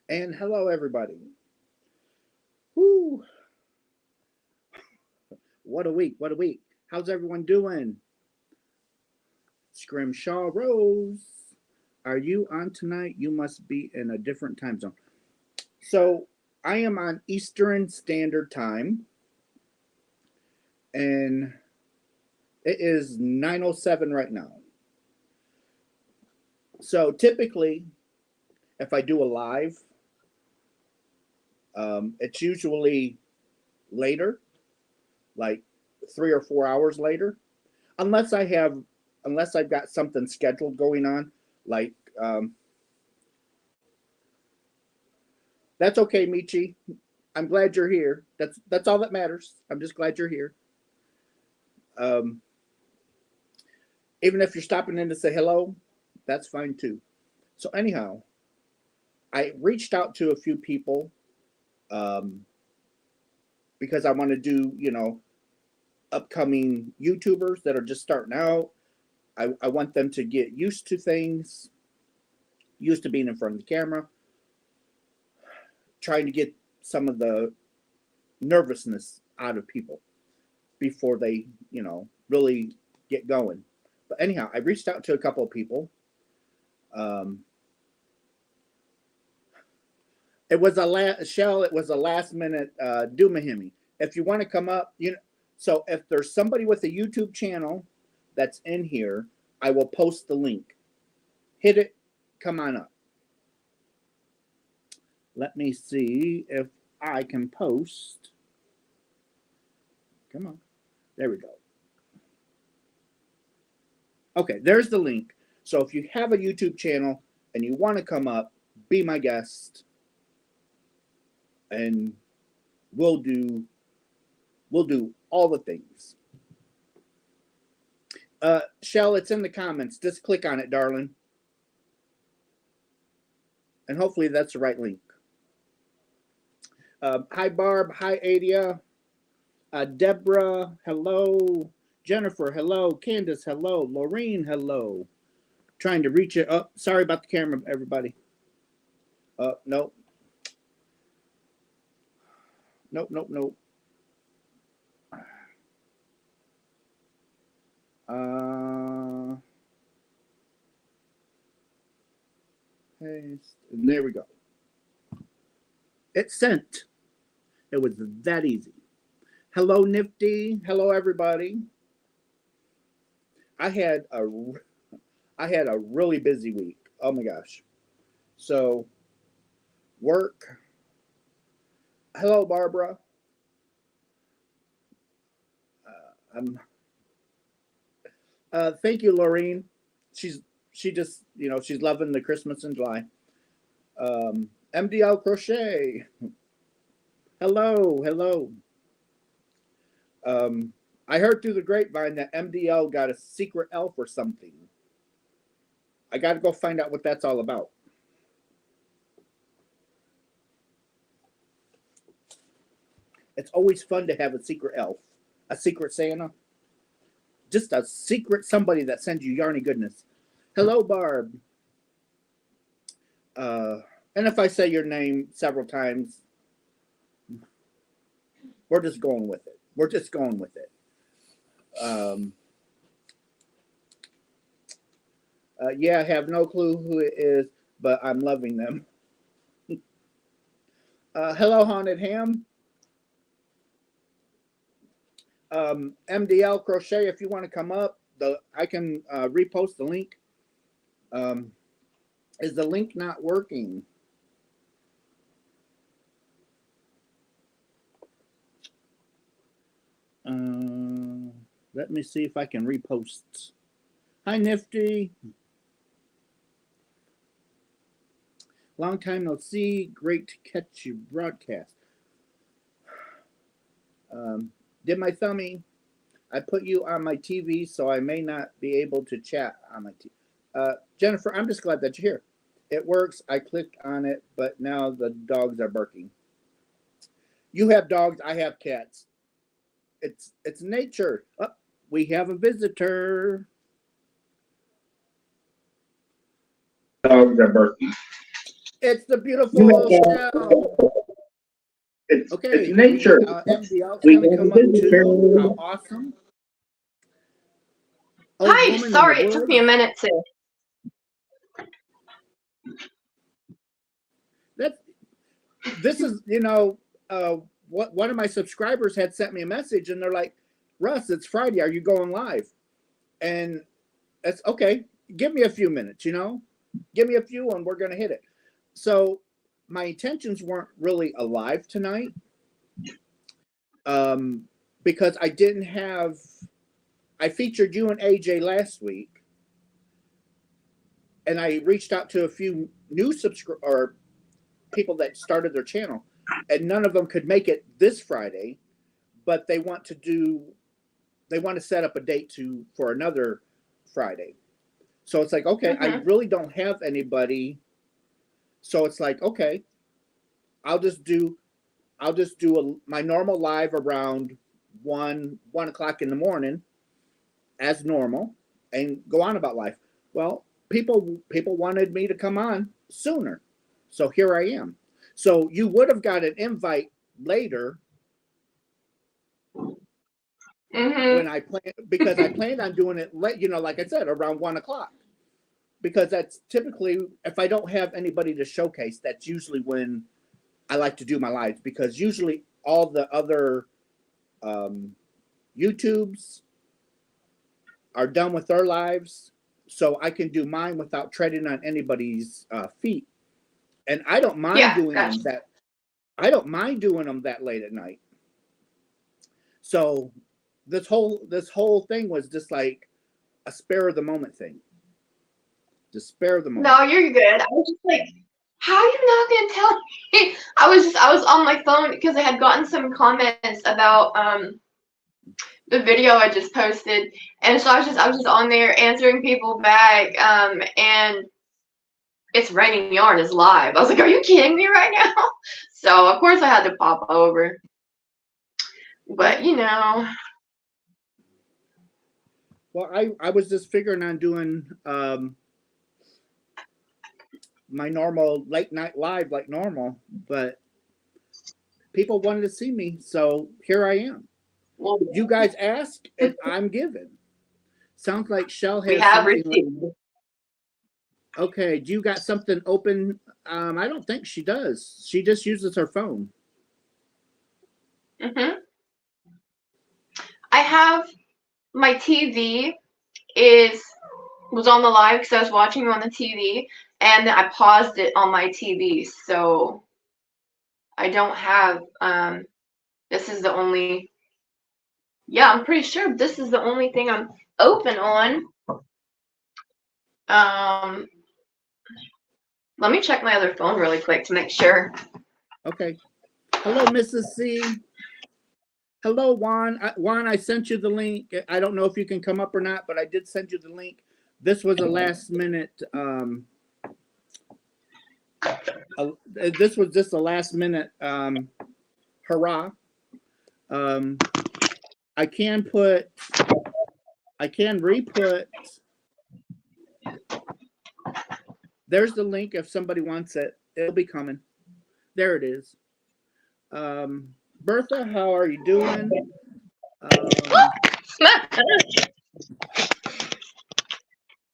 And hello, everybody. Woo! What a week! What a week! How's everyone doing? Scrimshaw Rose, are you on tonight? You must be in a different time zone. So I am on Eastern Standard Time, and it is 9:07 right now. So typically, if I do a live, it's usually later, like 3 or 4 hours later, unless I have, unless I've got something scheduled going on. Like that's okay, Michi. I'm glad you're here. That's all that matters. I'm just glad you're here. Um, Even if you're stopping in to say hello, that's fine too. So anyhow, I reached out to a few people um, because I want to do, upcoming YouTubers that are just starting out. I want them to get used to things, used to being in front of the camera, trying to get some of the nervousness out of people before they, really get going. But anyhow, I reached out to a couple of people. Um, it was a Shell. It was a last minute Dumahimi. If you want to come up, So if there's somebody with a YouTube channel that's in here, I will post the link. Hit it. Come on up. Let me see if I can post. Come on. There we go. Okay, there's the link. So if you have a YouTube channel and you want to come up, be my guest, and we'll do all the things. Shell, it's in the comments. Just click on it, darling. And hopefully that's the right link. Hi, Barb. Hi, Adia. Deborah, hello. Jennifer, hello. Candace, hello. Laureen, hello. Trying to reach it. Oh, sorry about the camera, everybody. Nope. Nope. Paste. And there we go. It's sent. It was that easy. Hello, Nifty. Hello, everybody. I had a really busy week. Oh my gosh. So, work. Hello, Barbara. I'm. Thank you, Laureen. She just she's loving the Christmas in July. MDL Crochet. Hello. I heard through the grapevine that MDL got a secret elf or something. I got to go find out what that's all about. It's always fun to have a secret elf, a secret Santa, just a secret somebody that sends you yarny goodness. Hello, Barb. And if I say your name several times, we're just going with it. Yeah, I have no clue who it is, but I'm loving them. Hello, Haunted Ham. MDL Crochet, if you want to come up, I can repost the link. Is the link not working? Let me see if I can repost. Hi, Nifty. Long time no see. Great to catch your broadcast. Did my thummy. I put you on my TV, so I may not be able to chat on my TV. Jennifer, I'm just glad that you're here. It works. I clicked on it, but now the dogs are barking. You have dogs. I have cats. It's nature. Oh, we have a visitor. Dogs are barking. It's the beautiful Shell. Okay, it's nature. MDL is We going to come up too. How awesome. Old Hi, woman sorry, in the it took me a woods. minute to. This is, you know, what one of my subscribers had sent me a message, and they're like, Russ, it's Friday. Are you going live? And that's okay. Give me a few minutes, you know, give me a few and we're going to hit it. So my intentions weren't really alive tonight, because I didn't have, I featured you and AJ last week, and I reached out to a few new subscribers or people that started their channel, and none of them could make it this Friday, but they want to set up a date for another Friday. So it's like, okay, I really don't have anybody. So it's like, okay, I'll just do my normal live around 1 o'clock in the morning as normal and go on about life. Well, people wanted me to come on sooner. So here I am. So you would have got an invite later when I plan, because I planned on doing it late, you know, like I said, around 1 o'clock. Because that's typically, if I don't have anybody to showcase, that's usually when I like to do my lives, because usually all the other YouTubes are done with their lives, so I can do mine without treading on anybody's feet. And I don't mind doing them that. I don't mind doing them that late at night. So this whole thing was just like a spare of the moment thing. Just spare of the moment. No, you're good. I was just like, how are you not gonna tell me? I was on my phone because I had gotten some comments about the video I just posted, and so I was just on there answering people back, and It's Raining Yarn is live. I was like, are you kidding me right now? So of course I had to pop over, but you know. Well, I was just figuring on doing my normal late night live like normal, but people wanted to see me, so here I am. Well, you guys asked and I'm giving. Sounds like Shell has. We have received. Okay, do you got something open? I don't think she does. She just uses her phone. I have my TV was on the live because I was watching you on the TV, and I paused it on my TV, so I don't have. This is the only. Yeah, I'm pretty sure this is the only thing I'm open on. Let me check my other phone really quick to make sure. Okay. Hello, Mrs. C. Hello, Juan. Juan, I sent you the link. I don't know if you can come up or not, but I did send you the link. This was a last minute. This was just a last minute hurrah. I can re-put. There's the link if somebody wants it. It'll be coming. There it is. Bertha, how are you doing?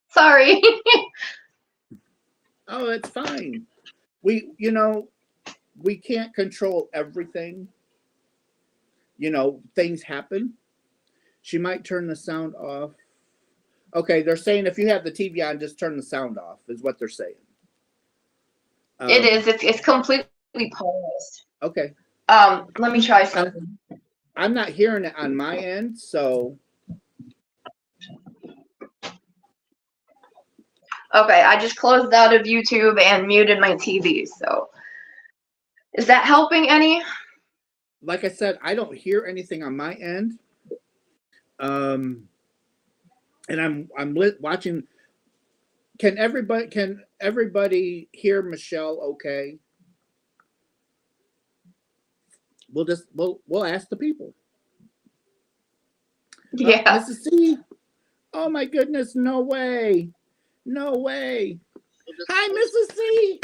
Sorry. Oh, it's fine. We can't control everything. Things happen. She might turn the sound off. Okay, they're saying if you have the TV on, just turn the sound off, is what they're saying. It is. It's completely paused. Okay. Let me try something. I'm not hearing it on my end, so. Okay, I just closed out of YouTube and muted my TV, so. Is that helping any? Like I said, I don't hear anything on my end. And I'm watching. Can everybody hear Michelle okay? We'll ask the people. Yeah. Mrs. C. Oh my goodness, no way. No way. Hi, Mrs. C.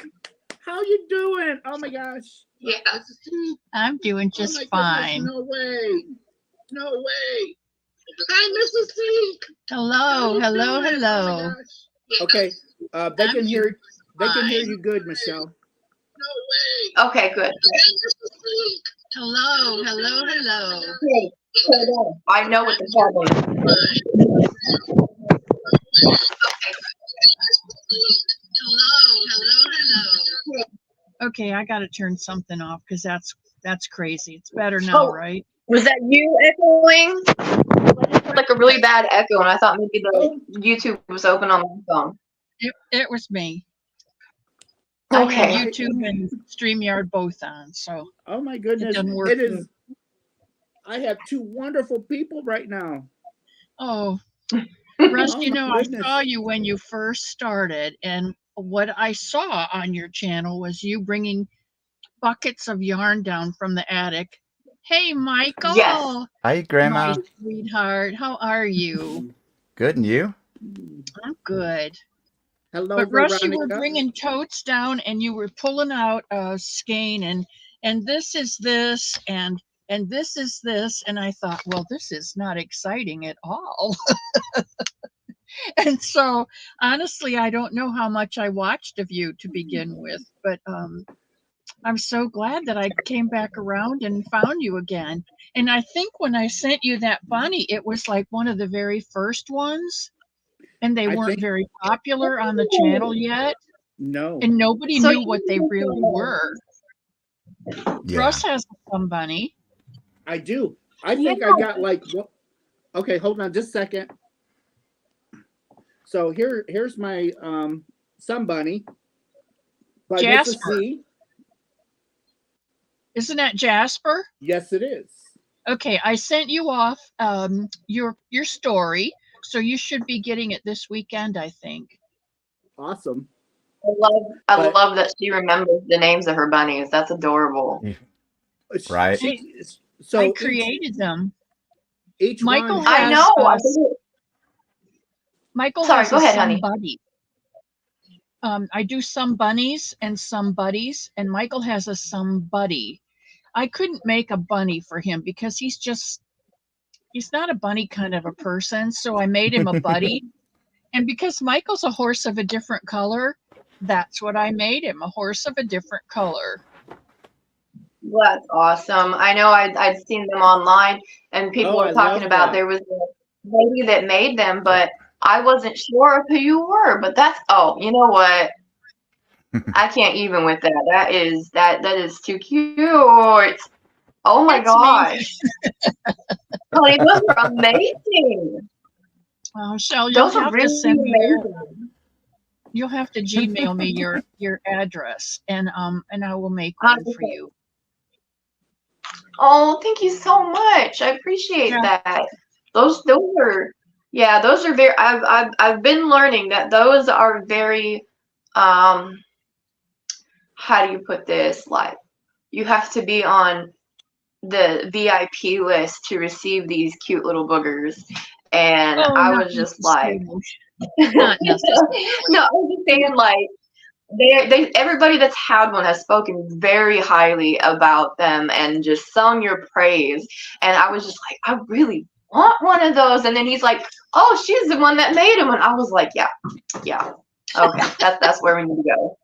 How you doing? Oh my gosh. Yeah. I'm doing Oh just my goodness, fine. no way. No way. Hi, Mrs. C. Hello, hello, Oh my hello. gosh. Okay. They I'm can doing hear fine. you good, Michelle. Okay, good. Hello, hello, hello. Okay, hold on. I know what the problem is. Hello, hello, hello. Okay, I got to turn something off because that's crazy. It's better now, Oh, right? was that you echoing? Like a really bad echo, and I thought maybe the Oh, YouTube was open on my phone. It was me. I had Okay. YouTube and StreamYard both on, so oh my it goodness. doesn't work. It is. I have two wonderful people right now. Oh, Russ, Oh you my know, I goodness. saw you when you first started, and what I saw on your channel was you bringing buckets of yarn down from the attic. Hey, Yes. Michael, Hi, my Grandma. sweetheart, how are you? Good, and you? I'm good. Hello, But Russ, you were Veronica. bringing totes down, and you were pulling out a skein, and this is this, and this is this, and I thought, well, this is not exciting at all. And so, honestly, I don't know how much I watched of you to begin with, but I'm so glad that I came back around and found you again. And I think when I sent you that bunny, it was like one of the very first ones, and they I weren't think very popular on the channel yet, no. and nobody So knew what they really were. Yeah. Russ has some bunny. I do. I Yeah. think I got like what? Okay, hold on just a second. So here's my Sun Bunny by Mrs. Jasper. C. Isn't that Jasper? Yes, it is. Okay, I sent you off your story, so you should be getting it this weekend, I think. Awesome. I But- love that she remembers the names of her bunnies. That's adorable. Right. So I created them. each Michael one. I has know. I us. think Michael Sorry, has go a ahead, some honey. buddy. I do some bunnies and some buddies, and Michael has a some buddy. I couldn't make a bunny for him because he's not a bunny kind of a person, so I made him a buddy. And because Michael's a horse of a different color, that's what I made him, a horse of a different color. Well, that's awesome. I know I'd seen them online, and people Oh, were I talking love about that. there was a lady that made them, but I wasn't sure of who you were. But you know what? I can't even with that. That is too cute. Oh my It's me. gosh. Honey, those are amazing. Oh, Shell, Those are really amazing. you'll have to Gmail me your address, and I will make one for you. Oh, thank you so much. I appreciate Yeah. that. Those are very I've been learning that those are very how do you put this? Like you have to be on the VIP list to receive these cute little boogers. And Oh, I not was just like not necessarily. No, I was just saying like they everybody that's had one has spoken very highly about them and just sung your praise. And I was just like, I really want one of those. And then he's like, oh, she's the one that made them. And I was like, yeah. Okay, that's where we need to go.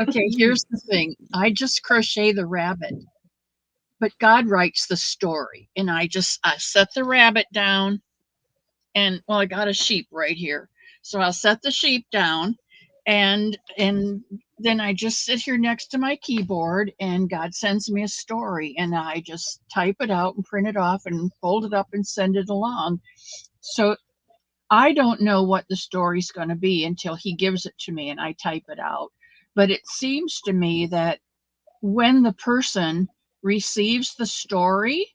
Okay, here's the thing. I just crochet the rabbit, but God writes the story. And I set the rabbit down, and well, I got a sheep right here. So I'll set the sheep down, and then I just sit here next to my keyboard, and God sends me a story, and I just type it out and print it off and fold it up and send it along. So I don't know what the story's going to be until he gives it to me and I type it out. But it seems to me that when the person receives the story,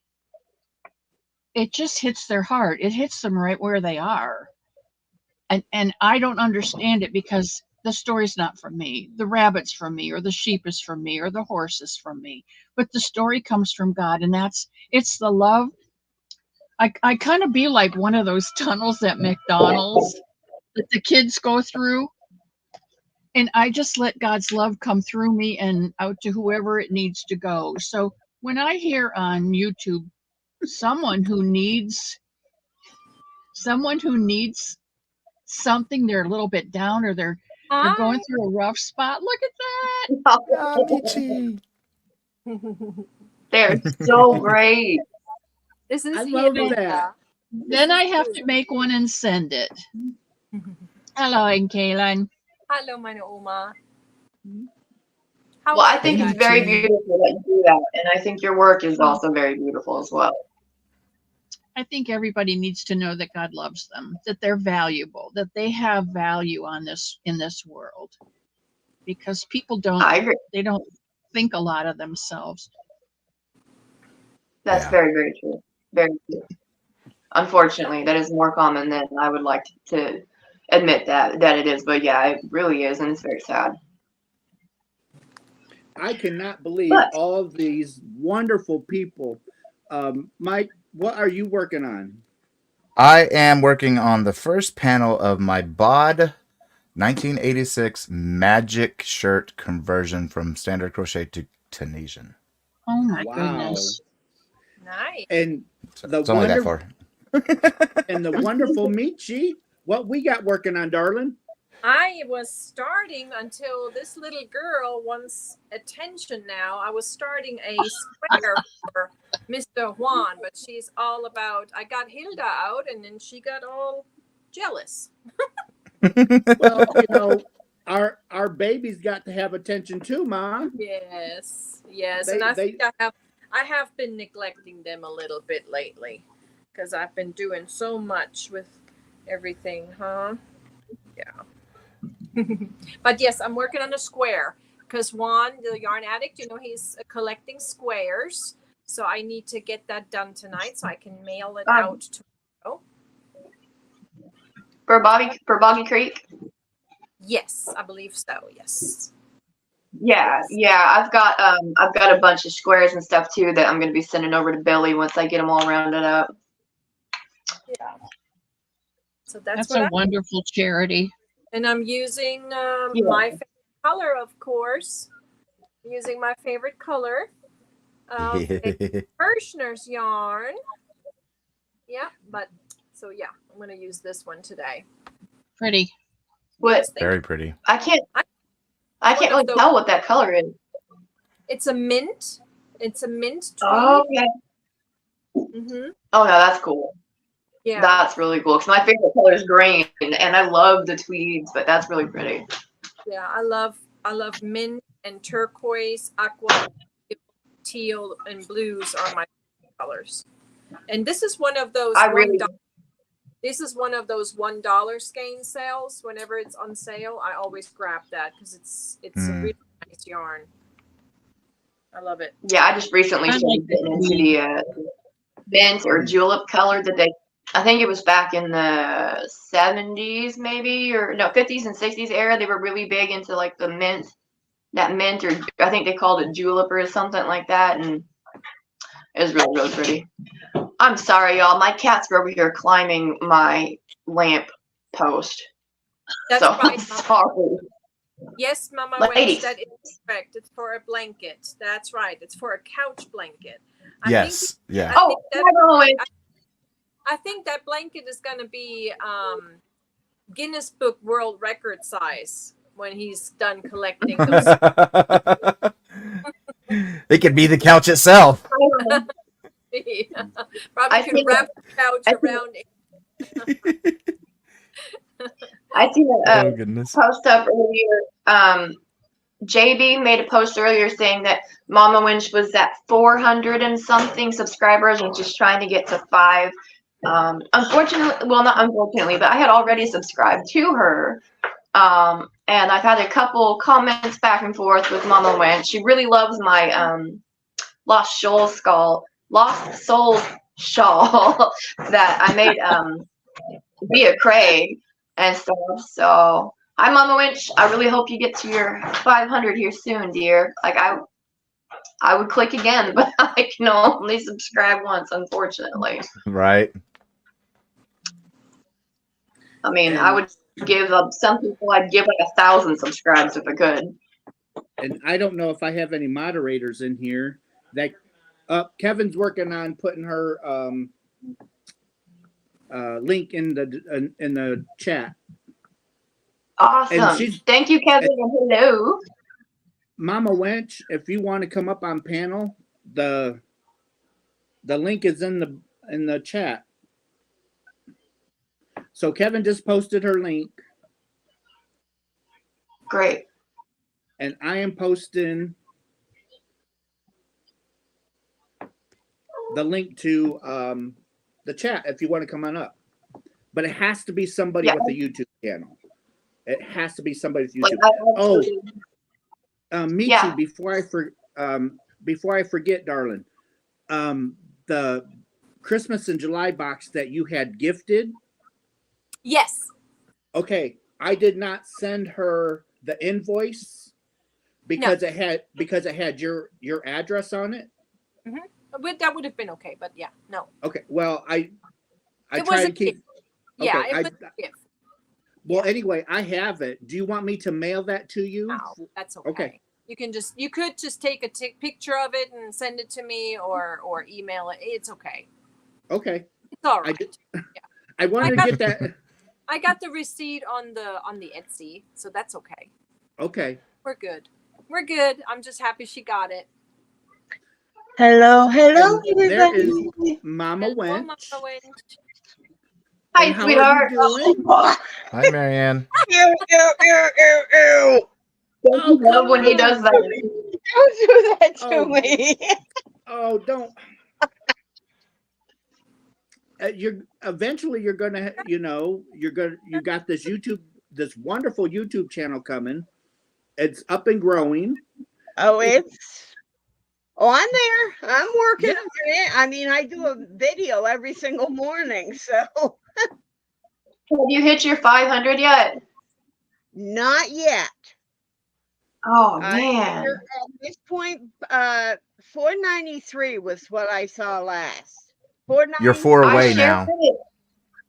it just hits their heart. It hits them right where they are. And I don't understand it because the story's not from me. The rabbit's from me, or the sheep is from me, or the horse is from me. But the story comes from God, and it's the love. I kind of be like one of those tunnels at McDonald's that the kids go through. And I just let God's love come through me and out to whoever it needs to go. So when I hear on YouTube someone who needs something, they're a little bit down or they're going through a rough spot. Look at that. Yeah, Michi. They're so great. This is I love Hannah. that. Then I have to make one and send it. Hello, and Kaylin. Hello, meine Oma. Well, I think Hey, it's very Michi. beautiful that you do that, and I think your work is also very beautiful as well. I think everybody needs to know that God loves them, that they're valuable, that they have value in this world. Because people I agree. they don't think a lot of themselves. That's Yeah. very, very true. Very true. Unfortunately, that is more common than I would like to admit that it is. But yeah, it really is, and it's very sad. I cannot believe But- all these wonderful people. Mike, what are you working on? I am working on the first panel of my BOD 1986 magic shirt conversion from standard crochet to Tunisian. Oh my Wow. goodness. Nice. And So The it's only that wonder- far. and the wonderful Michi, what we got working on, darling? I was starting until this little girl wants attention now. I was starting a square for Mr. Juan, but she's all about, I got Hilda out and then she got all jealous. Well, you know, our baby's got to have attention too, Ma. Yes, yes. They- And I they- think I have been neglecting them a little bit lately because I've been doing so much with everything, huh? Yeah. But yes, I'm working on a square because Juan, the yarn addict, he's collecting squares. So I need to get that done tonight so I can mail it out tomorrow. For Boggy Creek? Yes, I believe so. Yes. Yeah. I've got a bunch of squares and stuff too that I'm gonna be sending over to Billy once I get them all rounded up. Yeah. So that's That's what a wonderful charity. And I'm using my favorite color, of course. Using my favorite color. Kirschner's yarn. Yeah, but so yeah, I'm gonna use this one today. Pretty. What? Yes, thank Very you. pretty. I can't really tell what that color is. It's a mint. It's a mint tweed. Oh, okay. Mm-hmm. Oh no, that's cool. Yeah. That's really cool. Cause my favorite color is green, and I love the tweeds, but that's really pretty. Yeah, I love mint and turquoise, aqua, teal, and blues are my colors. And this is one of those this is one of those $1 skein sales. Whenever it's on sale, I always grab that because it's a really nice yarn. I love it. Yeah, I just recently I started like getting the into the mint or julep color that I think it was back in the 70s maybe, or no, 50s and 60s era. They were really big into like the mint, or I think they called it julep or something like that. And it was really, really pretty. I'm sorry, y'all. My cats are over here climbing my lamp post. That's so right, I'm Mama. sorry. Yes, Mama Ladies. Wench, that is correct. It's for a blanket. That's right. It's for a couch blanket. Yes. Yeah. Oh, I think that blanket is going to be Guinness Book World Record size when he's done collecting those. It could be the couch itself. Yeah. Probably I could think- wrap the couch around it. I see a Goodness. post up earlier. JB made a post earlier saying that Mama Winch was at 400 and something subscribers and just trying to get to 5. Unfortunately, well, not unfortunately, but I had already subscribed to her. And I've had a couple comments back and forth with Mama Winch. She really loves my Lost Soul shawl that I made via Craig and stuff. So hi, Mama Winch. I really hope you get to your 500 here soon, dear. Like I would click again, but I can only subscribe once, unfortunately. Right. I mean, I would give up. Some people I'd give like 1,000 subscribes if I could. And I don't know if I have any moderators in here. That Kevin's working on putting her link in the chat. Awesome. Thank you, Kevin. And hello. Mama Wench, if you want to come up on panel, the link is in the chat. So Kevin just posted her link. Great. And I am posting the link to the chat if you want to come on up. But it has to be somebody with a YouTube channel. It has to be somebody with YouTube. Michi, before I forget, darling, the Christmas in July box that you had gifted. Yes. Okay, I did not send her the invoice because it had your address on it. Mm-hmm. That would have been okay, but yeah, no. Okay, well, I try to keep. Okay, yeah, it was a gift. Well, anyway, I have it. Do you want me to mail that to you? No, that's okay. Okay. You could just take a picture of it and send it to me, or email it. It's okay. Okay. It's all right. I wanted to get that. I got the receipt on the Etsy, so that's okay. Okay. We're good. We're good. I'm just happy she got it. Hello, There is Mama Wench. Mama Wench. Hi, sweetheart. Hi, Marianne. Ew, ew, ew, ew, ew. Don't love when he does that. Don't do that to me. Oh, don't. Eventually you're gonna, you got this wonderful YouTube channel coming. It's up and growing. Oh, it's on there. I'm working on it. I mean, I do a video every single morning, so. Have you hit your 500 yet? Not yet. Oh, man. At this point, 493 was what I saw last. 493. You're 4 away now.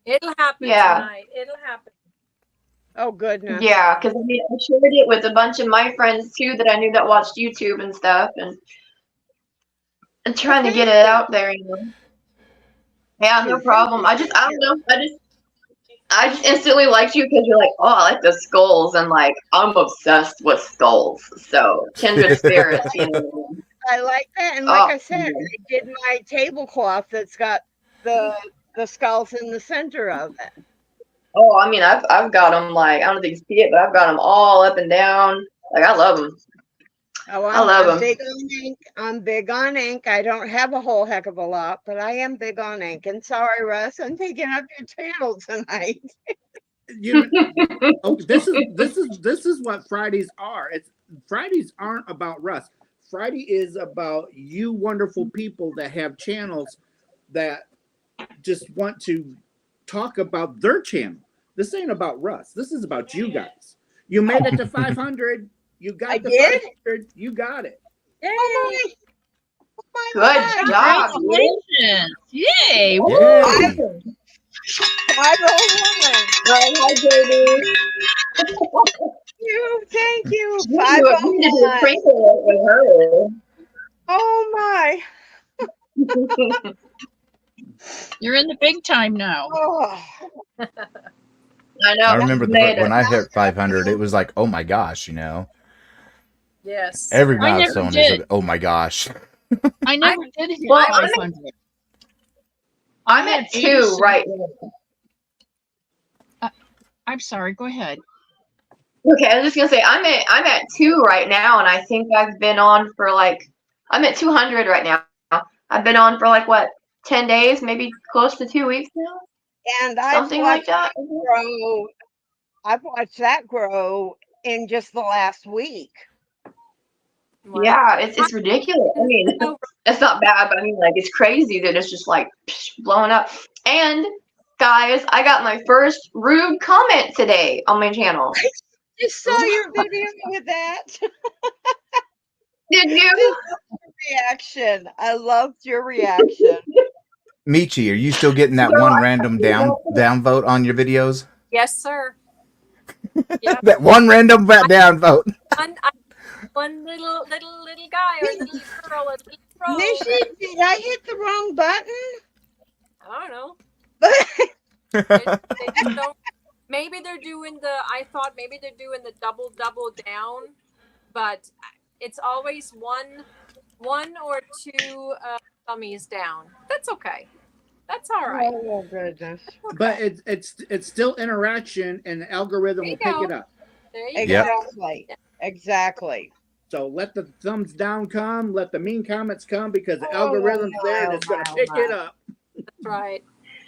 It'll happen tonight. It'll happen. Oh, goodness. Yeah, because I shared it with a bunch of my friends too that I knew that watched YouTube and stuff, and trying to get it out there. Yeah, no problem. I don't know. I just instantly liked you because you're like, oh, I like the skulls, and like I'm obsessed with skulls. So kindred spirits, I like that, and like I said, I did my tablecloth that's got the skulls in the center of it. Oh, I mean, I've got them like, I don't know if you can see it, but I've got them all up and down. Like I love them. Oh, I love them. Big on ink. I'm big on ink. I don't have a whole heck of a lot, but I am big on ink. And sorry, Russ, I'm taking up your channel tonight. This is what Fridays are. Fridays aren't about Russ. Friday is about you wonderful people that have channels that just want to talk about their channel. This ain't about Russ. This is about you guys. You made it to 500. You got the 500. You got it. Yay! Good job. Congratulations. Yay. Woo. Yay. 501. Thank you. You need to do a sprinkle with her. Oh my. You're in the big time now. Oh. I know. I remember when I hit 500, it was like, oh my gosh, Yes. Every I never milestone did. is, oh my gosh. I never did hit Well, 500. I'm at 2 right now. I'm sorry. Go ahead. Okay, I was just gonna say I'm at 2 right now, and I think I've been on for like, I'm at 200 right now. I've been on for like what, 10 days, maybe close to 2 weeks now. And I've watched that grow in just the last week. Wow. Yeah, it's ridiculous. I mean, it's not bad, but I mean, like, it's crazy that it's just like blowing up. And guys, I got my first rude comment today on my channel. I just saw your video with that. Did you? Reaction. I loved your reaction. Michi, are you still getting that one random downvote on your videos? Yes, sir. Yeah. That one random down vote. One little guy or little girl or little girl. Nishi, did I hit the wrong button? I don't know. But They just don't. Maybe they're doing I thought maybe they're doing the double down, but it's always one or two thummies down. That's okay. That's all right. oh goodness. But it's still interaction, and the algorithm There will you pick go. it up. There you Yep. go. Exactly. Exactly. So let the thumbs down come, let the mean comments come, because the Oh, algorithm's there and my, it's going to oh, pick my. it up. That's right.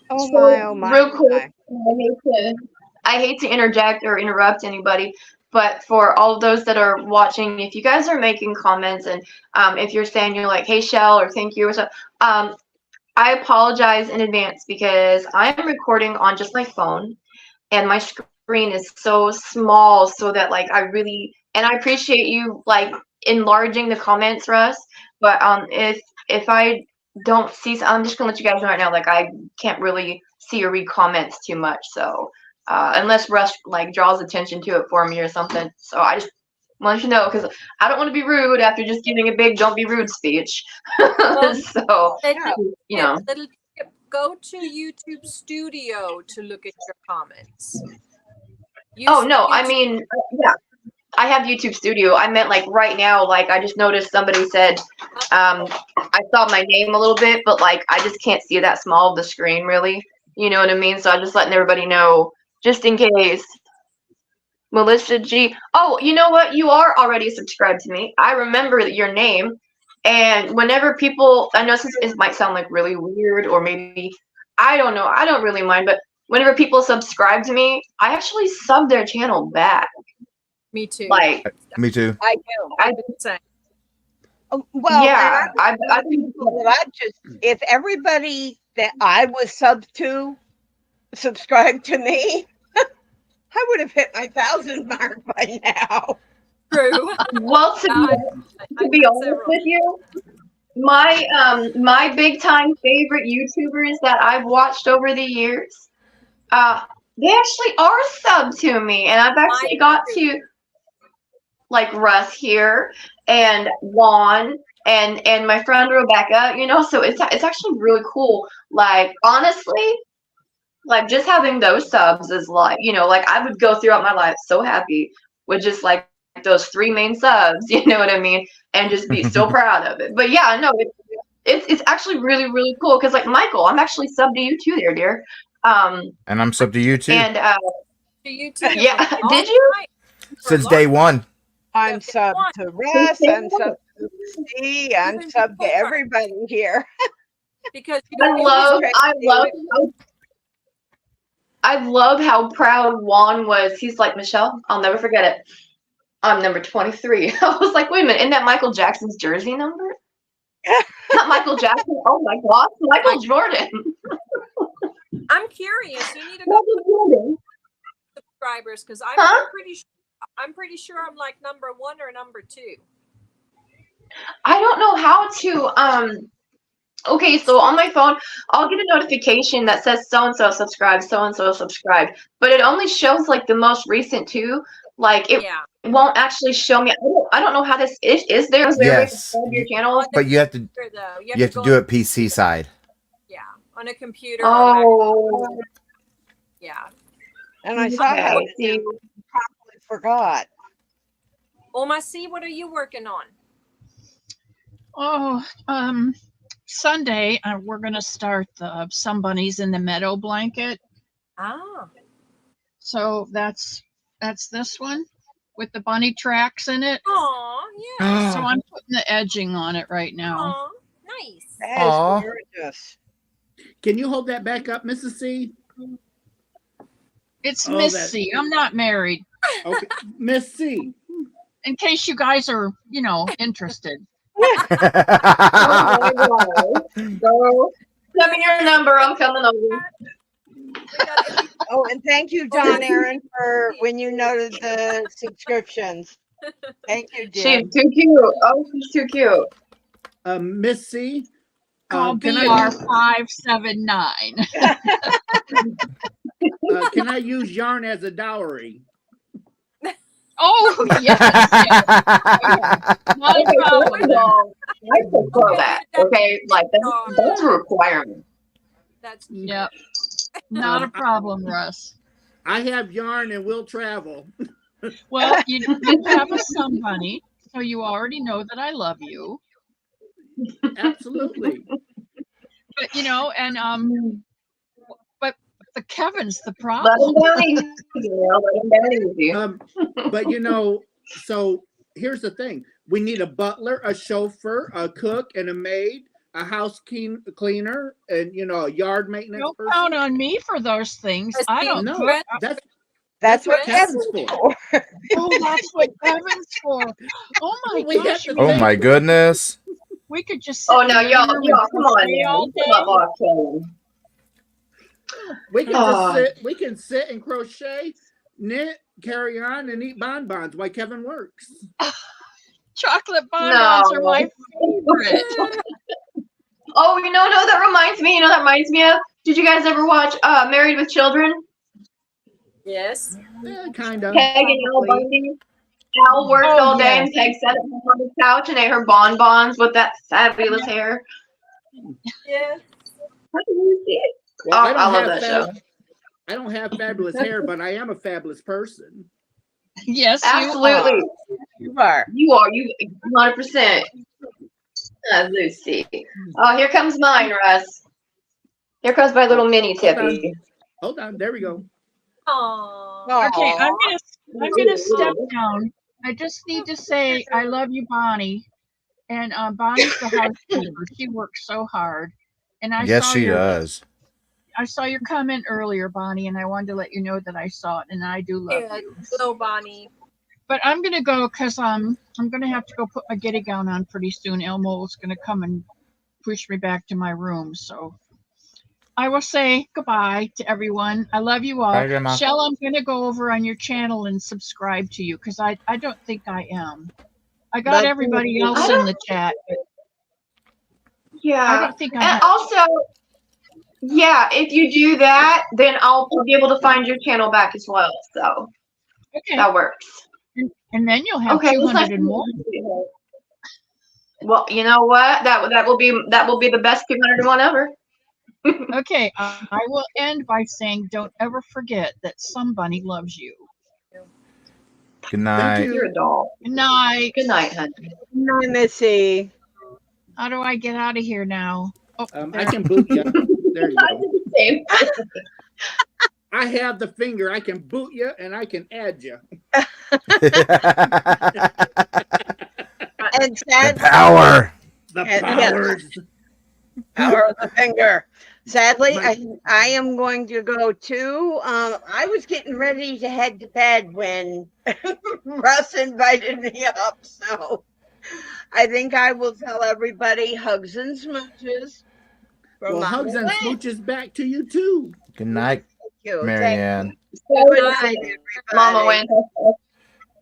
Oh So, my, oh my. real oh quick, my. I hate to interject or interrupt anybody, but for all of those that are watching, if you guys are making comments and if you're saying you're like, hey, Shell, or thank you, or so, I apologize in advance because I'm recording on just my phone and my screen is so small so that like I appreciate you like enlarging the comments, Russ, but if I don't see, I'm just gonna let you guys know right now, like I can't really see or read comments too much, so unless Russ like draws attention to it for me or something. So I just want you to know because I don't want to be rude after just giving a big "don't be rude" speech. So Yeah. you know. Little tip, go to YouTube Studio to look at your comments. Oh no, I YouTube- mean, yeah, I have YouTube Studio. I meant like right now, like I just noticed somebody said, I saw my name a little bit, but like I just can't see that small of the screen really. You know what I mean? So I'm just letting everybody know, just in case. Melissa G. Oh, you know what? You are already subscribed to me. I remember your name. And whenever people, I know this might sound like really weird, or maybe, I don't know, I don't really mind, but whenever people subscribe to me, I actually sub their channel back. Me too. Like, Me too. I do. I've been saying. Well, yeah, and I just, if everybody that I was subbed to subscribed to me, I would have hit my 1,000 mark by now. True. well, to be honest with you, my big time favorite YouTubers that I've watched over the years, they actually are subbed to me, and I've actually got to like Russ here and Juan and my friend Rebecca, you know, so it's actually really cool. Like honestly, like just having those subs is like, you know, like I would go throughout my life so happy with just like those 3 main subs, you know what I mean, and just be so proud of it. But yeah, no, it's actually really really cool because like Michael, I'm actually subbed to you too, there, dear. And I'm sub to you too. And To you too. yeah, All did you? right. For Since a day long- one. I'm Yeah, subbed one. to Russ, I'm subbed to Steve, I'm Even subbed to before. everybody here. Because you I love how proud Juan was. He's like, Michelle, I'll never forget it. I'm number 23. I was like, wait a minute, isn't that Michael Jackson's jersey number? Not Michael Jackson. Oh my God, Michael Jordan. I'm curious. You need to go Michael Jordan. subscribers because Huh? I'm pretty sure I'm like number 1 or number 2. I don't know how to okay, so on my phone, I'll get a notification that says so and so subscribed, but it only shows like the most recent 2. Like it Yeah. won't actually show me. I don't know how this is there a way to Yes. subscribe your channel? But you have to Computer, though. you have to go do on- it PC side. Yeah, on a computer. Or Mac. Oh, Yeah. And I saw how okay. to See, do, probably forgot. Oma C, what are you working on? Oh, Sunday we're gonna start the Some Bunnies in the Meadow blanket. Ah. So that's this one with the bunny tracks in it. Aw, yeah. So I'm putting the edging on it right now. Aw, nice. That Aw. is gorgeous. Can you hold that back up, Mrs. C? It's Oh, Miss that- C. I'm not married. Okay, Miss C. In case you guys are, interested. oh my God. So, send me your number. I'm coming over. We got it. Oh, and thank you, John Aaron, for when you noted the subscriptions. Thank you, dear. She's too cute. Oh, she's too cute. Miss C. Call Can BR 579. can I use yarn as a dowry? Oh, yes. Yes. Not a Okay, problem. first of all, I prefer Okay, that. that's Okay, like that's a requirement. that's cute. Yep. Not a Um, problem, Russ. I have yarn and we'll travel. Well, you have a somebody, so you already know that I love you. Absolutely. But and but the Kevin's the Let them problem. down easy, let them down easy. But so here's the thing: we need a butler, a chauffeur, a cook, and a maid, a house cleaner, and a yard maintenance Don't person. count on me for those things. A I don't No, cook. that's That's what what Kevin's Kevin's for. for. Oh, that's what Kevin's for. Oh my We have gosh, to you Oh mean my goodness. we could just sit Oh in no, the y'all, living room y'all, and come on crochet now. all You cannot day? mock Kevin. We can Ah. just sit. We can sit and crochet, knit, carry on, and eat bonbons while Kevin works. Chocolate bonbons are my favorite. Oh, no, that reminds me. That reminds me of. Did you guys ever watch Married with Children? Yes. Kind of. Peg and Al Bundy. Al worked Oh, all day, yes. and Peg sat on the couch and ate her bonbons with that fabulous hair. Yes. How do you see it? Well, I love that show. I don't have fabulous hair, but I am a fabulous person. Yes, Absolutely. You are. You are. You 100%. Lucy. Oh, here comes mine, Russ. Here comes my little mini Tippy. Hold on. There we go. Aww. Okay, I'm gonna step Ooh. down. I just need to say I love you, Bonnie. And Bonnie's the housekeeper. She works so hard. And Yes, she does. I saw your comment earlier, Bonnie, and I wanted to let you know that I saw it, and I do love Yeah. you. Hello, Bonnie. But I'm gonna go because I'm gonna have to go put my getty gown on pretty soon. Elmo's gonna come and push me back to my room. So I will say goodbye to everyone. I love you all. Bye, Grandma. Shell, I'm gonna go over on your channel and subscribe to you because I don't think I am. I got That's everybody easy. else in the chat, but I Yeah. don't think I And have. also, yeah, if you do that, then I'll be able to find your channel back as well. So Okay, that works. and then you'll have Okay. Looks like 201. well, you know what? That will be the best 201 ever. Okay, I will end by saying don't ever forget that somebody loves you. Good Thank night. you. You're a doll. Good night. Good night, honey. No, Missy. How do I get out of here now? Oh, I there. can boot you. There you I go. did the same. I have the finger. I can boot you and I can add you. And The sadly, power. The And- powers. power of the finger. Sadly, My- I am going to go too. I was getting ready to head to bed when Russ invited me up, so I think I will tell everybody hugs and smooches. From Well, Mama hugs and Wynn. smooches back to you too. Good night, Thank you. Marianne. Good night. night, Mama everybody. went.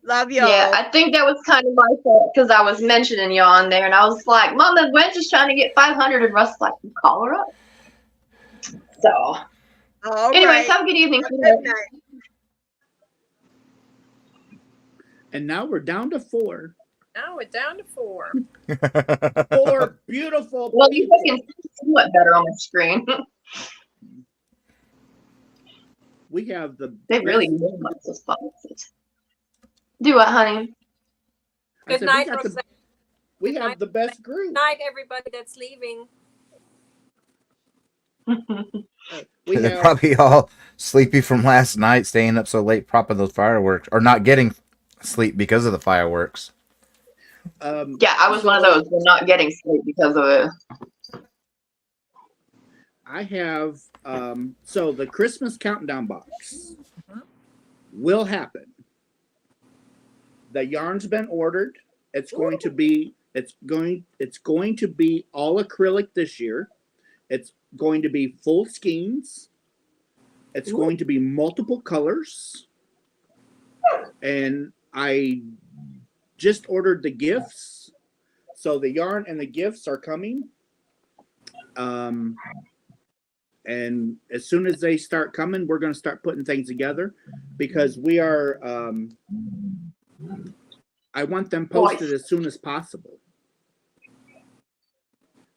Love y'all. Yeah, I think that was kind of my fault because I was mentioning you on there, and I was like, Mama Gwen's just trying to get 500, and Russ like, call her up. So, All anyways, right. have a good evening. Good night. And now we're down to 4. Now we're down to 4. 4 beautiful Well, you people. can see somewhat better on the screen. We have the They really best- minimize those boxes. Do what, honey? I Good said, night, we got Roseanne. we Good have night. the best group. Good night, everybody that's leaving. We They're have probably all sleepy from last night, staying up so late, propping those fireworks, or not getting sleep because of the fireworks. Yeah, I was one of those. We're not getting sleep because of it. I have so the Christmas countdown box will happen. The yarn's been ordered. It's going to be all acrylic this year. It's going to be full skeins. It's going to be multiple colors. And I just ordered the gifts. So the yarn and the gifts are coming. And as soon as they start coming, we're going to start putting things together because we are I want them posted as soon as possible.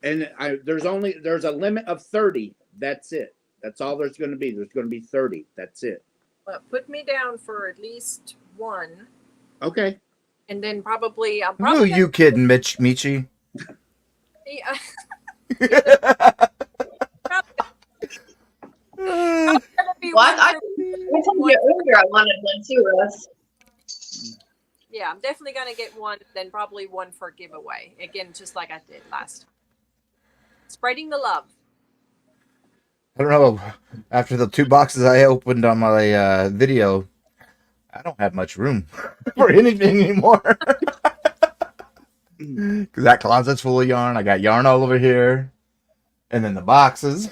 And there's a limit of 30. That's it. That's all there's going to be. There's going to be 30. That's it. Well, put me down for at least one, Okay. and then probably I'm Who probably you kidding, Michi? Yeah, Uh, gonna be What? one I for- told you earlier I wanted one too, Russ. yeah, I'm definitely gonna get one, then probably one for giveaway. Again, just like I did last time. Spreading the love. I don't know. After the 2 boxes I opened on my video, I don't have much room for anything anymore. Because that closet's full of yarn. I got yarn all over here. And then the boxes.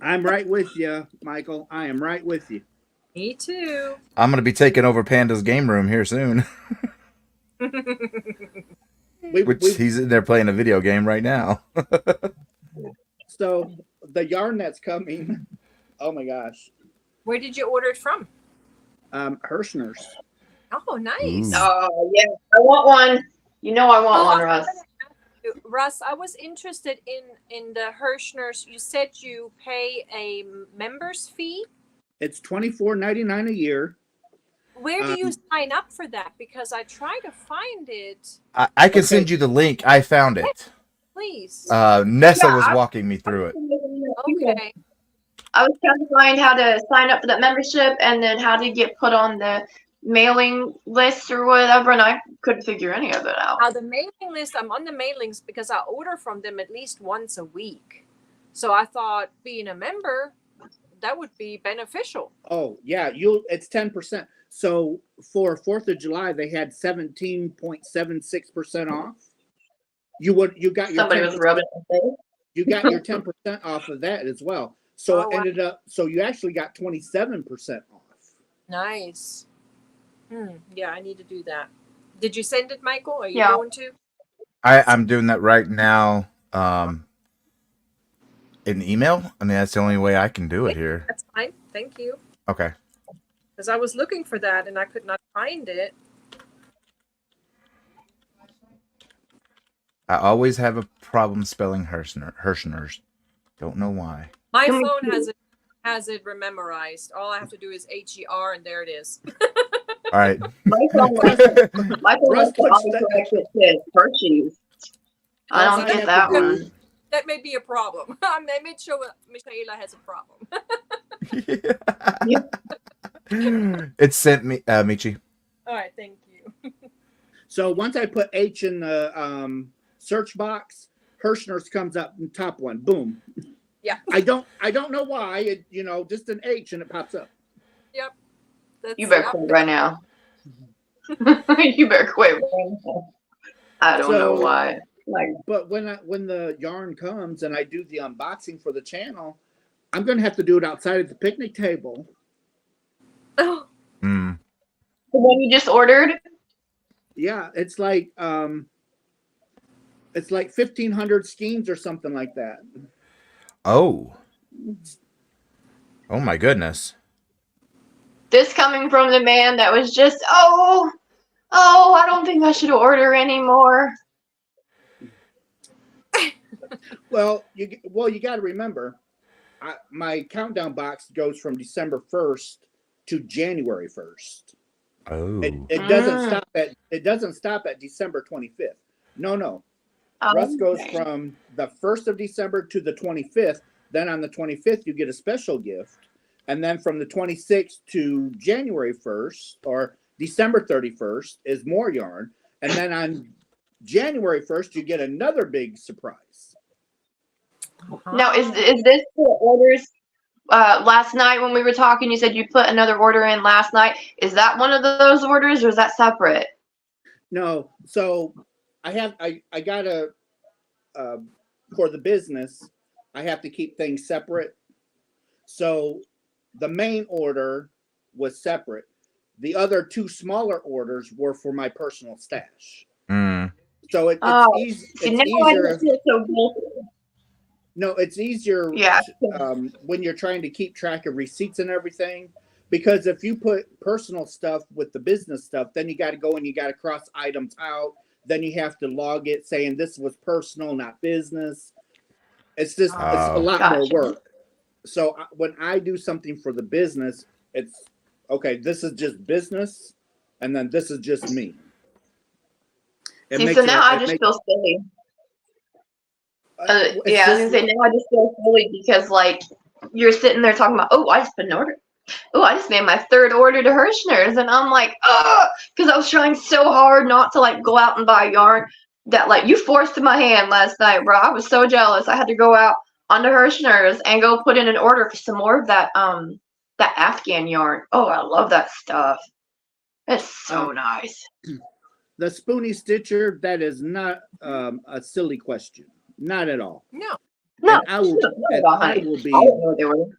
I'm right with you, Michael. I am right with you. Me too. I'm going to be taking over Panda's game room here soon. Which he's in there playing a video game right now. So the yarn that's coming, oh my gosh, Where did you order it from? Hirschner's. Oh, nice. Ooh. Oh yeah, I want one. You know I want one, Russ. Russ, I was interested in the Hirschner's. You said you pay a member's fee. It's $24.99 a year. Where do you sign up for that? Because I try to find it. I can send you the link. I found it. Please. Nessa Yeah, was walking me through it. Okay. I was trying to find how to sign up for that membership and then how to get put on the mailing list or whatever, and I couldn't figure any of it out. Now the mailing list, I'm on the mailings because I order from them at least once a week. So I thought being a member, that would be beneficial. Oh yeah, it's 10%. So for 4th of July, they had 17.76% off. You got your Somebody was 10%, rubbing their face. you got your 10% off of that as well. So Oh, it wow. ended up, so you actually got 27% off. Nice. Yeah, I need to do that. Did you send it, Michael? Are you Yeah. going to? I'm doing that right now. In email. I mean, that's the only way I can do it here. That's fine. Thank you. Okay. Because I was looking for that and I could not find it. I always have a problem spelling Hirschner's. Don't know why. My Can we phone see? has it memorized. All I have to do is HER and there it is. All right. My phone wants Russ to puts autocorrect it to Hershey's. I All don't I get have that to do- one. That may be a problem. I made sure Michaela has a problem. It sent me, Michi. All right, thank you. So once I put H in the search box, Hirschner's comes up in top one. Boom. Yeah. I don't know why. It, just an H and it pops up. Yep. That's, You better quit right now. You better quit right now. I don't know So- why. Like, But when the yarn comes and I do the unboxing for the channel, I'm gonna have to do it outside of the picnic table. Oh, Mm. the one you just ordered? Yeah, it's like 1,500 skeins or something like that. Oh. Oh my goodness. This coming from the man that was just, I don't think I should order anymore. Well, you got to remember, my countdown box goes from December 1st to January 1st. Oh. It doesn't stop at December 25th. No. Russ goes from the 1st of December to the 25th. Then on the 25th, you get a special gift. And then from the 26th to January 1st or December 31st is more yarn. And then on January 1st, you get another big surprise. Now, is this for orders? Last night when we were talking, you said you put another order in last night. Is that one of those orders, or is that separate? No, so I gotta for the business, I have to keep things separate. So the main order was separate. The other 2 smaller orders were for my personal stash. Mm. So it's Oh, easy. See, It's now I easier. just feel so guilty. No, it's easier. Yeah. When you're trying to keep track of receipts and everything. Because if you put personal stuff with the business stuff, then you got to go and you got to cross items out. Then you have to log it saying this was personal, not business. It's just, it's a Oh. lot more Gotcha. work. So when I do something for the business, it's okay, this is just business, and then this is just me. It See, makes so now I it just makes, feel silly. it's Yeah, I was just gonna say now I just feel silly because like you're sitting there talking about, oh, I just put an order. Oh, I just made my 3rd order to Hirschner's, and I'm like, ugh, because I was trying so hard not to like go out and buy yarn that like you forced my hand last night, bro. I was so jealous. I had to go out onto Hirschner's and go put in an order for some more of that that Afghan yarn. Oh, I love that stuff. It's so nice. the Spoonie Stitcher. That is not a silly question, not at all. No. No, And I will, no, and no, I honey. will I be. didn't know what they were.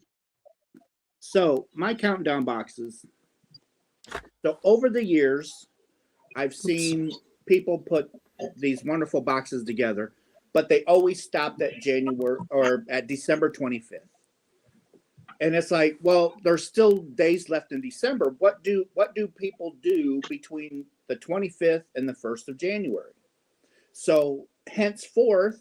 So my countdown boxes. So over the years, I've seen people put these wonderful boxes together, but they always stopped at January or at December 25th. And it's like, well, there's still days left in December. What do people do between the 25th and the 1st of January? So henceforth,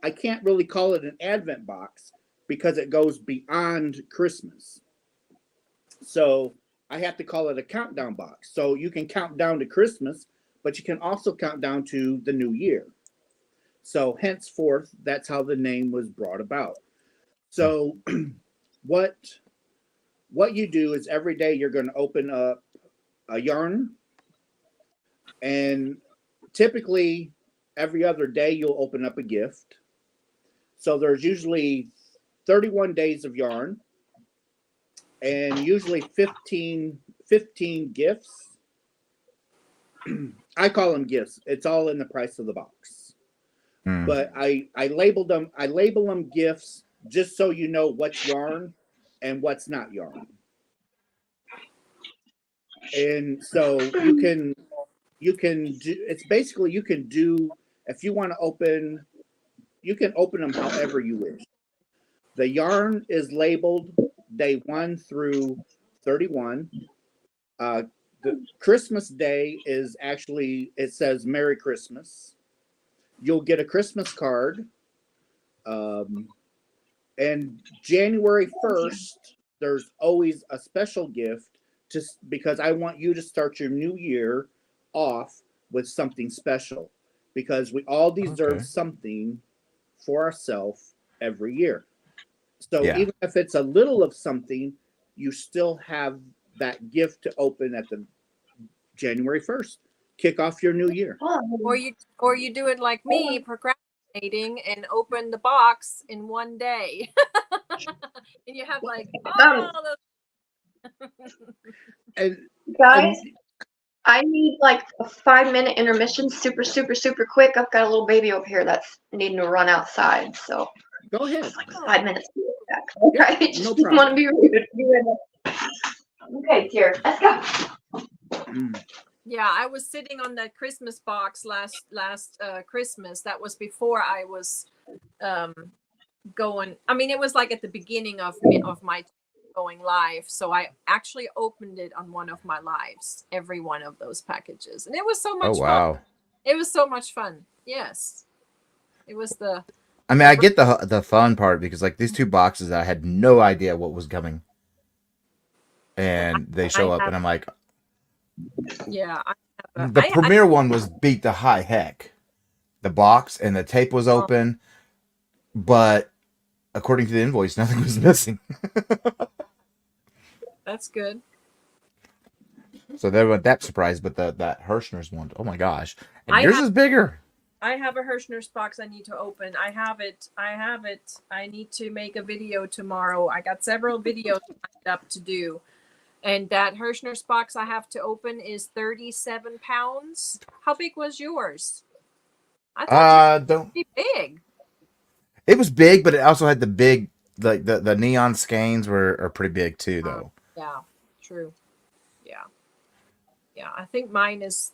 I can't really call it an Advent box because it goes beyond Christmas. So I have to call it a countdown box. So you can count down to Christmas, but you can also count down to the new year. So henceforth, that's how the name was brought about. So what you do is every day you're going to open up a yarn, and typically every other day you'll open up a gift. So there's usually 31 days of yarn, and usually 15 gifts. I call them gifts. It's all in the price of the box. But I label them gifts just so you know what's yarn and what's not yarn. And so you can do, it's basically, you can do, if you want to open, you can open them however you wish. The yarn is labeled day 1 through 31. The Christmas Day is actually, it says Merry Christmas. You'll get a Christmas card. And January 1st, there's always a special gift just because I want you to start your new year off with something special, because we all deserve something for ourselves every year. So even if it's a little of something, you still have that gift to open at the January 1st. Kick off your new year. Or you do it like me, procrastinating, and open the box in one day. And you have like all those. And Guys, I need like a 5-minute intermission, super quick. I've got a little baby over here that's needing to run outside, so go ahead. like 5 minutes to get back. All right, just no didn't want to be rude. Okay, dear, let's go. Yeah, I was sitting on that Christmas box last Christmas. That was before I was going. I mean, it was like at the beginning of my going live. So I actually opened it on one of my lives, every one of those packages, and it was so much fun. It was so much fun. Yes, it was the. I mean, I get the fun part because like these 2 boxes, I had no idea what was coming, and they show up, and I'm like, yeah. The premiere one was beat the high heck. The box and the tape was open, but according to the invoice, nothing was missing. That's good. So they weren't that surprised, but that Hirschner's one, oh my gosh. And yours is bigger. I have a Hirschner's box I need to open. I have it. I need to make a video tomorrow. I got several videos lined up to do. And that Hirschner's box I have to open is 37 pounds. How big was yours? I thought it would be big. It was big, but it also had the big, like the neon skeins are pretty big too, though. Yeah, true. Yeah. I think mine is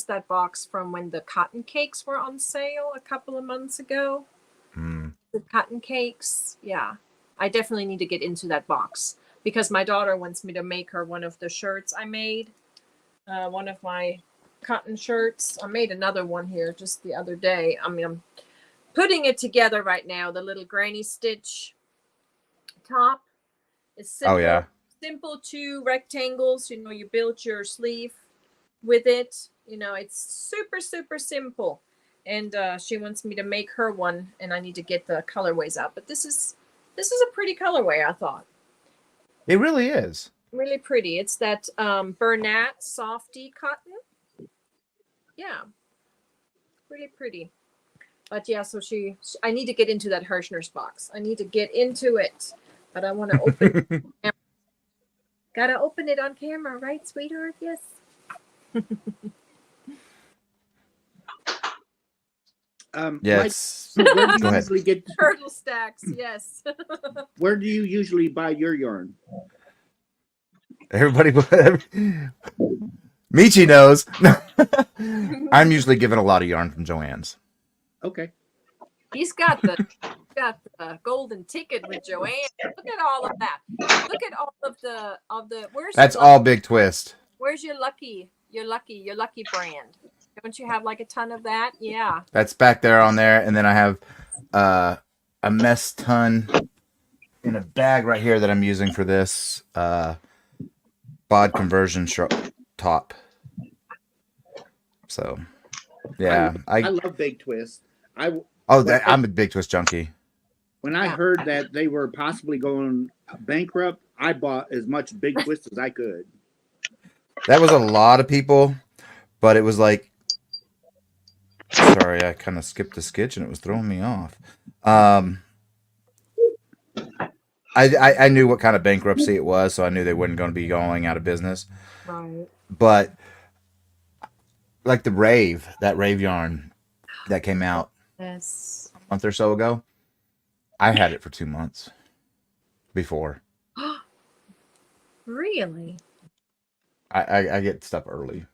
that box from when the cotton cakes were on sale a couple of months ago. The cotton cakes. Yeah. I definitely need to get into that box. because my daughter wants me to make her one of the shirts I made. One of my cotton shirts. I made another one here just the other day. I mean, I'm putting it together right now. The little granny stitch top. It's simple. Oh yeah. Simple 2 rectangles. You know, you build your sleeve with it. You know, it's super, super simple. And she wants me to make her one, and I need to get the colorways out. But this is a pretty colorway, I thought. It really is. Really pretty. It's that Bernat softy cotton. Yeah, really pretty. But yeah, so I need to get into that Hirschner's box. I need to get into it, but I want to open it. Gotta open it on camera, right, sweetheart? Yes. Yes. Mike, where do Go you ahead. usually get? Turtle stacks, yes. Where do you usually buy your yarn? Everybody, Michi knows. I'm usually given a lot of yarn from Joann's. Okay. He's got the golden ticket with Joanne. Look at all of that. Look at all of the where's That's your all Big Twist. Where's your lucky brand? Don't you have like a ton of that? Yeah. That's back there on there, and then I have a mess ton in a bag right here that I'm using for this bod conversion top. So, yeah, I love Big Twist. I'm a Big Twist junkie. When I heard that they were possibly going bankrupt, I bought as much Big Twist as I could. That was a lot of people, but it was like, sorry, I kind of skipped the sketch and it was throwing me off. I knew what kind of bankruptcy it was, so I knew they weren't going to be going out of business. Right. But like that rave yarn that came out a month or so ago, I had it for 2 months before. Really? I get stuff early.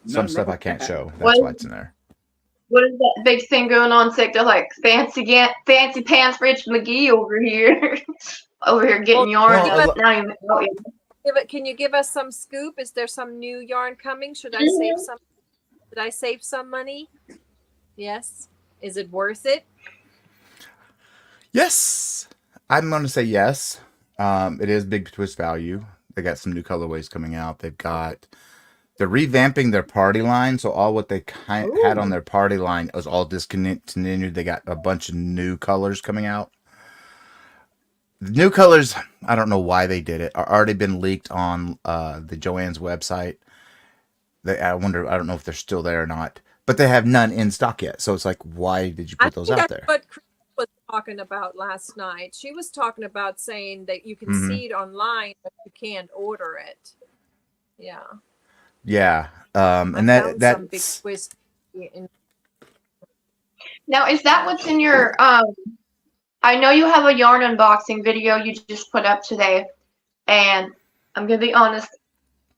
Some Nothing stuff wrong I can't with that. show. That's why it's in there. What is that big thing going on TikTok? Like fancy pants Rich McGee over here. Over here getting yarn. Well, Not even out yet. Can you give us some scoop? Is there some new yarn coming? Should I save some? Should I save some money? Yes. Is it worth it? Yes, I'm going to say yes. It is Big Twist value. They got some new colorways coming out. They're revamping their party line. So all what they had on their party line was all discontinued. They got a bunch of new colors coming out. The new colors, I don't know why they did it, are already been leaked on the Joann's website. I don't know if they're still there or not, but they have none in stock yet. So it's like, why did you put those out there? What Chris was talking about last night. She was talking about saying that you can see it online, but you can't order it. Yeah. Yeah. And that's that's some big twist. Now, is that what's in your I know you have a yarn unboxing video you just put up today, and I'm gonna be honest,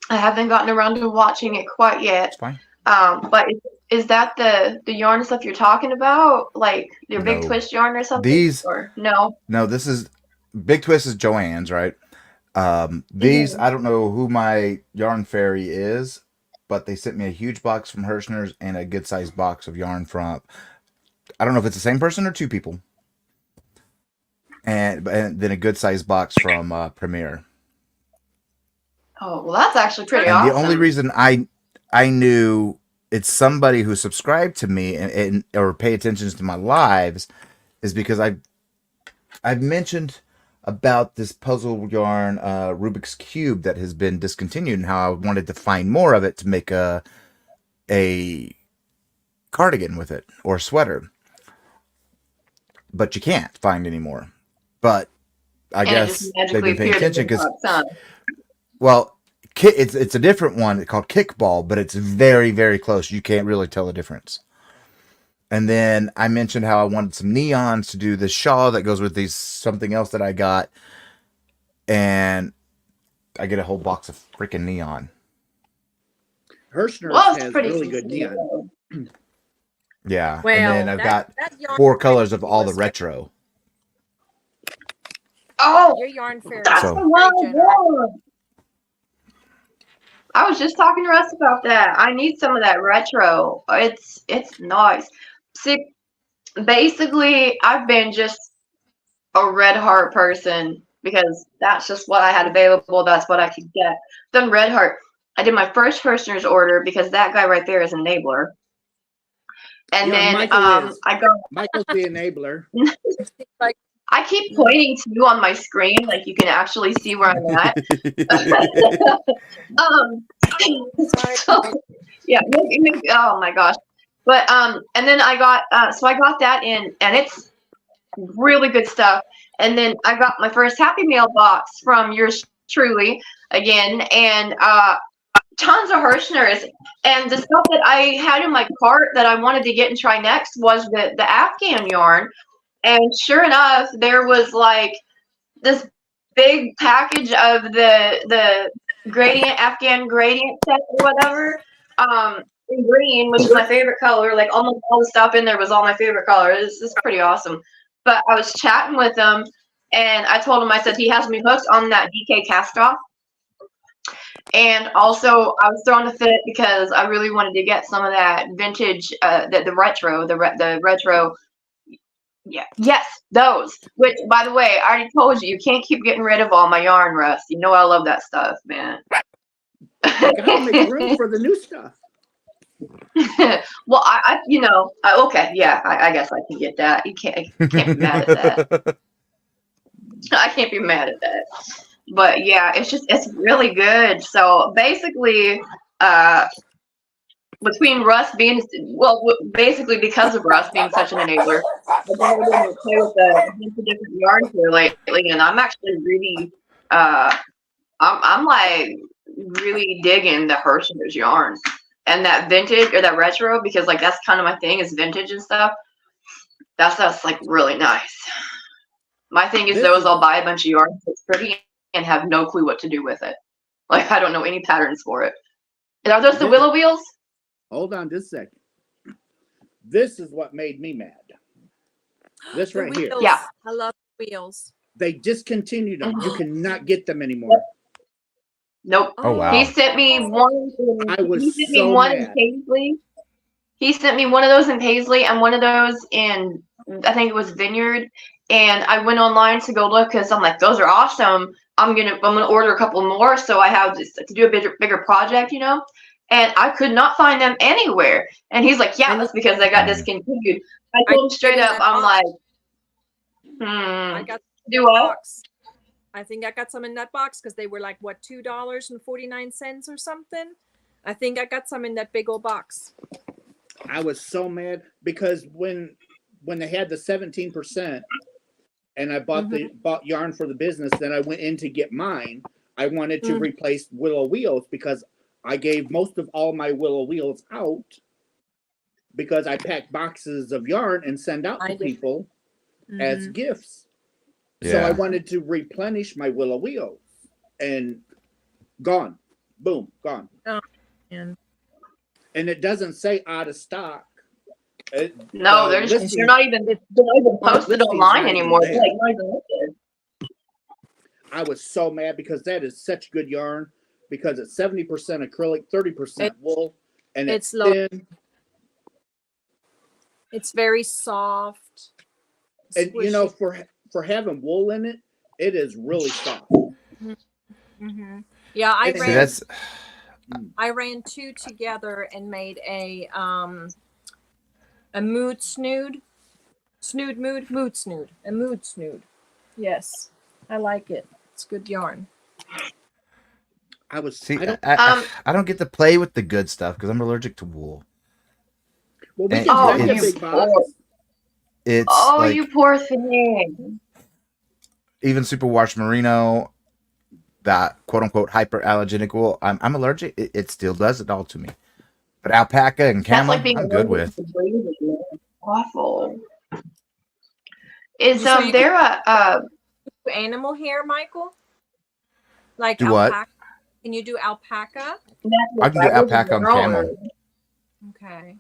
I haven't gotten around to watching it quite yet. It's fine. But is that the yarn stuff you're talking about, like your Big No. Twist yarn or something? These Or no? No, this is Big Twist is Joann's, right? These I don't know who my yarn fairy is, but they sent me a huge box from Hirschner's and a good sized box of yarn from, I don't know if it's the same person or two people, and then a good sized box from Premier. Oh, well, that's actually pretty And awesome. the only reason I knew it's somebody who subscribed to me and or pay attention to my lives is because I've mentioned about this puzzle yarn Rubik's Cube that has been discontinued and how I wanted to find more of it to make a cardigan with it or a sweater. But you can't find any more. But I guess they've been paying attention because, well, it's a different one called Kickball, but it's very, very close. You can't really tell the difference. And then I mentioned how I wanted some neons to do the shawl that goes with these something else that I got. And I get a whole box of freaking neon. Hirschner Well, it's has pretty really good neon. Yeah. Well, and then I've got that yarn 4 colors of all the retro. Oh, Your yarn fair that's is So- the very one. generous. I was just talking to Russ about that. I need some of that retro. It's nice. See, basically, I've been just a red heart person because that's just what I had available. That's what I could get. Done red heart. I did my first Firstner's order because that guy right there is an enabler. And Yeah, then Michael is. I go. Michael's the enabler. Like, I keep pointing to you on my screen, like you can actually see where I'm at. sorry. So, yeah. Oh my gosh. But and then I got so I got that in, and it's really good stuff. And then I got my first Happy Meal box from yours truly again, and tons of Hirschners. And the stuff that I had in my cart that I wanted to get and try next was the Afghan yarn. And sure enough, there was like this big package of the gradient Afghan gradient set or whatever. In green, which is my favorite color. Like almost all the stuff in there was all my favorite colors. It's pretty awesome. But I was chatting with him, and I told him, I said he has me hooked on that DK cast off. And also, I was throwing a fit because I really wanted to get some of that vintage, the retro. Yeah, yes, those. Which, by the way, I already told you, you can't keep getting rid of all my yarn, Russ. You know I love that stuff, man. I gotta make room for the new stuff. Well, okay, yeah, I guess I can get that. You can't be mad at that. I can't be mad at that. But yeah, it's really good. So basically, between Russ being, basically because of Russ being such an enabler, I've been able to play with a bunch of different yarns here lately, and I'm actually really, I'm like really digging the Hirschner's yarns and that vintage or that retro, because like that's kind of my thing is vintage and stuff. That's like really nice. My thing is those I'll buy a bunch of yarns that's pretty and have no clue what to do with it. Like I don't know any patterns for it. And are those the willow wheels? Hold on just a second. This is what made me mad. This The right here. wheels. Yeah. I love wheels. They discontinued them. You cannot get them anymore. Nope. Oh, wow. He sent me one. I was He sent me so one mad. in Paisley. He sent me one of those in Paisley and one of those in, I think it was Vineyard. And I went online to go look because I'm like, those are awesome. I'm gonna order a couple more so I have just to do a bigger project, you know. And I could not find them anywhere. And he's like, yeah, that's because they got discontinued. I told him straight up, I'm like, I got do what? box. I think I got some in that box because they were like what $2.49 or something. I think I got some in that big old box. I was so mad because when they had the 17% and I bought yarn for the business, then I went in to get mine. I wanted to replace willow wheels because I gave most of all my willow wheels out because I packed boxes of yarn and send out to people as gifts. Yeah. So I wanted to replenish my willow wheels and gone. Boom, gone. Oh, man. And it doesn't say out of stock. No, they're not even posted online anymore. They're like not even listed. I was so mad because that is such good yarn because it's 70% acrylic, 30% wool, and it's thin. It's very soft. And you know, for having wool in it, it is really soft. Yeah, I See, ran two together and made a mood snood. A mood snood. Yes. I like it. It's good yarn. I don't get to play with the good stuff because I'm allergic to wool. Well, we And can send you a it's- big box. It's like, you poor thing. even superwash merino, that quote unquote hyperallergenic wool, I'm allergic. It still does it all to me. But alpaca and That's camel, like being I'm good with. Awful. Is So you there a animal hair, Michael? Like Do what? alpaca? Can you do alpaca? I can do alpaca on camel. Okay.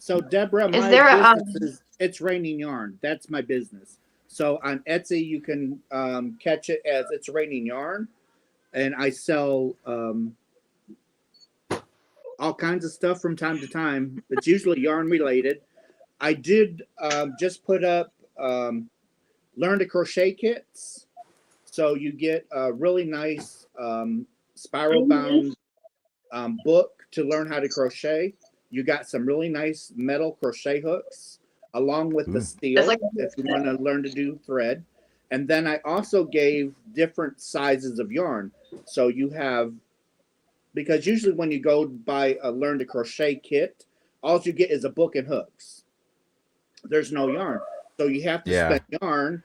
So Deborah, Is my there a, business is It's Raining Yarn. That's my business. So on Etsy, you can catch it as It's Raining Yarn, and I sell all kinds of stuff from time to time. It's usually yarn related. I did just put up learn to crochet kits. So you get a really nice spiral bound book to learn how to crochet. You got some really nice metal crochet hooks along with the steel It's like if you want to learn to do thread. And then I also gave different sizes of yarn. So you have, because usually when you go buy a learn to crochet kit, all you get is a book and hooks. There's no yarn. So you have to spend yarn.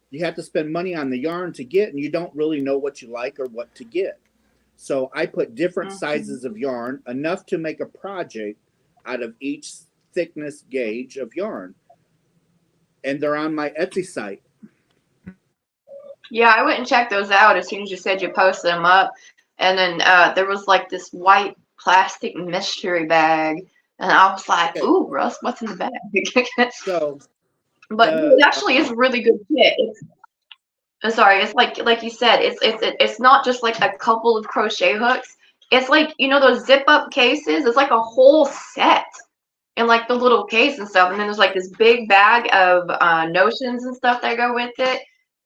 You have to spend money on the yarn to get, and you don't really know what you like or what to get. So I put different sizes of yarn, enough to make a project out of each thickness gauge of yarn. And they're on my Etsy site. Yeah, I went and checked those out as soon as you said you posted them up. And then there was like this white plastic mystery bag. And I was like, ooh, Russ, what's in the bag? So, but it actually is a really good kit. I'm sorry, it's like you said, it's not just like a couple of crochet hooks. It's like, you know, those zip up cases. It's like a whole set in like the little case and stuff. And then there's like this big bag of notions and stuff that go with it.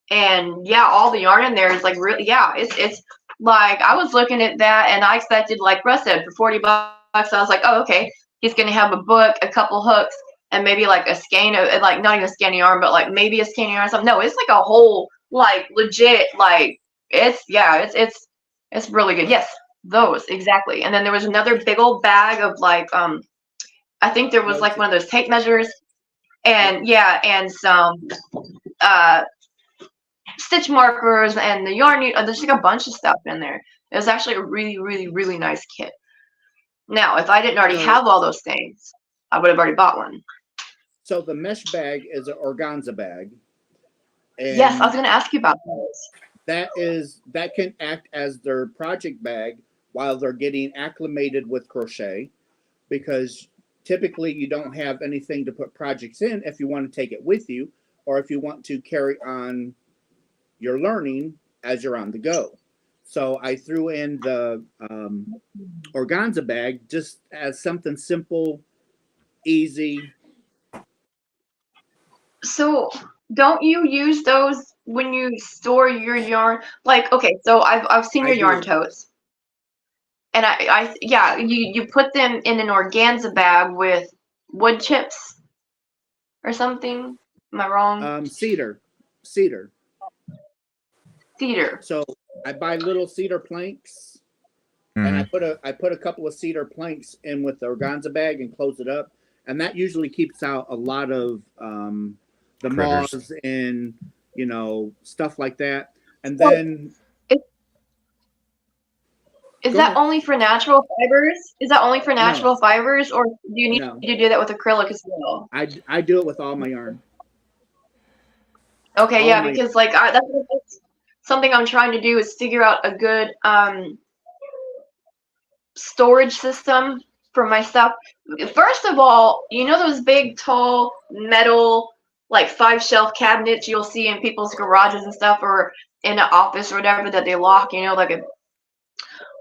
And yeah, all the yarn in there is like really, yeah, it's like I was looking at that and I expected, like Russ said, for 40 bucks. I was like, oh, okay, he's gonna have a book, a couple hooks, and maybe like a skein of, like, not even a skein of yarn, but like maybe a skein of yarn or something. No, it's like a whole, like, legit, like, it's really good. Yes, those exactly. And then there was another big old bag of like I think there was like one of those tape measures, and yeah, and some stitch markers and the yarn. There's like a bunch of stuff in there. It was actually a really, really, really nice kit. Now, if I didn't already have all those things, I would have already bought one. So the mesh bag is an organza bag. And yes, I was going to ask you about those. That can act as their project bag while they're getting acclimated with crochet, because typically you don't have anything to put projects in if you want to take it with you, or if you want to carry on your learning as you're on the go. So I threw in the organza bag just as something simple, easy. So don't you use those when you store your yarn? Like, okay, so I've seen your yarn totes. And yeah, you put them in an organza bag with wood chips or something. Am I wrong? Cedar. So I buy little cedar planks, and I put a couple of cedar planks in with the organza bag and close it up, and that usually keeps out a lot of the moths and, you know, stuff like that. And then is that only for natural fibers? Is that only for natural fibers, or do you need to do that with acrylic as well? I do it with all my yarn. Okay, yeah, because like that's something I'm trying to do is figure out a good storage system for my stuff. First of all, you know those big, tall, metal, like 5-shelf cabinets you'll see in people's garages and stuff, or in an office or whatever that they lock, you know, like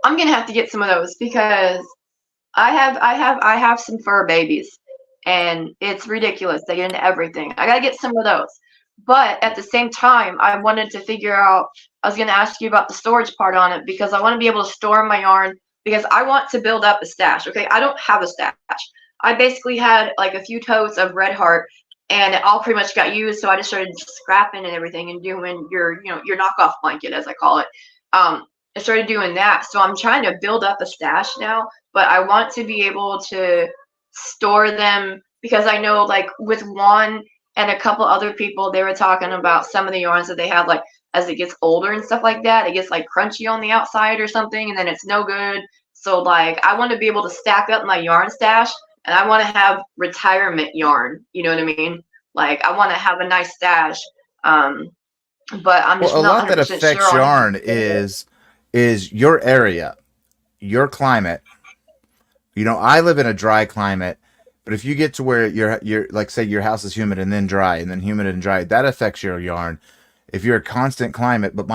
I'm gonna have to get some of those, because I have some fur babies and it's ridiculous. They get into everything. I gotta get some of those. But at the same time, I wanted to figure out, I was gonna ask you about the storage part on it, because I want to be able to store my yarn, because I want to build up a stash. Okay, I don't have a stash. I basically had like a few totes of Red Heart, and it all pretty much got used, so I just started scrapping and everything and doing your knockoff blanket, as I call it. I started doing that, so I'm trying to build up a stash now, but I want to be able to store them, because I know, like, with Juan and a couple other people, they were talking about some of the yarns that they have, like, as it gets older and stuff like that, it gets like crunchy on the outside or something, and then it's no good. So like, I want to be able to stack up my yarn stash, and I want to have retirement yarn. You know what I mean? Like, I want to have a nice stash. But I'm just a not lot that affects sure yarn is your area, your climate. You know, I live in a dry climate, But if you get to where you're like, say your house is humid and then dry and then humid and dry, that affects your yarn. If you're a constant climate, but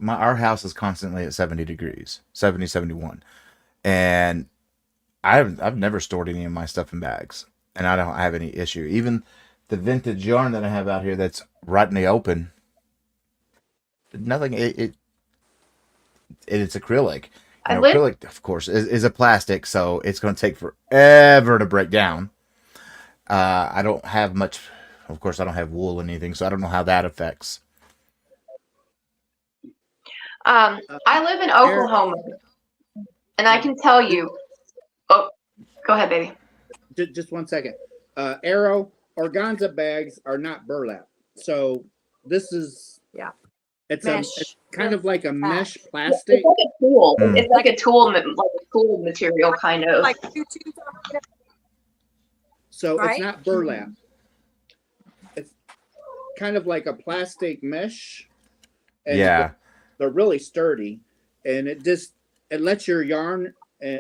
our house is constantly at 70 degrees, 70, 71. And I've never stored any of my stuff in bags, and I don't have any issue. Even the vintage yarn that I have out here that's right in the open, nothing. It's acrylic. I You know, live. acrylic, of course, is a plastic, so it's going to take forever to break down. I don't have much. Of course, I don't have wool or anything, so I don't know how that affects. I live in Oklahoma, and I can tell you. Oh, go ahead, baby. Just 1 second. Arrow, organza bags are not burlap. So this is, Yeah. it's Mesh. kind of like a mesh It's plastic. like a tool. Mm. It's like a tool material kind of. Like tutus, So Right? it's not burlap. It's kind of like a plastic mesh. And Yeah, they're really sturdy, and it lets your yarn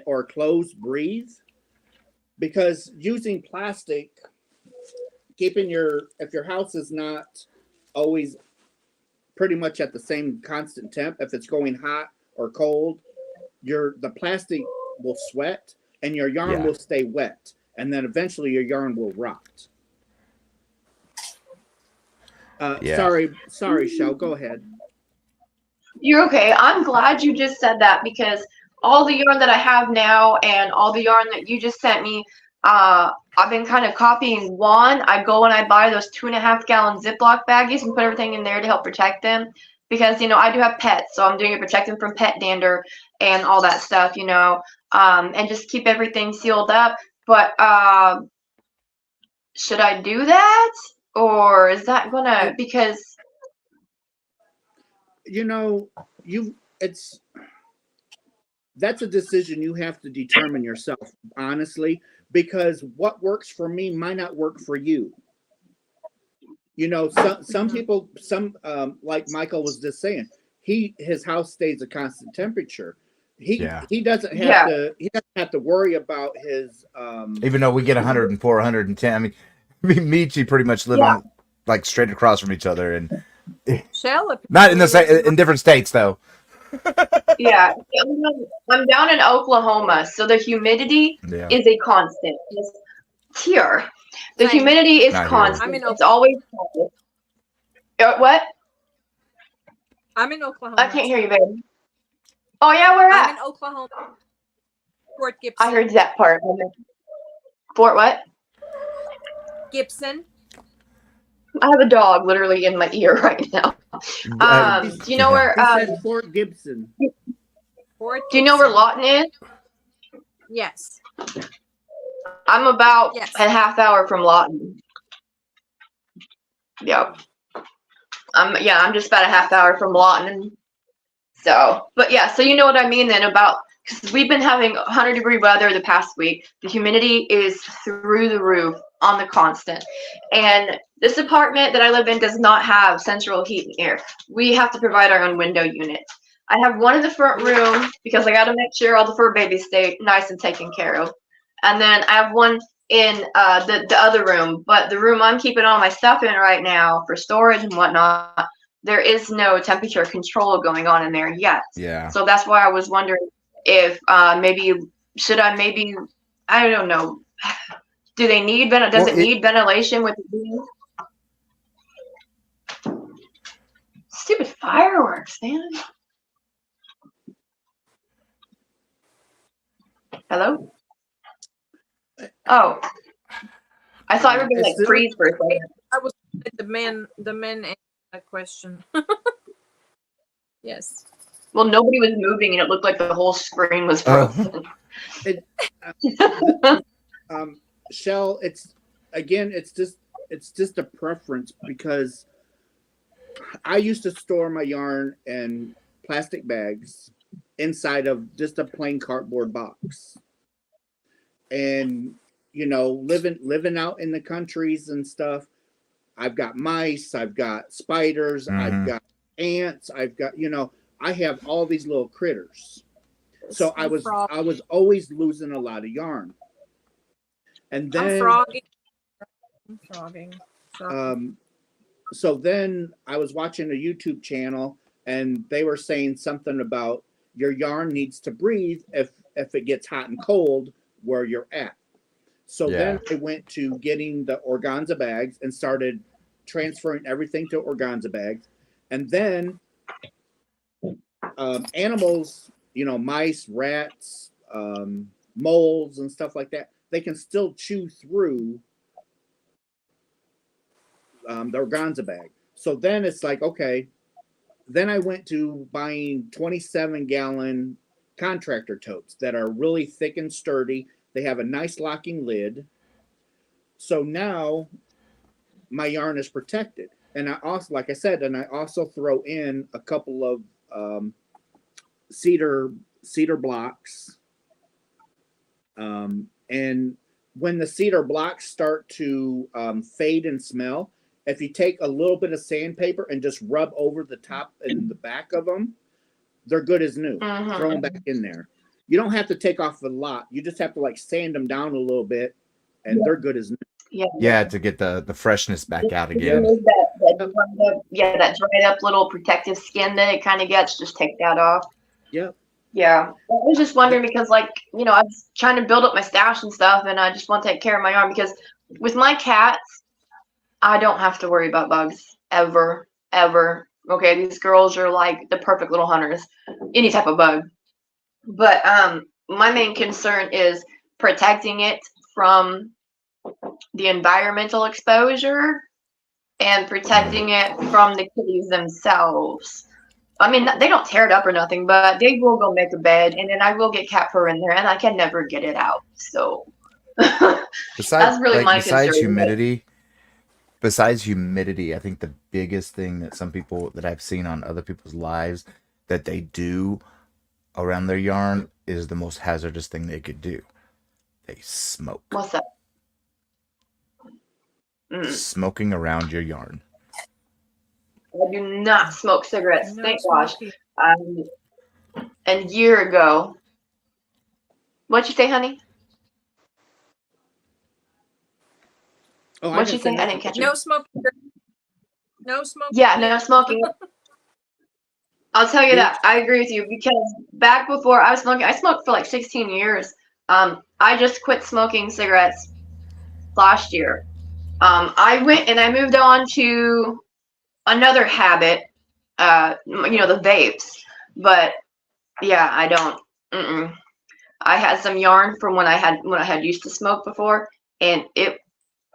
or clothes breathe. Because using plastic, if your house is not always pretty much at the same constant temp, if it's going hot or cold, the plastic will sweat and your yarn Yeah. will stay wet, and then eventually your yarn will rot. Yeah. Sorry, Shell, go ahead. You're okay. I'm glad you just said that because all the yarn that I have now and all the yarn that you just sent me, I've been kind of copying one. I go and I buy those 2.5 gallon Ziploc baggies and put everything in there to help protect them because, I do have pets. So I'm doing it to protect them from pet dander and all that stuff, and just keep everything sealed up. But should I do that? Or is that gonna, because that's a decision you have to determine yourself, honestly, because what works for me might not work for you. Some people, like Michael was just saying, his house stays a constant temperature. He doesn't have to worry about his even though we get 104, 110. I mean, me and Michi pretty much live on like straight across from each other, and Shell. not in the same, in different states though. yeah, I'm down in Oklahoma, so the humidity Yeah. is a constant. It's here. The Same. humidity is Not here. constant. I'm in It's always what? I'm in Oklahoma. I can't hear you, babe. Oh yeah, where I'm at? in Oklahoma. Fort Gibson. I heard that part. Fort what? Gibson. I have a dog literally in my ear right now. Do you know where? he said Fort Gibson. Fort Do you know where Gibson. Lawton is? Yes. I'm about Yes. a half hour from Lawton. Yep. I'm just about a half hour from Lawton. So, but yeah, so you know what I mean then about, because we've been having 100-degree weather the past week. The humidity is through the roof on the constant. And this apartment that I live in does not have central heat and air. We have to provide our own window units. I have one in the front room because I got to make sure all the fur babies stay nice and taken care of. And then I have one in the other room, but the room I'm keeping all my stuff in right now for storage and whatnot, there is no temperature control going on in there yet. Yeah. So that's why I was wondering if maybe I don't know. Do they need need ventilation with the beams? Stupid fireworks, man. Hello? Oh. I thought everybody like freeze for a second. I was the men answered that question. Yes. Well, nobody was moving and it looked like the whole screen was frozen. Shell, it's just a preference because I used to store my yarn in plastic bags inside of just a plain cardboard box. And living out in the countries and stuff, I've got mice, I've got spiders, I've got ants, I've got I have all these little critters. So I was always losing a lot of yarn. And I'm then frogging. I'm frogging. so then I was watching a YouTube channel and they were saying something about your yarn needs to breathe if it gets hot and cold where you're at. So then I went to getting the organza bags and started transferring everything to organza bags. And then animals, you know, mice, rats, moles and stuff like that, they can still chew through the organza bag. So then it's like, okay, then I went to buying 27-gallon contractor totes that are really thick and sturdy. They have a nice locking lid. So now my yarn is protected. And I also, like I said, and I also throw in a couple of cedar blocks. And when the cedar blocks start to fade and smell, if you take a little bit of sandpaper and just rub over the top and the back of them, they're good as new. Throw them back in there. You don't have to take off a lot. You just have to like sand them down a little bit, and they're good as new. Yeah, to get the freshness back out again. That dried up little protective skin that it kind of gets, just take that off. Yep. Yeah. I was just wondering because, like, you know, I was trying to build up my stash and stuff, and I just want to take care of my yarn because with my cats, I don't have to worry about bugs ever. Okay, these girls are like the perfect little hunters, any type of bug. But my main concern is protecting it from the environmental exposure and protecting it from the kitties themselves. I mean, they don't tear it up or nothing, but they will go make a bed, and then I will get cat fur in there, and I can never get it out. So that's really my concern. Besides humidity, I think the biggest thing that some people that I've seen on other people's lives that they do around their yarn is the most hazardous thing they could do. They smoke. What's that? Smoking around your yarn. I do not smoke cigarettes. No Thank gosh. smoking. A year ago. What'd you say, honey? Oh, What'd you say? I didn't catch it. No smoking. No smoking. Yeah, no smoking. I'll tell you that. I agree with you because back before I was smoking, I smoked for like 16 years. I just quit smoking cigarettes last year. I went and I moved on to another habit, you know, the vapes. But yeah, I don't. I had some yarn from when I had used to smoke before, and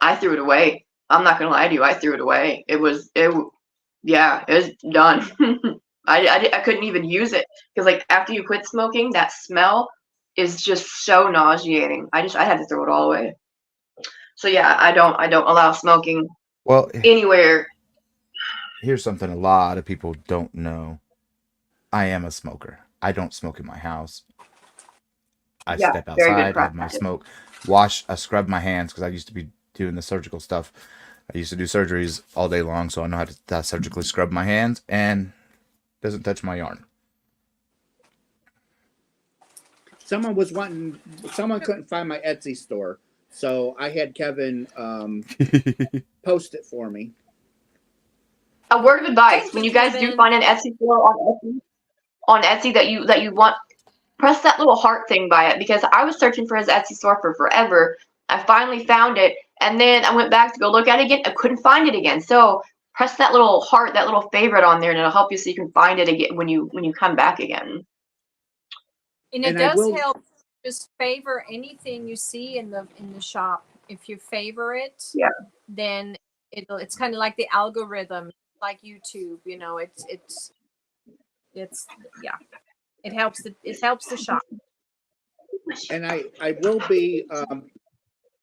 I threw it away. I'm not gonna lie to you, I threw it away. It was done. I couldn't even use it because like after you quit smoking, that smell is just so nauseating. I had to throw it all away. So yeah, I don't allow smoking anywhere. Here's something a lot of people don't know. I am a smoker. I don't smoke in my house. I step outside, have my smoke, I scrub my hands because I used to be doing the surgical stuff. I used to do surgeries all day long, so I know how to surgically scrub my hands and doesn't touch my yarn. Someone couldn't find my Etsy store, so I had Kevin post it for me. A word of advice: when you guys do find an Etsy store on Etsy that you want, press that little heart thing by it, because I was searching for his Etsy store for forever. I finally found it, and then I went back to go look at it again. I couldn't find it again. So press that little heart, that little favorite on there, and it'll help you so you can find it again when you come back again. And it does help. Just favor anything you see in the shop. If you favor it, then it's kind of like the algorithm, like YouTube. You know, it helps the shop. And I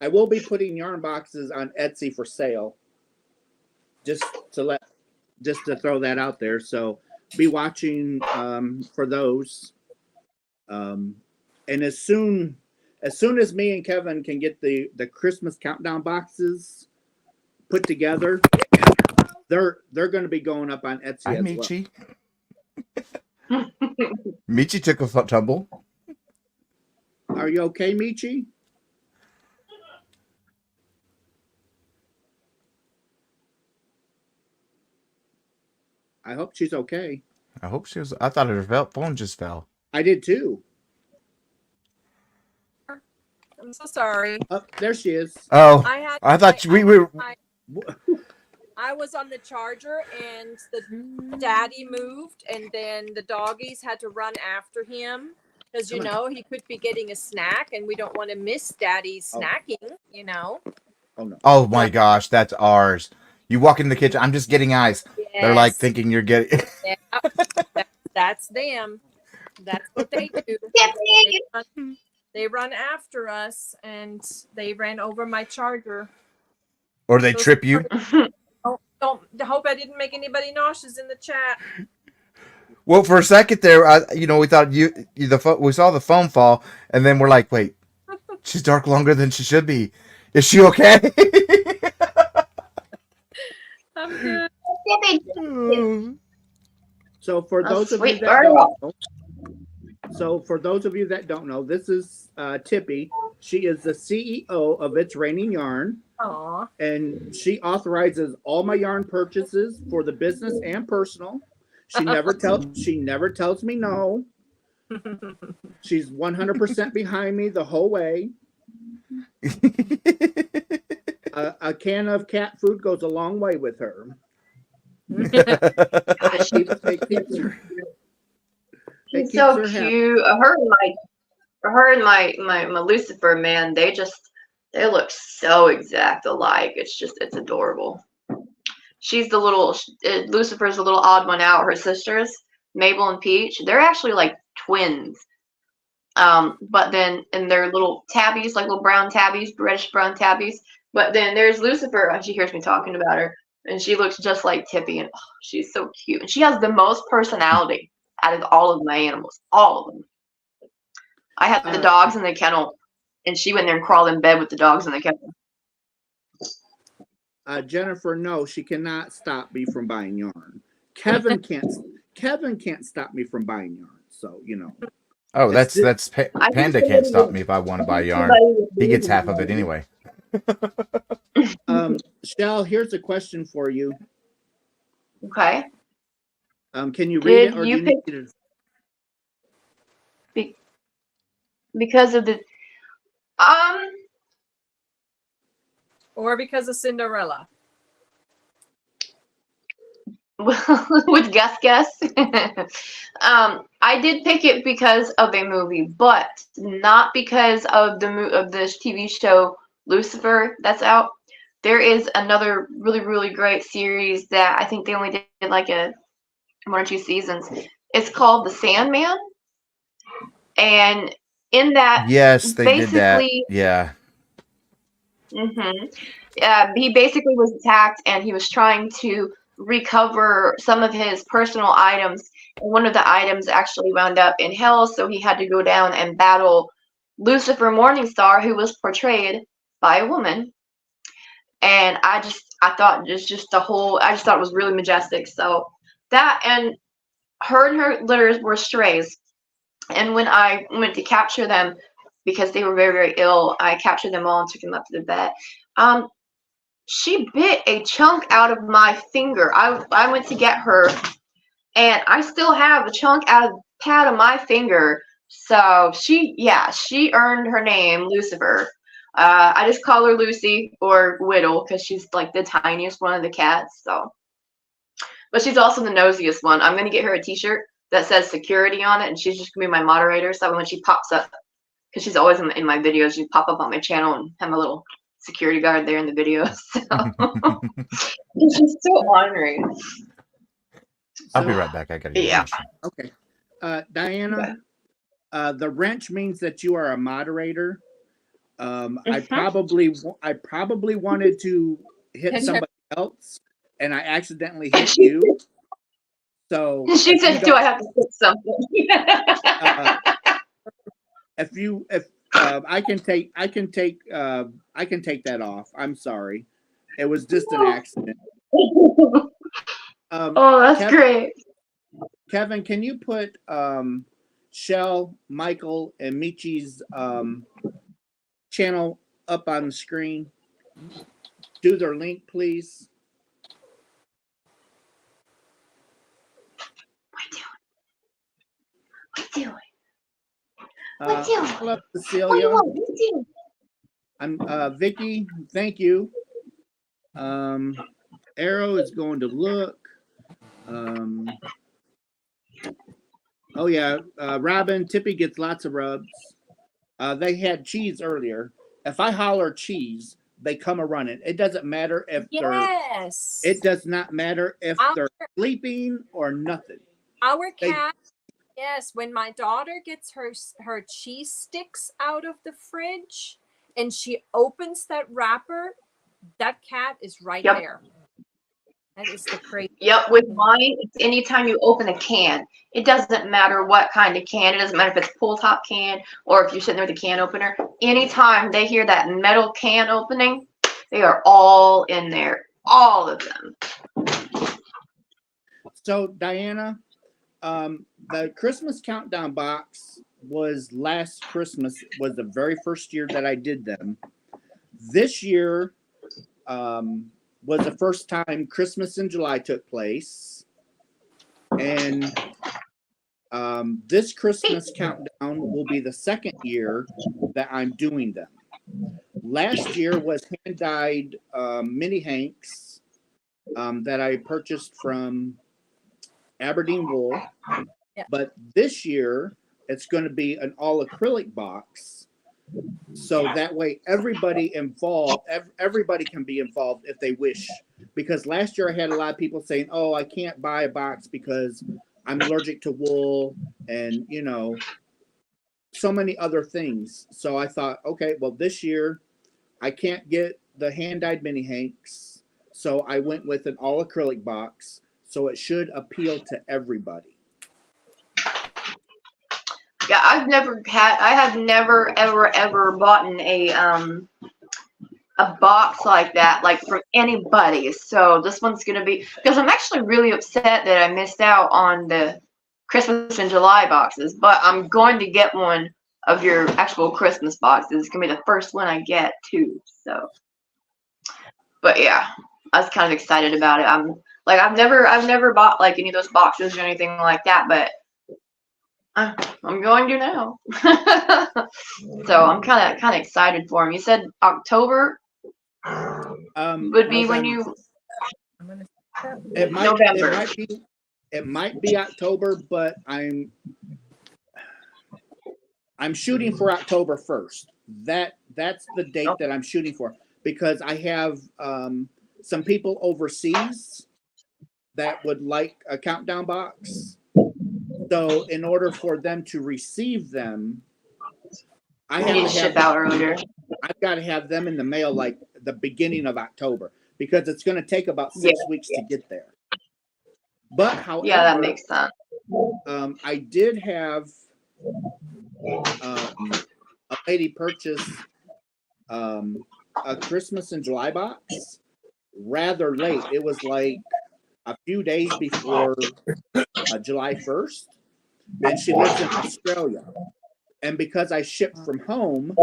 will be putting yarn boxes on Etsy for sale. Just to throw that out there. So be watching for those. And as soon as me and Kevin can get the Christmas countdown boxes put together, they're going to be going up on Etsy. Hi, Michi. Michi took a tumble. Are you okay, Michi? I hope she's okay. I hope she was. I thought her phone just fell. I did too. I'm so sorry. Oh, there she is. Oh, I had I thought we I, were. I was on the charger and the daddy moved, and then the doggies had to run after him because Come on. he could be getting a snack, and we don't want to miss daddy's Oh. snacking. Oh no. Oh my gosh, that's ours. You walk in the kitchen. I'm just getting eyes. They're like Yes. thinking you're getting. Yeah, that's them. That's what they do. They run after us, and they ran over my charger. Or they trip you. Don't hope I didn't make anybody nauseous in the chat. Well, for a second there, we thought we saw the phone fall, and then we're like, wait, she's dark longer than she should be. Is she okay? I'm good. So for those of you sweet that girl. don't know, this is Tippy. She is the CEO of Yesitsrainingyarn, Aw. and she authorizes all my yarn purchases for the business and personal. She never tells me no. She's 100% behind me the whole way. A can of cat food goes a long way with her. Gosh, It keeps her she's so her happy. cute. Her and my Lucifer, man, they look so exact alike. It's adorable. She's the little Lucifer's the little odd one out. Her sisters, Mabel and Peach, they're actually like twins. But then and they're little tabbies, like little brown tabbies, reddish brown tabbies. But then there's Lucifer, and she hears me talking about her, and she looks just like Tippy, and she's so cute. And she has the most personality out of all of my animals, all of them. I had the dogs in the kennel, and she went there and crawled in bed with the dogs in the kennel. Jennifer, no, she cannot stop me from buying yarn. Kevin can't stop me from buying yarn. So Oh, Panda can't stop me if I want to buy yarn. He gets half of it anyway. Shell, here's a question for you. Okay. Can you read it, or Did do you you need to? Because of the Or because of Cinderella. with Gus. I did pick it because of a movie, but not because of this TV show Lucifer that's out. There is another really, really great series that I think they only did like one or two seasons. It's called The Sandman, and in that, Yes, they did that. basically, Yeah. he basically was attacked, and he was trying to recover some of his personal items, and one of the items actually wound up in hell, so he had to go down and battle Lucifer Morningstar, who was portrayed by a woman. And I thought I just thought it was really majestic. So that, and her litters were strays, and when I went to capture them, because they were very, very ill, I captured them all and took them up to the vet. She bit a chunk out of my finger. I went to get her, and I still have a chunk out of the pad of my finger. So she earned her name, Lucifer. I just call her Lucy or Whittle because she's like the tiniest one of the cats. So, but she's also the nosiest one. I'm gonna get her a T-shirt that says security on it, and she's just gonna be my moderator. So when she pops up, because she's always in my videos, she pop up on my channel and have my little security guard there in the videos. So she's so ornery. I'll be right back. I gotta get Okay. Diana, the wrench means that you are a moderator. I probably wanted to hit somebody else, and I accidentally hit you. So she says, "Do I have to fix something?" if I can take that off. I'm sorry. It was just an accident. Oh, that's great. Kevin, can you put Shell, Michael, and Michi's channel up on the screen? Do their link, please. What you doing? Hello, What do you Cecilia. want? What you doing? I'm Vicky. Thank you. Arrow is going to look. Oh yeah, Robin, Tippy gets lots of rubs. They had cheese earlier. If I holler cheese, they come a running. It doesn't matter if Yes. it does not matter if Our, they're sleeping or nothing. our They- cat, yes, when my daughter gets her cheese sticks out of the fridge and she opens that wrapper, that cat is right Yep. there. That is the crazy. Yep, with mine, it's anytime you open a can. It doesn't matter what kind of can. It doesn't matter if it's pull top can or if you're sitting there with a can opener. Anytime they hear that metal can opening, they are all in there. All of them. So Diana, the Christmas countdown box was last Christmas, was the very first year that I did them. This year was the first time Christmas in July took place. And this Christmas countdown will be the second year that I'm doing them. Last year was hand-dyed mini hanks that I purchased from Aberdeen Wool. Yeah. But this year, it's going to be an all acrylic box. So that way everybody involved, everybody can be involved if they wish. Because last year I had a lot of people saying, oh, I can't buy a box because I'm allergic to wool and, you know, so many other things. So I thought, okay, well, this year I can't get the hand-dyed mini hanks. So I went with an all acrylic box. So it should appeal to everybody. Yeah, I have never ever bought a box like that, like from anybody. So this one's gonna be, because I'm actually really upset that I missed out on the Christmas in July boxes, but I'm going to get one of your actual Christmas boxes. It's gonna be the first one I get too. So, but yeah, I was kind of excited about it. I've never bought like any of those boxes or anything like that, but I'm going to now. So I'm kind of excited for him. You said October would be when you. I'm gonna November. It might be October, but I'm shooting for October 1st. That's the date that I'm shooting for, because I have some people overseas that would like a countdown box. So in order for them to receive them, I have to ship out earlier. I've got to have them in the mail like the beginning of October, because it's going to take about 6 weeks to get there. But however, Yeah, that makes sense. I did have a lady purchase a Christmas in July box rather late. It was like a few days before July 1st, and she lives in Australia. And because I shipped from home,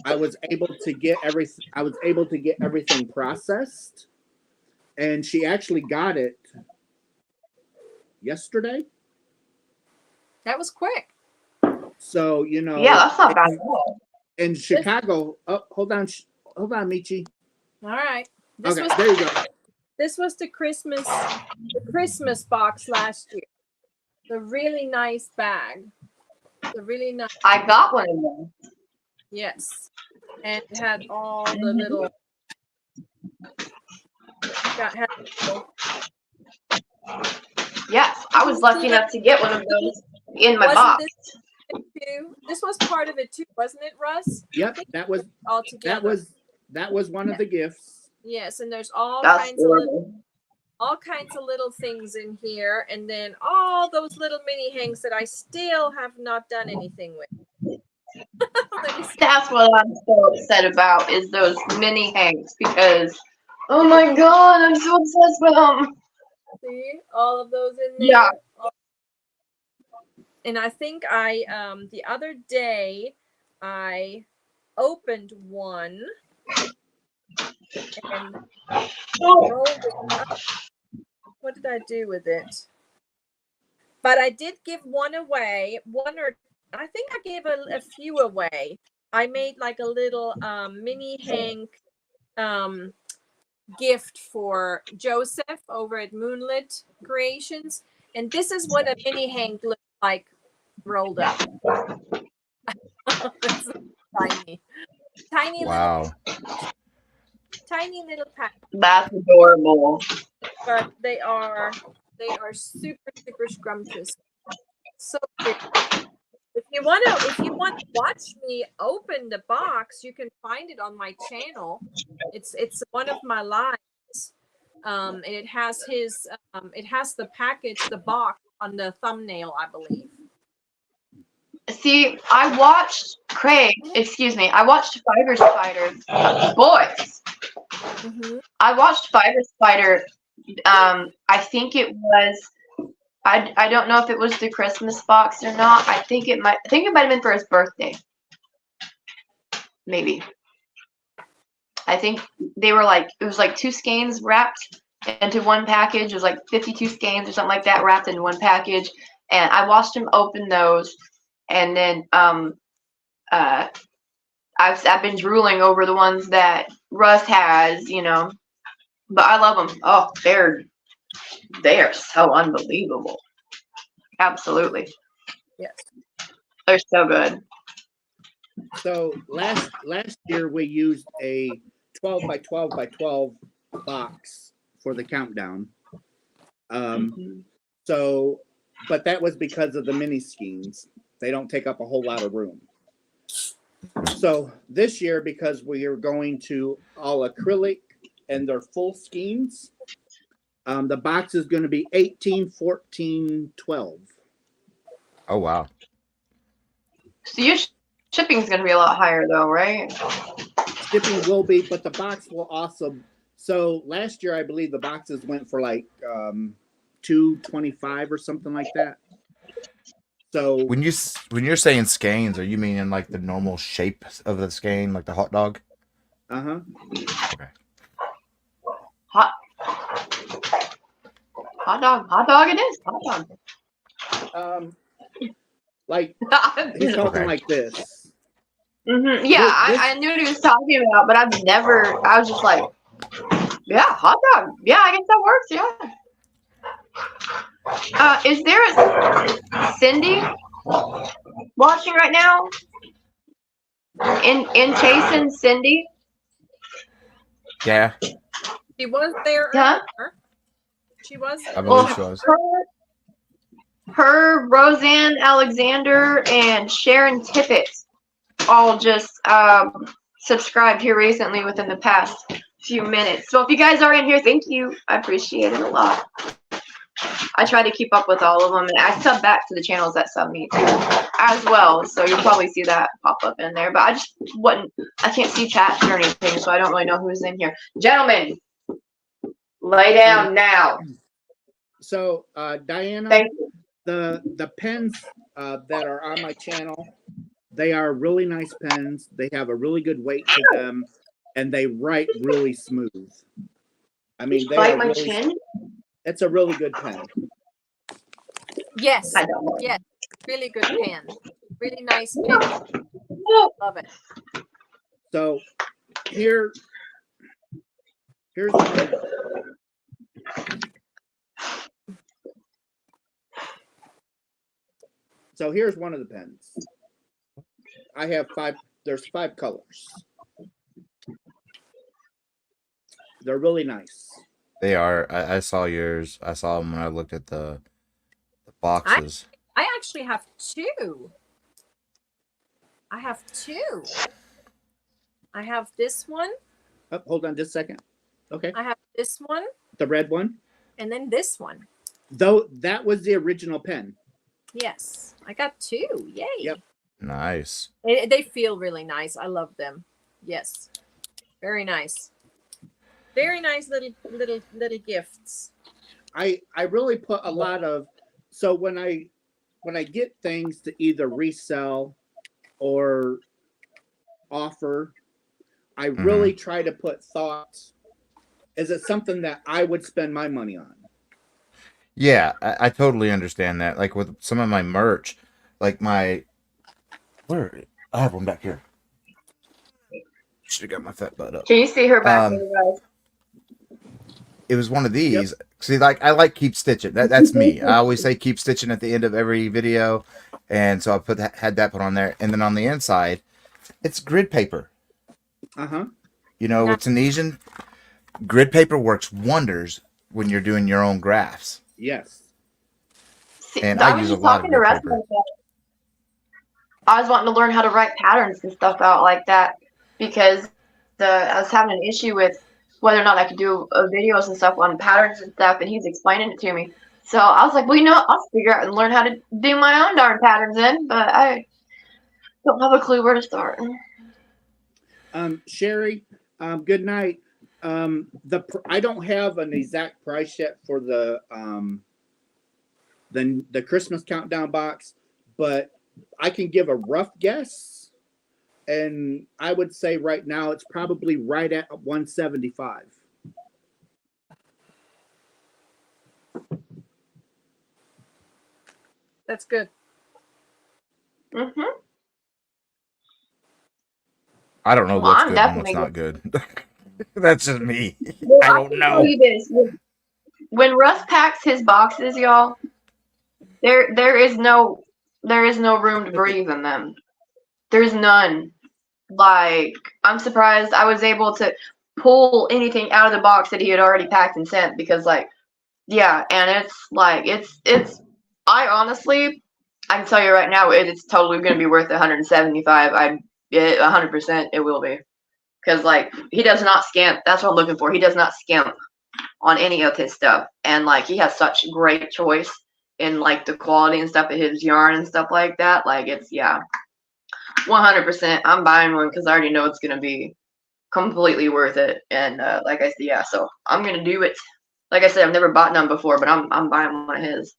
I was able to get everything processed, and she actually got it yesterday. That was quick. So, you know, Yeah, that's not bad. in Chicago. Oh, hold on, Michi. All right. Okay, there you go. This was the Christmas box last year. The really nice bag. The really nice. I got one of them. Yes. And it had all the little. Yes, I was lucky enough to get one of those in my box. This was part of it too, wasn't it, Russ? Yep, that was all together. That was one of the gifts. Yes, and there's all That's kinds of little things in here, and then all those little mini hanks that I still have not done anything with. That's what I'm so upset about, is those mini hanks, because oh my god, I'm so obsessed with them. See all of those in there. Yeah. And I think I the other day I opened one and rolled it up. What did I do with it? But I did give one away. I think I gave a few away. I made like a little mini Hank gift for Joseph over at Moonlit Creations. And this is what a mini Hank looks like rolled up. It's tiny. Tiny Wow. little pack. That's adorable. But they are super, super scrumptious. So cute. If you want to watch me open the box, you can find it on my channel. It's one of my lives. And it has the package, the box on the thumbnail, I believe. See, I watched I watched Fiber Spiders. Boys. Mm-hmm. I watched Fiber Spider. I think it was. I don't know if it was the Christmas box or not. I think it might have been for his birthday. Maybe. I think they were like, it was like 2 skeins wrapped into one package. It was like 52 skeins or something like that wrapped into one package. And I watched him open those. And then I've been drooling over the ones that Russ has, you know. But I love them. Oh, they are so unbelievable. Absolutely. Yes. They're so good. So last year we used a 12 by 12 by 12 box for the countdown. So, but that was because of the mini skeins. They don't take up a whole lot of room. So this year, because we are going to all acrylic and they're full skeins, the box is going to be 18, 14, 12. Oh wow. So your shipping is going to be a lot higher, though, right? Shipping will be, but the box will also. So last year, I believe the boxes went for like $225 or something like that. So When you're saying skeins, are you meaning like the normal shape of the skein, like the hot dog? Okay. Hot dog it is. Hot dog. Like he's talking Okay. like this. Mm-hmm. Yeah, I knew what he was talking about, but I was just like, yeah, hot dog. Yeah, I guess that works. Yeah. Is there a Cindy watching right now? In chasing Cindy? Yeah, She was there Huh? earlier. She was. I believe she was. Her, Roseanne Alexander, and Sharon Tippett all just subscribed here recently within the past few minutes. So if you guys are in here, thank you. I appreciate it a lot. I try to keep up with all of them, and I sub back to the channels that sub me too as well. So you'll probably see that pop up in there. But I can't see chat or anything, so I don't really know who's in here. Gentlemen, lay down now. So Diana, Thank you. the pens that are on my channel, they are really nice pens. They have a really good weight to them, and they write really smooth. I mean, they Bite are my really, chin? it's a really good pen. Yes. I don't know. Yes. Really good pen. Really nice pen. Love it. So here's one. So here's one of the pens. I have 5. There's 5 colors. They're really nice. They are. I saw yours. I saw them when I looked at the boxes. I actually have 2. I have 2. I have this one. Oh, hold on just a second. Okay. I have this one. The red one. And then this one. Though that was the original pen. Yes. I got 2. Yay. Yep. Nice. They feel really nice. I love them. Yes. Very nice. Very nice little gifts. I really put a lot of, so when I get things to either resell or offer, I really try to put thoughts. Is it something that I would spend my money on? Yeah, I totally understand that. Like with some of my merch, like my where I have one back here. Should have got my fat butt up. Can you see her back there, Um, guys? it was one of Yep. these. See, like I like keep stitching. That's me. I always say keep stitching at the end of every video, and so I had that put on there, and then on the inside, it's grid paper. Uh-huh. You know, Yeah. with Tunisian grid paper works wonders when you're doing your own graphs, Yes. See, and I I was use a just lot of talking to grid Russ paper. about that. I was wanting to learn how to write patterns and stuff out like that because I was having an issue with whether or not I could do videos and stuff on patterns and stuff, and he's explaining it to me. So I was like, well, you know, I'll figure out and learn how to do my own darn patterns then, but I don't have a clue where to start. Sherry, good night. I don't have an exact price yet for the Christmas countdown box, but I can give a rough guess, and I would say right now it's probably right at 175. That's good. Mm-hmm. I don't know Well, what's I'm good and what's definitely not good. That's just me. Well, I I don't can tell know. you this: when Russ packs his boxes, y'all, there is no room to breathe in them. There's none. Like, I'm surprised I was able to pull anything out of the box that he had already packed and sent because, like, yeah, and it's like I honestly, I can tell you right now, it's totally going to be worth 175. 100% it will be because, like, he does not skimp. That's what I'm looking for. He does not skimp on any of his stuff, and like he has such great choice in like the quality and stuff of his yarn and stuff like that. Like, it's 100%. I'm buying one because I already know it's gonna be completely worth it. And like I said, so I'm gonna do it. Like I said, I've never bought none before, but I'm buying one of his.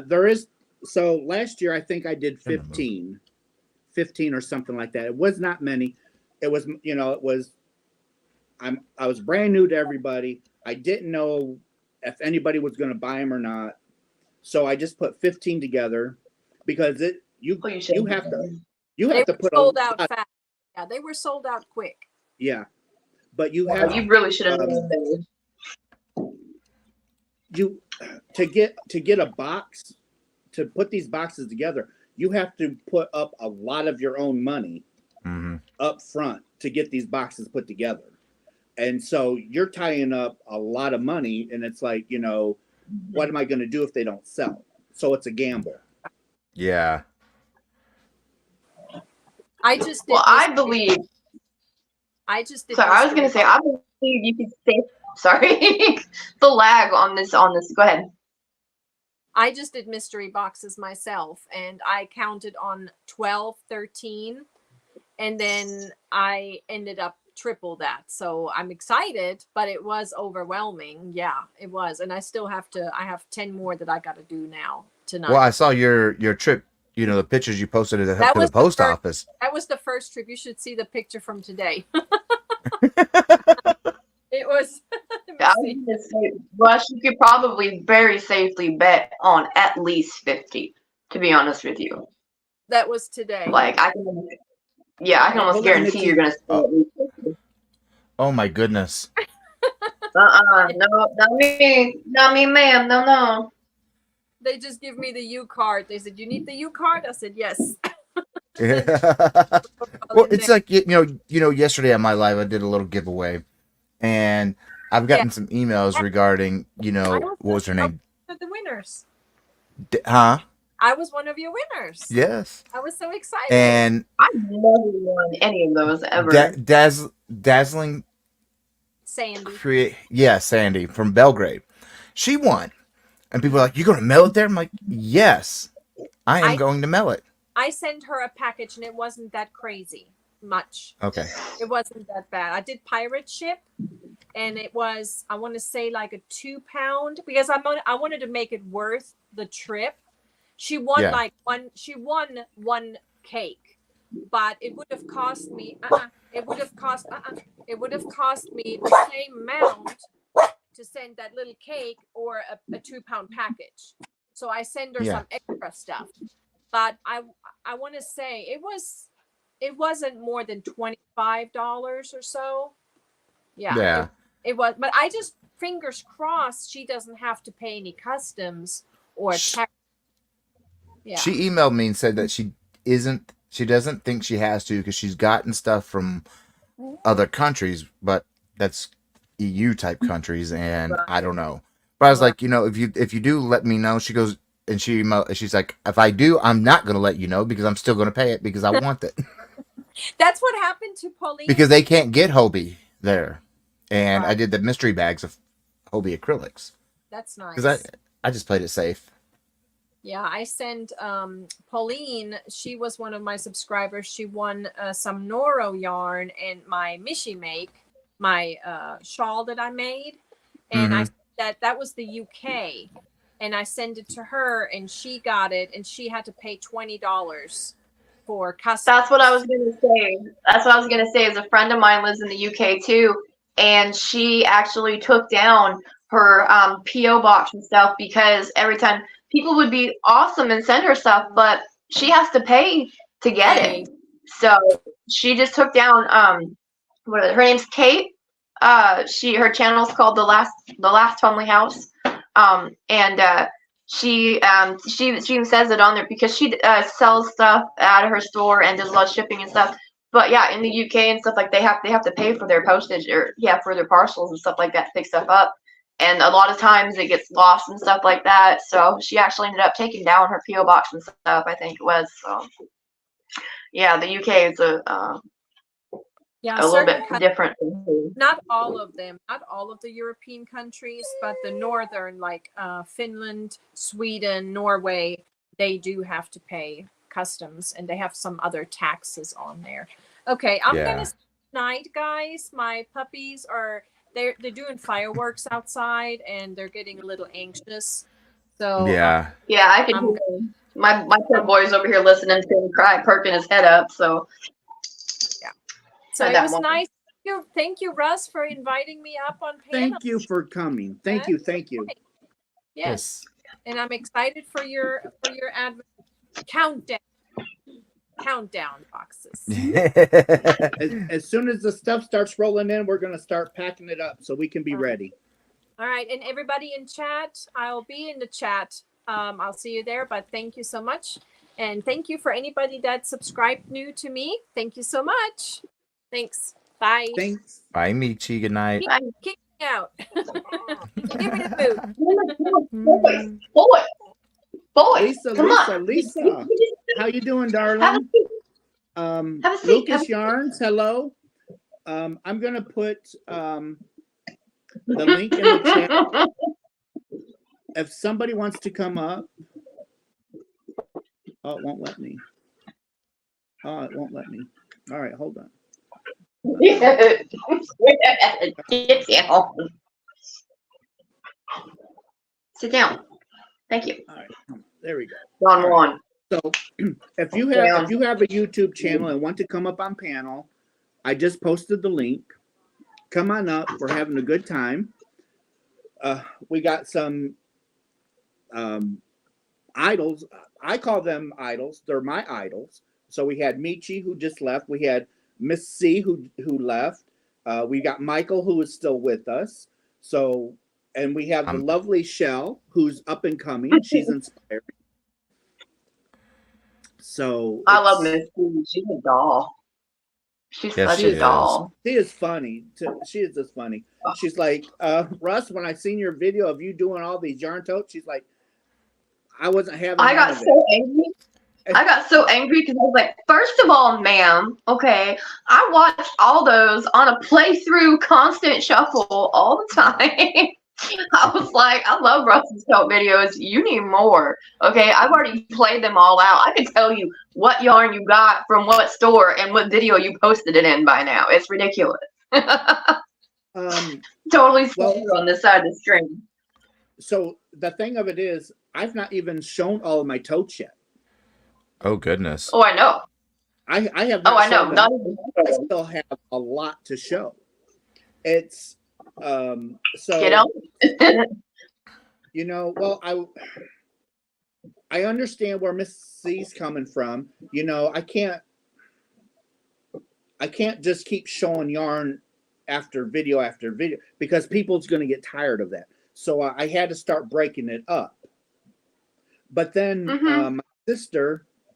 There is, so last year I think I did 15 or something like that. It was not many. It was, I was brand new to everybody. I didn't know if anybody was going to buy them or not. So I just put 15 together because you have They to were put sold out fast. Yeah, they were sold out quick. yeah, but you Well, have you really should have known better. to get a box, to put these boxes together, you have to put up a lot of your own money up front to get these boxes put together. And so you're tying up a lot of money, and it's like, what am I going to do if they don't sell? So it's a gamble. Yeah. I just did. Well, I believe. So I was gonna say, I believe you could say. Sorry, the lag on this. Go ahead. I just did mystery boxes myself, and I counted on 12, 13, and then I ended up triple that. So I'm excited, but it was overwhelming. Yeah, it was. And I still have 10 more that I got to do now tonight. Well, I saw your trip, the pictures you posted to the post office. That was the first trip. You should see the picture from today. It was. I was gonna say, Rush, you could probably very safely bet on at least 50, to be honest with you. That was today. Like, I can almost guarantee you're gonna spend at least 50. Oh my goodness. No, not me, ma'am. No. They just give me the U card. They said, "You need the U card?" I said, "Yes." Well, it's like yesterday on my live I did a little giveaway, and I've gotten some emails regarding what was her name? The winners. Huh? I was one of your winners. Yes. I was so excited. And I've never won any of those ever. Dazzling Sandy. Sandy from Belgrade. She won. And people are like, "You're going to mail it there?" I'm like, "Yes, I am going to mail it." I sent her a package, and it wasn't that crazy much. Okay. It wasn't that bad. I did pirate ship, and it was, I want to say, like a 2 pound, because I wanted to make it worth the trip. She won one cake, but it would have cost me. It would have cost. It would have cost me the same amount to send that little cake or a 2-pound package. So I send her some extra stuff. But I want to say it wasn't more than $25 or so. Yeah. It was, but I just fingers crossed she doesn't have to pay any customs or tax. Yeah. She emailed me and said that she doesn't think she has to because she's gotten stuff from other countries, but that's EU type countries, and I don't know. But I was like, if you do, let me know. She goes, and she's like, if I do, I'm not going to let you know because I'm still going to pay it because I want it. That's what happened to Pauline. Because they can't get Hobie there. And I did the mystery bags of Hobie acrylics. That's nice. Because I just played it safe. Yeah, I sent Pauline. She was one of my subscribers. She won some Noro yarn and my Mishi make, my shawl that I made. And I said that was the UK. And I sent it to her and she got it and she had to pay $20 for customs. That's what I was going to say. That's what I was going to say is a friend of mine lives in the UK too. And she actually took down her P.O. box and stuff because every time people would be awesome and send her stuff, but she has to pay to get it. So she just took down her name's Kate. Her channel's called The Last Family House. She even says it on there because she sells stuff out of her store and does a lot of shipping and stuff. But yeah, in the UK and stuff like they have to pay for their postage or for their parcels and stuff like that to pick stuff up. And a lot of times it gets lost and stuff like that. So she actually ended up taking down her P.O. box and stuff, I think it was. So yeah, the UK is a little bit different. Not all of them, not all of the European countries, but the northern, like Finland, Sweden, Norway, they do have to pay customs and they have some other taxes on there. Okay, I'm gonna say night, guys. My puppies they're doing fireworks outside and they're getting a little anxious. So yeah, I can hear my poor boy's over here listening to him cry, perking his head up. So so it was nice. Thank you, Russ, for inviting me up on panel. Thank you for coming. Thank you. Yes. And I'm excited for your countdown boxes. As soon as the stuff starts rolling in, we're going to start packing it up so we can be ready. All right. And everybody in chat, I'll be in the chat. I'll see you there, but thank you so much. And thank you for anybody that subscribed new to me. Thank you so much. Thanks. Bye. Thanks. Bye, Michi. Good night. Kick me out. Give me the boot. Boy, Lisa. How you doing, darling? Have a seat. Lucas Yarns, hello. I'm gonna put the link in the chat. If somebody wants to come up, oh, it won't let me. Oh, it won't let me. All right, hold on. Get down. Sit down. Thank you. All right, there we go. One. So if you have a YouTube channel and want to come up on panel, I just posted the link. Come on up. We're having a good time. We got some idols. I call them idols. They're my idols. So we had Michi, who just left. We had Miss C, who left. We got Michael, who is still with us. So, and we have the lovely Shell, who's up and coming. She's inspiring. So I love Miss C. She's a doll. She's such a doll. She is funny. She is just funny. She's like, Russ, when I seen your video of you doing all these yarn totes, she's like, I wasn't having. I got so angry. I got so angry because I was like, first of all, ma'am, okay, I watch all those on a playthrough constant shuffle all the time. I was like, I love Russ's tote videos. You need more. Okay, I've already played them all out. I can tell you what yarn you got from what store and what video you posted it in by now. It's ridiculous. Totally on this side of the stream. So the thing of it is, I've not even shown all of my totes yet. Oh, goodness. Oh, I know. I have Oh, not I know. shown Not them. even I still have a lot to show. It's so get out. you know, well, I understand where Miss C's coming from. You know, I can't just keep showing yarn after video because people's going to get tired of that. So I had to start breaking it up. But then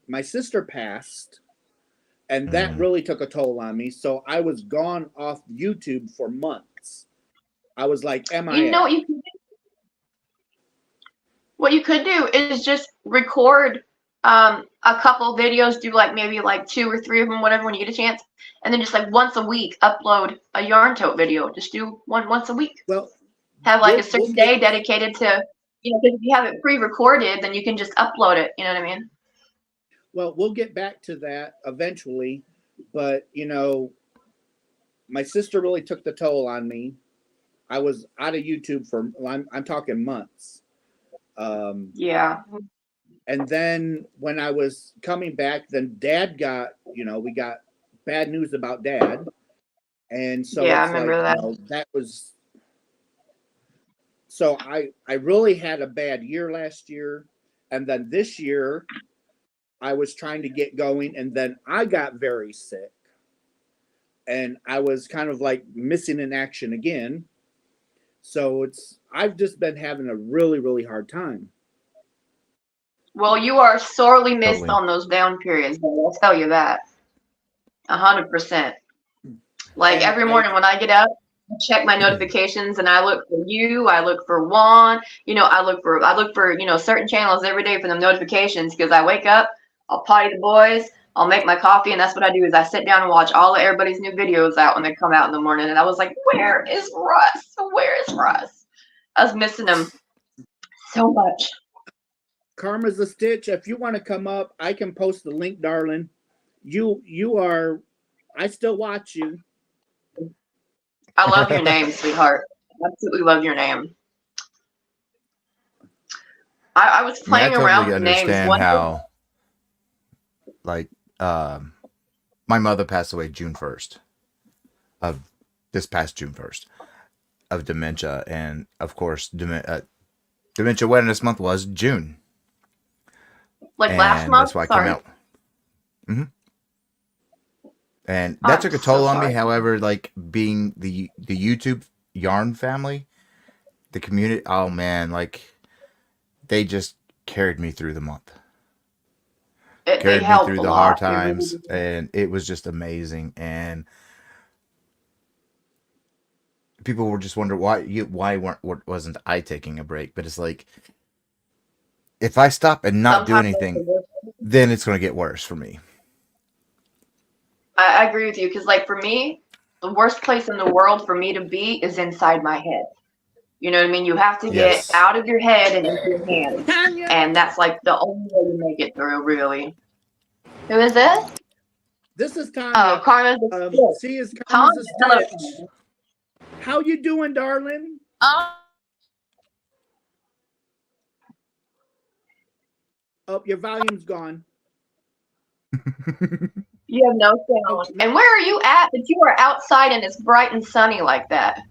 my sister passed, and that really took a toll on me. So I was gone off YouTube for months. I was like, You know what you could do is just record a couple videos, do like maybe like 2 or 3 of them, whatever, when you get a chance, and then just like once a week upload a yarn tote video. Just do one once a week. Well, have like a certain day dedicated to, you know, because if you have it pre-recorded, then you can just upload it. You know what I mean? Well, we'll get back to that eventually, but you know, my sister really took the toll on me. I was out of YouTube for I'm talking months. Yeah. And then when I was coming back, then Dad got, you know, we got bad news about Dad, and so yeah, it's I remember like, that. you know, that was. So I really had a bad year last year, and then this year I was trying to get going, and then I got very sick, and I was kind of like missing in action again. So I've just been having a really, really hard time. Well, you are sorely missed Totally. on those down periods, though, I'll tell you that. 100%. Like And every morning when I get up, I check my notifications and I look for you, I look for Juan, you know, I look for, you know, certain channels every day for the notifications, because I wake up, I'll potty the boys, I'll make my coffee, and that's what I do is I sit down and watch all of everybody's new videos out when they come out in the morning. And I was like, where is Russ? Where is Russ? I was missing him so much. Karma's a Stitch. If you want to come up, I can post the link, darling. You are. I still watch you. I love your name, sweetheart. Absolutely love your name. I was playing around with names. Understand how, like, my mother passed away June 1st of this past June 1st of dementia, and of course, Dementia Awareness Month was June. Like and last month. That's why I Sorry. came out. And that took a toll on me. However, like being the YouTube yarn family, the community, oh man, like they just carried me through the month. Carried me through the hard times, and it was just amazing. And people were just wondering why wasn't I taking a break? But it's like, if I stop and not do anything, then it's going to get worse for me. I agree with you, because like for me, the worst place in the world for me to be is inside my head. You know what I mean? You have to get out of your head and into your hands. And that's like the only way you make it through, really. Who is this? This is Tanya. Oh, Karma's a She is Karma's a Stitch. How you doing, darling? Oh, your volume's gone. You have no sound. And where are you at that you are outside and it's bright and sunny like that?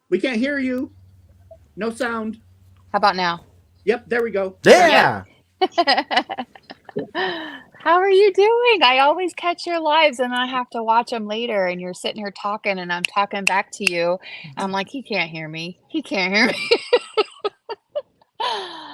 We can't hear you. No sound. How about now? Yep, there we go. Yeah. How are you doing? I always catch your lives and I have to watch them later, and you're sitting here talking and I'm talking back to you. I'm like, he can't hear me. He can't hear me.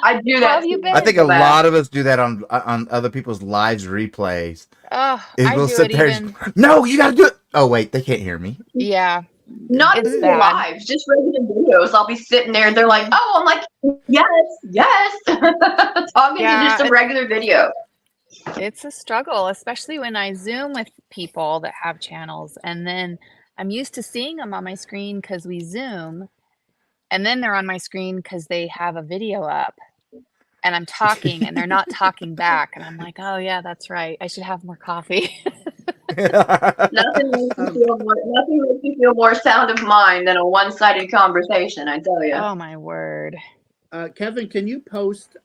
I do that. How have you been? I think a lot of us do that on other people's lives replays. Oh, We'll sit there and, no, you gotta do it. Oh wait, they can't hear me. Yeah. Not even lives, just regular videos. I'll be sitting there and they're like, oh, I'm like, yes. Talking to just a regular video. It's a struggle, especially when I Zoom with people that have channels, and then I'm used to seeing them on my screen because we Zoom, and then they're on my screen because they have a video up and I'm talking and they're not talking back. And I'm like, oh yeah, that's right. I should have more coffee. Nothing makes you feel more sound of mind than a one-sided conversation, I tell you. Oh my word. Kevin, can you post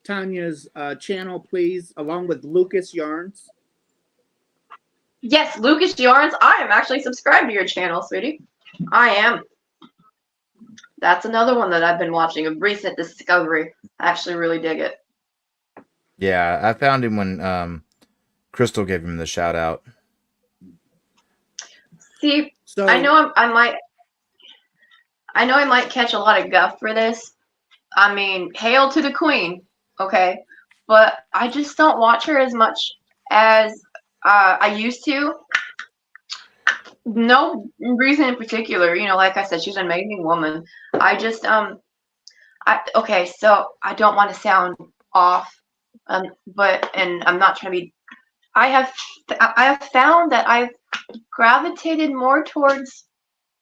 Tanya's channel, please, along with Lucas Yarns. Yes, Lucas Yarns. I am actually subscribed to your channel, sweetie. I am. That's another one that I've been watching, a recent discovery. I actually really dig it. Yeah, I found him when Crystal gave him the shout out. See, So I know I might catch a lot of guff for this. I mean, hail to the queen, okay? But I just don't watch her as much as I used to. No reason in particular, you know, like I said, she's an amazing woman. I just okay, so I don't want to sound off, but and I'm not trying to be. I have found that I've gravitated more towards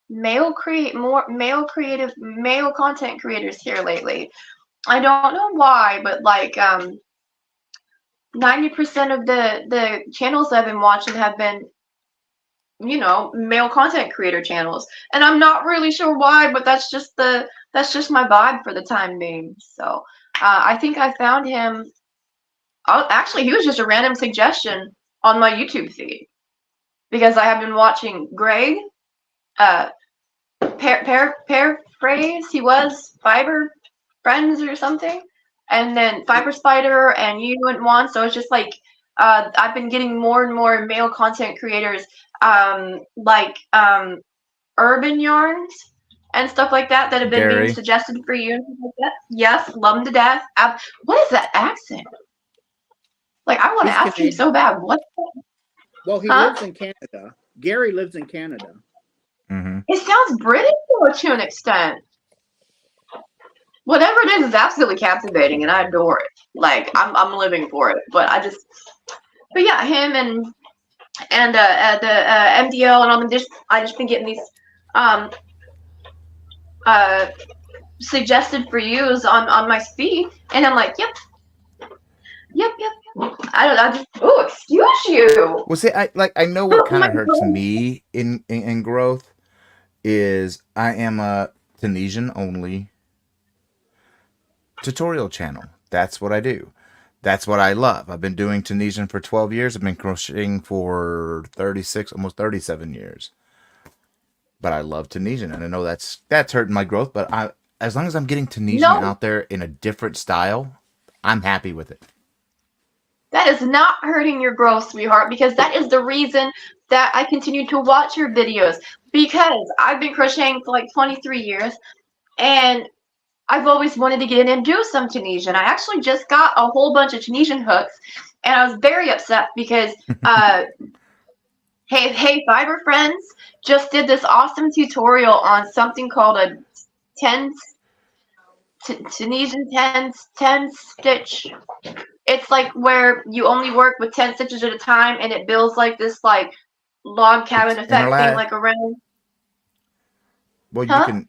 male content creators here lately. I don't know why, but like 90% of the channels I've been watching have been, you know, male content creator channels, and I'm not really sure why, but that's just my vibe for the time being. So I think I found him. Actually, he was just a random suggestion on my YouTube feed because I have been watching Greg, paraphrase. He was Fiber Friends or something, and then Fiber Spider, and you and Juan. So it's just like I've been getting more and more male content creators, like Urban Yarns and stuff like that have been being suggested for you and stuff like that. Yes, love them to death. What is that accent? Like, I want to ask you so bad. What? Well, he lives in Canada. Gary lives in Canada. Mm-hmm. It sounds British to an extent. Whatever it is absolutely captivating, and I adore it. Like, I'm living for it. But yeah, him and the MDL and all them. I just been getting these suggested for use on my feed, and I'm like, yep. Excuse you. Well, see, I know what kind of hurts me in growth is I am a Tunisian only tutorial channel. That's what I do. That's what I love. I've been doing Tunisian for 12 years. I've been crocheting for 36, almost 37 years. But I love Tunisian, and I know that's hurting my growth. But as long as I'm getting Tunisian out there in a different style, I'm happy with it. That is not hurting your growth, sweetheart, because that is the reason that I continue to watch your videos, because I've been crocheting for like 23 years, and I've always wanted to get in and do some Tunisian. I actually just got a whole bunch of Tunisian hooks, and I was very upset because hey Fiber Friends just did this awesome tutorial on something called a Tunisian 10 stitch. It's like where you only work with 10 stitches at a time, and it builds like this like log cabin effect thing, like around. Well, you can.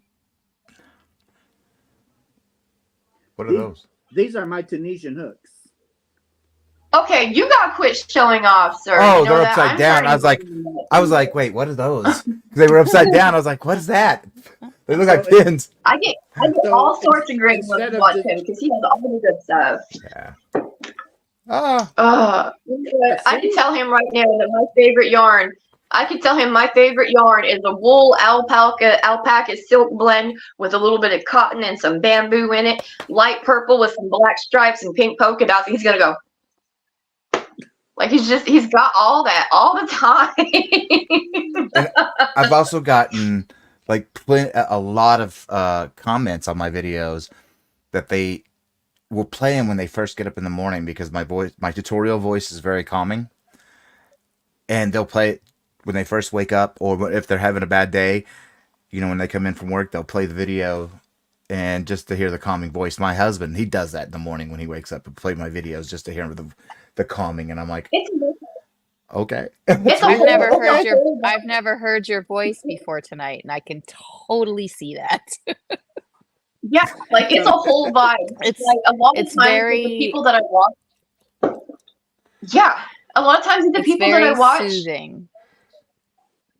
What are those? These are my Tunisian hooks. Okay, you gotta quit showing off, sir. Oh, you know they're upside down. I was like, wait, what are those? They were upside down. I was like, what is that? They look like pins. I get all sorts of great ones to watch him because he has all the good stuff. Yeah. I can tell him right now that my favorite yarn. I can tell him my favorite yarn is a wool alpaca silk blend with a little bit of cotton and some bamboo in it, light purple with some black stripes and pink polka dots. And he's gonna go. Like he's got all that all the time. And I've also gotten like a lot of comments on my videos that they will play them when they first get up in the morning because my tutorial voice is very calming, and they'll play it when they first wake up, or if they're having a bad day, you know, when they come in from work, they'll play the video and just to hear the calming voice. My husband, he does that in the morning when he wakes up and play my videos just to hear the calming, and I'm like, okay. I've never heard your voice before tonight, and I can totally see that. Yeah, like it's a whole vibe. It's like a lot of times very the people that I watch. Yeah, a lot of times the people that I watch. Soothing.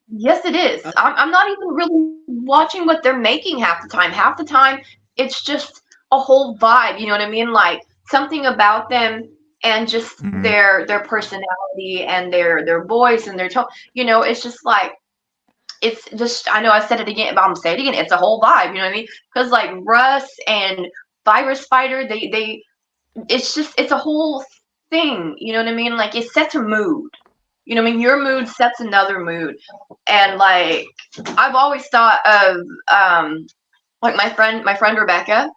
Yes, it is. I'm not even really watching what they're making half the time. Half the time, it's just a whole vibe. You know what I mean? Like something about them and just Mhm. their personality and their voice and their tone. You know, it's just like it's just I know I said it again, but I'm gonna say it again. It's a whole vibe. You know what I mean? Because like Russ and Virus Spider, they it's just it's a whole thing. You know what I mean? Like it sets a mood. You know what I mean? Your mood sets another mood. And like I've always thought of like my friend Rebecca,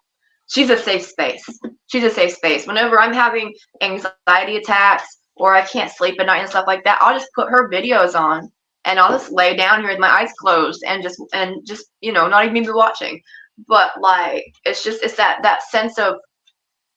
she's a safe space. She's a safe space. Whenever I'm having anxiety attacks or I can't sleep at night and stuff like that, I'll just put her videos on and I'll just lay down here with my eyes closed and just you know, not even be watching. But like it's that sense of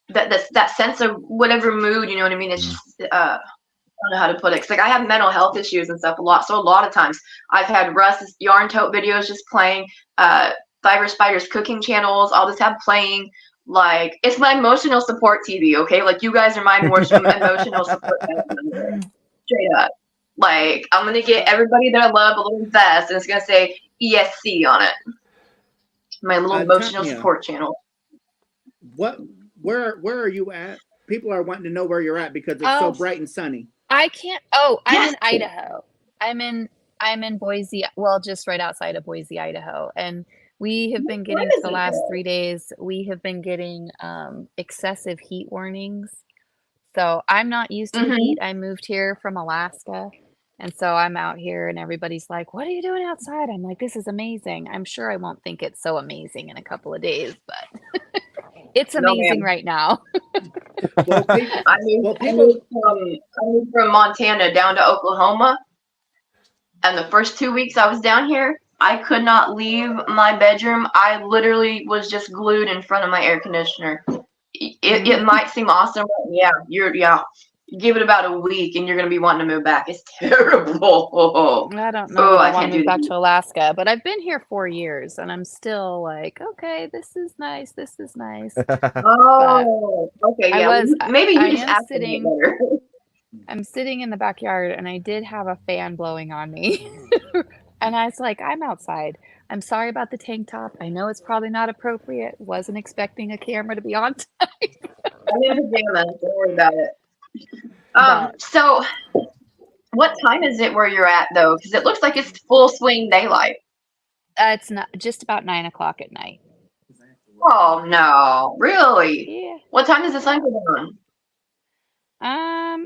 that sense of whatever mood, you know what I mean? It's just I don't know how to put it. 'Cause like I have mental health issues and stuff a lot. So a lot of times I've had Russ's yarn tote videos just playing, Fiber Spider's cooking channels. I'll just have playing. Like it's my emotional support TV. Okay, like you guys are my emotional support. Straight up. Like I'm gonna get everybody that I love a little vest, and it's gonna say ESC on it. My little emotional Tanya, support channel. where are you at? People are wanting to know where you're at because it's so Oh, bright and sunny. I can't. Oh, I'm Yes. in Idaho. I'm in Boise, well, just right outside of Boise, Idaho. And we have been getting for the last 3 days, we have been getting excessive heat warnings. So I'm not used to the Mhm. heat. I moved here from Alaska. And so I'm out here and everybody's like, "What are you doing outside?" I'm like, "This is amazing." I'm sure I won't think it's so amazing in a couple of days, but it's No, amazing ma'am. right now. Well, people, I moved, well, I people, moved from Montana down to Oklahoma, and the first 2 weeks I was down here, I could not leave my bedroom. I literally was just glued in front of my air conditioner. It might seem awesome, but yeah. Give it about a week, and you're gonna be wanting to move back. It's terrible. I don't know Oh, that I I want can't to do move back the to Alaska, but I've been here 4 years and I'm still like, okay, this is nice. This is nice. But Oh, okay, I yeah. Well, was, maybe I you just am asked me it sitting, better. I'm sitting in the backyard and I did have a fan blowing on me. And I was like, I'm outside. I'm sorry about the tank top. I know it's probably not appropriate. Wasn't expecting a camera to be on, I'm in pajamas. Don't worry about it. but So what time is it where you're at though? Because it looks like it's full swing daylight. it's not just about 9 o'clock at night. Oh no, really? Yeah. What time does the sun go down?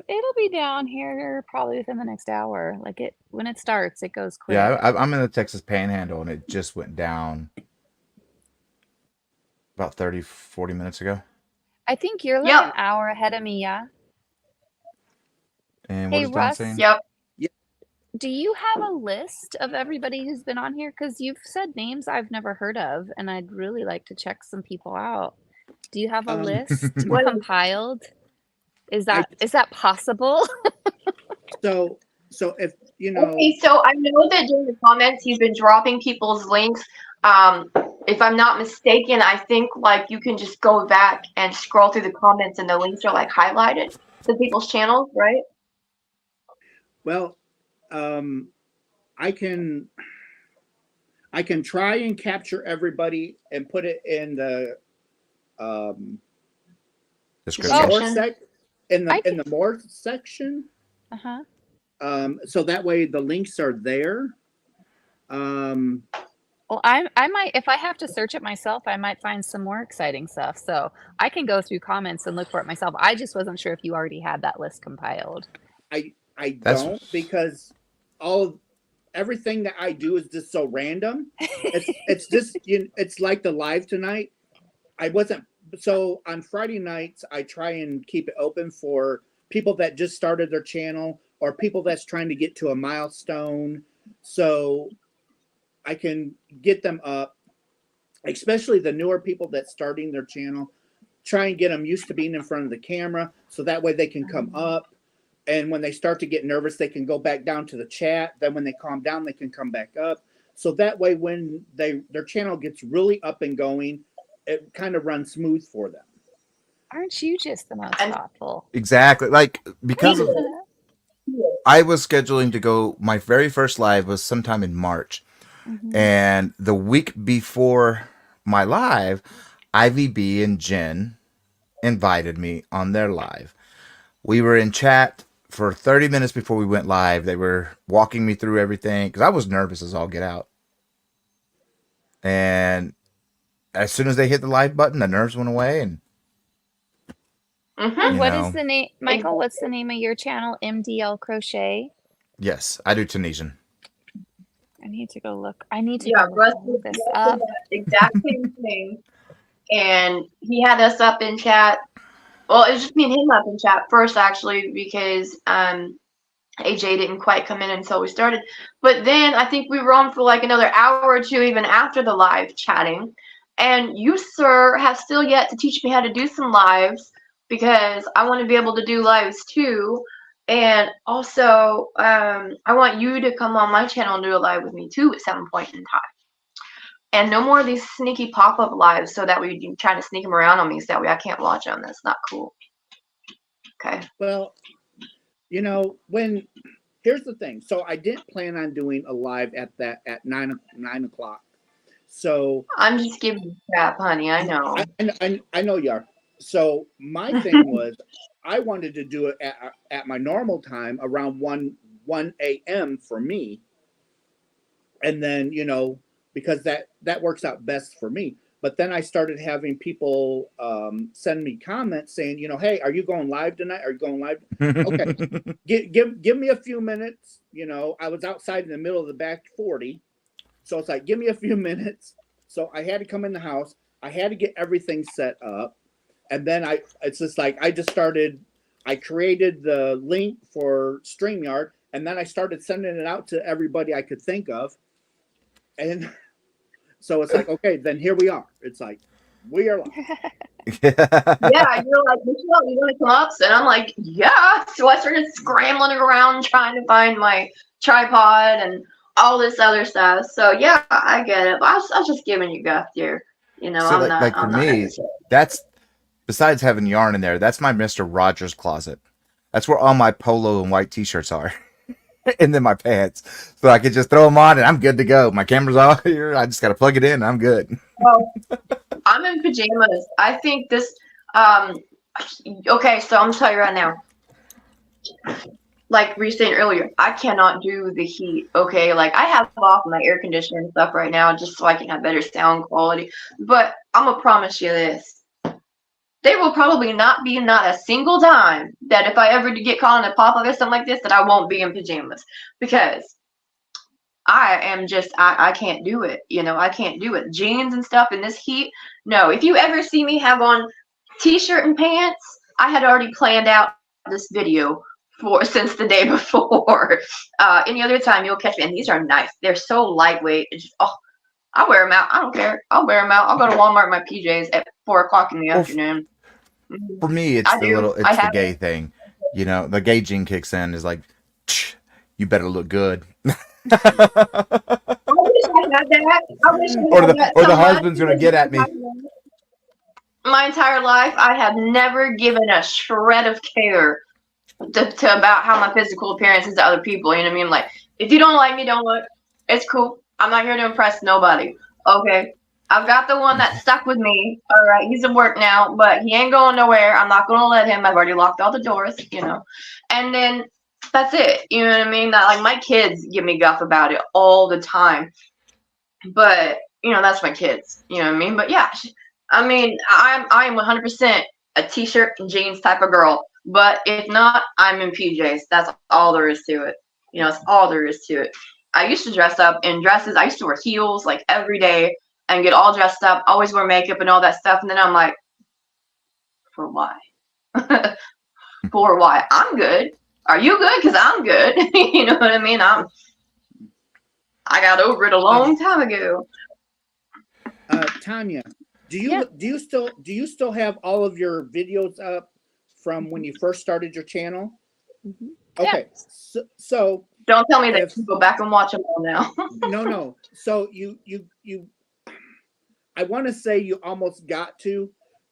It'll be down here probably within the next hour. Like when it starts, it goes quick. Yeah, I'm in the Texas Panhandle, and it just went down about 30, 40 minutes ago. I think you're like Yep. an hour ahead of me, yeah. And what Hey, is Don Russ, saying? Yep. do you have a list of everybody who's been on here? Because you've said names I've never heard of, and I'd really like to check some people out. Do you have a list What is- compiled? Is that possible? so if you know, Okay, so I know that during the comments you've been dropping people's links. If I'm not mistaken, I think like you can just go back and scroll through the comments and the links are like highlighted to people's channels, right? well, I can try and capture everybody and put it in the Description. Oh. in I the more section. Uh-huh. So that way the links are there. Well, I might, if I have to search it myself, I might find some more exciting stuff. So I can go through comments and look for it myself. I just wasn't sure if you already had that list compiled. I That's- don't, because everything that I do is just so random. It's just it's like the live tonight. I wasn't so on Friday nights. I try and keep it open for people that just started their channel or people that's trying to get to a milestone, so I can get them up, especially the newer people that's starting their channel. Try and get them used to being in front of the camera, so that way they can come up. And when they start to get nervous, they can go back down to the chat. Then when they calm down, they can come back up. So that way, when their channel gets really up and going, it kind of runs smooth for them. Aren't you just the most And- thoughtful? Exactly. Like, because of, I was scheduling to go, my very first live was sometime in March. Mhm. And the week before my live, Ivy B and Jen invited me on their live. We were in chat for 30 minutes before we went live. They were walking me through everything because I was nervous as all get out. And as soon as they hit the live button, the nerves went away. And Mm-hmm. you What is know, the name, Michael? What's the name of your channel? MDL Crochet. yes, I do Tunisian. I need to go look. I need to Yeah, go Russ look did this Russ up. did that exact same thing. And he had us up in chat. Well, it was just me and him up in chat first, actually, because AJ didn't quite come in until we started. But then I think we were on for like another hour or two even after the live chatting. And you, sir, have still yet to teach me how to do some lives because I want to be able to do lives too. And also, I want you to come on my channel and do a live with me too at some point in time. And no more of these sneaky pop-up lives so that we try to sneak them around on me so that way I can't watch them. That's not cool. Okay. Well, here's the thing. So I didn't plan on doing a live at 9 o'clock. So I'm just giving you crap, honey. I know. I know you are. So my thing was, I wanted to do it at my normal time around 1 a.m. for me, and then because that works out best for me. But then I started having people send me comments saying, hey, are you going live tonight? Are you going live? Okay, give me a few minutes. I was outside in the middle of the back 40, so it's like, give me a few minutes. So I had to come in the house. I had to get everything set up, and then it's just like I created the link for StreamYard, and then I started sending it out to everybody I could think of, and so it's like, okay, then here we are. It's like, we are live. Yeah, you're like, Michelle, you want to come up? And I'm like, yeah. So I started scrambling around trying to find my tripod and all this other stuff. So yeah, I get it. But I was just giving you guff here. See, I'm not. for I'm not me, necessarily. that's besides having yarn in there, that's my Mr. Rogers closet. That's where all my polo and white t-shirts are. And then my pants. So I could just throw them on and I'm good to go. My camera's off here. I just got to plug it in and I'm good. Well, I'm in pajamas. I think this. Okay, so I'm gonna tell you right now. Like we were saying earlier, I cannot do the heat. Okay, like I have off my air conditioner and stuff right now just so I can have better sound quality. But I'm gonna promise you this: there will probably not a single time that if I ever get caught in a pop-up or something like this that I won't be in pajamas because I am just I can't do it. I can't do it. Jeans and stuff in this heat. No, if you ever see me have on t-shirt and pants, I had already planned out this video since the day before. Any other time you'll catch me, and these are nice. They're so lightweight. It's just, I wear them out. I don't care. I'll wear them out. I'll go to Walmart in my PJs at 4 o'clock in the afternoon. For me, it's the gay thing. The gay gene kicks in. Is like, you better look good. I wish I had that. Or the husband's gonna get at me. My entire life, I have never given a shred of care to about how my physical appearance is to other people. You know what I mean? Like, if you don't like me, don't look. It's cool. I'm not here to impress nobody. Okay. I've got the one that's stuck with me. All right. He's at work now, but he ain't going nowhere. I'm not going to let him. I've already locked all the doors, And then that's it. You know what I mean? Like, my kids give me guff about it all the time. But, that's my kids. You know what I mean? But yeah, I am 100% a t-shirt and jeans type of girl. But if not, I'm in PJs. That's all there is to it. That's all there is to it. I used to dress up in dresses. I used to wear heels like every day and get all dressed up, always wear makeup and all that stuff. And then I'm like, for why? For why? I'm good. Are you good? Because I'm good. You know what I mean? I got over it a long time ago. Tanya, do you still have all of your videos up from when you first started your channel? Mm-hmm. Okay, yeah. So don't tell me that you go back and watch them all now. No. So you I want to say you almost got to,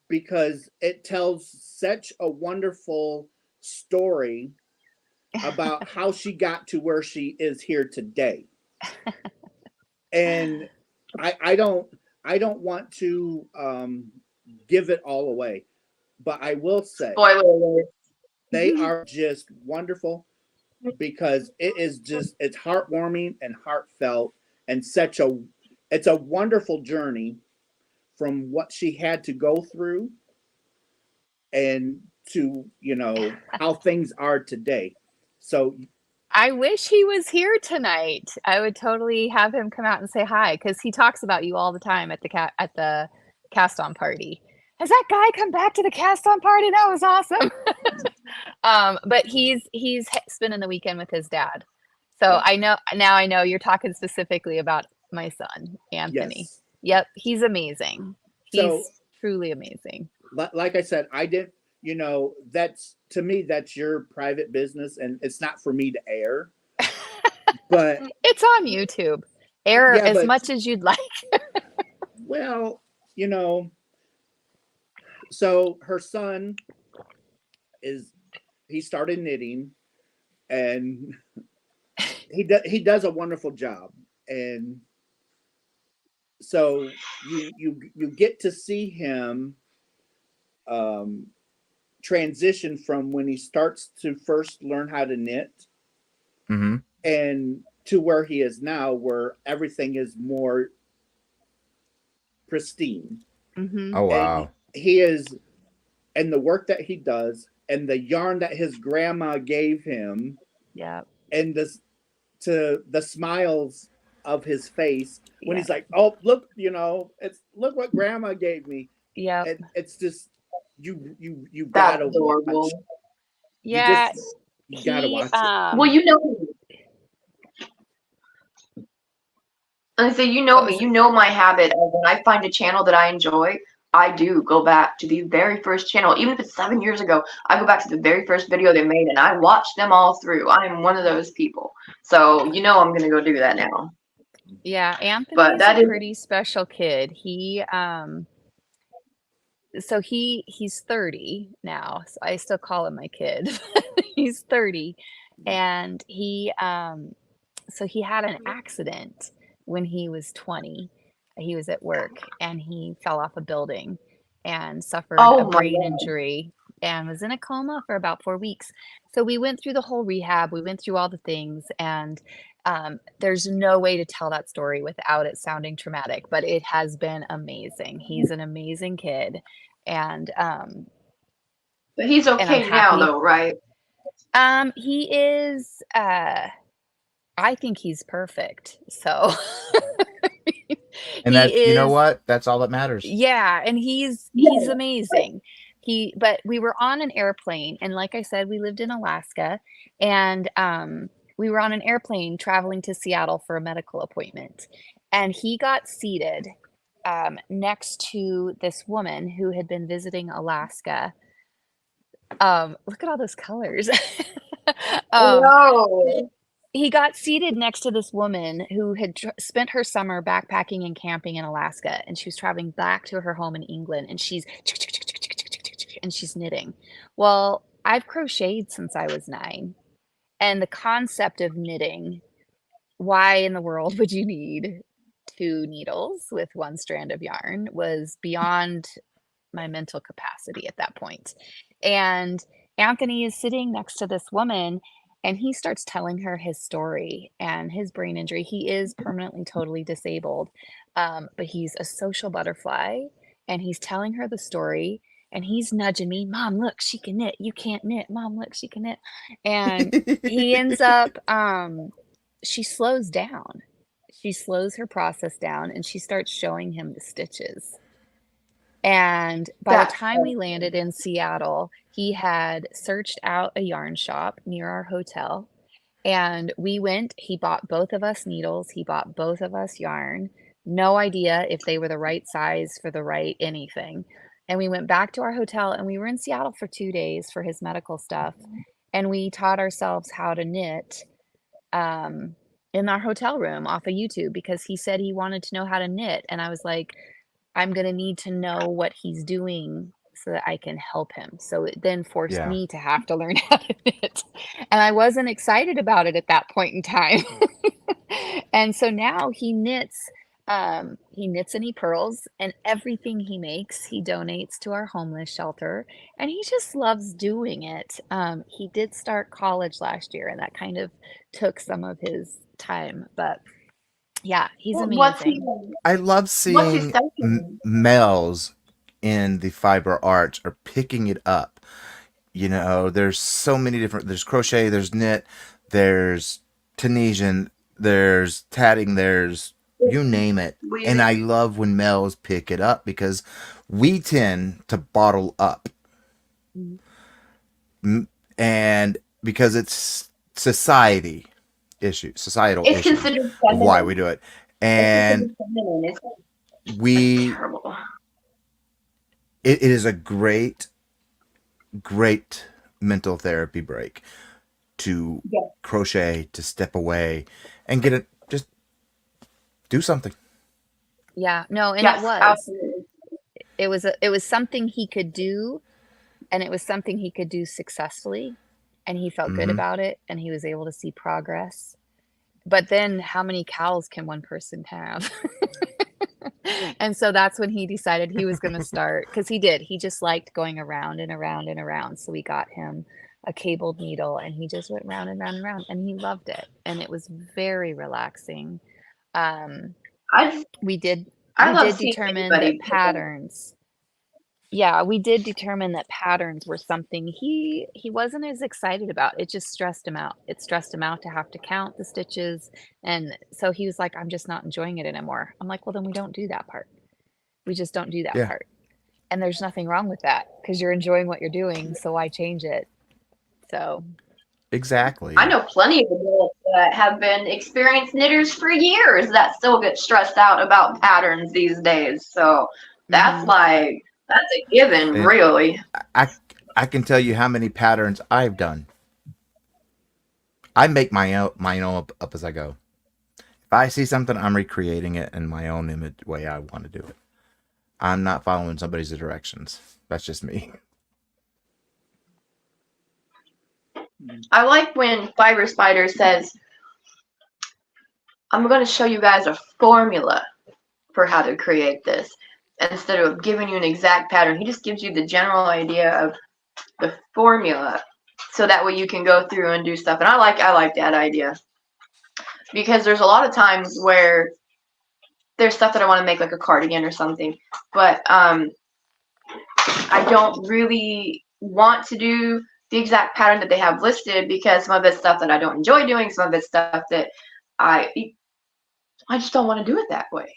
because it tells such a wonderful story about how she got to where she is here today. And I don't want to give it all away, but I will say Spoiler alert. they are just wonderful because it's heartwarming and heartfelt and it's a wonderful journey from what she had to go through and to how things are today. So I wish he was here tonight. I would totally have him come out and say hi because he talks about you all the time at the cast on party. Has that guy come back to the cast on party? That was awesome. But he's spending the weekend with his dad. So Yeah. I know you're talking specifically about my son, Anthony. Yes. Yep, he's amazing. He's So truly amazing. like I said, I didn't, that's to me, that's your private business and it's not for me to air. But It's on YouTube. Air Yeah, as but- much as you'd like. well, so her son he started knitting and he does a wonderful job. And so you get to see him transition from when he starts to first learn how to knit Mm-hmm. and to where he is now, where everything is more pristine. Mm-hmm. Oh wow. And he is, and the work that he does and the yarn that his grandma gave him Yeah. and the smiles of his face when Yeah. he's like, oh, look, look what grandma gave me. Yeah. And it's just, you That's gotta adorable. watch. Yeah. You gotta watch it. Well, you know me. And so you know What me. was You know my habit of when I find a channel that I enjoy, I do go back to the very first channel. Even if it's 7 years ago, I go back to the very first video they made and I watch them all through. I am one of those people. So I'm gonna go do that now. Yeah, Anthony's But that a is pretty special kid. So he's 30 now. So I still call him my kid. He's 30 and he had an accident when he was 20. He was at work and he fell off a building and suffered Oh a my brain God. injury and was in a coma for about 4 weeks. So we went through the whole rehab. We went through all the things and there's no way to tell that story without it sounding traumatic, but it has been amazing. He's an amazing kid. And But he's I'm okay now happy. though, right? He is I think he's perfect. So And he that you know is what? That's all that matters. yeah, and he's amazing. But we were on an airplane and like I said, we lived in Alaska and we were on an airplane traveling to Seattle for a medical appointment. And he got seated next to this woman who had been visiting Alaska. Look at all those colors. No. He got seated next to this woman who had spent her summer backpacking and camping in Alaska, and she was traveling back to her home in England, and she's knitting. Well, I've crocheted since I was 9, and the concept of knitting, why in the world would you need 2 needles with 1 strand of yarn, was beyond my mental capacity at that point. And Anthony is sitting next to this woman and he starts telling her his story and his brain injury. He is permanently totally disabled, but he's a social butterfly and he's telling her the story and he's nudging me, Mom, look, she can knit. You can't knit. Mom, look, she can knit. And he ends up, she slows down. She slows her process down and she starts showing him the stitches. And by the time we landed in Seattle, he had searched out a yarn shop near our hotel. And we went, he bought both of us needles. He bought both of us yarn. No idea if they were the right size for the right anything. And we went back to our hotel and we were in Seattle for 2 days for his medical stuff. And we taught ourselves how to knit in our hotel room off of YouTube because he said he wanted to know how to knit. And I was like, I'm going to need to know what he's doing so that I can help him. So it then forced me to have to learn how to knit. And I wasn't excited about it at that point in time. And so now he knits He knits and he pearls, and everything he makes, he donates to our homeless shelter, and he just loves doing it. He did start college last year, and that kind of took some of his time, but yeah, he's What's he? amazing. I love What's he seeing studying? males in the fiber arts are picking it up. You know, there's so many different. There's crochet, there's knit, there's Tunisian, there's tatting, there's you name it. And I Weaving. love when males pick it up because we tend to bottle up, Mhm. and because it's societal It's issues considered of why we feminine. do it, It's and considered feminine. It's we terrible. it is a great mental therapy break to Yeah. crochet, to step away and get it, just do something. Yeah, no, and Yes, absolutely. it was something he could do, and it was something he could do successfully, and he felt good Hmm. about it, and he was able to see progress. But then how many cows can one person have? And so that's when he decided he was going to start, because he just liked going around and around and around. So we got him a cabled needle, and he just went round and round and round, and he loved it, and it was very relaxing. um I we did I we love did seeing determine anybody that pick up. patterns were something he wasn't as excited about. It just stressed him out. It stressed him out to have to count the stitches, and so he was like, I'm just not enjoying it anymore. I'm like, well, then we don't do that part. We just don't do that Yeah, part. And there's nothing wrong with that, because you're enjoying what you're doing, so why change it? So I exactly. know plenty of adults that have been experienced knitters for years that still get stressed out about patterns these days. So that's mhm. that's a given, And really. I I can tell you how many patterns I've done. I make my own up as I go. If I see something, I'm recreating it in my own image way I want to do it. I'm not following somebody's directions. That's just me. I like when Fiber Spider says, I'm going to show you guys a formula for how to create this. Instead of giving you an exact pattern, he just gives you the general idea of the formula. So that way you can go through and do stuff. And I like that idea. Because there's a lot of times where there's stuff that I want to make, like a cardigan or something, but I don't really want to do the exact pattern that they have listed, because some of it's stuff that I don't enjoy doing, some of it's stuff that I just don't want to do it that way.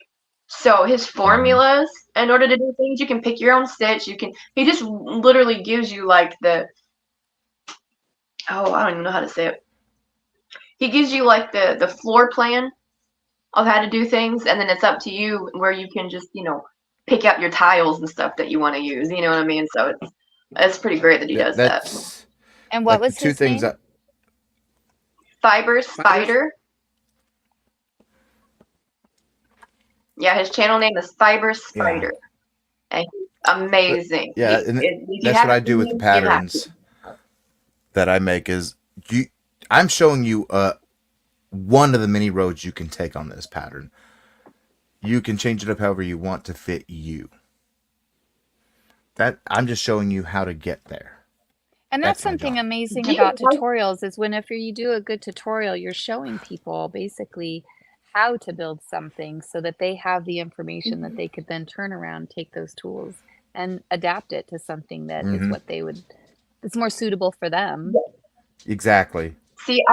So his Hmm. formulas, in order to do things, you can pick your own stitch. He just literally gives you like I don't even know how to say it. He gives you like the floor plan of how to do things, and then it's up to you where you can just, pick out your tiles and stuff that you want to use. You know what I mean? So it's pretty great that he does that. That's And what like the was two his things name? that Fiber Fibers. Spider. Yeah, his channel name is Fiber yeah. Spider, and he's amazing. Yeah, and If you that's what I haven't do seen with the him, you have to. patterns that I make is you I'm showing you one of the many roads you can take on this pattern. You can change it up however you want to fit you. That I'm just showing you how to get there. And that's That's my something job. amazing Do you about like? tutorials, is whenever you do a good tutorial, you're showing people basically how to build something, so that they have the information that they could then turn around, take those tools and adapt it to something that is Hmm. what it's more suitable for them. Exactly. See,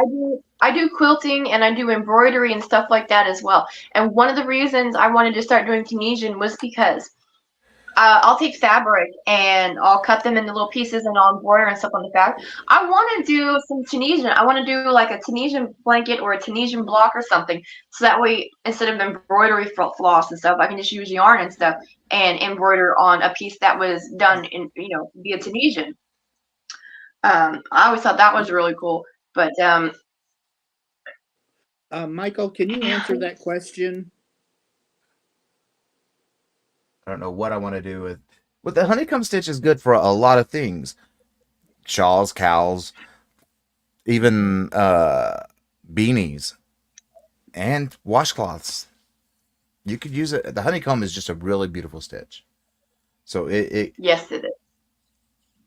I do quilting and I do embroidery and stuff like that as well. And one of the reasons I wanted to start doing Tunisian was because I'll take fabric and I'll cut them into little pieces and I'll embroider and stuff on the fabric. I want to do some Tunisian. I want to do like a Tunisian blanket or a Tunisian block or something. So that way, instead of embroidery floss and stuff, I can just use yarn and stuff and embroider on a piece that was done in, via Tunisian. I always thought that was really cool. But Michael, can you answer that question? I don't know what I want to do with the honeycomb stitch is good for a lot of things. Shawls, cowls, even beanies and washcloths. You could use it. The honeycomb is just a really beautiful stitch. So Yes, it is.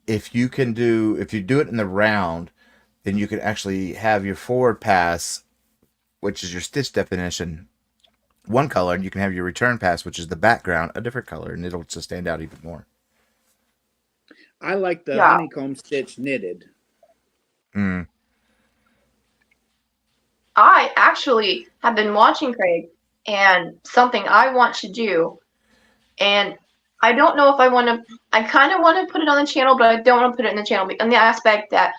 if you do it in the round, then you could actually have your forward pass, which is your stitch definition, one color, and you can have your return pass, which is the background, a different color, and it'll just stand out even more. I like the Yeah. honeycomb stitch knitted. Mm. I actually have been watching Craig, and something I want to do, and I don't know if I kind of want to put it on the channel, but I don't want to put it in the channel in the aspect that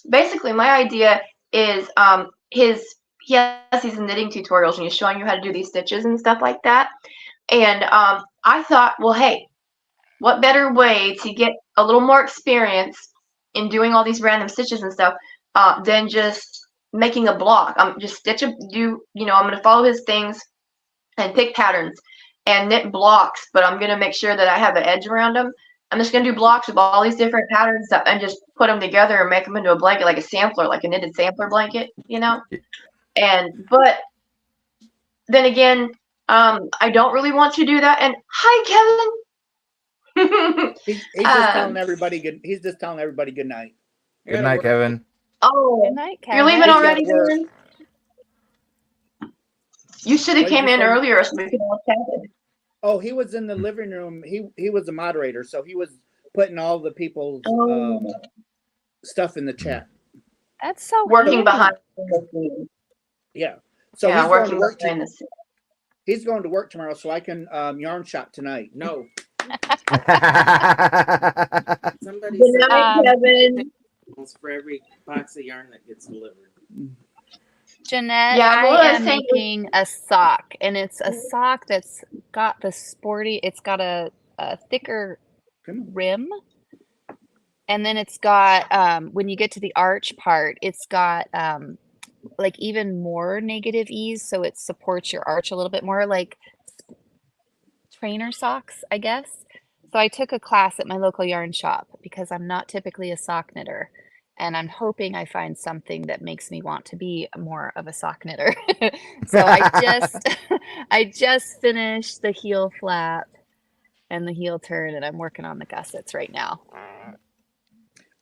basically my idea is he has these knitting tutorials and he's showing you how to do these stitches and stuff like that. And I thought, well, hey, what better way to get a little more experience in doing all these random stitches and stuff than just making a block. Just stitch I'm going to follow his things and pick patterns and knit blocks, but I'm going to make sure that I have an edge around them. I'm just going to do blocks of all these different patterns and just put them together and make them into a blanket, like a sampler, like a knitted sampler blanket, but then again, I don't really want to do that. And hi, Kevin. He's just telling everybody good. He's just telling everybody good night. Good night, Kevin. Oh, Good night, Kevin. you're leaving He's already, at work. Kevin? You should have What did came you in say? earlier so we could all chat. Oh, he was in the living room. He was the moderator, so he was putting all the people's stuff in the chat. That's so Working weird. behind the scenes. Yeah. So Yeah, he's going to working work. behind the scenes. He's going to work tomorrow, so I can yarn shop tonight. No. Somebody Good said night, Kevin. almost for every box of yarn that gets delivered. Jeanette, Yeah, what I I was am saying making a sock, and it's a sock that's got the sporty, it's got a thicker rim, and then it's got, when you get to the arch part, it's got like even more negative ease, so it supports your arch a little bit more, like trainer socks, I guess. So I took a class at my local yarn shop because I'm not typically a sock knitter. And I'm hoping I find something that makes me want to be more of a sock knitter. So I just finished the heel flap and the heel turn, and I'm working on the gussets right now.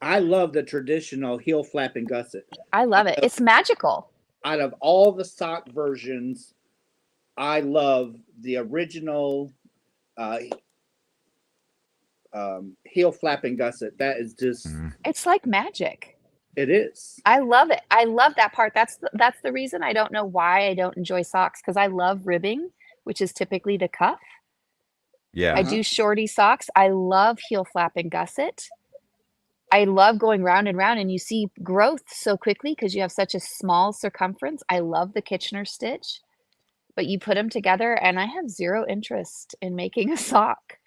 I love the traditional heel flap and gusset. I love it. It's magical. Out of all the sock versions, I love the original heel flap and gusset. That is just It's like magic. It is. I love it. I love that part. That's the reason I don't know why I don't enjoy socks, because I love ribbing, which is typically the cuff. Yeah. I do shorty socks. I love heel flap and gusset. I love going round and round, and you see growth so quickly because you have such a small circumference. I love the Kitchener stitch, but you put them together and I have zero interest in making a sock.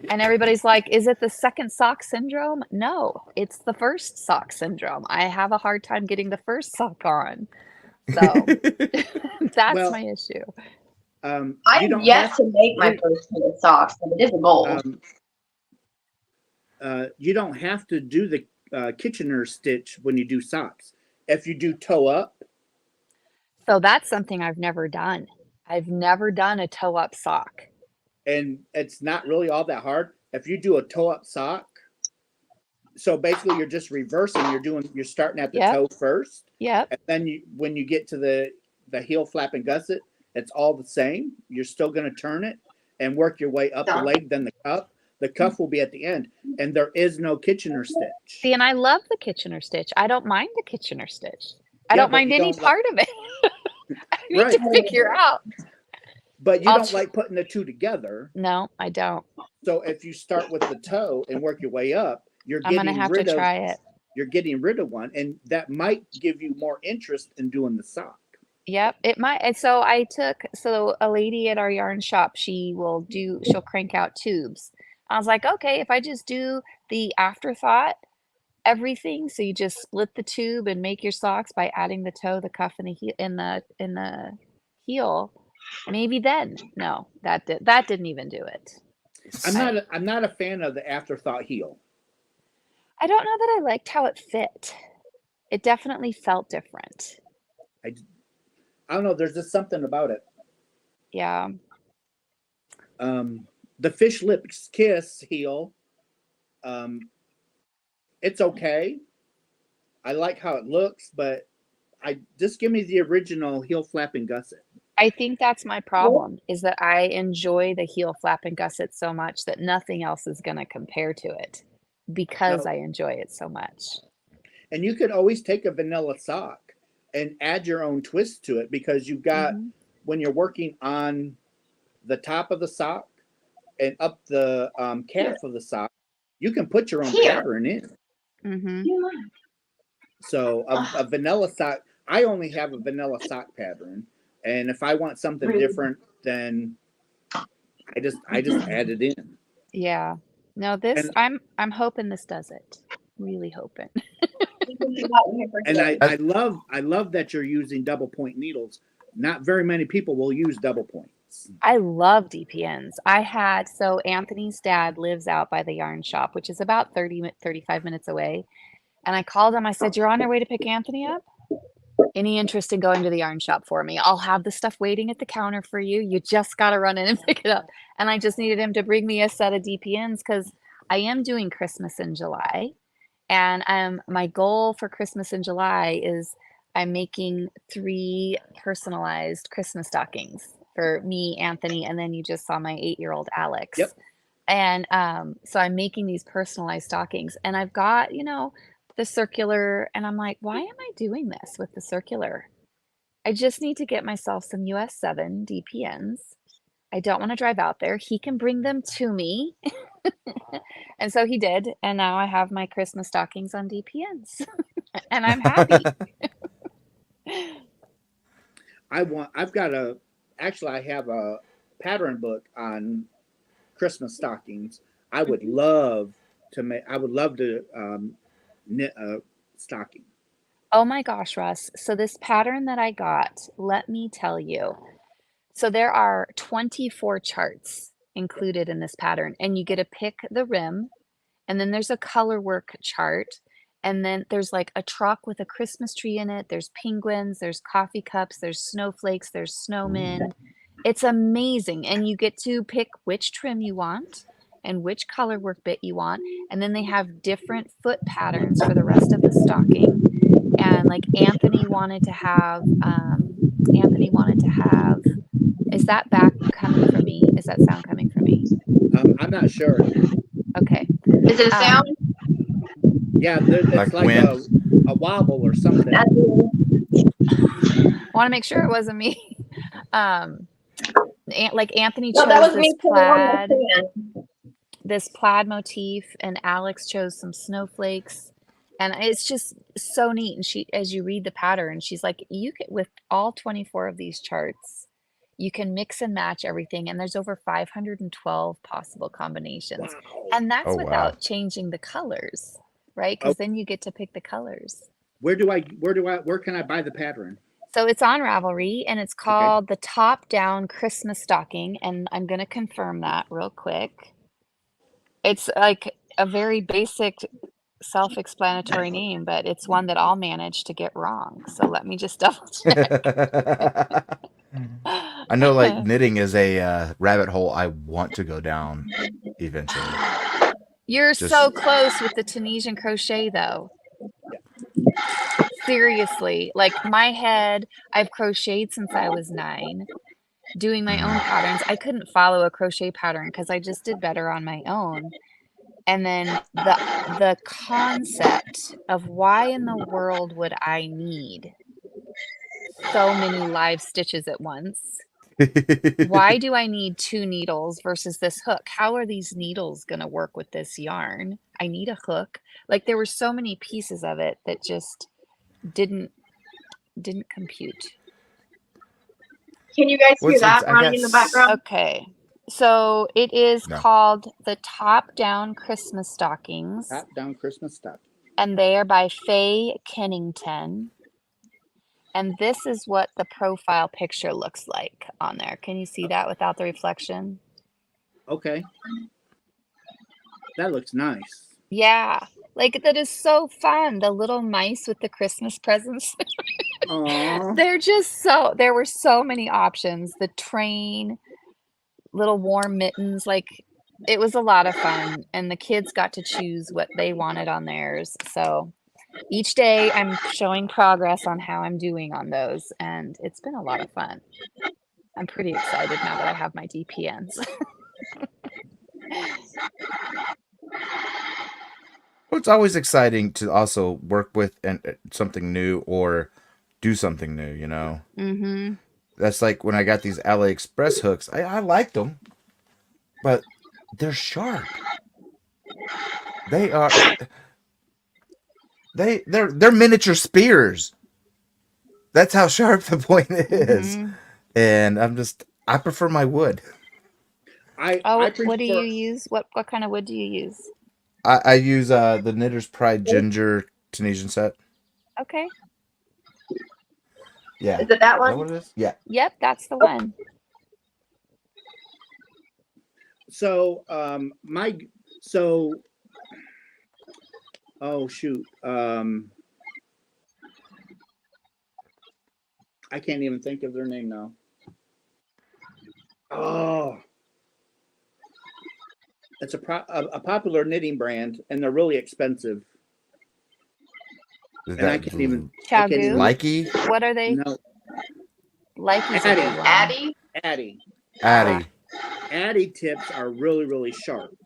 And everybody's like, is it the second sock syndrome? No, it's the first sock syndrome. I have a hard time getting the first sock on. So that's my issue. I'm yet to make my first pair of socks, but it is a goal. You don't have to do the Kitchener stitch when you do socks. If you do toe up. So that's something I've never done. I've never done a toe up sock. And it's not really all that hard. If you do a toe up sock, so basically you're just reversing. You're starting at the toe first. Yep. And then when you get to the heel flap and gusset, it's all the same. You're still going to turn it and work your way up the leg, then the cuff. The cuff will be at the end, and there is no Kitchener stitch. See, and I love the Kitchener stitch. I don't mind the Kitchener stitch. I don't mind any part of it. I need to figure out. But you don't like putting the two together. No, I don't. So if you start with the toe and work your way up, I'm gonna have to try it. You're getting rid of one, and that might give you more interest in doing the sock. Yep, it might. And so a lady at our yarn shop, she'll crank out tubes. I was like, okay, if I just do the afterthought everything, so you just split the tube and make your socks by adding the toe, the cuff, and the heel in the heel, maybe then. No, that didn't even do it. I'm not a fan of the afterthought heel. I don't know that I liked how it fit. It definitely felt different. I don't know. There's just something about it. Yeah. The Fish Lips Kiss heel, it's okay. I like how it looks, but I just give me the original heel flap and gusset. I think that's my problem, is that I enjoy the heel flap and gusset so much that nothing else is going to compare to it because No. I enjoy it so much. And you could always take a vanilla sock and add your own twist to it, because you've got, when you're working on the top of the sock and up the calf of the sock, you can put your own pattern in. Mm-hmm. So a vanilla sock, I only have a vanilla sock pattern, and if I want something different, then I just add it in. Yeah. No, this And I'm hoping this does it. Really hoping. and I love that you're using double point needles. Not very many people will use double points. I love DPNs. So Anthony's dad lives out by the yarn shop, which is about 35 minutes away. And I called him. I said, "You're on your way to pick Anthony up? Any interest in going to the yarn shop for me? I'll have the stuff waiting at the counter for you. You just got to run in and pick it up." And I just needed him to bring me a set of DPNs because I am doing Christmas in July. And my goal for Christmas in July is I'm making 3 personalized Christmas stockings for me, Anthony, and then you just saw my 8-year-old Alex. Yep. And so I'm making these personalized stockings, and I've got, the circular, and I'm like, why am I doing this with the circular? I just need to get myself some U.S.A. DPNs. I don't want to drive out there. He can bring them to me. And so he did, and now I have my Christmas stockings on DPNs. And I'm happy. I have a pattern book on Christmas stockings. I would love to knit a stocking. Oh my gosh, Russ. So this pattern that I got, let me tell you. So there are 24 charts included in this pattern, and you get to pick the rim, and then there's a color work chart, and then there's like a truck with a Christmas tree in it. There's penguins, there's coffee cups, there's snowflakes, there's snowmen. It's amazing. And you get to pick which trim you want and which color work bit you want. And then they have different foot patterns for the rest of the stocking. And like Anthony wanted to have, is that back coming from me? Is that sound coming from me? I'm not sure. Okay. Is it a sound? Yeah, it's like a wobble or something. I want to make sure it wasn't me. Like Anthony chose this plaid motif, and Alex chose some snowflakes, and it's just so neat. And as you read the pattern, she's like, you could, with all 24 of these charts, you can mix and match everything, and there's over 512 possible combinations. Wow. And that's without changing the colors, right? Because then you get to pick the colors. Where can I buy the pattern? So it's on Ravelry, and it's called the Top Down Christmas Stocking, and I'm going to confirm that real quick. It's like a very basic, self-explanatory name, but it's one that I'll manage to get wrong. So let me just double check. I know, like, knitting is a rabbit hole I want to go down eventually. You're so close with the Tunisian crochet, though. Seriously, like my head, I've crocheted since I was 9, doing my own patterns. I couldn't follow a crochet pattern because I just did better on my own. And then the concept of why in the world would I need so many live stitches at once? Why do I need 2 needles versus this hook? How are these needles going to work with this yarn? I need a hook. Like, there were so many pieces of it that just didn't compute. Can you guys hear that running in the background? Okay. So it is called the Top Down Christmas Stockings. Top Down Christmas Stockings. And they are by Faye Kennington. And this is what the profile picture looks like on there. Can you see that without the reflection? Okay. That looks nice. Yeah. Like, that is so fun. The little mice with the Christmas presents. Aww. There were so many options. The train, little warm mittens. Like, it was a lot of fun, and the kids got to choose what they wanted on theirs. So each day I'm showing progress on how I'm doing on those, and it's been a lot of fun. I'm pretty excited now that I have my DPNs. Well, it's always exciting to also work with something new or do something new, you know? Mm-hmm. That's like when I got these AliExpress hooks. I liked them, but they're sharp. They are they're miniature spears. That's how sharp the point is. Mm-hmm. And I prefer my wood. I Oh, prefer. what do you use? What kind of wood do you use? I use the Knitter's Pride Ginger Tunisian set. Okay. Yeah. Is it that Is that one? what it is? Yeah. Yep, that's the one. So oh shoot. I can't even think of their name now. Oh, it's a popular knitting brand, and they're really expensive. Is And I that can't even. I can't Chagoo? even Likey? What are they? No, Likey's a Addie. good one. Addie? Addie. Addie. Addie tips are really sharp.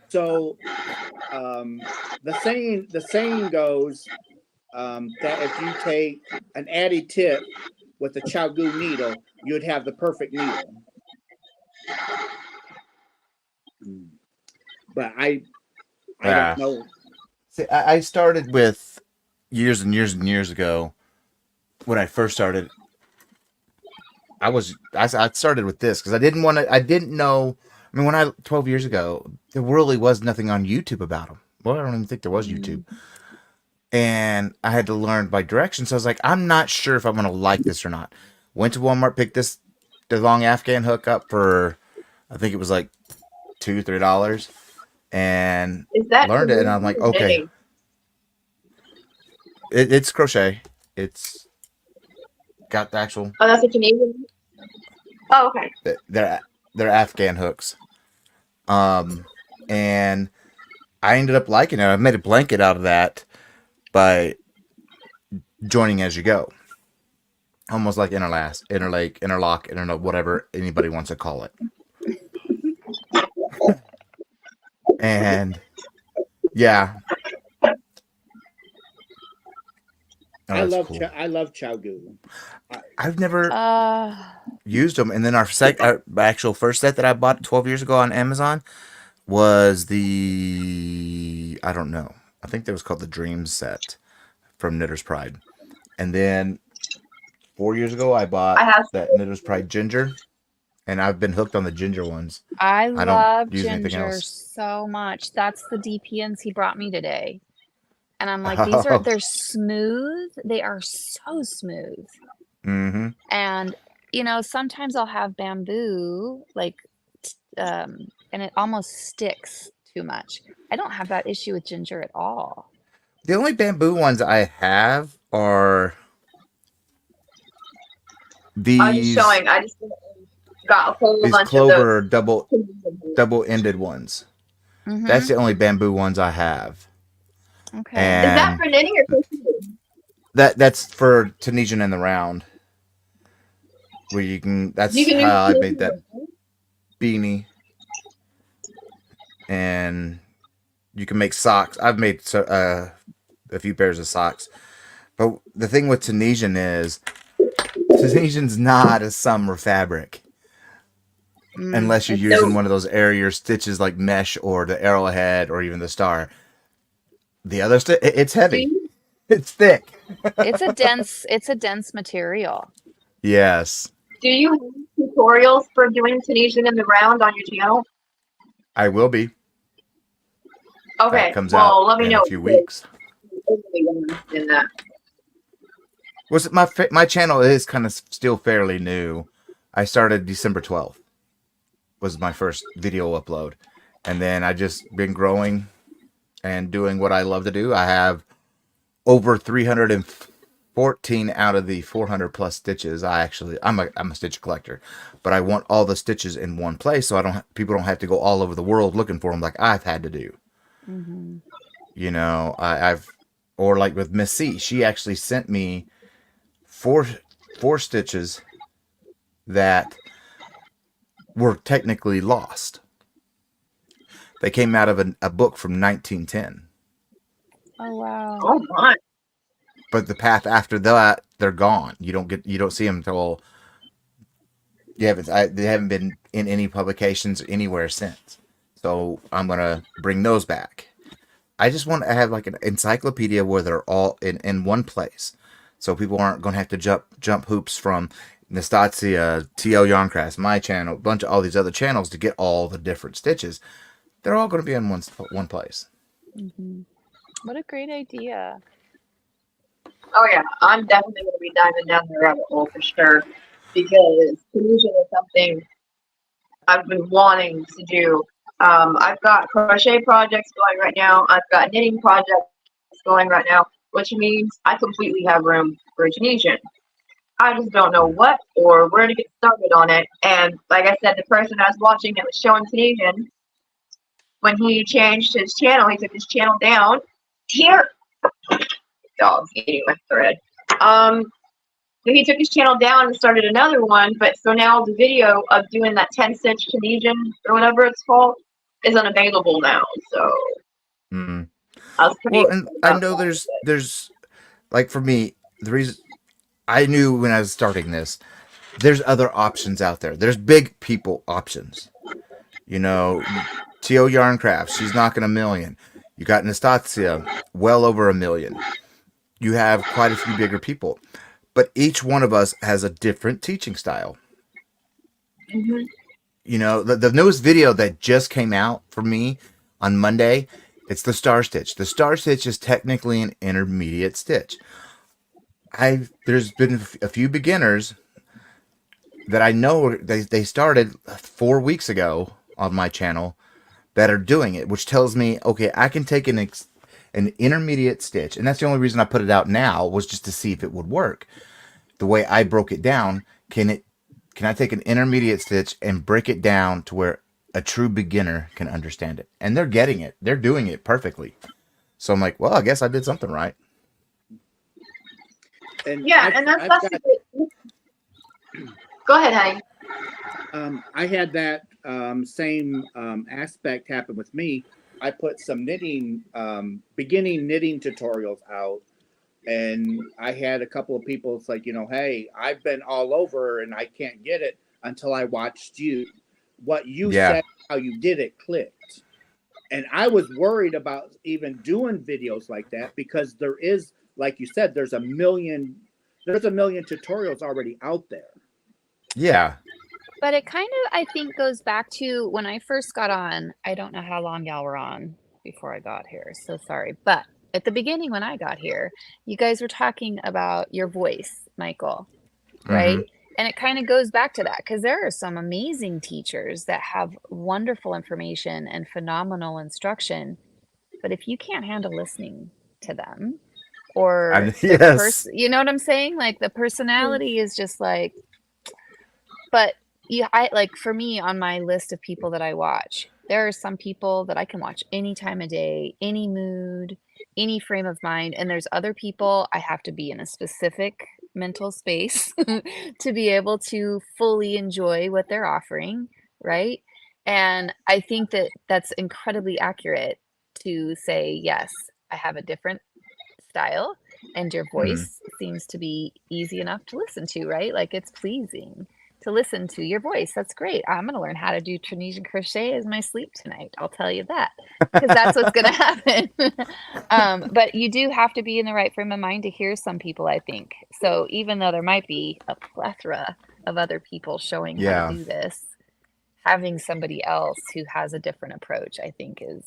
So the saying goes that if you take an Addie tip with a Chagoo needle, you'd have the perfect needle. But I don't know. See, I started with years and years and years ago when I first started. I started with this because I didn't know. I mean, 12 years ago, there really was nothing on YouTube about them. Well, I don't even think there was YouTube. And I had to learn by direction. So I was like, I'm not sure if I'm going to like this or not. Went to Walmart, picked the long Afghan hook up for, I think it was like $2-3. And learned it. And I'm like, okay. It's crochet. It's got the actual. Oh, that's what you need? Oh, okay. They're Afghan hooks. And I ended up liking it. I made a blanket out of that by joining as you go. Almost like interlock, whatever anybody wants to call it. And yeah. Oh, I love cool. I love Chagoo. I've never used them. And then our actual first set that I bought 12 years ago on Amazon was I don't know. I think that was called the Dreams set from Knitter's Pride. And then 4 years ago, I bought that Knitter's Pride Ginger. And I've been hooked on the ginger ones. I love don't use anything ginger else. so much. That's the DPNs he brought me today. And I'm like, they're smooth. They are so smooth. Mm-hmm. And, sometimes I'll have bamboo, and it almost sticks too much. I don't have that issue with ginger at all. The only bamboo ones I have are these. I'm just showing. I just got a whole these bunch clover of those. double-ended ones. Mm-hmm. That's the only bamboo ones I have. Okay. And Is that for knitting or crocheting? that's for Tunisian in the round. Where you can. That's how I made that beanie. And you can make socks. I've made a few pairs of socks. But the thing with Tunisian is Tunisian's not a summer fabric. Unless you're using one of those airier stitches like mesh or the arrowhead or even the star. The other it's heavy. It's thick. It's a dense material. Yes. Do you have tutorials for doing Tunisian in the round on your channel? I will be. Okay. That comes out let me in know. a few weeks. In that. Was it my channel is kind of still fairly new. I started December 12th. Was my first video upload. And then I just been growing and doing what I love to do. I have over 300 14 out of the 400 plus stitches. I'm a stitch collector, but I want all the stitches in one place so people don't have to go all over the world looking for them like I've had to do. Mm-hmm. You know, or like with Miss C, she actually sent me four stitches that were technically lost. They came out of a book from 1910. Oh wow. Oh my. But the path after that, they're gone. You don't see them until they haven't been in any publications anywhere since. So I'm gonna bring those back. I just want to have like an encyclopedia where they're all in one place, so people aren't gonna have to jump hoops from Nastasia, TL Yarncraft, my channel, a bunch of all these other channels to get all the different stitches. They're all going to be in one place. Mm-hmm. What a great idea. Oh yeah, I'm definitely going to be diving down the rabbit hole for sure, because Tunisian is something I've been wanting to do. I've got crochet projects going right now. I've got knitting projects going right now, which means I completely have room for Tunisian. I just don't know what or where to get started on it. And like I said, the person I was watching that was showing Tunisian, when he changed his channel, he took his channel down. Here, dog's eating my thread. He took his channel down and started another one, but so now the video of doing that 10-stitch Tunisian or whatever it's called is unavailable now. So I was pretty and I know there's like for me, the reason I knew when I was starting this, there's other options out there. There's big people options. You know, T.O. Yarncraft, she's knocking 1 million. You got Nastasia, well over 1 million. You have quite a few bigger people. But each one of us has a different teaching style. Mm-hmm. You know, the newest video that just came out for me on Monday, it's the Star Stitch. The Star Stitch is technically an intermediate stitch. There's been a few beginners that I know they started 4 weeks ago on my channel that are doing it, which tells me, okay, I can take an intermediate stitch, and that's the only reason I put it out now, was just to see if it would work. The way I broke it down, can I take an intermediate stitch and break it down to where a true beginner can understand it? And they're getting it. They're doing it perfectly. So I'm like, well, I guess I did something right. And yeah, and that's Go ahead, honey. I had that same aspect happen with me. I put some knitting, beginning knitting tutorials out, and I had a couple of people. It's like, hey, I've been all over and I can't get it until I watched you. What you said, how you did it clicked. And I was worried about even doing videos like that, because there is, like you said, there's a million tutorials already out there. Yeah. But it kind of, I think, goes back to when I first got on. I don't know how long y'all were on before I got here, so sorry. But at the beginning when I got here, you guys were talking about your voice, Michael, right? Mm-hmm. And it kind of goes back to that, because there are some amazing teachers that have wonderful information and phenomenal instruction. But if you can't handle listening to them, or you know what I'm saying? Like the personality is just like, but yeah, for me, on my list of people that I watch, there are some people that I can watch any time of day, any mood, any frame of mind. And there's other people I have to be in a specific mental space to be able to fully enjoy what they're offering, right? And I think that that's incredibly accurate to say, yes, I have a different style, and your voice seems to be easy enough to listen to, right? Like it's pleasing to listen to your voice. That's great. I'm going to learn how to do Tunisian crochet as my sleep tonight. I'll tell you that, because that's what's going to happen. But you do have to be in the right frame of mind to hear some people, I think. So even though there might be a plethora of other people showing how to do this, having somebody else who has a different approach, I think, is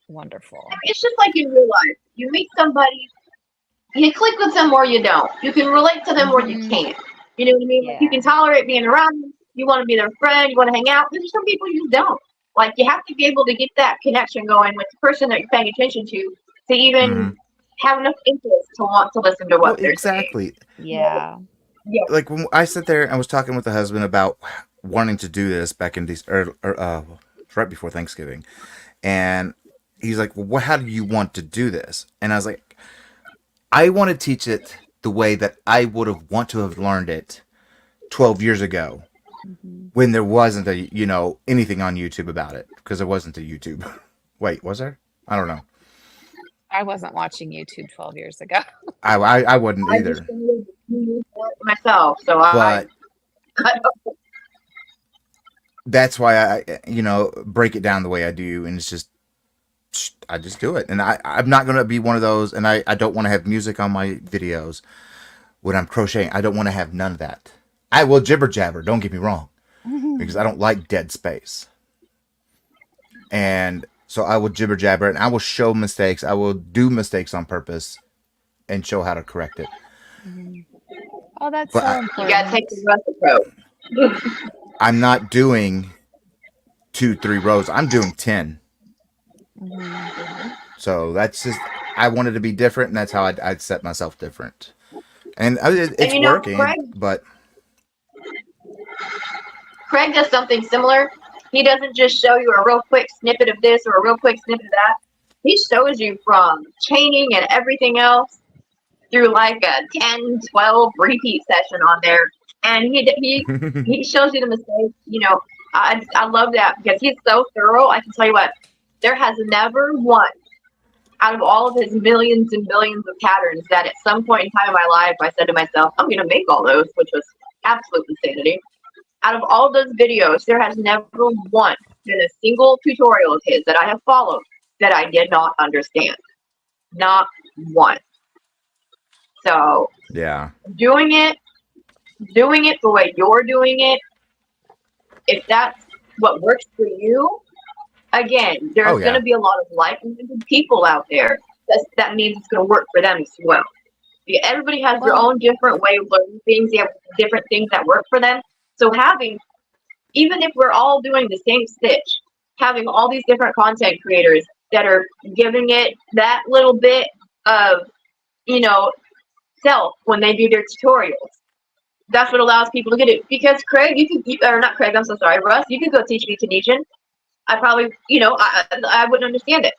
wonderful. It's just like in real life. You meet somebody, you click with them or you don't. You can relate to them or you can't. You know what I mean? Yeah. Like you can tolerate being around them. You want to be their friend. You want to hang out. There's some people you don't. Like you have to be able to get that connection going with the person that you're paying attention to even have enough interest to want to listen to Well, what they're saying. exactly. Yeah. Yeah. Like when I sit there and I was talking with the husband about wanting to do this back in these right before Thanksgiving, and he's like, "Well, how do you want to do this?" And I was like, "I want to teach it the way that I would have want to have learned it 12 years ago, Hmm. when there wasn't anything on YouTube about it, because there wasn't a YouTube. Wait, was there? I don't know. I wasn't watching YouTube 12 years ago. I wouldn't I just either. started doing it myself, so But I that's why I break it down the way I do, and it's just I just do it. And I'm not gonna be one of those, and I don't want to have music on my videos when I'm crocheting. I don't want to have none of that. I will jibber jabber, don't get me wrong, because I don't like dead space. And so I will jibber jabber, and I will show mistakes. I will do mistakes on purpose and show how to correct it. Mhm. Oh, that's But so you gotta take important. the Russ approach. I'm not doing 2-3 rows. I'm doing 10. Hmm. So that's just, I wanted to be different, and that's how I'd set myself different. And And it's you know, working, but Craig does something similar. He doesn't just show you a real quick snippet of this or a real quick snippet of that. He shows you from chaining and everything else through like a 10, 12 repeat session on there. And he shows you the mistakes. You know, I love that because he's so thorough. I can tell you what, there has never one out of all of his millions and millions of patterns that at some point in time in my life I said to myself, I'm gonna make all those, which was absolute insanity. Out of all those videos, there has never once been a single tutorial of his that I have followed that I did not understand. Not one. So yeah. doing it the way you're doing it, if that's what works for you, again, there's Oh, yeah. going to be a lot of like-minded people out there. That means it's going to work for them as well. Everybody has their Well, own different way of learning things. They have different things that work for them. So even if we're all doing the same stitch, having all these different content creators that are giving it that little bit of, self when they do their tutorials, that's what allows people to get it. Because Craig, or not Craig, I'm so sorry, Russ, you could go teach me Tunisian. I probably, I wouldn't understand it.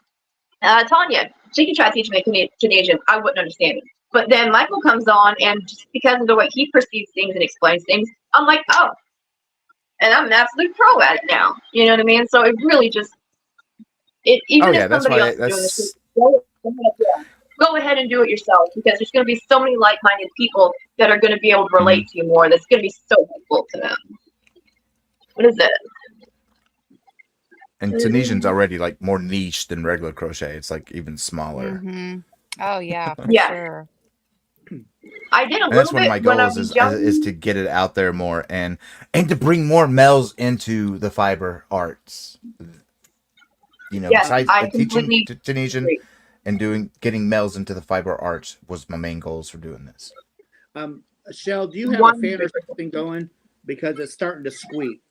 Tanya, she can try teaching me Tunisian. I wouldn't understand it. But then Michael comes on, and just because of the way he perceives things and explains things, I'm like, oh, and I'm an absolute pro at it now. You know what I mean? So it really just, even Oh if yeah, that's somebody why else is doing this, go ahead and do it yourself, because there's going to be so many like-minded people that are going to be able to relate to you more. That's going to be so helpful to them. What is it? And Tunisian's already like more niche than regular crochet. It's like even smaller. hmm Oh, yeah, for Yeah. sure. I did a And that's little one of bit my when I goals was is young. to get it out there more, and to bring more males into the fiber arts. Yes, Besides I teaching completely Tunisian agree. and getting males into the fiber arts was my main goals for doing this. Shell, do you have a fan or something going? Because it's starting to squeak.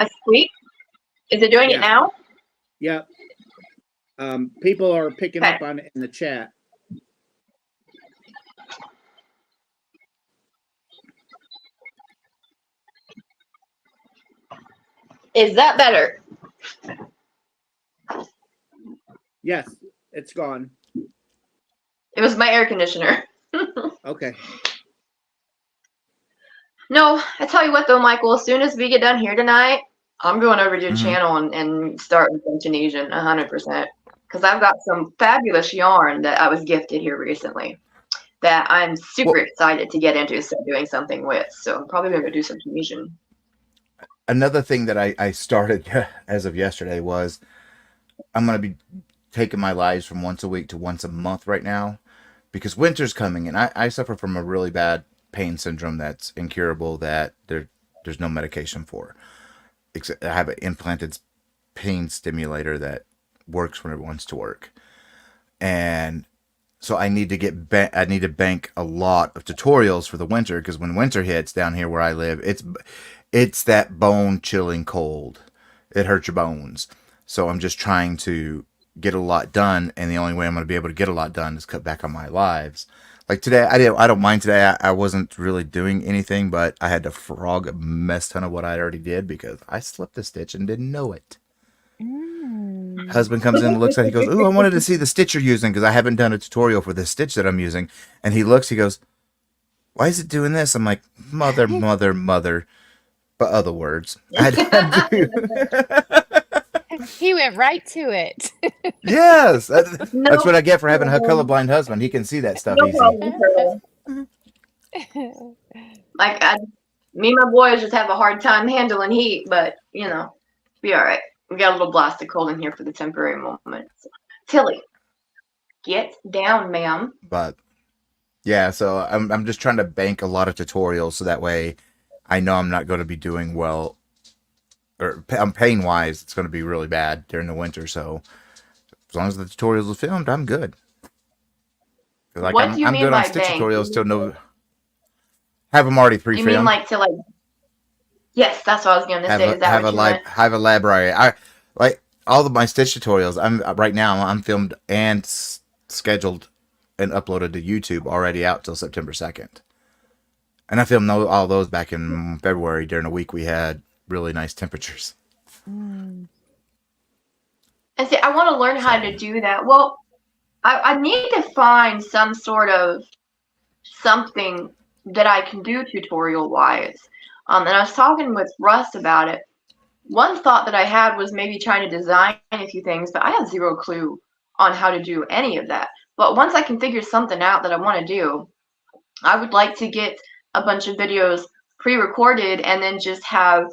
A squeak? Is it doing Yeah. it now? Yep. People are picking Okay. up on it in the chat. Is that better? Yes, it's gone. It was my air conditioner. Okay. No, I tell you what though, Michael, as soon as we get done here tonight, I'm going over to your Mhm. channel and starting some Tunisian 100%. Because I've got some fabulous yarn that I was gifted here recently that I'm super excited to get into and start doing something with. So I'm probably going to do some Tunisian. Another thing that I started as of yesterday was I'm going to be taking my lives from once a week to once a month right now, because winter's coming, and I suffer from a really bad pain syndrome that's incurable, that there's no medication for. I have an implanted pain stimulator that works when it wants to work, and so I need to I need to bank a lot of tutorials for the winter, because when winter hits down here where I live, it's that bone chilling cold. It hurts your bones. So I'm just trying to get a lot done, and the only way I'm going to be able to get a lot done is cut back on my lives. Like today, I don't mind today. I wasn't really doing anything, but I had to frog a mess ton of what I already did because I slipped a stitch and didn't know it. Husband comes in and looks at it. He goes, "Ooh, I wanted to see the stitch you're using because I haven't done a tutorial for this stitch that I'm using." And he looks, he goes, "Why is it doing this?" I'm like, mother, but other words. I had to. He went right to it. Yes, No, that's what I get for having a colorblind husband. He can see that stuff no easy. problem, Turtle. Like, me and my boys just have a hard time handling heat, but, you know, be all right. We got a little blast of cold in here for the temporary moment. So, Tilly, get down, ma'am. But yeah, so I'm just trying to bank a lot of tutorials so that way I know I'm not going to be doing well, or pain wise, it's going to be really bad during the winter. So as long as the tutorials are filmed, I'm good. Like What do you I'm mean good on by stitch bank? tutorials till no have them already You pre-filmed. mean like to like? Yes, that's what I was gonna say. Is that what you meant? have a library. I like all of my stitch tutorials. I'm filmed and scheduled and uploaded to YouTube already out till September 2nd. And I filmed all those back in February during a week we had really nice temperatures. And see, I want to learn how to do that. Well, I need to find some sort of something that I can do tutorial wise. And I was talking with Russ about it. One thought that I had was maybe trying to design a few things, but I have zero clue on how to do any of that. But once I can figure something out that I want to do, I would like to get a bunch of videos pre-recorded and then just have,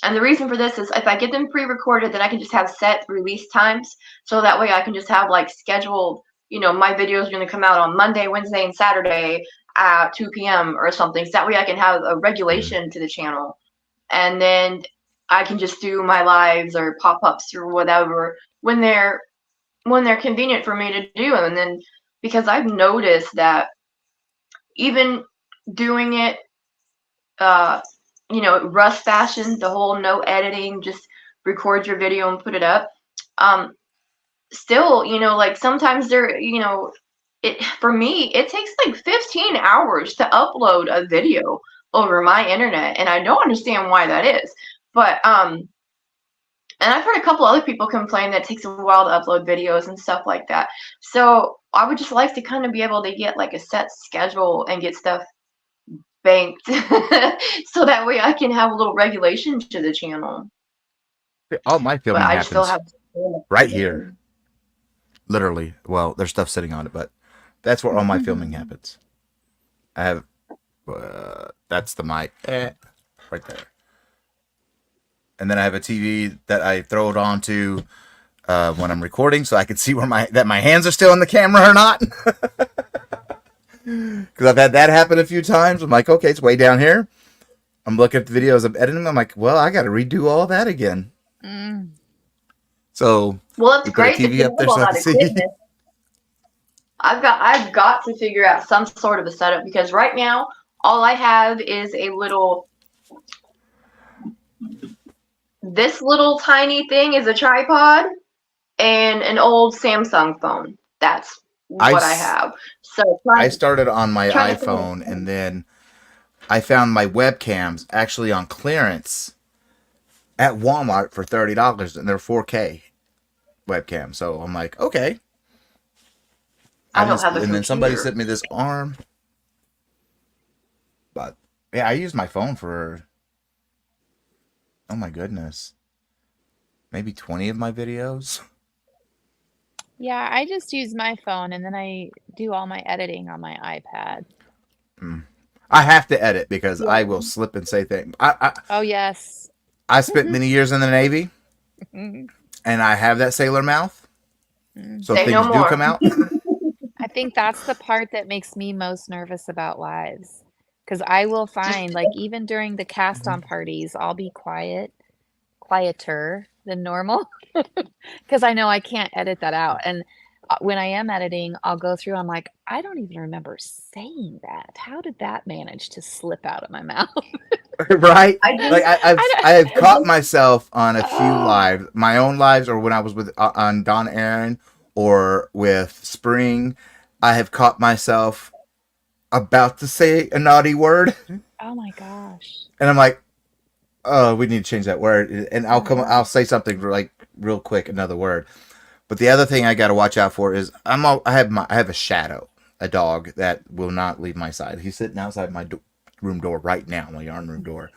and the reason for this is if I get them pre-recorded, then I can just have set release times. So that way I can just have like scheduled, you know, my videos are going to come out on Monday, Wednesday, and Saturday at 2 p.m. or something. So that way I can have a regulation to the channel. And then I can just do my lives or pop-ups or whatever when they're convenient for me to do. And then because I've noticed that even doing it, you know, Russ fashion, the whole no editing, just record your video and put it up. Still, you know, like sometimes you know, for me, it takes like 15 hours to upload a video over my internet, and I don't understand why that is. But and I've heard a couple other people complain that it takes a while to upload videos and stuff like that. So I would just like to kind of be able to get like a set schedule and get stuff banked so that way I can have a little regulation to the channel. All my But filming I just still happens have right here. Literally. Well, there's stuff sitting on it, but that's where all my filming happens. I have that's the mic right there. And then I have a TV that I throw it onto when I'm recording, so I can see where my hands are still in the camera or not. Because I've had that happen a few times. I'm like, okay, it's way down here. I'm looking at the videos, I'm editing them. I'm like, well, I got to redo all that again. So well, it's we put a great that TV you up there have so all I that can see. equipment. I've got to figure out some sort of a setup because right now all I have is a little. This little tiny thing is a tripod and an old Samsung phone. That's what I have. So I started on my trying to iPhone, and then I found my webcams actually on clearance at Walmart for $30, and they're 4K webcams. So I'm like, okay. I don't have a and then somebody computer. sent me this arm. But yeah, I use my phone for, oh my goodness, maybe 20 of my videos. Yeah, I just use my phone and then I do all my editing on my iPad. I have to edit because I will slip and say things. Oh, yes. I spent many years in the Navy, and I have that sailor mouth, so Say things no do more. come out. I think that's the part that makes me most nervous about lives. Because I will find, like, even during the cast on parties, I'll be quieter than normal. Because I know I can't edit that out. And when I am editing, I'll go through, I'm like, I don't even remember saying that. How did that manage to slip out of my mouth? Right? Like I have caught don't- myself on a few Oh. lives, my own lives, or when I was with on Don Aaron or with spring, I have caught myself about to say a naughty word, Oh my gosh. and I'm like, "Oh, we need to change that word." And Uh-huh. I'll say something like real quick, another word. But the other thing I got to watch out for is I have a shadow, a dog that will not leave my side. He's sitting outside my room door right now, my yarn room door.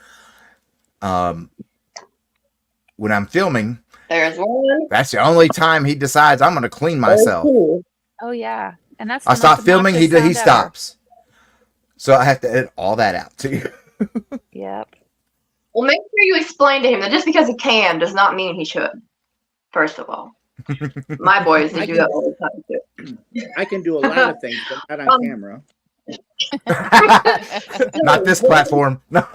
When I'm filming, There's one. that's the only time he decides I'm going to clean There's myself. two. Oh yeah. And that's I the stop most filming, obnoxious he sound ever. stops. So I have to edit all that out too. Yep. Well, make sure you explain to him that just because he can does not mean he should. First of all, my boys, they do that all the time too. I can do a lot of things, but not on camera. Not this platform. No.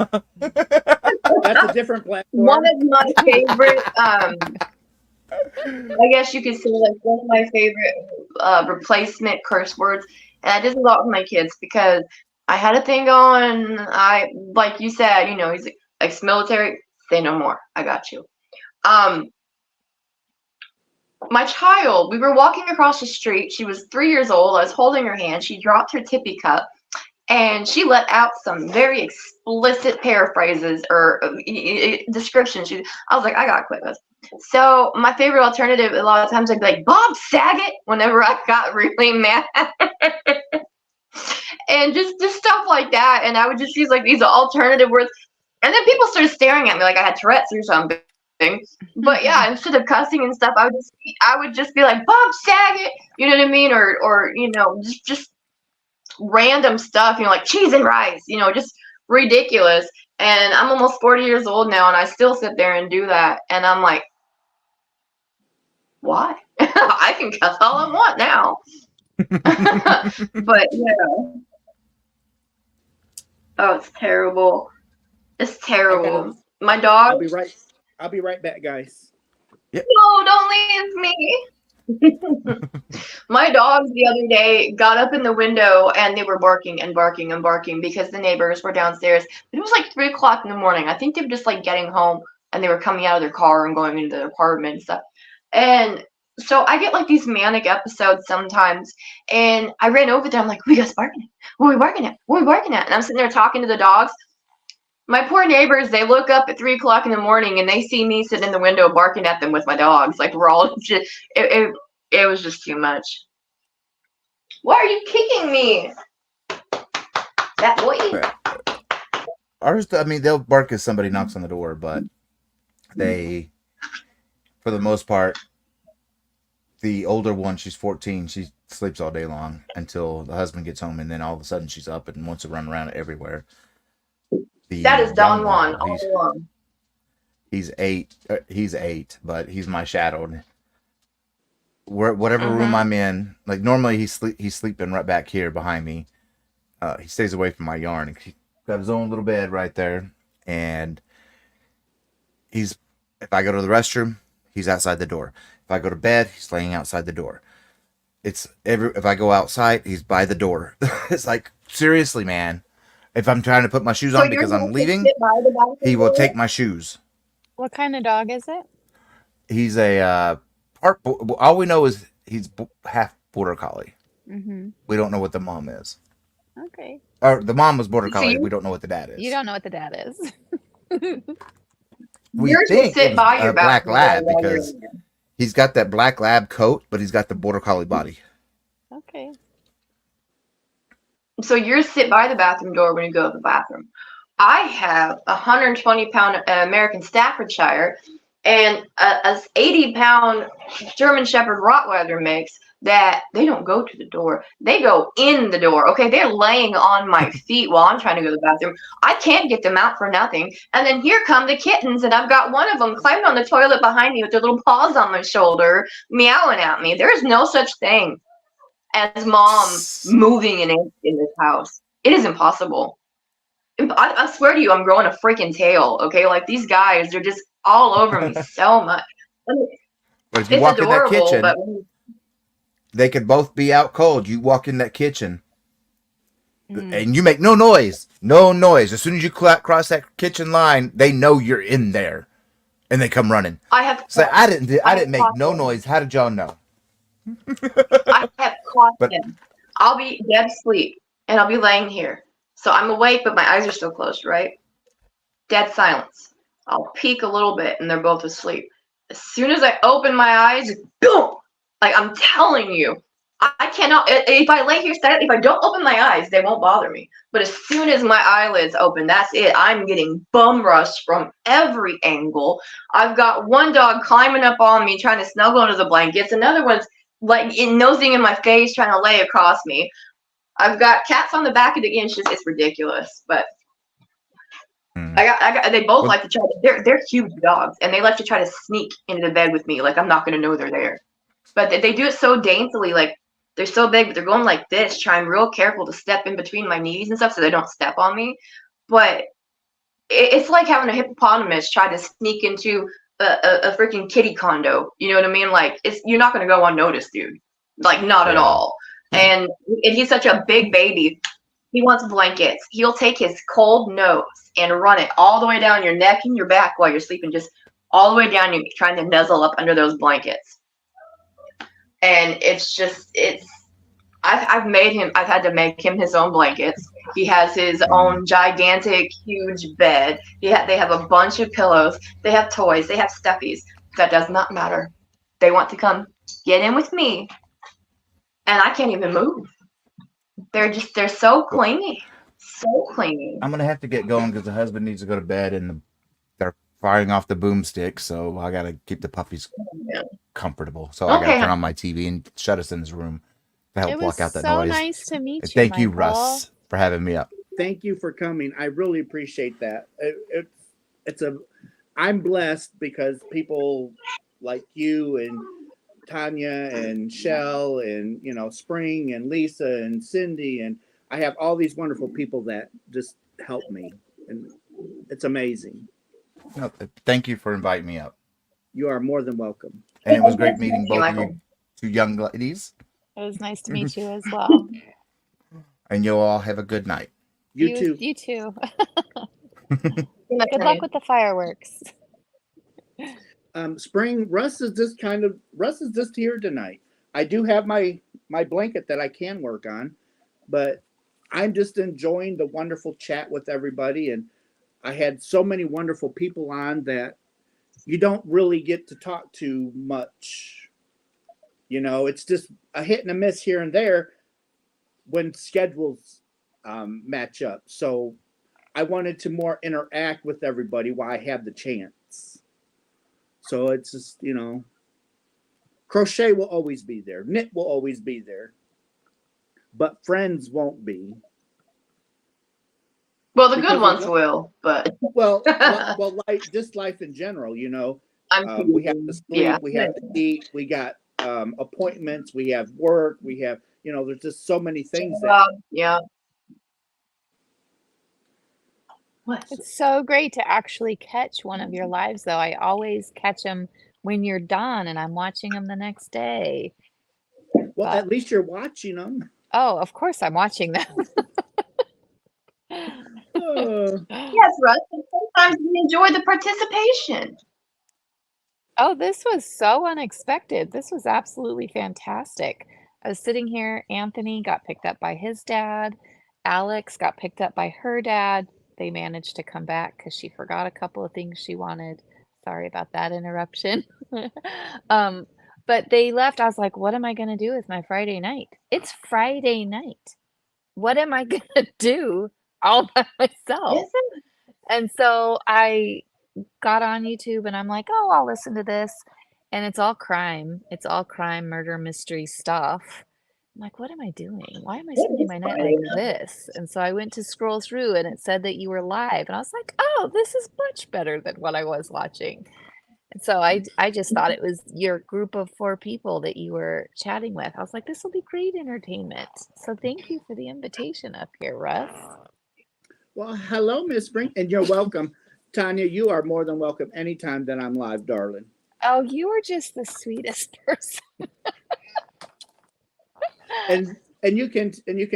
That's a different platform. One of my favorite, I guess you could say, like, one of my favorite replacement curse words, and I did a lot with my kids because I had a thing going. Like you said, he's ex-military. Say no more. I got you. My child, we were walking across the street. She was 3 years old. I was holding her hand. She dropped her tippy cup, and she let out some very explicit paraphrases or descriptions. I was like, I gotta quit this. So my favorite alternative, a lot of times I'd be like, Bob Saget, whenever I got really mad. And just stuff like that. And I would just use like these alternative words. And then people started staring at me like I had Tourette's or something. But yeah, instead of cussing and stuff, I would just be like, Bob Saget, you know what I mean? Or just random stuff, like cheese and rice, just ridiculous. And I'm almost 40 years old now, and I still sit there and do that. And I'm like, why? I can cuss all I want now. But yeah. Oh, it's terrible. It's terrible. My dog. I'll be right back, guys. No, don't leave me. My dogs the other day got up in the window and they were barking and barking and barking because the neighbors were downstairs. It was like 3 o'clock in the morning. I think they were just like getting home and they were coming out of their car and going into their apartment and stuff. And so I get like these manic episodes sometimes, and I ran over there. I'm like, "We guys barking at? What are we barking at? What are we barking at?" And I'm sitting there talking to the dogs. My poor neighbors, they look up at 3 o'clock in the morning and they see me sitting in the window barking at them with my dogs. Like we're all just, it was just too much. Why are you kicking me? That boy. Ours, I mean, they'll bark if somebody knocks on the door, but they, for the most part, the older one, she's 14, she sleeps all day long until the husband gets home, and then all of a sudden she's up and wants to run around everywhere. That is Don Juan all along. He's 8. He's 8, but he's my shadow. Whatever room I'm in, like normally he's sleeping right back here behind me. He stays away from my yarn. He's got his own little bed right there, and if I go to the restroom, he's outside the door. If I go to bed, he's laying outside the door. If I go outside, he's by the door. It's like, seriously, man. If I'm trying to put my shoes on because I'm leaving, he will take my shoes. What kind of dog is it? He's a part. All we know is he's half border collie. Mm-hmm. We don't know what the mom is. Okay. Or the mom was border collie. We don't know what the dad is. You don't know what the dad is. We think it's a black lab because he's got that black lab coat, but he's got the border collie body. Okay. So you sit by the bathroom door when you go to the bathroom. I have a 120-pound American Staffordshire and a 80-pound German Shepherd Rottweiler mix that they don't go to the door. They go in the door. Okay, they're laying on my feet while I'm trying to go to the bathroom. I can't get them out for nothing. And then here come the kittens, and I've got one of them climbing on the toilet behind me with their little paws on my shoulder, meowing at me. There's no such thing as mom moving in this house. It is impossible. I swear to you, I'm growing a freaking tail. Okay, like these guys, they're just all over me so much. But if you walk in that kitchen, they could both be out cold. You walk in that kitchen, and you make no noise. No noise. As soon as you cross that kitchen line, they know you're in there, and they come running. I have. So I didn't make no noise. How did y'all know? I have caught But- him. I'll be dead asleep and I'll be laying here. So I'm awake, but my eyes are still closed, right? Dead silence. I'll peek a little bit and they're both asleep. As soon as I open my eyes, boom! Like I'm telling you, I cannot. If I lay here silently, if I don't open my eyes, they won't bother me. But as soon as my eyelids open, that's it. I'm getting bum rushed from every angle. I've got one dog climbing up on me, trying to snuggle under the blankets. Another one's like nosing in my face, trying to lay across me. I've got cats on the back of the inch. It's ridiculous. But they both like to try to, they're huge dogs and they like to try to sneak into the bed with me. Like I'm not going to know they're there. But they do it so daintily. Like they're so big, but they're going like this, trying real careful to step in between my knees and stuff so they don't step on me. But it's like having a hippopotamus try to sneak into a freaking kitty condo. You know what I mean? Like you're not going to go unnoticed, dude. Like not at all. And he's such a big baby. He wants blankets. He'll take his cold nose and run it all the way down your neck and your back while you're sleeping, just all the way down, you trying to nuzzle up under those blankets. And I've had to make him his own blankets. He has his own gigantic, huge bed. They have a bunch of pillows. They have toys. They have stuffies. That does not matter. They want to come get in with me. And I can't even move. They're so clingy. So clingy. I'm gonna have to get going because the husband needs to go to bed and they're firing off the boomstick, so I gotta keep the puppies comfortable. So I gotta turn on my TV and shut us in his room to help block out that so noise. Nice to meet you. Thank you, Michael. Russ, for having me up. Thank you for coming. I really appreciate that. I'm blessed because people like you and Tanya and Shell and Spring and Lisa and Cindy, and I have all these wonderful people that just help me, and it's amazing. No, thank you for inviting me up. You are more than welcome. And it was great meeting both of you two young ladies. It was nice to meet you as well. And you all have a good night. You too. You too. Good luck with the fireworks. Spring, Russ is just here tonight. I do have my blanket that I can work on, but I'm just enjoying the wonderful chat with everybody. And I had so many wonderful people on that you don't really get to talk to much. It's just a hit and a miss here and there when schedules match up. So I wanted to more interact with everybody while I have the chance. So it's just, crochet will always be there. Knit will always be there. But friends won't be. Well, the good ones will, but well, life in general, we have to sleep, we have to eat, we got appointments, we have work, we have, there's just so many things yeah. What? It's so great to actually catch one of your lives, though. I always catch them when you're done, and I'm watching them the next day. Well, at least you're watching them. Oh, of course I'm watching them. Yes, Russ. And sometimes we enjoy the participation. Oh, this was so unexpected. This was absolutely fantastic. I was sitting here. Anthony got picked up by his dad. Alex got picked up by her dad. They managed to come back because she forgot a couple of things she wanted. Sorry about that interruption. But they left. I was like, what am I going to do with my Friday night? It's Friday night. What am I going to do all by myself? And so I got on YouTube and I'm like, oh, I'll listen to this. And it's all crime. It's all crime, murder, mystery stuff. I'm like, what am I doing? Why am I spending my night like this? And so I went to scroll through and it said that you were live. And I was like, oh, this is much better than what I was watching. And so I just thought it was your group of 4 people that you were chatting with. I was like, this will be great entertainment. So thank you for the invitation up here, Russ. Well, hello, Miss Spring, and you're welcome. Tanya, you are more than welcome anytime that I'm live, darling. Oh, you are just the sweetest person. And And you can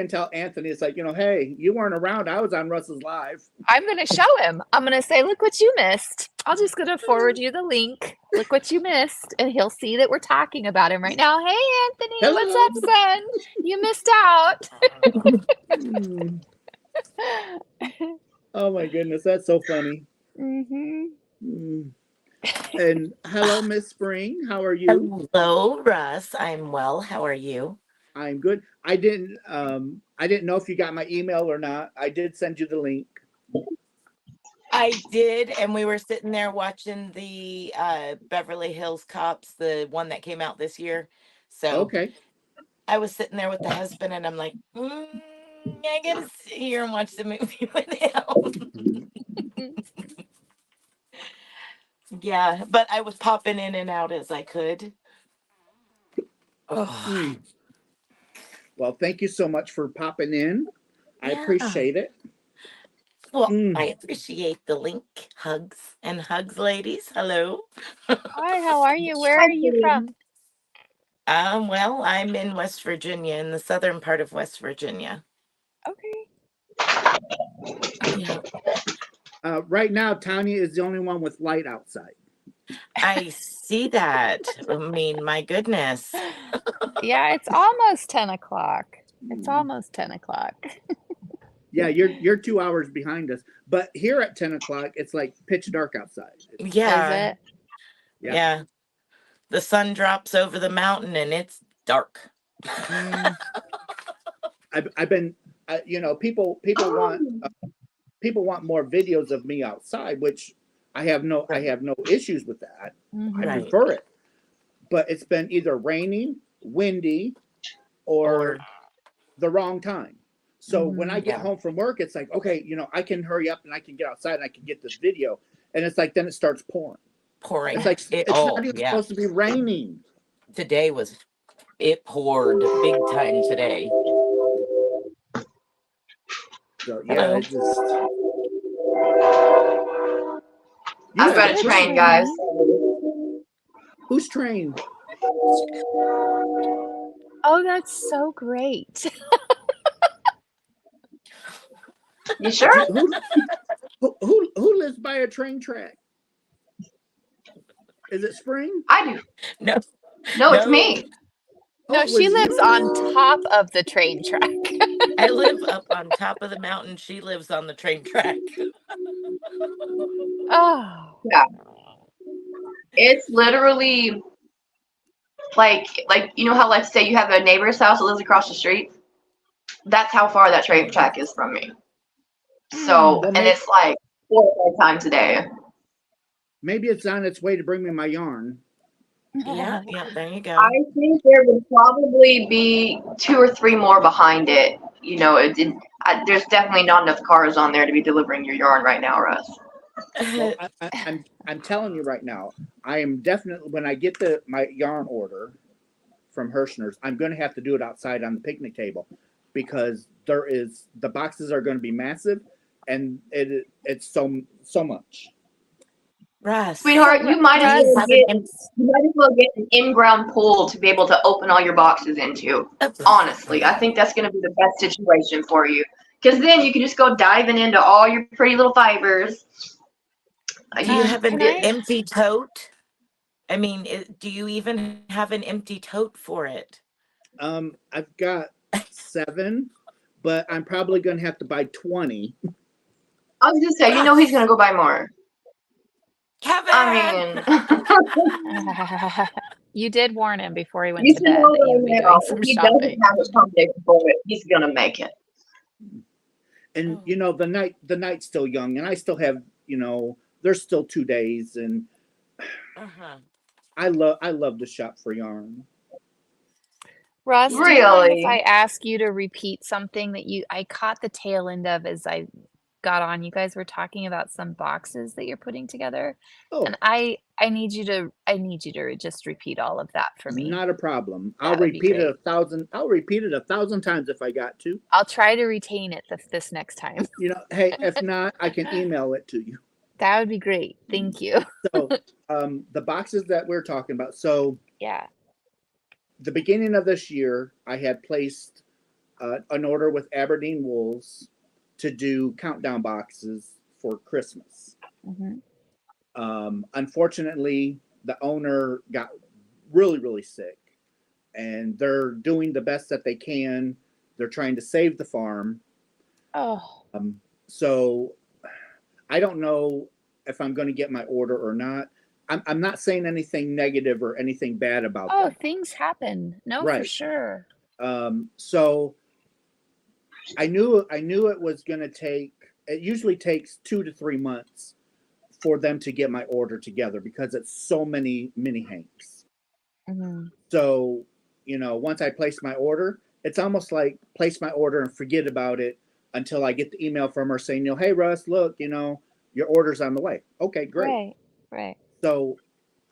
tell Anthony, it's like, hey, you weren't around. I was on Russ's live. I'm going to show him. I'm going to say, look what you missed. I'll just going to forward you the link. Look what you missed. And he'll see that we're talking about him right now. Hey, Anthony, Hello. what's up, son? You missed out. Hmm. Oh my goodness, that's so funny. Mm-hmm. Mm. And hello, Miss Spring. How are you? Hello, Russ. I'm well. How are you? I'm good. I didn't know if you got my email or not. I did send you the link. I did, and we were sitting there watching the Beverly Hills Cops, the one that came out this year. So Okay. I was sitting there with the husband, and I'm like, I gotta sit here and watch the movie with him. Yeah, but I was popping in and out as I could. Oh, Mm. Well, thank you so much for popping in. I yeah. appreciate it. Well, Mm. I appreciate the link. Hugs and hugs, ladies. Hello. Hi, how are you? Where are you from? Well, I'm in West Virginia, in the southern part of West Virginia. Okay. Yeah. Right now, Tanya is the only one with light outside. I see that. I mean, my goodness. Yeah, it's almost 10 o'clock. It's almost 10 o'clock. Yeah, you're 2 hours behind us. But here at 10 o'clock, it's like pitch dark outside. Yeah. Is it? Yeah. The sun drops over the mountain and it's dark. I've been, people want more videos of me outside, which I have no issues with that. Mhm. I Right. prefer it. But it's been either raining, windy, or the wrong time. So when I get home from work, it's like, okay, I can hurry up and I can get outside and I can get this video. And it's like, then it starts pouring. Pouring. It's like, it's not even supposed to be raining. Today it poured big time today. So yeah, it just. I've got a train, guys. Who's trained? Oh, that's so great. You sure? Who lives by a train track? Is it Spring? I do. No, It's me. No, she lives on top of the train track. I live up on top of the mountain. She lives on the train track. Oh. Yeah. It's literally like how, like, say you have a neighbor's house that lives across the street. That's how far that train track is from me. So, and it's like 4 or 5 times a day. Maybe it's on its way to bring me my yarn. Yeah, there you go. I think there would probably be 2 or 3 more behind it. There's definitely not enough cars on there to be delivering your yarn right now, Russ. Well, I'm telling you right now, I am definitely, when I get my yarn order from Hirschner's, I'm going to have to do it outside on the picnic table, because the boxes are going to be massive, and it's so much. Russ, Sweetheart, you might as well get an in-ground pool to be able to open all your boxes into. Honestly, I think that's going to be the best situation for you, because then you can just go diving into all your pretty little fibers. Do you have an empty tote? I mean, do you even have an empty tote for it? I've got 7, but I'm probably going to have to buy 20. I was going to say, he's going to go buy more. Kevin! I mean, You did warn him before he went you to bed that you'd be doing some he shopping. doesn't have a someday for it. He's going to make it. And the night's still young, and I still have, there's still 2 days, and I love to shop for yarn. Russ, Really? do you mind if I ask you to repeat something that I caught the tail end of as I got on? You guys were talking about some boxes that you're putting together, and I need you to just repeat all of that for me. Not a problem. I'll repeat it 1,000 times if I got to. I'll try to retain it this next time. Hey, if not, I can email it to you. That would be great. Thank you. So, the boxes that we're talking about. So, yeah, the beginning of this year, I had placed an order with Aberdeen Wools to do countdown boxes for Christmas. Hmm. Unfortunately, the owner got really, really sick, and they're doing the best that they can. They're trying to save the farm. Oh, So I don't know if I'm going to get my order or not. I'm not saying anything negative or anything bad about oh, them. things happen. No, for Right. sure. So I knew it was going to take. It usually takes 2 to 3 months for them to get my order together because it's so many mini hanks. Hmm. So once I place my order, it's almost like place my order and forget about it until I get the email from her saying, hey Russ, look, your order's on the way. Okay, great. Right, right. So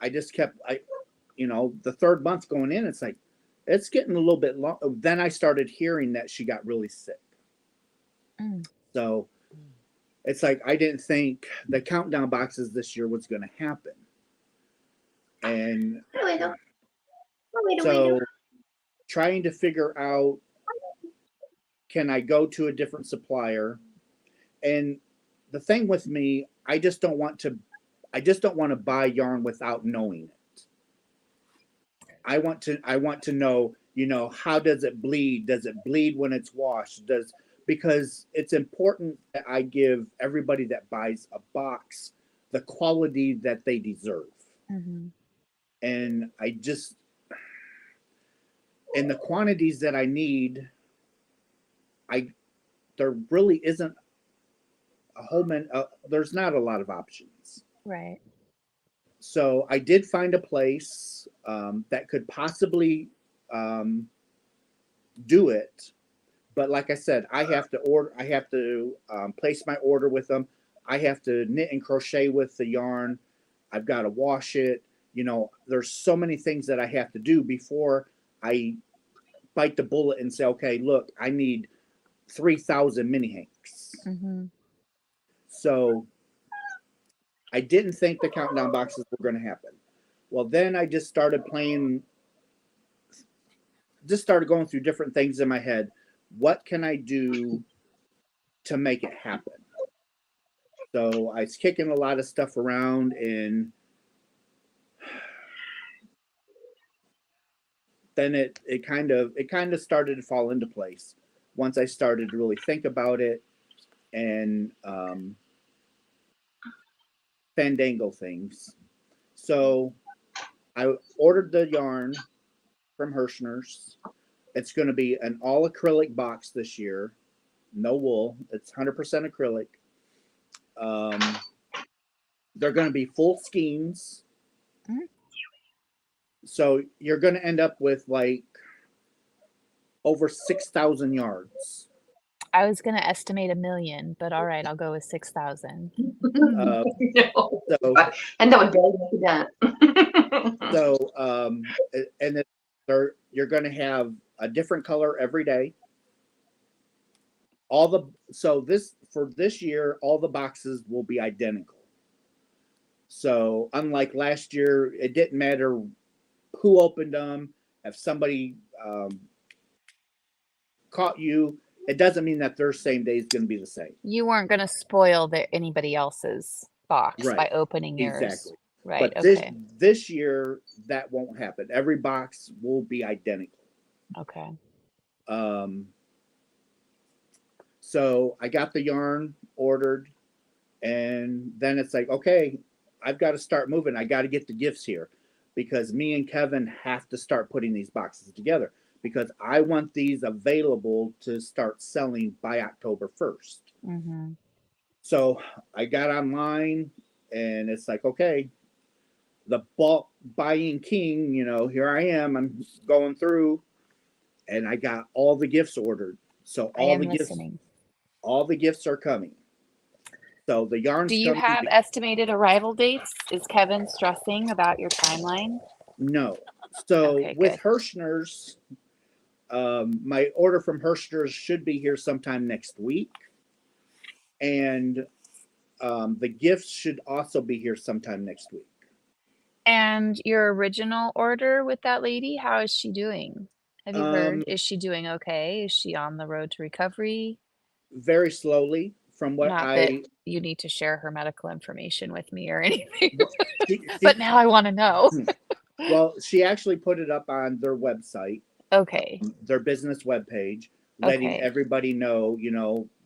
I just kept the third month going in, it's like it's getting a little bit long. Then I started hearing that she got really sick. Mm. So it's like I didn't think the countdown boxes this year was going to happen. And so trying to figure out, can I go to a different supplier? And the thing with me, I just don't want to buy yarn without knowing it. I want to know, how does it bleed? Does it bleed when it's washed? Because it's important that I give everybody that buys a box the quality that they deserve. Hmm. And in the quantities that I need, there really isn't a whole there's not a lot of options. Right. So I did find a place that could possibly do it, but like I said, I have to place my order with them. I have to knit and crochet with the yarn. I've got to wash it. There's so many things that I have to do before I bite the bullet and say, okay, look, I need 3,000 mini hanks. Hmm. So I didn't think the countdown boxes were going to happen. Well, then I just started going through different things in my head. What can I do to make it happen? So I was kicking a lot of stuff around, and then it kind of started to fall into place once I started to really think about it and fandangle things. So I ordered the yarn from Hirschner's. It's going to be an all acrylic box this year. No wool. It's 100% acrylic. They're going to be full skeins. Mm. So you're going to end up with like over 6,000 yards. I was going to estimate 1 million, but all right, I'll go with 6,000. No. So, And that would be that. so and you're going to have a different color every day. For this year, all the boxes will be identical. So unlike last year, it didn't matter who opened them. If somebody caught you, it doesn't mean that their same day is going to be the same. You weren't going to spoil anybody else's box Right. by opening yours. Exactly. Right. But Okay. this year, that won't happen. Every box will be identical. Okay. So I got the yarn ordered, and then it's like, okay, I've got to start moving. I got to get the gifts here because me and Kevin have to start putting these boxes together because I want these available to start selling by October 1st. Mm-hmm. So I got online, and it's like, okay, the bulk buying king, here I am. I'm going through, and I got all the gifts ordered. So all the gifts are coming. So the yarn's coming. Do you have estimated arrival dates? Is Kevin stressing about your timeline? No. So okay, with good. Hirschner's, my order from Hirschner's should be here sometime next week. And the gifts should also be here sometime next week. And your original order with that lady, how is she doing? Have you heard? Is she doing okay? Is she on the road to recovery? Very slowly from what Not that I you need to share her medical information with me or anything, what- she, but now I want to know. well, she actually put it up on their website, Okay. their business webpage, letting Okay. everybody know,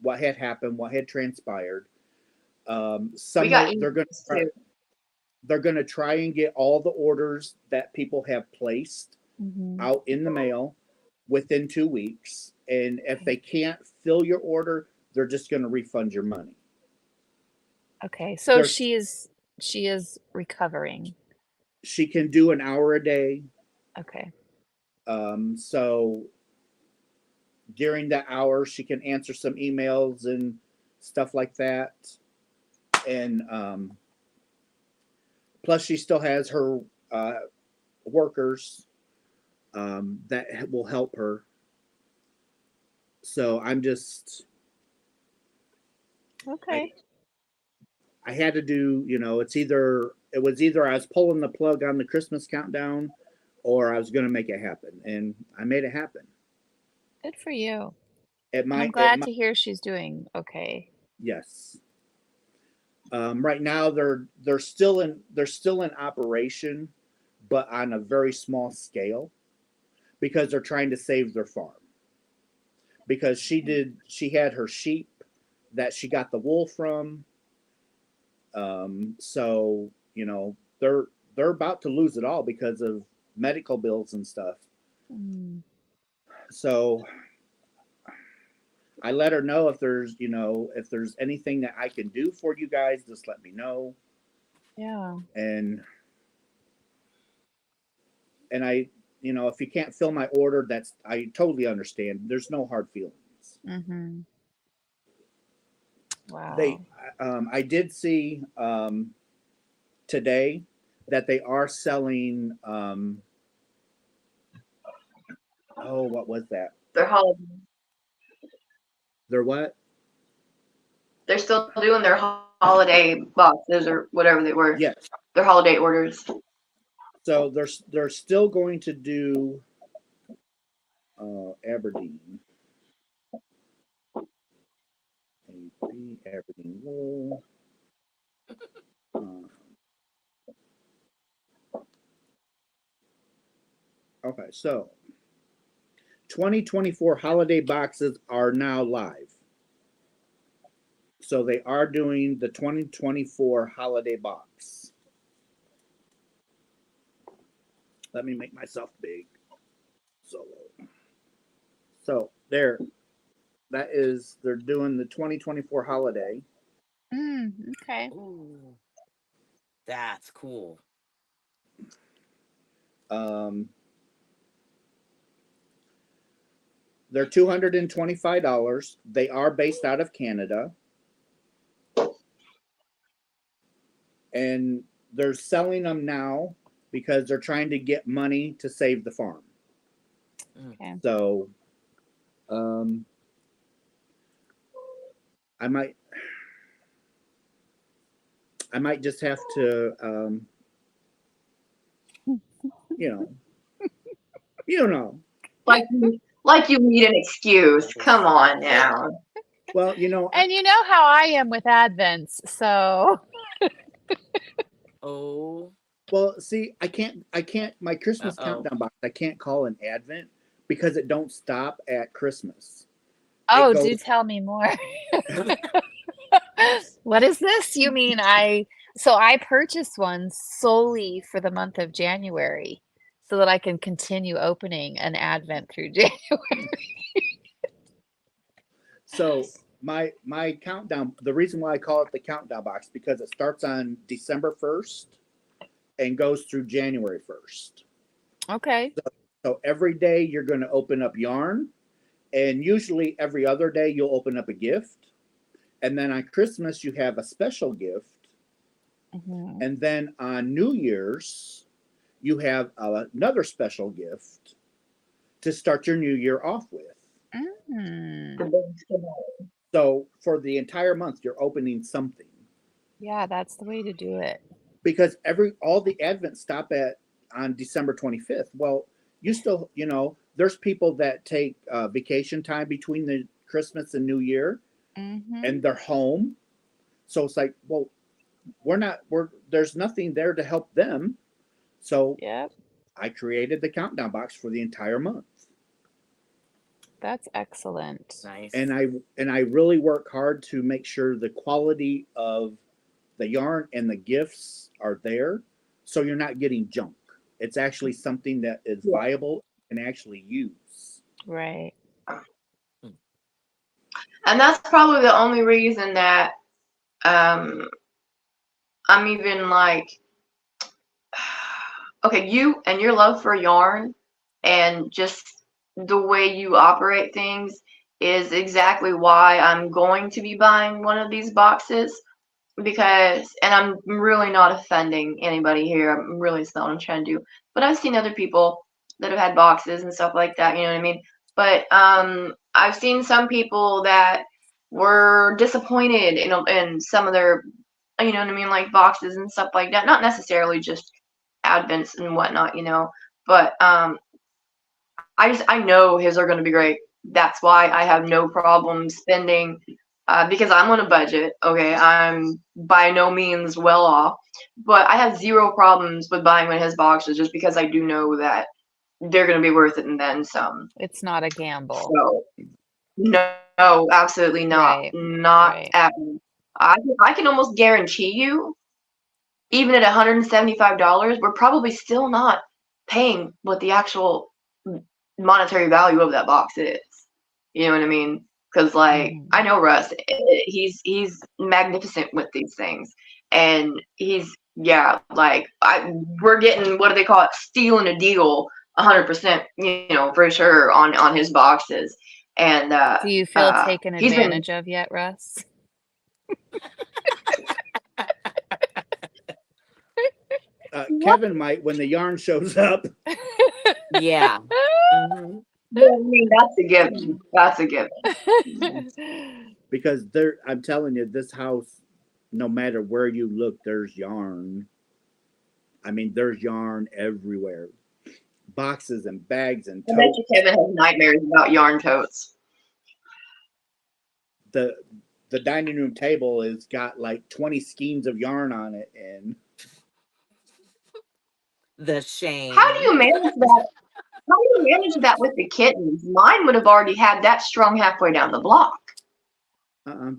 what had happened, what had transpired. We Some got they're going emails to too. they're going to try and get all the orders that people have placed Mhm. out in the mail within 2 weeks, and if they can't fill your order, they're just going to refund your money. Okay. So There's she is recovering. She can do an hour a day. Okay. So during that hour, she can answer some emails and stuff like that. And plus, she still has her workers that will help her. So I'm just, Okay. I had to do, it was either I was pulling the plug on the Christmas countdown or I was going to make it happen. And I made it happen. Good for you. It And I'm might, glad to hear she's doing okay. yes. Right now they're still in operation, but on a very small scale because they're trying to save their farm. Because she had her sheep that she got the wool from. So they're about to lose it all because of medical bills and stuff. Mm. So I let her know if there's anything that I can do for you guys, just let me know. Yeah. And I, if you can't fill my order, I totally understand. There's no hard feelings. Mm-hmm. Wow. I did see today that they are selling. What was that? Their holiday. They're what? They're still doing their holiday boxes or whatever they were. Yes. Their holiday orders. So they're still going to do Aberdeen. Aberdeen wool. Okay, so 2024 holiday boxes are now live. So they are doing the 2024 holiday box. Let me make myself big. So there, they're doing the 2024 holiday. Okay. Ooh, that's cool. They're $225. They are based out of Canada. And they're selling them now because they're trying to get money to save the farm. Okay. So I might just have to Like you need an excuse. Come on now. Well, And you know how I am with Advents, so. Oh. Well, see, I can't my Christmas countdown box, I can't call an Advent because it don't stop at Christmas. Oh, do tell me more. What is this? You mean I purchased one solely for the month of January so that I can continue opening an Advent through January. So my countdown, the reason why I call it the countdown box, because it starts on December 1st and goes through January 1st. Okay. So every day you're going to open up yarn, and usually every other day you'll open up a gift. And then on Christmas you have a special gift. Mm-hmm. And then on New Year's you have another special gift to start your new year off with. Mm. So for the entire month you're opening something. Yeah, that's the way to do it. Because all the Advents stop on December 25th. Well, you still, there's people that take vacation time between the Christmas and New Year, Mm-hmm. and they're home. So it's like, well, there's nothing there to help them. So Yep. I created the countdown box for the entire month. That's excellent. Nice. And I really work hard to make sure the quality of the yarn and the gifts are there, so you're not getting junk. It's actually something that is viable and actually use. Right. And that's probably the only reason that I'm even like, okay, you and your love for yarn and just the way you operate things is exactly why I'm going to be buying one of these boxes. Because, and I'm really not offending anybody here, I'm really, it's not what I'm trying to do, but I've seen other people that have had boxes and stuff like that, you know what I mean? But I've seen some people that were disappointed in some of their, you know what I mean, like boxes and stuff like that. Not necessarily just Advents and whatnot, you know, but I know his are going to be great. That's why I have no problem spending, because I'm on a budget. Okay, I'm by no means well off, but I have zero problems with buying one of his boxes just because I do know that they're going to be worth it and then some. It's not a gamble. So no, absolutely not. Right. Not Right. at all. I can almost guarantee you, even at $175, we're probably still not paying what the actual monetary value of that box is. You know what I mean? Because like Mhm. I know Russ, he's magnificent with these things, and he's like we're getting, what do they call it, stealing a deal 100%, you know, for sure on his boxes. And Do you feel taken he's been advantage of yet, Russ? Kevin might when the yarn shows up. Yeah. Mhm. I mean, that's a given. That's a given. Because I'm telling you, this house, no matter where you look, there's yarn. I mean, there's yarn everywhere. Boxes and bags and I bet totes. you Kevin has nightmares about yarn totes. The dining room table has got like 20 skeins of yarn on it, and The shame. How do you manage that? How do you manage that with the kittens? Mine would have already had that strung halfway down the block.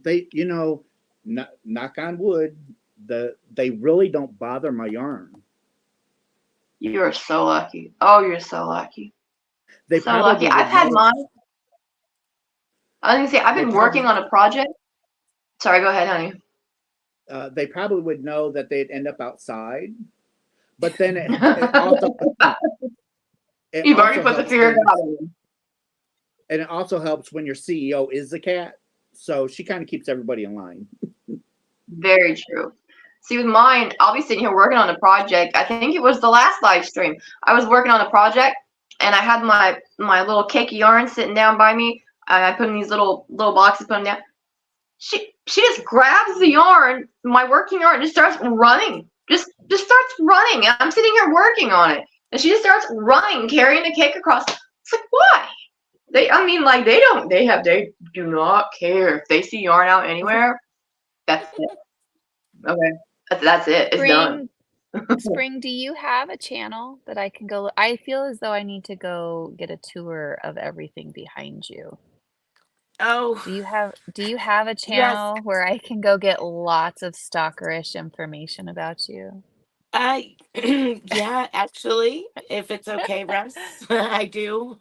they, you know, knock on wood, they really don't bother my yarn. You are so lucky. Oh, you're so lucky. They So lucky. probably I've would had know. mine. I was gonna say I've They been working on a project. Sorry, go ahead, honey. They probably would know that they'd end up outside, but then it also You've already put the helps fear of when, God in them. and it also helps when your CEO is the cat, so she kind of keeps everybody in line. Very true. See, with mine, I'll be sitting here working on a project. I think it was the last live stream. I was working on a project, and I had my little cake of yarn sitting down by me. I put in these little boxes, put them down. She just grabs the yarn, my working yarn, and just starts running. Just starts running. And I'm sitting here working on it, and she just starts running, carrying the cake across. It's like, why? They do not care if they see yarn out anywhere. That's it. Okay, that's it. It's done. Spring, do you have a channel that I can go? I feel as though I need to go get a tour of everything behind you. Oh, Do you have a yes. channel where I can go get lots of stalkerish information about you? I yeah, actually, if it's okay, Russ, I do.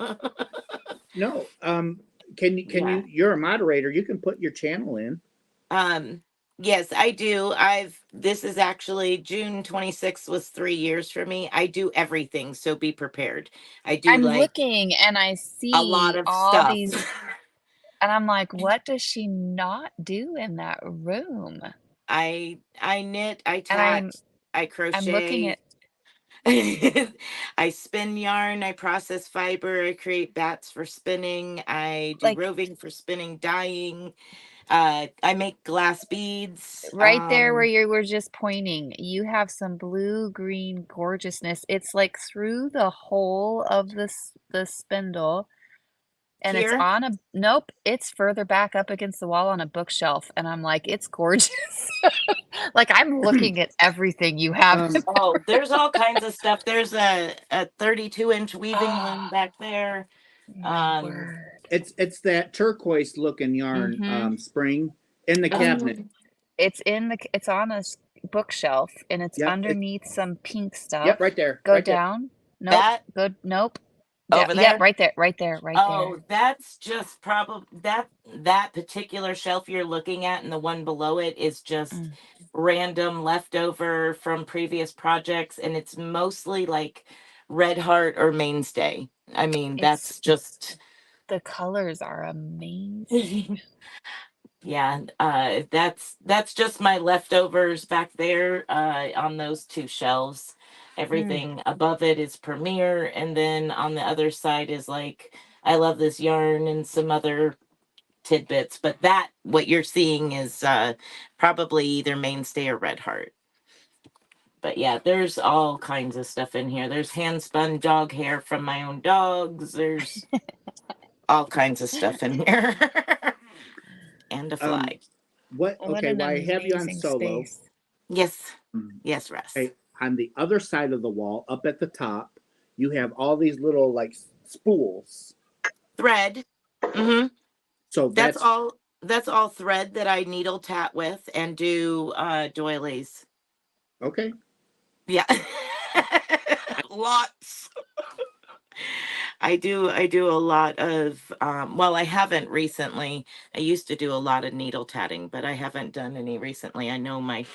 No, can Yeah. you? You're a moderator. You can put your channel in. Yes, I do. This is actually June 26th was 3 years for me. I do everything, so be prepared. I do I'm like looking and I a lot see of all stuff. these, and I'm like, what does she not do in that room? I knit, I And tat, I I'm looking crochet, at, I spin yarn, I process fiber, I create bats for spinning, I do like, roving for spinning, dyeing. I make glass beads. Right there where you were just pointing, you have some blue-green gorgeousness. It's like through the hole of the spindle, and it's Here? on a nope, it's further back up against the wall on a bookshelf, and I'm like, it's gorgeous. Like I'm looking at everything you have. Oh, there's all kinds of stuff. There's a 32-inch weaving loom back there. My word. It's that turquoise looking yarn, Mhm. Spring, in the cabinet. It's it's on a bookshelf, and it's Yep, underneath some pink stuff. Yep, right there. Go right there. down. Nope. That Go. Nope. over Yep. there? Right there. Right there. Right Oh, there. that's just probably that particular shelf you're looking at, and the one below it is just random leftover from previous projects, and it's mostly like Red Heart or Mainstay. I mean, that's just The colors are amazing. yeah. That's just my leftovers back there on those two shelves. Everything above it is Premier, and then on the other side is like I love this yarn and some other tidbits. But that what you're seeing is probably either Mainstay or Red Heart. But yeah, there's all kinds of stuff in here. There's hand spun dog hair from my own dogs. There's all kinds of stuff in here. And a fly. What? What Okay, an well, I have you on amazing solo. space. Yes. Yes, Russ. Okay, on the other side of the wall, up at the top, you have all these little like spools. Thread. Mm-hmm. So That's all thread that I needle tat with and do doilies. Okay. Yeah. Lots. I do a lot of well, I haven't recently. I used to do a lot of needle tatting, but I haven't done any recently. I know my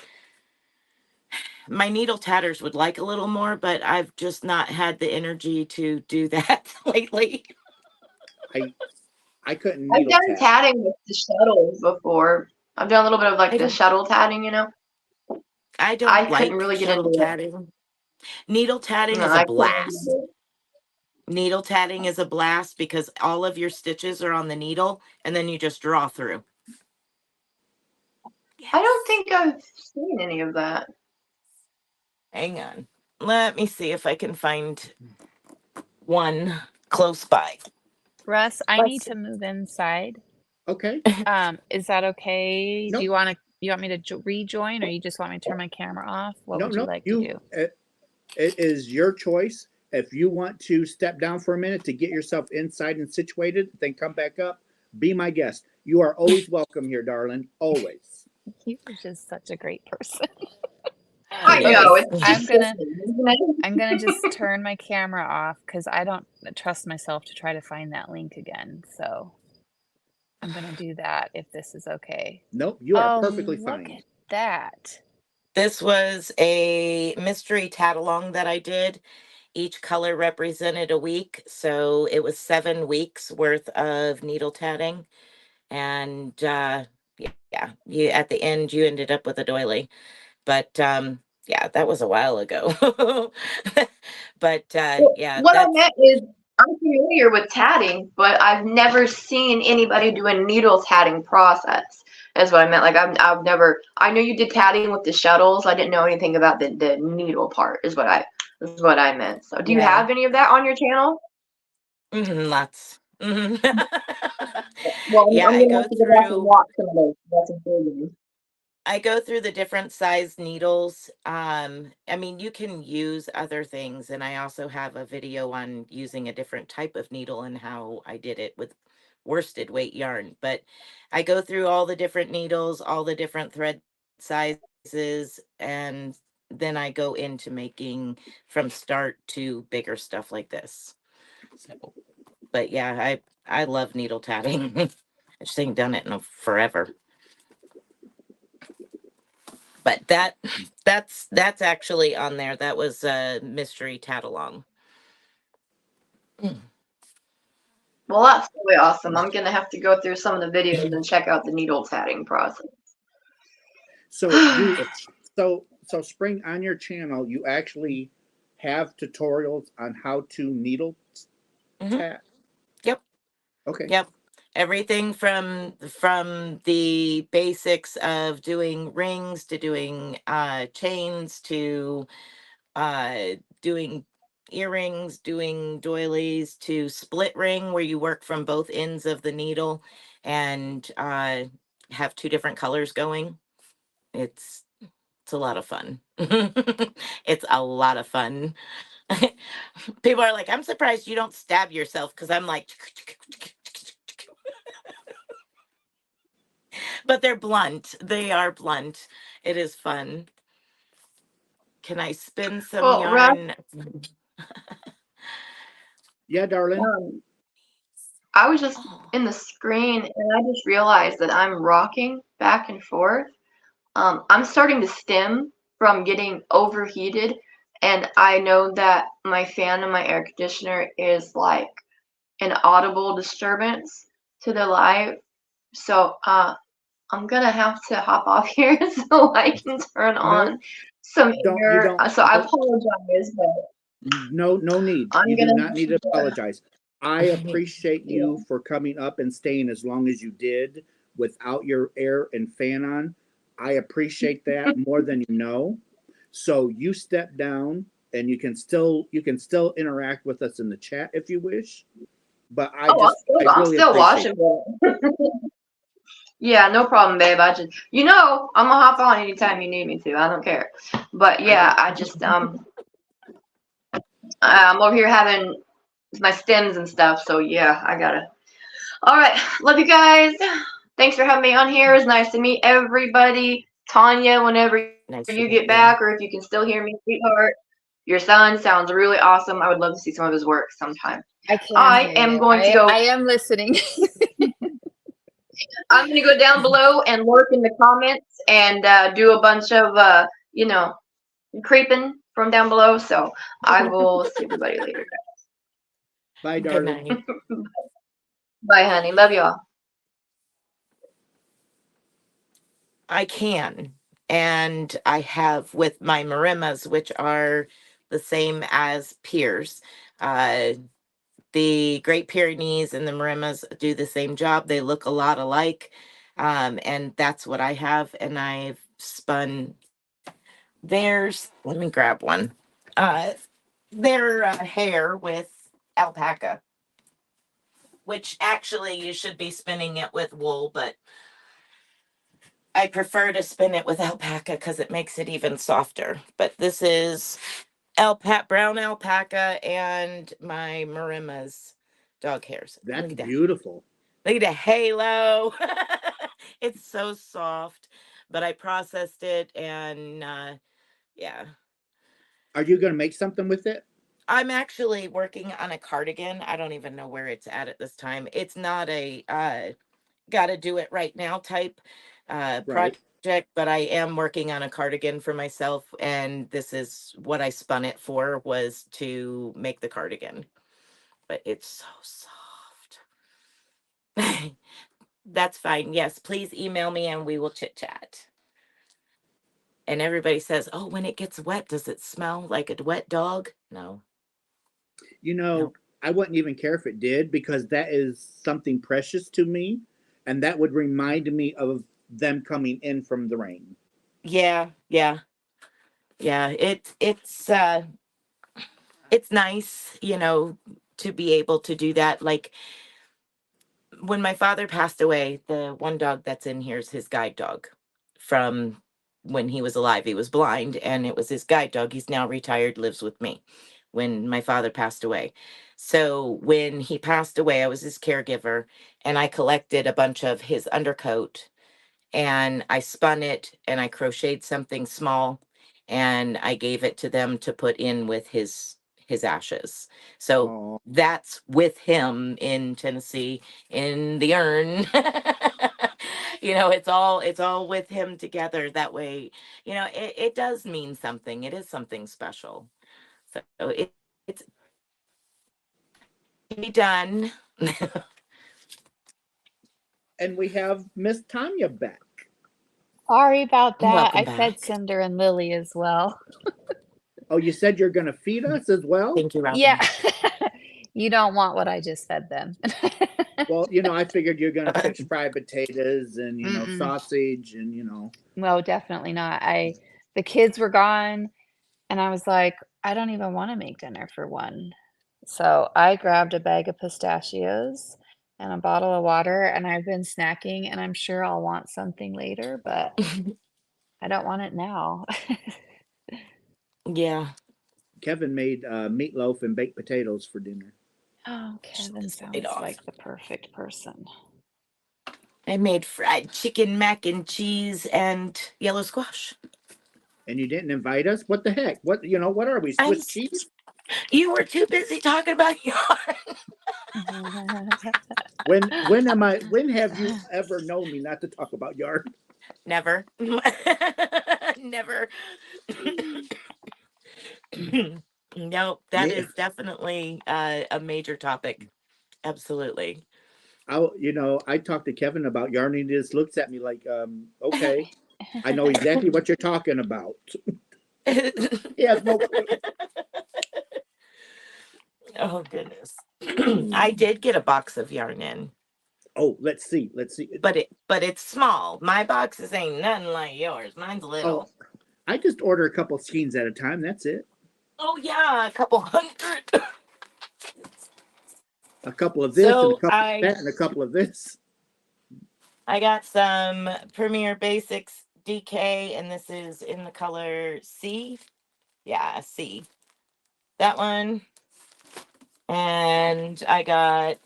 needle tatters would like a little more, but I've just not had the energy to do that lately. I couldn't I've needle done tat. tatting with the shuttles before. I've done a little bit of like the shuttle tatting, you know. I don't I like couldn't really get shuttle into it. tatting. Needle tatting No, is a I couldn't blast. do it. Needle tatting is a blast because all of your stitches are on the needle and then you just draw through. Yes. I don't think I've seen any of that. Hang on. Let me see if I can find one close by. Russ, I need to move inside. Okay. Is that okay? Nope. Do you want me to rejoin, or you just want me to turn my camera off? What would you like to do? It is your choice. If you want to step down for a minute to get yourself inside and situated, then come back up. Be my guest. You are always welcome here, darling. Always. You're just such a great person. I know. It's just I'm gonna just turn my camera off because I don't trust myself to try to find that link again. So I'm gonna do that if this is okay. Nope, you are perfectly Look fine. at that. This was a mystery tat-along that I did. Each color represented a week, so it was 7 weeks worth of needle tatting. And yeah, you at the end you ended up with a doily. But yeah, that was a while ago. But yeah, what I meant is I'm familiar with tatting, but I've never seen anybody do a needle tatting process. Is what I meant. Like I've never. I knew you did tatting with the shuttles. I didn't know anything about the needle part. Is what I meant. So, do you have any of that on your channel? Lots. Well, Yeah, I'm I gonna go have to go back and through. watch some of those. That's intriguing. I go through the different size needles. I mean, you can use other things, and I also have a video on using a different type of needle and how I did it with worsted weight yarn. But I go through all the different needles, all the different thread sizes, and then I go into making from start to bigger stuff like this. So, but yeah, I love needle tatting. I just ain't done it in forever. But that's actually on there. That was a mystery tat-along. Well, that's really awesome. I'm gonna have to go through some of the videos and check out the needle tatting process. So so Spring, on your channel, you actually have tutorials on how to needle tat. Yep. Okay. Yep. everything from the basics of doing rings to doing chains to doing earrings, doing doilies, to split ring where you work from both ends of the needle and have two different colors going. It's a lot of fun. It's a lot of fun. People are like, I'm surprised you don't stab yourself, because I'm like, but they're blunt. They are blunt. It is fun. Can I spin some Well, Russ, yarn? Yeah, darling. I was just Oh, in the screen and I just realized that I'm rocking back and forth. I'm starting to stim from getting overheated, and I know that my fan and my air conditioner is like an audible disturbance to the live. So I'm gonna have to hop off here so I can turn No, on some you air. don't. So I Nope. apologize, but No need. I'm You do gonna not need to apologize. I appreciate yeah. you for coming up and staying as long as you did without your air and fan on. I appreciate that more than you know. So you step down and you can still interact with us in the chat if you wish. But I Oh, I I'm really still appreciate watching it. Yeah, no problem, babe. I'm gonna hop on anytime you need me to. I don't care. But yeah, I'm over here having my stems and stuff. So yeah, I gotta. All right, love you guys. Thanks for having me on here. It's nice to meet everybody. Tanya, whenever nice to you meet get you. back, or if you can still hear me, sweetheart, your son sounds really awesome. I would love to see some of his work sometime. I can I hear am you. going to go. I am listening. I'm going to go down below and lurk in the comments and do a bunch of, creeping from down below. So I will see everybody later. Bye, Good darling. night. Bye, honey. Love y'all. I can. And I have with my marimas, which are the same as piers. The Great Pyrenees and the marimas do the same job. They look a lot alike. And that's what I have. And I've spun theirs. Let me grab one. Their hair with alpaca, which actually you should be spinning it with wool, but I prefer to spin it with alpaca because it makes it even softer. But this is brown alpaca and my Marima's dog hairs. That's Look at that. beautiful. Look at the halo. It's so soft. But I processed it and yeah. Are you going to make something with it? I'm actually working on a cardigan. I don't even know where it's at this time. It's not a gotta do it right now type Right. project, but I am working on a cardigan for myself, and this is what I spun it for, was to make the cardigan. But it's so soft. That's fine. Yes, please email me and we will chit chat. And everybody says, oh, when it gets wet, does it smell like a wet dog? No. You know, No. I wouldn't even care if it did because that is something precious to me. And that would remind me of them coming in from the rain. Yeah. It's nice, to be able to do that. Like when my father passed away, the one dog that's in here is his guide dog from when he was alive. He was blind and it was his guide dog. He's now retired, lives with me when my father passed away. So when he passed away, I was his caregiver and I collected a bunch of his undercoat and I spun it and I crocheted something small and I gave it to them to put in with his ashes. So Oh, that's with him in Tennessee in the urn. It's all with him together that way. It does mean something. It is something special. So it's be done. and we have Miss Tanya back. Sorry about that. Welcome I fed back. Cinder and Lily as well. Oh, you said you're going to feed us as well? Thank you, Robin. Yeah. You don't want what I just fed them. Well, I figured you're gonna fix fried potatoes and Mm-mm. sausage and No, definitely not. The kids were gone, and I was like, I don't even want to make dinner for one. So I grabbed a bag of pistachios and a bottle of water, and I've been snacking, and I'm sure I'll want something later, but I don't want it now. Yeah. Kevin made meatloaf and baked potatoes for dinner. Oh, Shut Kevin this light sounds off. like the perfect person. I made fried chicken, mac and cheese, and yellow squash. And you didn't invite us? What the heck? What what are we? Swiss cheese? You were too busy talking about yarn. When have you ever known me not to talk about yarn? Never. Never. No, that is definitely a major topic. Absolutely. I talked to Kevin about yarn and he just looks at me like, okay, I know exactly what you're talking about. He has no clue. Oh goodness. I did get a box of yarn in. Oh, let's see. But it's small. My boxes ain't nothing like yours. Mine's little. Oh, I just order a couple skeins at a time. That's it. Oh yeah, a couple hundred. A couple of this and a So couple of that and a couple of this. I got some Premier Basics DK, and this is in the color C. Yeah, C. That one. And I got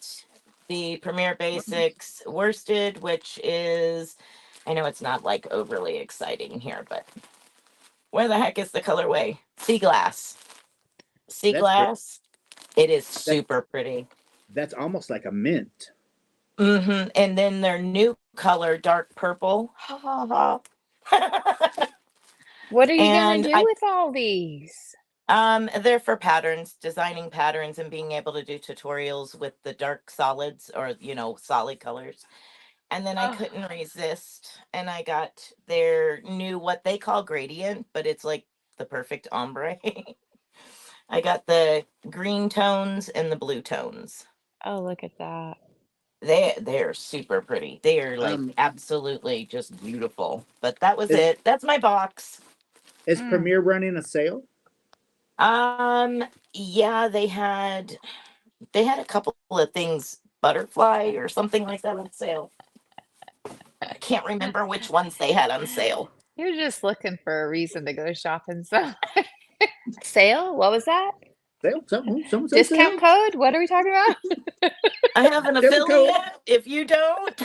the Premier Basics worsted, which is, I know it's not like overly exciting here, but where the heck is the colorway? Sea glass. Sea glass. It is super pretty. That's almost like a mint. Mm-hmm. And then their new color, dark purple. What are you gonna And do with all these? They're for patterns, designing patterns and being able to do tutorials with the dark solids or, solid colors. And then I couldn't resist, and I got their new, what they call gradient, but it's like the perfect ombre. I got the green tones and the blue tones. Oh, look at that. They're super pretty. They are like absolutely just beautiful. But that was it. That's my box. Is Premier running a sale? Yeah, they had a couple of things, butterfly or something like that on sale. I can't remember which ones they had on sale. You're just looking for a reason to go shopping. So, sale? What was that? Sale? Someone said Discount sale? code? What are we talking about? I have an affiliate. If you don't,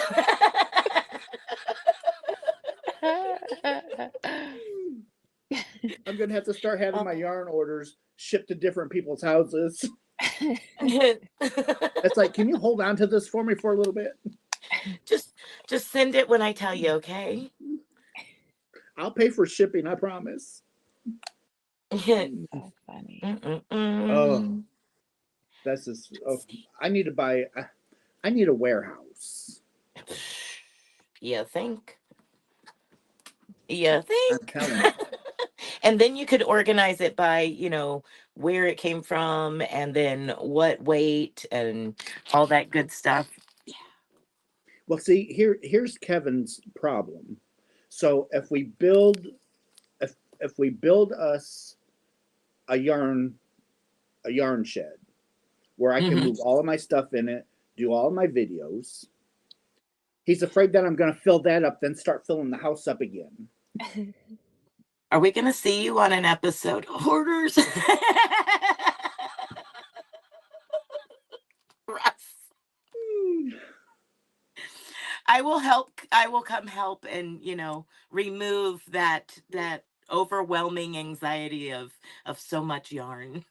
I'm gonna have to start having my yarn orders shipped to different people's houses. It's like, can you hold on to this for me for a little bit? just send it when I tell you, okay? I'll pay for shipping, I promise. So funny. Oh, that's just. Oh, I need a warehouse. You think? You think? I'm telling you. And then you could organize it by, where it came from and then what weight and all that good stuff. Yeah. Well, see, here's Kevin's problem. So if we build us a yarn shed where I can move all of my stuff in it, do all of my videos, he's afraid that I'm going to fill that up, then start filling the house up again. Are we going to see you on an episode of Hoarders? I will help. I will come help and, remove that overwhelming anxiety of so much yarn.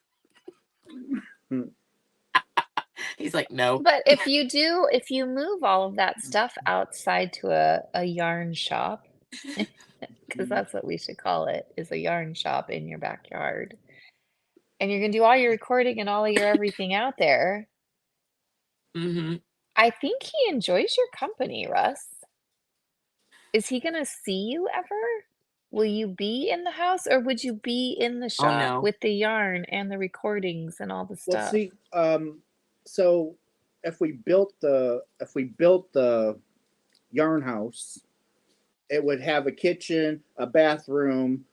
He's like, no. But if you move all of that stuff outside to a yarn shop, because that's what we should call it, is a yarn shop in your backyard. And you're gonna do all your recording and all of your everything out there. I think he enjoys your company, Russ. Is he gonna see you ever? Will you be in the house or would you be in the shop no. with the yarn and the recordings and all the stuff? Well, see, so built the yarn house, it would have a kitchen, a bathroom,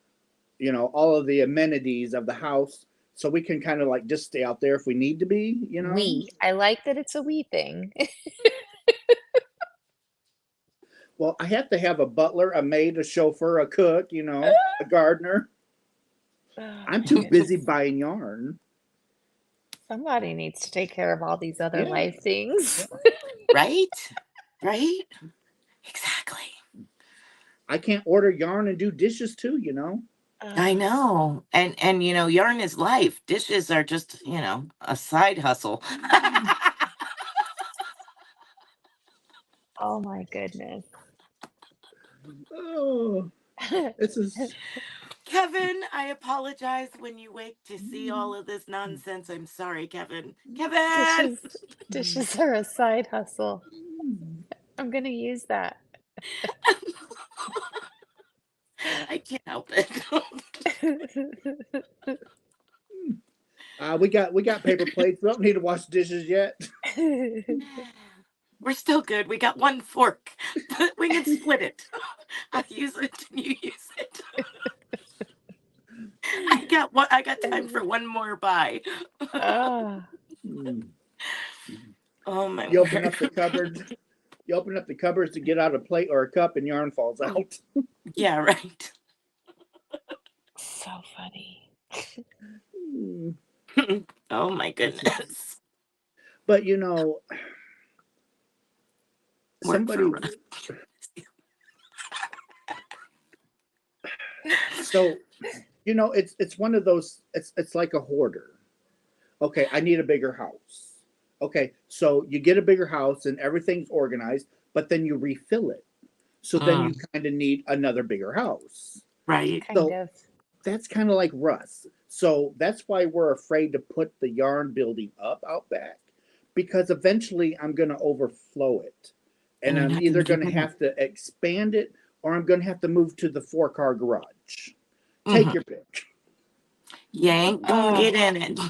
you know, all of the amenities of the house, so we can kind of like just stay out there if we need to be, you know. I like that it's a we thing. Well, I have to have a butler, a maid, a chauffeur, a cook, you know, a gardener. Oh I'm my too busy goodness. buying yarn. Somebody needs to take care of all these other Yeah. life things. Right? Right? Exactly. I can't order yarn and do dishes too, you know. I know. And you know, yarn is life. Dishes are just, you know, a side hustle. Oh my goodness. Oh, this is Kevin, I apologize when you wake to see all of this nonsense. I'm sorry, Kevin. Kevin! Dishes are a side hustle. I'm gonna use that. I can't help it. we got paper plates. We don't need to wash dishes yet. We're still good. We got one fork. We can split it. I'll use it and you use it. I got time for one more buy. Ah, Oh my You open word. up the cupboard. You open up the cupboards to get out a plate or a cup, and yarn falls out. Yeah, right. so funny. Oh my goodness. But you know, Work for somebody. So, you know, it's one of those. It's like a hoarder. Okay, I need a bigger house. Okay, so you get a bigger house and everything's organized, but then you refill it. So then you kind of need another bigger house. Right. Kind So of. that's kind of like Russ. So that's why we're afraid to put the yarn building up out back, because eventually I'm going to overflow it. And you're I'm not either gonna going to get have to expand it or I'm going to have to move to the 4-car garage. Take Mhm. your pick. You ain't gonna get in it.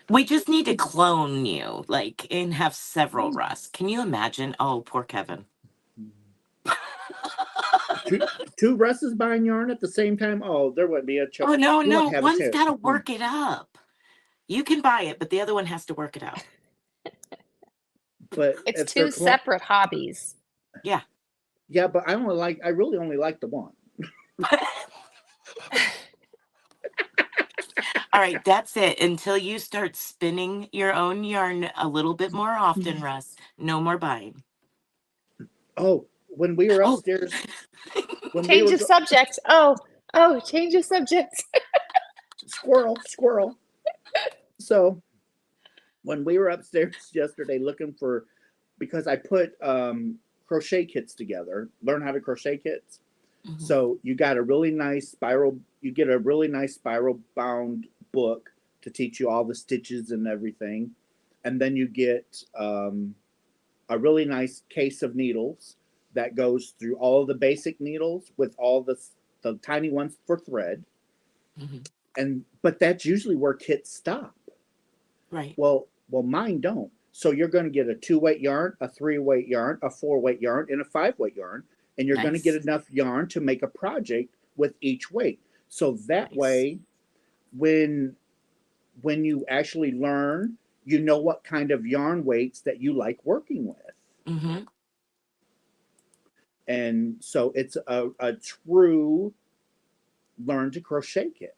We just need to clone you, like, and have several Russ. Can you imagine? Oh, poor Kevin. Two Russes buying yarn at the same time? Oh, there wouldn't be a choice. Oh no, You no. wouldn't have a One's chance. got to work it up. You can buy it, but the other one has to work it out. But It's if they're two separate hobbies. Yeah. yeah, but I really only like the one. All right, that's it. Until you start spinning your own yarn a little bit more often, Russ. No more buying. Oh, when we were Oh, upstairs, when we Change were of subject. Oh, change of subject. squirrel. So when we were upstairs yesterday looking for, because I put crochet kits together, learn how to crochet kits. mhm. So you got a really nice spiral. You get a really nice spiral bound book to teach you all the stitches and everything, and then you get a really nice case of needles that goes through all of the basic needles with all the tiny ones for thread. Mhm. And but that's usually where kits stop. Right. Well, mine don't. So you're going to get a 2-weight yarn, a 3-weight yarn, a 4-weight yarn, and a 5-weight yarn, and you're going to get Nice. enough yarn to make a project with each weight. So that Nice. way, when you actually learn, you know what kind of yarn weights that you like working with. Mm-hmm. And so it's a true learn to crochet kit.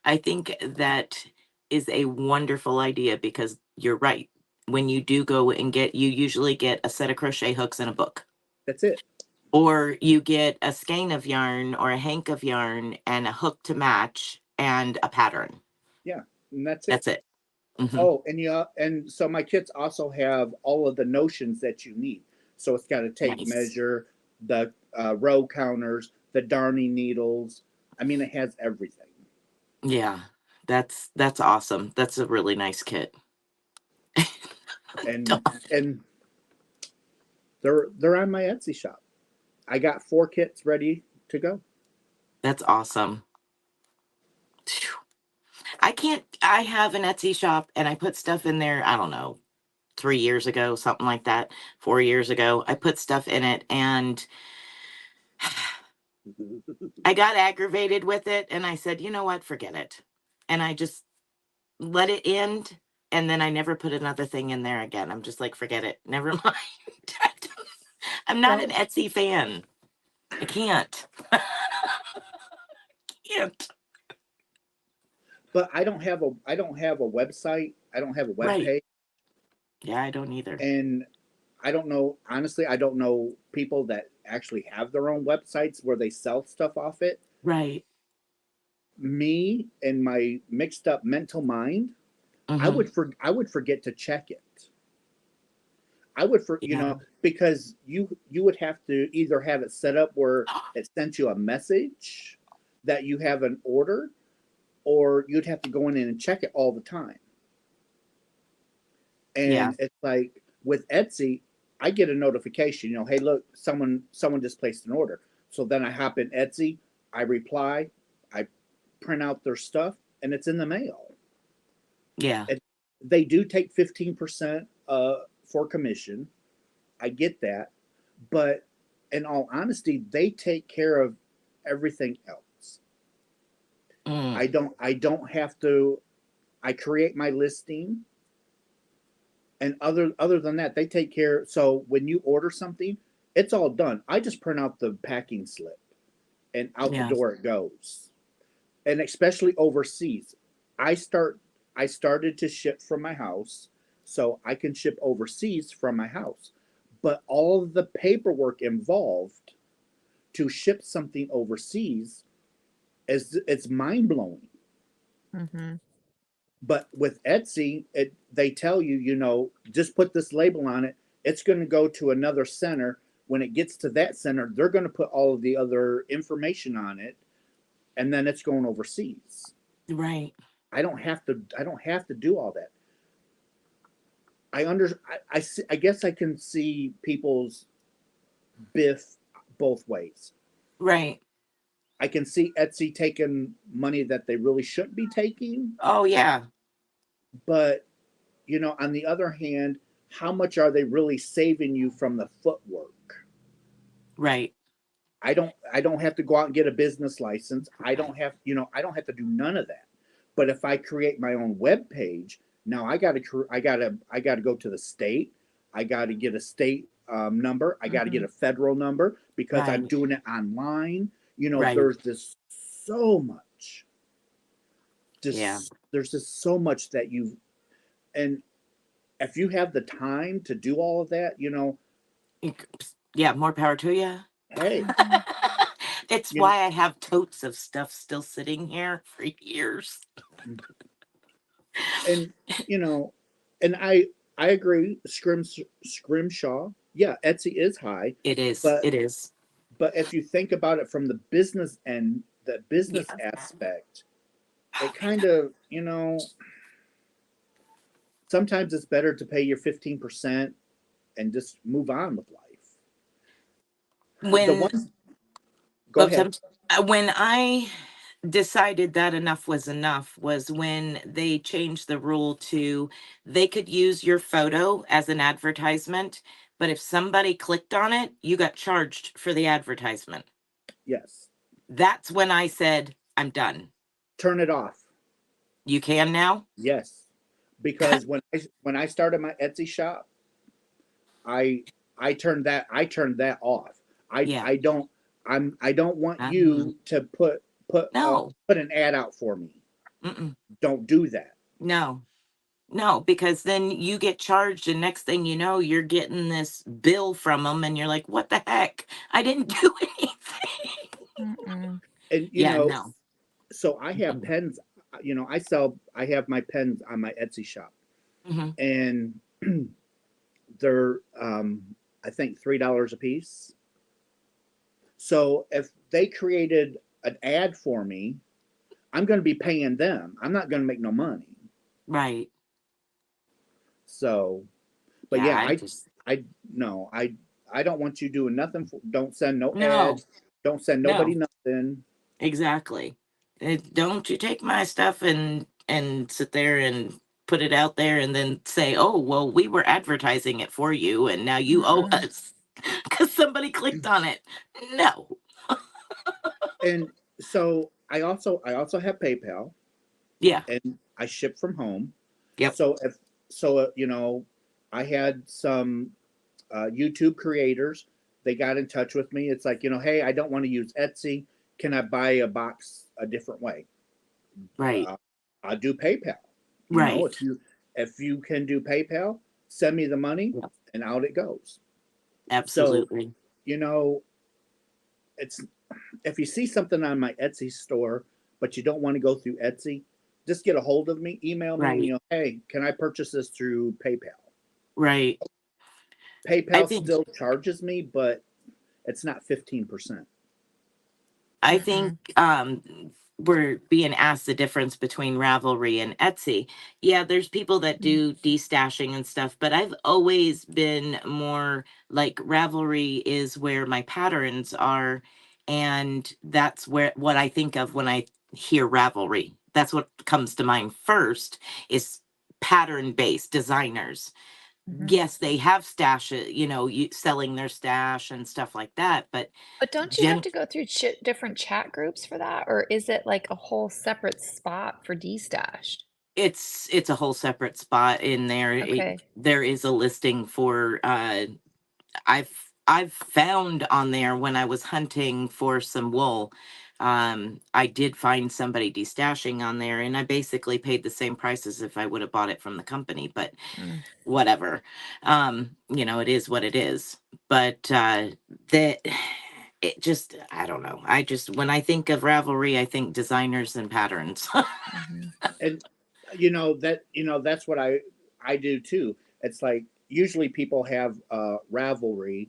I think that is a wonderful idea because you're right. When you do go and you usually get a set of crochet hooks and a book. That's it. Or you get a skein of yarn or a hank of yarn and a hook to match and a pattern. Yeah, and that's it. That's it. Mm-hmm. Oh, and so my kits also have all of the notions that you need. So it's got a tape Nice. measure, the row counters, the darning needles. I mean, it has everything. Yeah, that's awesome. That's a really nice kit. And they're on my Etsy shop. I got 4 kits ready to go. That's awesome. Phew. I have an Etsy shop and I put stuff in there, I don't know, 3 years ago, something like that, 4 years ago. I put stuff in it and I got aggravated with it and I said, you know what, forget it. And I just let it end. And then I never put another thing in there again. I'm just like, forget it. Never mind. I'm not an Well, Etsy fan. I can't. Can't. but I don't have a website. I don't have a web Right. page, Yeah, I don't either. and I don't know, honestly, I don't know people that actually have their own websites where they sell stuff off it. Right. Me and my mixed up mental mind, I Hmm. would forget to check it. I would Yeah. because you would have to either have it set up where it sent you a message that you have an order, or you'd have to go in and check it all the time. Yeah. And it's like with Etsy, I get a notification, hey, look, someone just placed an order. So then I hop in Etsy, I reply, I print out their stuff, and it's in the mail. Yeah. And they do take 15% for commission. I get that, but in all honesty, they take care of everything else. Mm. I don't have to. I create my listing, and other than that, they take care. So when you order something, it's all done. I just print out the packing slip, and out the Yeah. door it goes. And especially overseas, I started to ship from my house, so I can ship overseas from my house. But all of the paperwork involved to ship something overseas it's mind blowing. Mm-hmm. But with Etsy, they tell you, just put this label on it. It's going to go to another center. When it gets to that center, they're going to put all of the other information on it, and then it's going overseas. Right. I don't have to do all that. I guess I can see people's biff both ways. Right. I can see Etsy taking money that they really shouldn't be taking, Oh, yeah. but on the other hand, how much are they really saving you from the footwork? Right. I don't have to go out and get a business license. I don't have to do none of that. But if I create my own web page, now I got to go to the state. I got to get a state number. I got to get a federal number because I'm Right. doing it online. Right. There's just so much. Yeah. There's just so much that and if you have the time to do all of that, Yeah, more power to you. hey, It's you know, why I have totes of stuff still sitting here for years. and and I agree. Scrimshaw, yeah, Etsy is high, It is. but It is. if you think about it from the business end, the business Yeah. aspect, it kind of sometimes it's better to pay your 15% and just move on with life. The When ones, go ahead. when I decided that enough was enough was when they changed the rule to they could use your photo as an advertisement, but if somebody clicked on it, you got charged for the advertisement. Yes, That's when I said, I'm done. turn it off. You can now? Yes, because when I started my Etsy shop, I turned that off. Yeah. I don't want you to put No. an ad out for me. Mm-mm. Don't do that. No, because then you get charged, and next thing you know, you're getting this bill from them, and you're like, "What the heck? I didn't do anything." Mm-mm. And Yeah, no. so I have pens. I have my pens on my Etsy shop, and they're I think $3 a piece. So if they created an ad for me, I'm going to be paying them. I'm not going to make no money. Right. So, but Yeah, I don't want you doing nothing. Don't send no No. ads. Don't send nobody nothing. Exactly. Don't you take my stuff and and sit there and put it out there and then say, oh, well, we were advertising it for you and now you owe us because somebody clicked on it. No. And so I also have PayPal, Yeah. and I ship from home. Yep. So I had some YouTube creators. They got in touch with me. It's like, hey, I don't want to use Etsy. Can I buy a box a different way? Right. I'll do PayPal. Right. If you can do PayPal, send me the money, Yep. and out it goes. Absolutely. So, it's if you see something on my Etsy store, but you don't want to go through Etsy, just get a hold of me, email me, Right. hey, can I purchase this through PayPal? Right. I PayPal think still charges me, but it's not 15%. I think we're being asked the difference between Ravelry and Etsy. Yeah, there's people that do destashing and stuff, but I've always been more like Ravelry is where my patterns are, and that's what I think of when I hear Ravelry. That's what comes to mind first is pattern based designers. Yes, they have stash, selling their stash and stuff like that, but But don't you have to go through different chat groups for that? Or is it like a whole separate spot for destashed? it's a whole separate spot in there. Okay. There is a listing for I've found on there when I was hunting for some wool. I did find somebody destashing on there, and I basically paid the same price as if I would have bought it from the company, but whatever. It is what it is. But that it just, I don't know. When I think of Ravelry, I think designers and patterns. And that's what I do too. It's like usually people have Ravelry,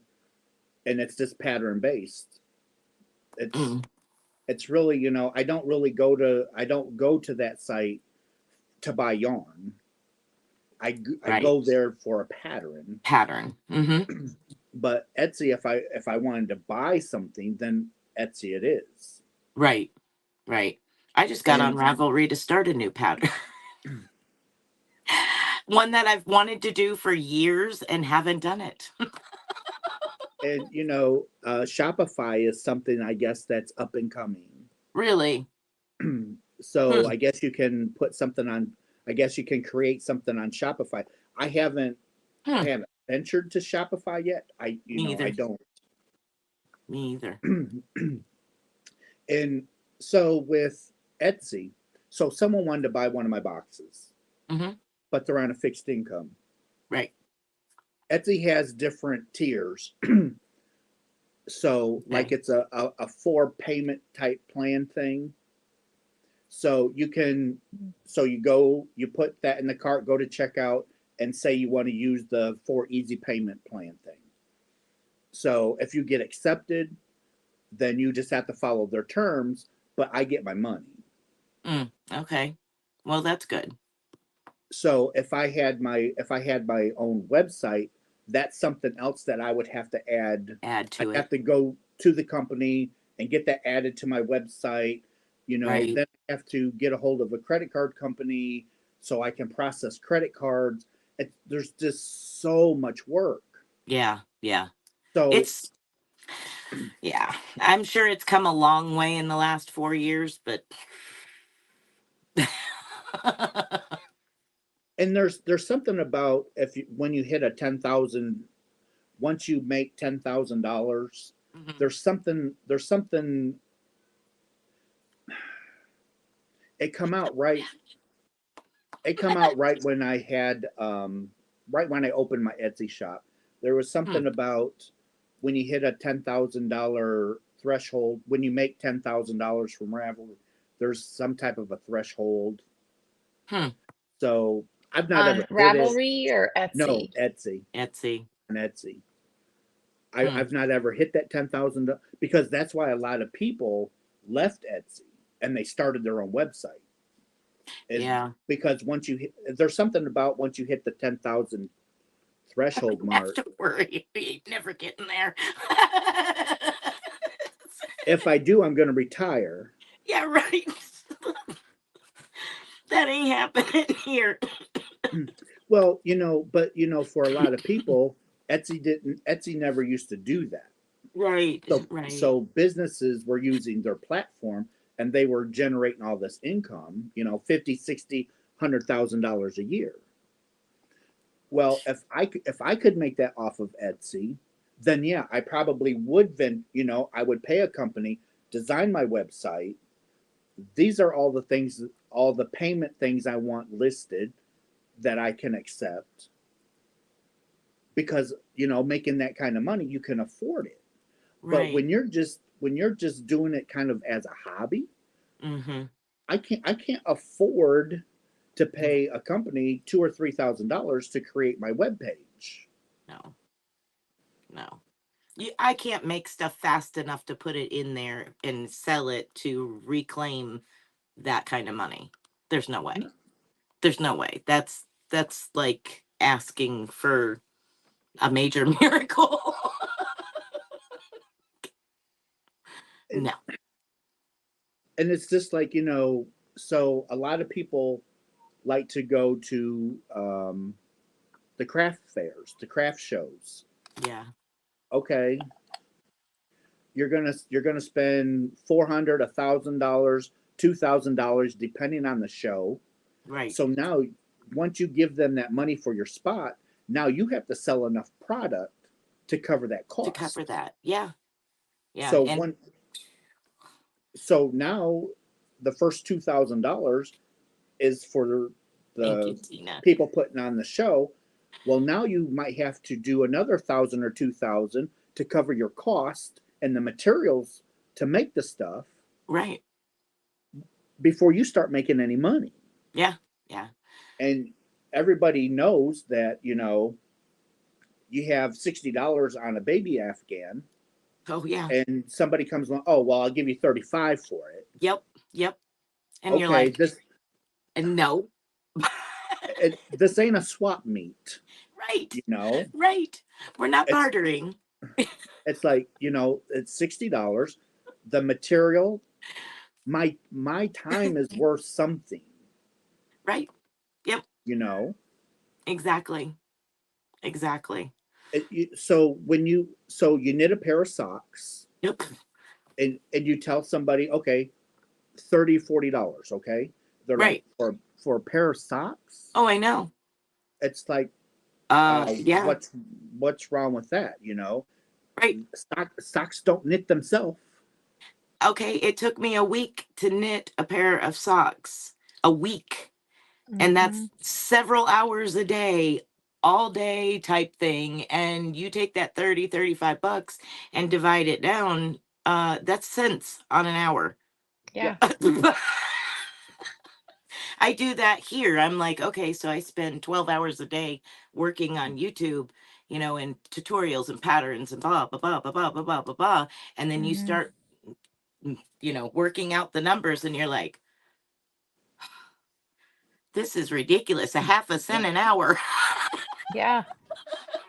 and it's just pattern based. It's Mm, it's really, I don't go to that site to buy yarn. I right. go there for a pattern. Pattern. But Etsy, if I wanted to buy something, then Etsy it is. Right. Right. I just got on And Ravelry to start a new pattern. One that I've wanted to do for years and haven't done it. and Shopify is something, I guess, that's up and coming. Really? So Hmm. I guess you can put something on. I guess you can create something on Shopify. I haven't ventured to Shopify yet. Me I either. don't. Me either. And so with Etsy, so someone wanted to buy one of my boxes, but they're on a fixed income. Right. Etsy has different tiers. So like Okay. it's a 4 payment type plan thing. So you put that in the cart, go to checkout, and say you want to use the 4 easy payment plan thing. So if you get accepted, then you just have to follow their terms, but I get my money. Okay. Well, that's good. So if I had my own website, that's something else that I would have to add. Add to I'd have it. to go to the company and get that added to my website. Right. Then I have to get a hold of a credit card company so I can process credit cards. There's just so much work. Yeah. Yeah. So Yeah. I'm sure it's come a long way in the last 4 years, but and there's something about when you hit a 10,000, once you make $10,000, there's something it come out right when I had right when I opened my Etsy shop. There was something about when you hit a $10,000 threshold, when you make $10,000 from Ravelry, there's some type of a threshold. So I've not On ever hit it. Ravelry or No, Etsy? Etsy. On Etsy. I've not ever hit that 10,000 because that's why a lot of people left Etsy and they started their own website. Yeah. Because there's something about once you hit the 10,000 threshold mark. Don't worry, you ain't never getting there. If I do, I'm going to retire. Yeah, right. That ain't happening here. Well, but for a lot of people, Etsy never used to do that. Right, So right. so businesses were using their platform and they were generating all this income, 50, 60, $100,000 a year. Well, if I could make that off of Etsy, then yeah, I probably would I would pay a company, design my website. These are all the things, all the payment things I want listed that I can accept because, making that kind of money, you can afford it. But Right. when you're just doing it kind of as a hobby, Mm-hmm. I can't afford to pay a company $2,000 or $3,000 to create my web page. No, no. I can't make stuff fast enough to put it in there and sell it to reclaim that kind of money. There's no way. There's no way. That's like asking for a major miracle. And, No. and it's just like, so a lot of people like to go to the craft fairs, the craft shows. Yeah. Okay, you're gonna spend $400, $1,000, $2,000 depending on the show. Right. So now, once you give them that money for your spot, now you have to sell enough product to cover that To cost. cover that. Yeah. Yeah. So And so now the first $2,000 is for thank you, the Tina. people putting on the show. Well, now you might have to do another 1,000 or 2,000 to cover your cost and the materials to make the stuff Right. before you start making any money. Yeah. Yeah. And everybody knows that, you have $60 on a baby Afghan Oh yeah. and somebody comes along, oh, well, I'll give you 35 for it. Yep. Yep. And you're Okay, like, no, no. this ain't a swap meet, Right. you know? Right. We're not It's bartering. it's like, it's $60. The material, my time is worth something, Right. Yep. you know? Exactly. Exactly. So you knit a pair of socks Yep. and you tell somebody, okay, $30, $40, okay? They're like, Right. for a pair of socks? Oh, I know. It's like, Yeah. what's wrong with that, Right. Socks don't knit themselves. Okay. It took me a week to knit a pair of socks. A week. And that's several hours a day, all day type thing. And you take that 30, $35 and divide it down. That's cents on an hour. Yeah. I do that here. I'm like, okay, so I spend 12 hours a day working on YouTube, and tutorials and patterns and blah, blah, blah, blah, blah, blah, blah, blah, blah. And then you start, working out the numbers and you're like, this is ridiculous. A half a cent an hour. Yeah.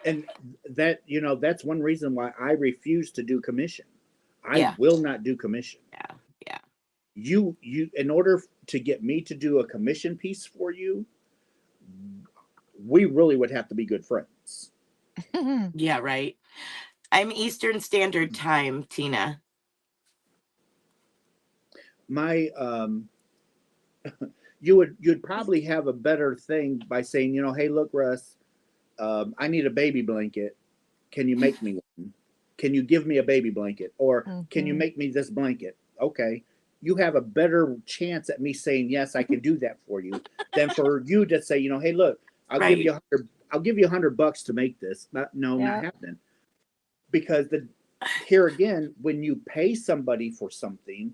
And that's one reason why I refuse to do commission. I Yeah. will not do commission. Yeah. Yeah. You in order to get me to do a commission piece for you, we really would have to be good friends. Yeah, right. I'm Eastern Standard Time, Tina. My you'd probably have a better thing by saying, hey, look, Russ, I need a baby blanket. Can you make me one? Can you give me a baby blanket? Or can you make me this blanket? Okay. You have a better chance at me saying, yes, I can do that for you than for you to say, hey, look, I'll give you $100 to make this. Not happening. Because here again, when you pay somebody for something,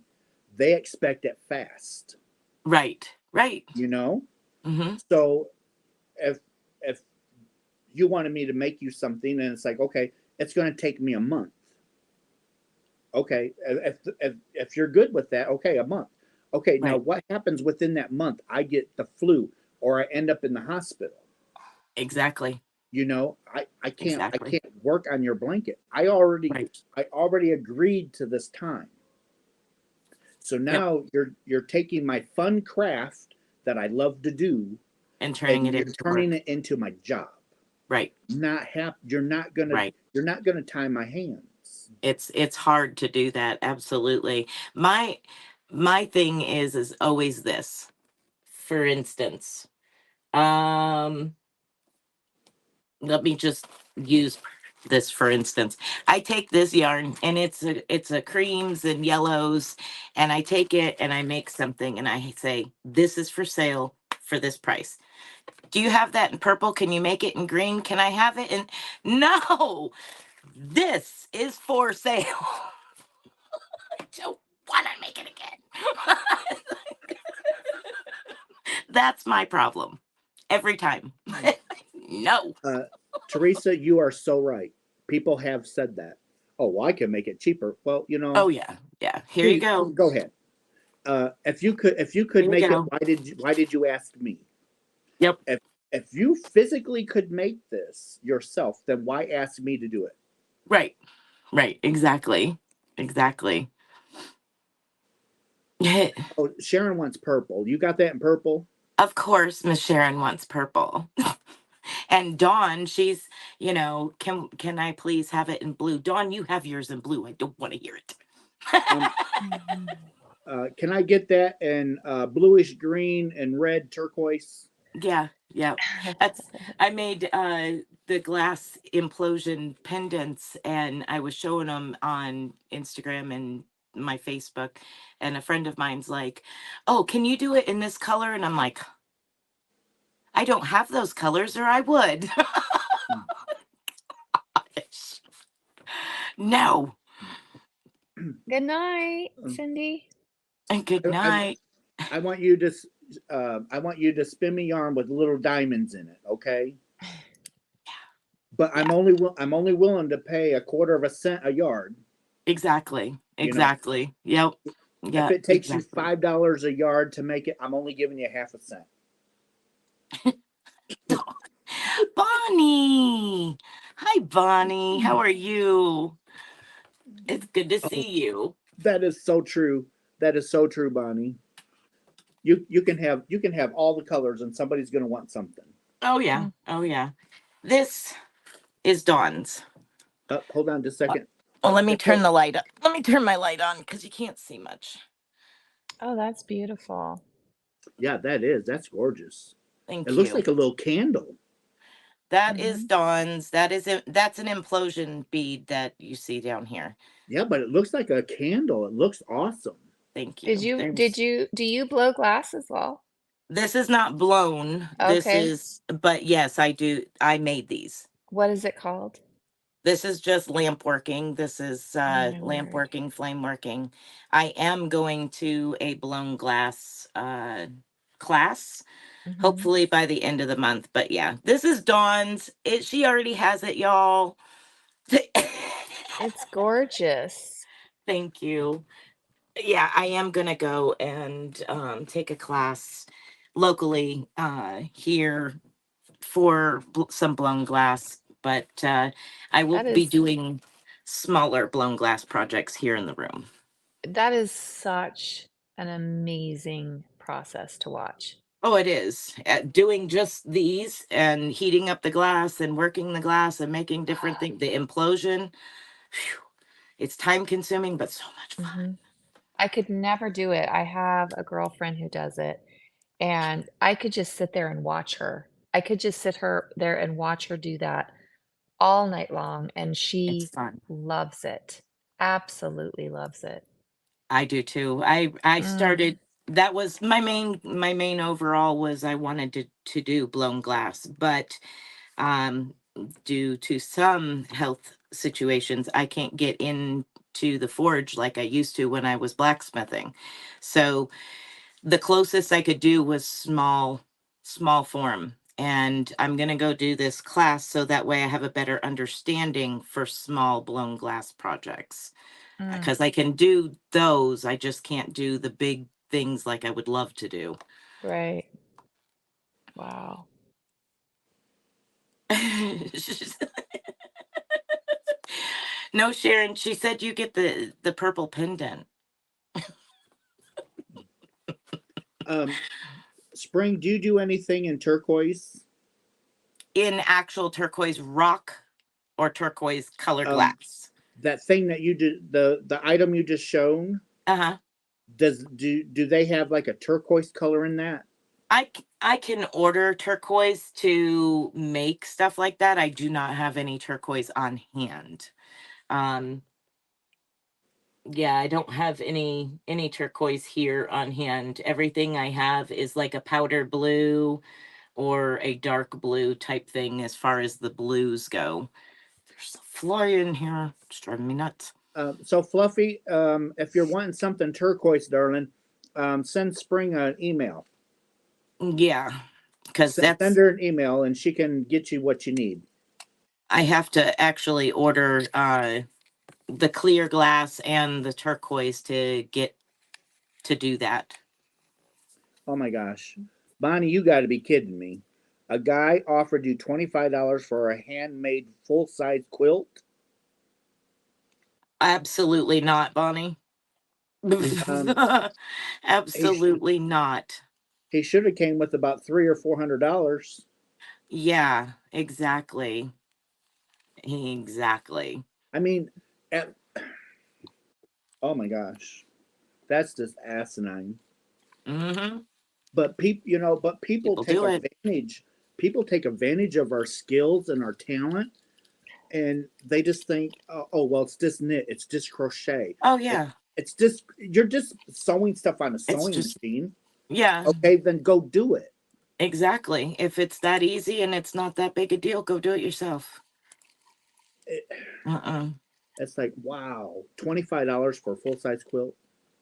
they expect it fast. Right. Right. Mm-hmm. So if you wanted me to make you something and it's like, okay, it's going to take me a month. Okay, if you're good with that, okay, a month. Okay, now what happens within that month? I get the flu or I end up in the hospital. Exactly. I can't work on your blanket. I already agreed to this time. So now you're taking my fun craft that I love to do, And turning and it you're into turning work. it into my job. Right. You're not gonna Right. tie my hands. It's hard to do that. Absolutely. My thing is always this. For instance, let me just use this for instance. I take this yarn and it's a creams and yellows, and I take it and I make something and I say, this is for sale for this price. Do you have that in purple? Can you make it in green? Can I have it in? No, this is for sale. I don't want to make it again. That's my problem every time. No. Teresa, you are so right. People have said that. Oh, well, I can make it cheaper. Well, Oh yeah, yeah. Here you go. Go ahead. If you could Here you make it, go. why did you ask me? Yep. If you physically could make this yourself, then why ask me to do it? Right. Right. Exactly. Exactly. Oh, Sharon wants purple. You got that in purple? Of course, Miss Sharon wants purple. And Dawn, she's, can I please have it in blue? Dawn, you have yours in blue. I don't want to hear it. Can I get that in bluish green and red turquoise? Yeah, yeah. I made the glass implosion pendants, and I was showing them on Instagram and my Facebook, and a friend of mine's like, "Oh, can you do it in this color?" And I'm like, "I don't have those colors, or I would." No. Good night, Cindy. And good night. I want you to spin me yarn with little diamonds in it, okay? But I'm only willing to pay a quarter of a cent a yard. Exactly. You know? Exactly. Yep. Yeah. If it takes exactly. you $5 a yard to make it, I'm only giving you half a cent. Bonnie. Hi, Bonnie. How are you? It's good to see you. That is so true. That is so true, Bonnie. You can have all the colors, and somebody's going to want something. Oh yeah. Oh yeah. This is Dawn's. Hold on just a second. Oh, let me turn the light up. Let me turn my light on because you can't see much. Oh, that's beautiful. Yeah, that's gorgeous. Thank It you. looks like a little candle. That is Dawn's. That's an implosion bead that you see down here. Yeah, but it looks like a candle. It looks awesome. Thank you. Do you blow glass as well? This is not blown. Okay. But yes, I do. I made these. What is it called? This is just lamp working. This is lamp working, flame working. I am going to a blown glass class, hopefully by the end of the month. But yeah, this is Dawn's. She already has it, y'all. It's gorgeous. Thank you. Yeah, I am gonna go and take a class locally here for some blown glass, but I will be doing smaller blown glass projects here in the room. That is such an amazing process to watch. Oh, it is. Doing just these and heating up the glass and working the glass and making different things, the implosion. Whew, it's time consuming, but so much fun. I could never do it. I have a girlfriend who does it, and I could just sit there and watch her. I could just sit there and watch her do that all night long, and she It's fun. loves it. Absolutely loves it. I do too. I started, that was my main overall was I wanted to do blown glass, but due to some health situations, I can't get into the forge like I used to when I was blacksmithing. So the closest I could do was small form. And I'm going to go do this class so that way I have a better understanding for small blown glass projects. Because I can do those, I just can't do the big things like I would love to do. Right. Wow. No, Sharon, she said you get the purple pendant. Spring, do you do anything in turquoise? In actual turquoise rock or turquoise color Um, glass? that thing that you did, the item you just shown, Uh-huh. do they have like a turquoise color in that? I can order turquoise to make stuff like that. I do not have any turquoise on hand. Yeah, I don't have any turquoise here on hand. Everything I have is like a powder blue or a dark blue type thing as far as the blues go. There's a fly in here. It's driving me nuts. So Fluffy, if you're wanting something turquoise, darling, send Spring an email. Yeah, because Send that's her an email and she can get you what you need. I have to actually order the clear glass and the turquoise to get to do that. Oh my gosh. Bonnie, you got to be kidding me. A guy offered you $25 for a handmade full size quilt. Absolutely not, Bonnie. Um, Absolutely not. he should have came with about $300 or $400. Yeah, exactly. Exactly. I mean, at, oh my gosh, that's just asinine. Mm-hmm. But people People take do it. advantage. People take advantage of our skills and our talent, and they just think, oh well, it's just knit, it's just crochet. Oh yeah. It's just you're just sewing stuff on a It's sewing just machine. yeah, Okay, then go do it. exactly. If it's that easy and it's not that big a deal, go do it yourself. It Uh-uh. it's like wow, $25 for a full size quilt.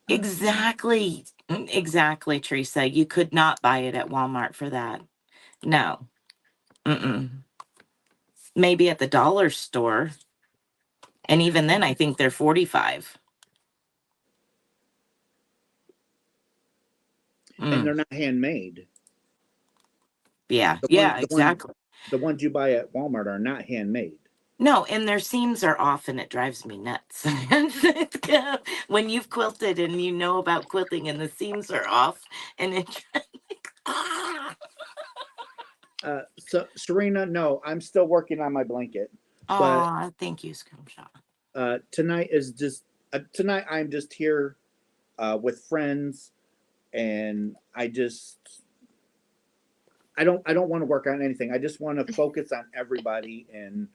Exactly. Exactly, Teresa. You could not buy it at Walmart for that. No. Mm-mm. Maybe at the dollar store. And even then, I think they're 45. And Mm. they're not handmade. Yeah. The Yeah, exactly. the ones you buy at Walmart are not handmade. No, and their seams are off and it drives me nuts. When you've quilted and you know about quilting and the seams are off and it So Serena, no, I'm still working on my blanket, but oh, thank you, Scrimshaw. tonight is just tonight. I'm just here with friends, and I don't want to work on anything. I just want to focus on everybody and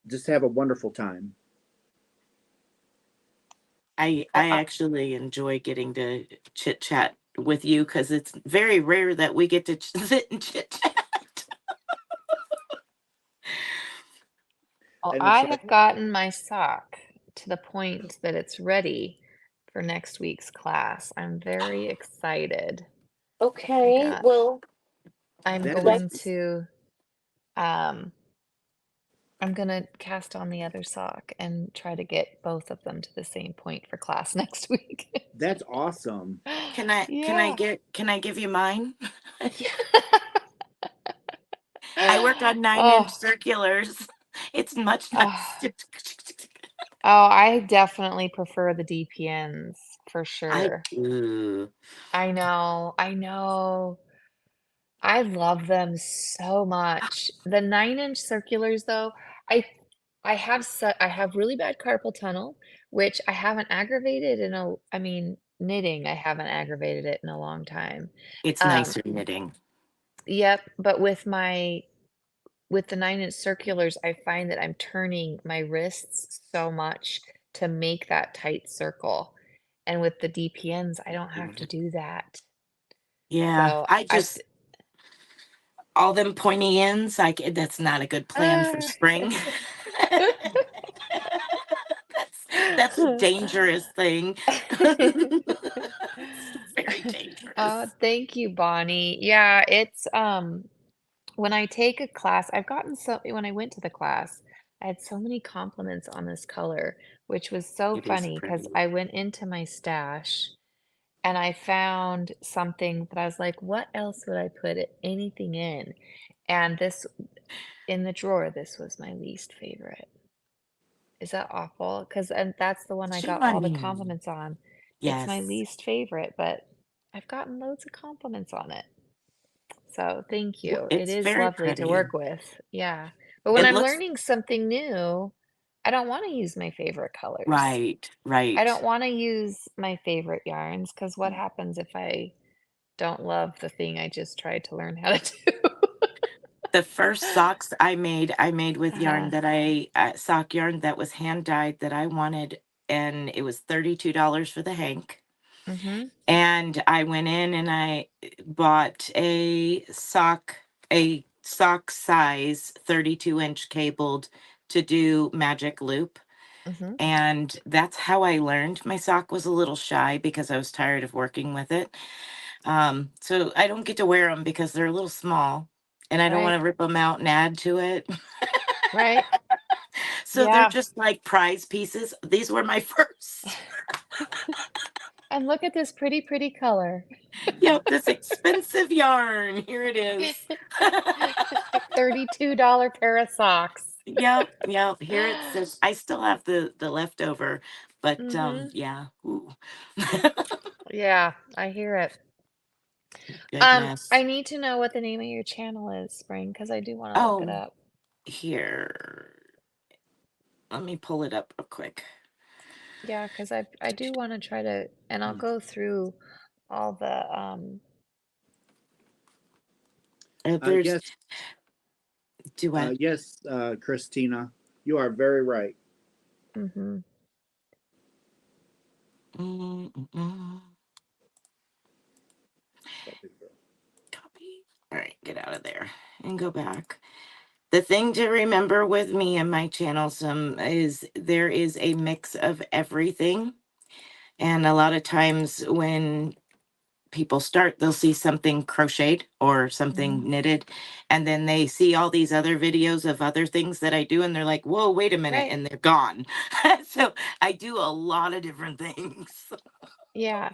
just have a wonderful time. I actually enjoy getting to chit chat with you because it's very rare that we get to sit and chit chat. Well, And I it's like, have gotten my sock to the point that it's ready for next week's class. I'm very excited. Okay, got- well, I'm that going is to I'm gonna cast on the other sock and try to get both of them to the same point for class next week. that's awesome. can I Yeah. can I give you mine? Yeah. I work on 9-inch circulars. It's much Oh, nicer. I definitely prefer the DPNs for I sure. do. I know. I love them so much. The 9-inch circulars though, I I have really bad carpal tunnel, which I haven't aggravated I mean, knitting, I haven't aggravated it in a long time. It's Um, nicer knitting. yep, but with the 9-inch circulars, I find that I'm turning my wrists so much to make that tight circle. And with the DPNs, I don't have to do that. Yeah, So I I just all them pointy ends. That's not a good plan for spring. That's a dangerous thing. It's very dangerous. Thank you, Bonnie. Yeah, it's when I take a class, when I went to the class, I had so many compliments on this color, which was so It is funny because pretty. I went into my stash and I found something that I was like, what else would I put anything in? And this in the drawer, this was my least favorite. Is that awful? Because and that's the one I got all the Johnny. compliments on. It's my Yes. least favorite, but I've gotten loads of compliments on it. So thank you. It It's is very lovely to pretty. work with. Yeah. But when It I'm looks learning something new, I don't want to use my favorite colors. right, I don't right. want to use my favorite yarns because what happens if I don't love the thing I just tried to learn how to do? The first socks I made with yarn Uh-huh. that sock yarn that was hand dyed that I wanted, and it was $32 for the hank. Mm-hmm. And I went in and I bought a sock size 32-inch cabled to do magic loop. Mm-hmm. And that's how I learned. My sock was a little shy because I was tired of working with it. So I don't get to wear them because they're a little small and I don't want Right. to rip them out and add to it. Right. So they're Yeah. just like prize pieces. These were my first. And look at this pretty, pretty color. Yep, this expensive yarn. Here it is. $32 pair of socks. Yep, yep. Here it says I still have the leftover, but Mm-hmm. yeah. Ooh. Yeah, I hear it. Goodness. I need to know what the name of your channel is, Spring, because I do want to look it Oh, up. here. Let me pull it up real quick. Yeah, because I do want to try to, and I'll go through all the There's Yes, do I yes, Christina, you are very right. mm-hmm. mm, mm, mm. That big girl. Copy. All right, get out of there and go back. The thing to remember with me and my channel is there is a mix of everything. And a lot of times when people start, they'll see something crocheted or something Mm-hmm. knitted, and then they see all these other videos of other things that I do, and they're like, whoa, wait a minute, Right. and they're gone. So I do a lot of different things. Yeah.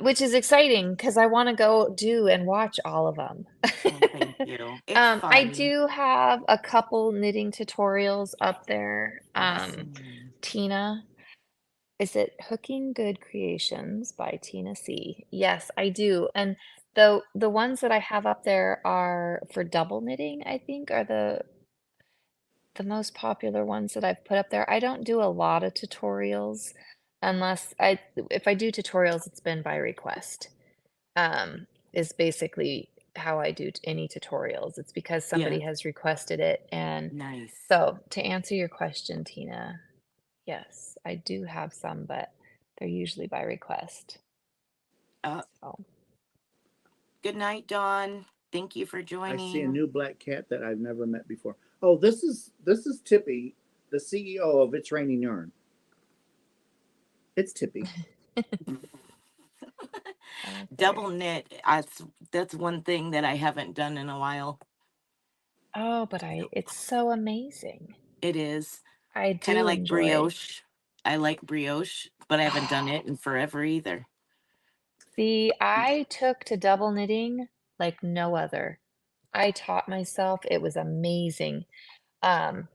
Which is exciting because I want to go do and watch all of them. Oh, thank you. It's I fun. do have a couple knitting tutorials up there. Awesome. Tina, is it Hooking Good Creations by Tina C? Yes, I do. And the ones that I have up there are for double knitting, I think, are the most popular ones that I've put up there. I don't do a lot of tutorials unless if I do tutorials, it's been by request. Is basically how I do any tutorials. It's because somebody Yeah, has requested it. And nice. so to answer your question, Tina, yes, I do have some, but they're usually by request. Uh, So Good night, Dawn. Thank you for I see a joining. new black cat that I've never met before. Oh, this is Tippy, the CEO of It's Raining Yarn. It's Tippy. Double okay. knit. That's one thing that I haven't done in a while. Oh, but it's so amazing. It is I kind of do like enjoy. brioche. I like brioche, but I haven't done it in forever either. See, I took to double knitting like no other. I taught myself. It was amazing. Um,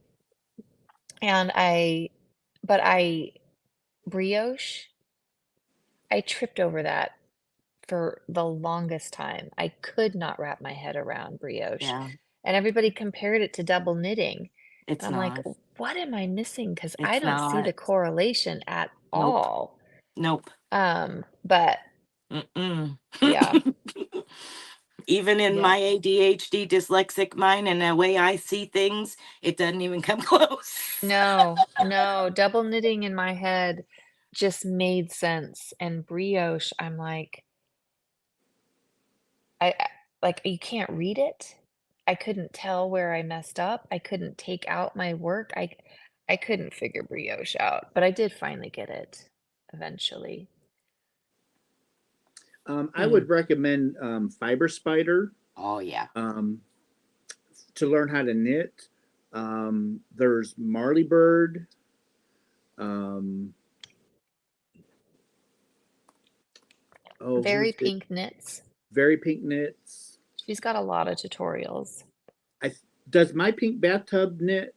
and I brioche, I tripped over that for the longest time. I could not wrap my head around brioche. Yeah, And everybody compared it to double knitting. And it's I'm like, not. what am I missing? Because I It's don't see not. the correlation at Nope. all. Nope. But Mm-mm. yeah, Even in yeah. my ADHD dyslexic mind and the way I see things, it doesn't even come close. No, no, double knitting in my head just made sense. And brioche, I'm like, like you can't read it. I couldn't tell where I messed up. I couldn't take out my work. I couldn't figure brioche out, but I did finally get it eventually. I would recommend Fiber Spider Oh yeah. to learn how to knit. There's Marley Bird. Um, oh, Very who's it? Pink Knits. Very Pink Knits. She's got a lot of tutorials. Does My Pink Bathtub knit?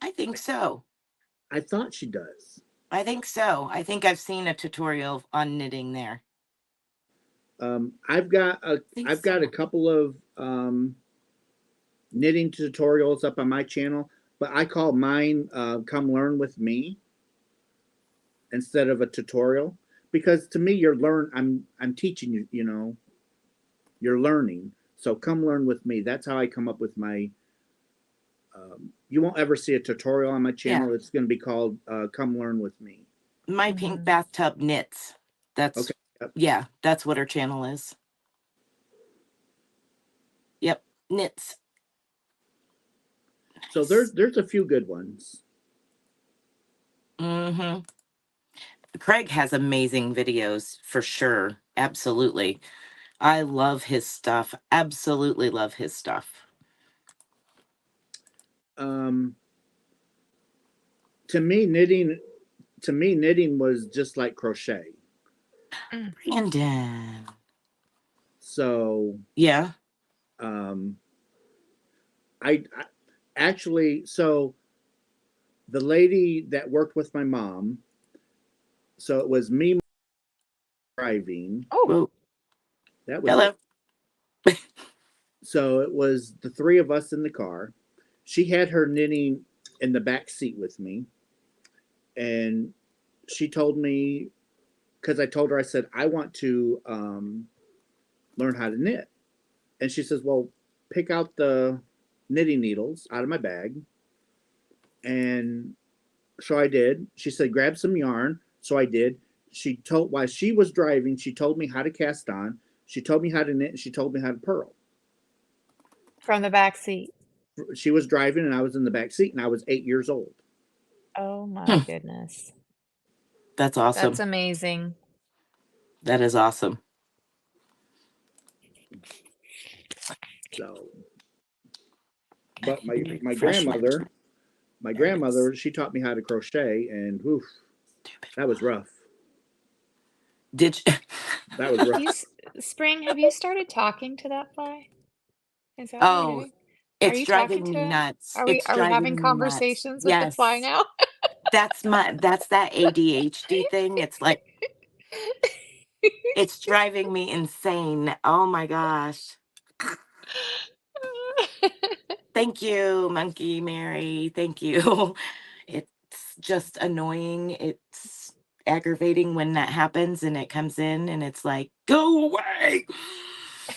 I think so. I thought she does. I think so. I think I've seen a tutorial on knitting there. I've got think I've got a so. couple of knitting tutorials up on my channel, but I call mine "Come Learn with Me" instead of a tutorial, because to me I'm teaching you. You know, you're learning. So come learn with me. That's how I come up with my. You won't ever see a tutorial on my channel. Yeah. It's going to be called "Come Learn with Me." My pink bathtub knits. That's Okay. Yep. yeah, that's what her channel is. Yep, knits. So there's a few good ones. Mm-hmm. Craig has amazing videos for sure. Absolutely. I love his stuff. Absolutely love his stuff. Um, to me, knitting was just like crochet. Brandon. So Yeah. um, I actually so the lady that worked with my mom. So it was me driving. Oh, Whoa. That was Hello. it. So it was the three of us in the car. She had her knitting in the back seat with me, and she told me, because I told her, I said I want to learn how to knit, and she says, "Well, pick out the knitting needles out of my bag," and so I did. She said, "Grab some yarn," so I did. She told while she was driving, she told me how to cast on. She told me how to knit, and she told me how to purl. from the back seat. She was driving, and I was in the back seat, and I was 8 years old. Oh my goodness. That's awesome. That's amazing. That is awesome. So, but my Refresh my grandmother, she taught me how to crochet, and whew, that was rough. Did you? That was rough. You, Spring, have you started talking to that fly? Is that what you're Oh, doing? Are it's you talking driving to me it? nuts. Are we It's are we having driving me nuts. conversations with the fly Yes. now? That's that ADHD thing. It's like it's driving me insane. Oh my gosh. Thank you, Monkey Mary. Thank you. It's just annoying. It's aggravating when that happens and it comes in and it's like, go away.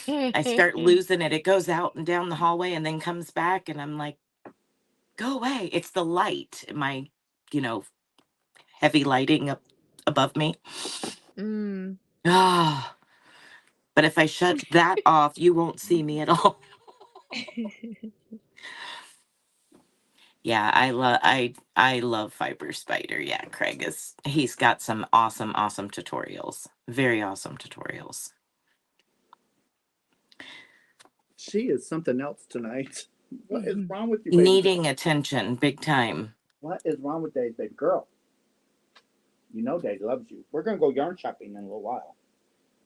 I start losing it. It goes out and down the hallway and then comes back and I'm like, go away. It's the light. My, you know, heavy lighting up above me. Mm. Ah. But if I shut that off, you won't see me at all. Yeah, I love Fiber Spider. Yeah, he's got some awesome tutorials. Very awesome tutorials. She is something else tonight. What is wrong with you, baby? Needing attention, big time. What is wrong with Dave, baby girl? You know Dave loves you. We're gonna go yarn shopping in a little while.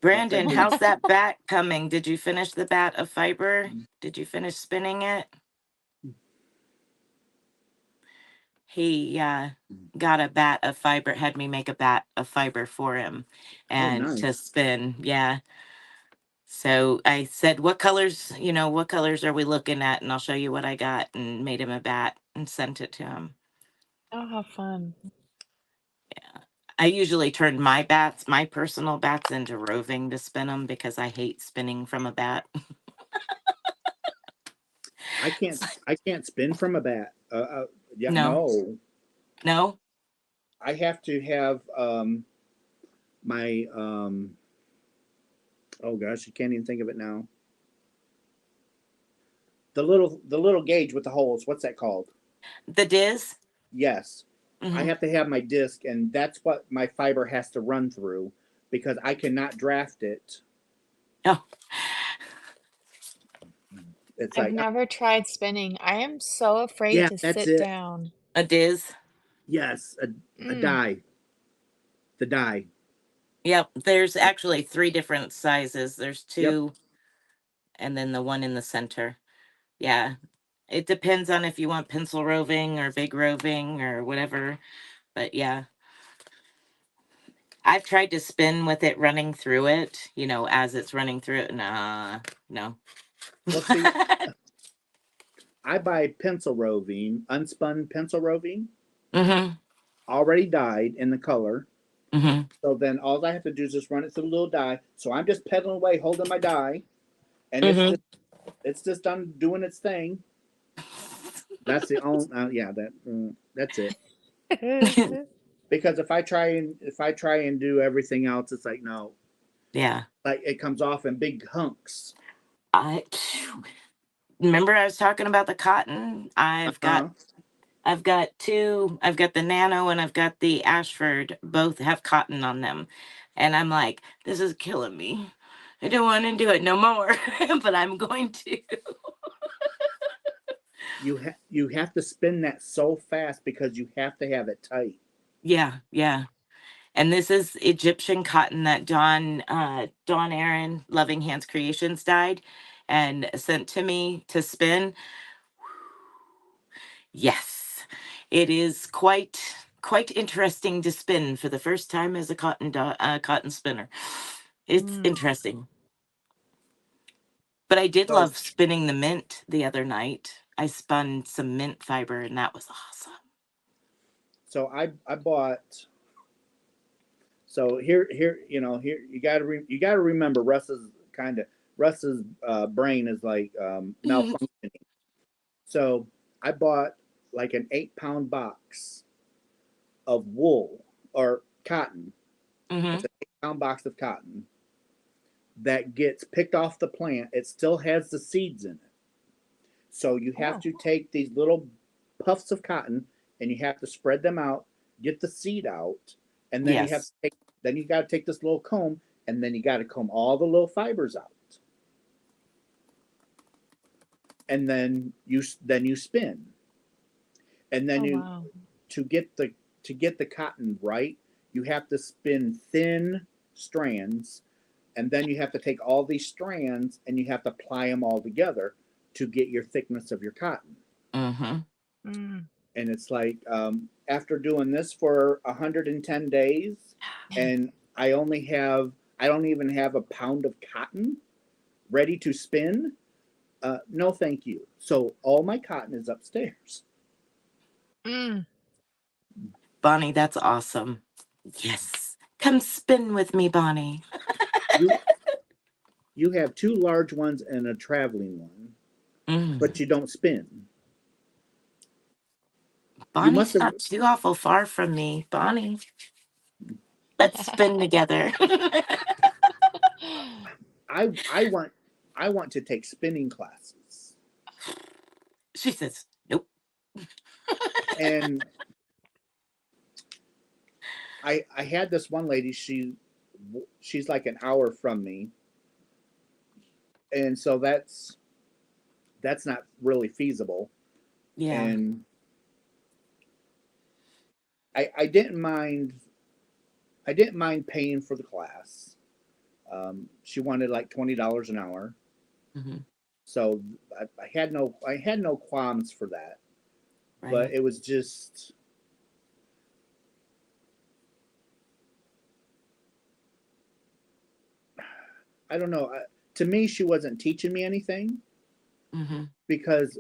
Brandon, how's that bat coming? Did you finish the bat of fiber? Did you finish spinning it? He got a bat of fiber, had me make a bat of fiber for him and nice. to spin. Yeah. So I said, what colors are we looking at? And I'll show you what I got, and made him a bat and sent it to him. Oh, how fun. Yeah. I usually turn my personal bats into roving to spin them because I hate spinning from a bat. I can't spin from a bat. Yeah, No. No? I have to have my oh gosh, I can't even think of it now. The little gauge with the holes. What's that called? The Diz? Yes. Mhm. I have to have my disc, and that's what my fiber has to run through because I cannot draft it. Oh. It's I've like never tried spinning. I am so afraid to that's sit it. down. A Diz? Yes, a die. The die. Yep. There's actually 3 different sizes. There's 2 and then the one in the center. Yeah. It depends on if you want pencil roving or big roving or whatever. But yeah. I've tried to spin with it running through it, you know, as it's running through it. Nah, no. Well, see, I buy pencil roving, unspun pencil roving, Mm-hmm. already dyed in the color. Mm-hmm. So then all I have to do is just run it through the little die. So I'm just pedaling away, holding my die, and Mm-hmm. it's just done doing its thing. That's the only that's it. Because if I try and do everything else, it's like no, Yeah. like it comes off in big hunks. I remember I was talking about the cotton. Uh-huh. I've got two. I've got the Nano and I've got the Ashford. Both have cotton on them, and I'm like, this is killing me. I don't want to do it no more, but I'm going to. You have to spin that so fast because you have to have it tight. Yeah, yeah. And this is Egyptian cotton that Dawn Aaron, Loving Hands Creations, dyed and sent to me to spin. Yes, it is quite interesting to spin for the first time as a cotton spinner. It's interesting. But I did So love spinning the mint the other night. I spun some mint fiber and that was awesome. so I bought. So here here you got to remember Russ's brain is like malfunctioning. So I bought like an 8-pound box of wool or cotton. Mm-hmm. It's an 8-pound box of cotton that gets picked off the plant. It still has the seeds in it. So you have to take these little puffs of cotton and you have to spread them out, get the seed out, and then Yes. you got to take this little comb and then you got to comb all the little fibers out. And then you spin. And then to get the cotton right, you have to spin thin strands, and then you have to take all these strands and you have to ply them all together to get your thickness of your cotton. Mm-hmm. And it's like after doing this for 110 days, and I don't even have a pound of cotton ready to spin. No, thank you. So all my cotton is upstairs. Bonnie, that's awesome. Yes. Come spin with me, Bonnie. You have 2 large ones and a traveling one, but you don't spin. Bonnie's not too awful far from me. Bonnie, let's spin together. I want to take spinning classes. She says, nope. And I had this one lady, she's like an hour from me. And so that's not really feasible. Yeah. And I didn't mind paying for the class. She wanted like $20 an hour. Mm-hmm. So I had no qualms for that. Right. But it was just I don't know. To me, she wasn't teaching me anything because,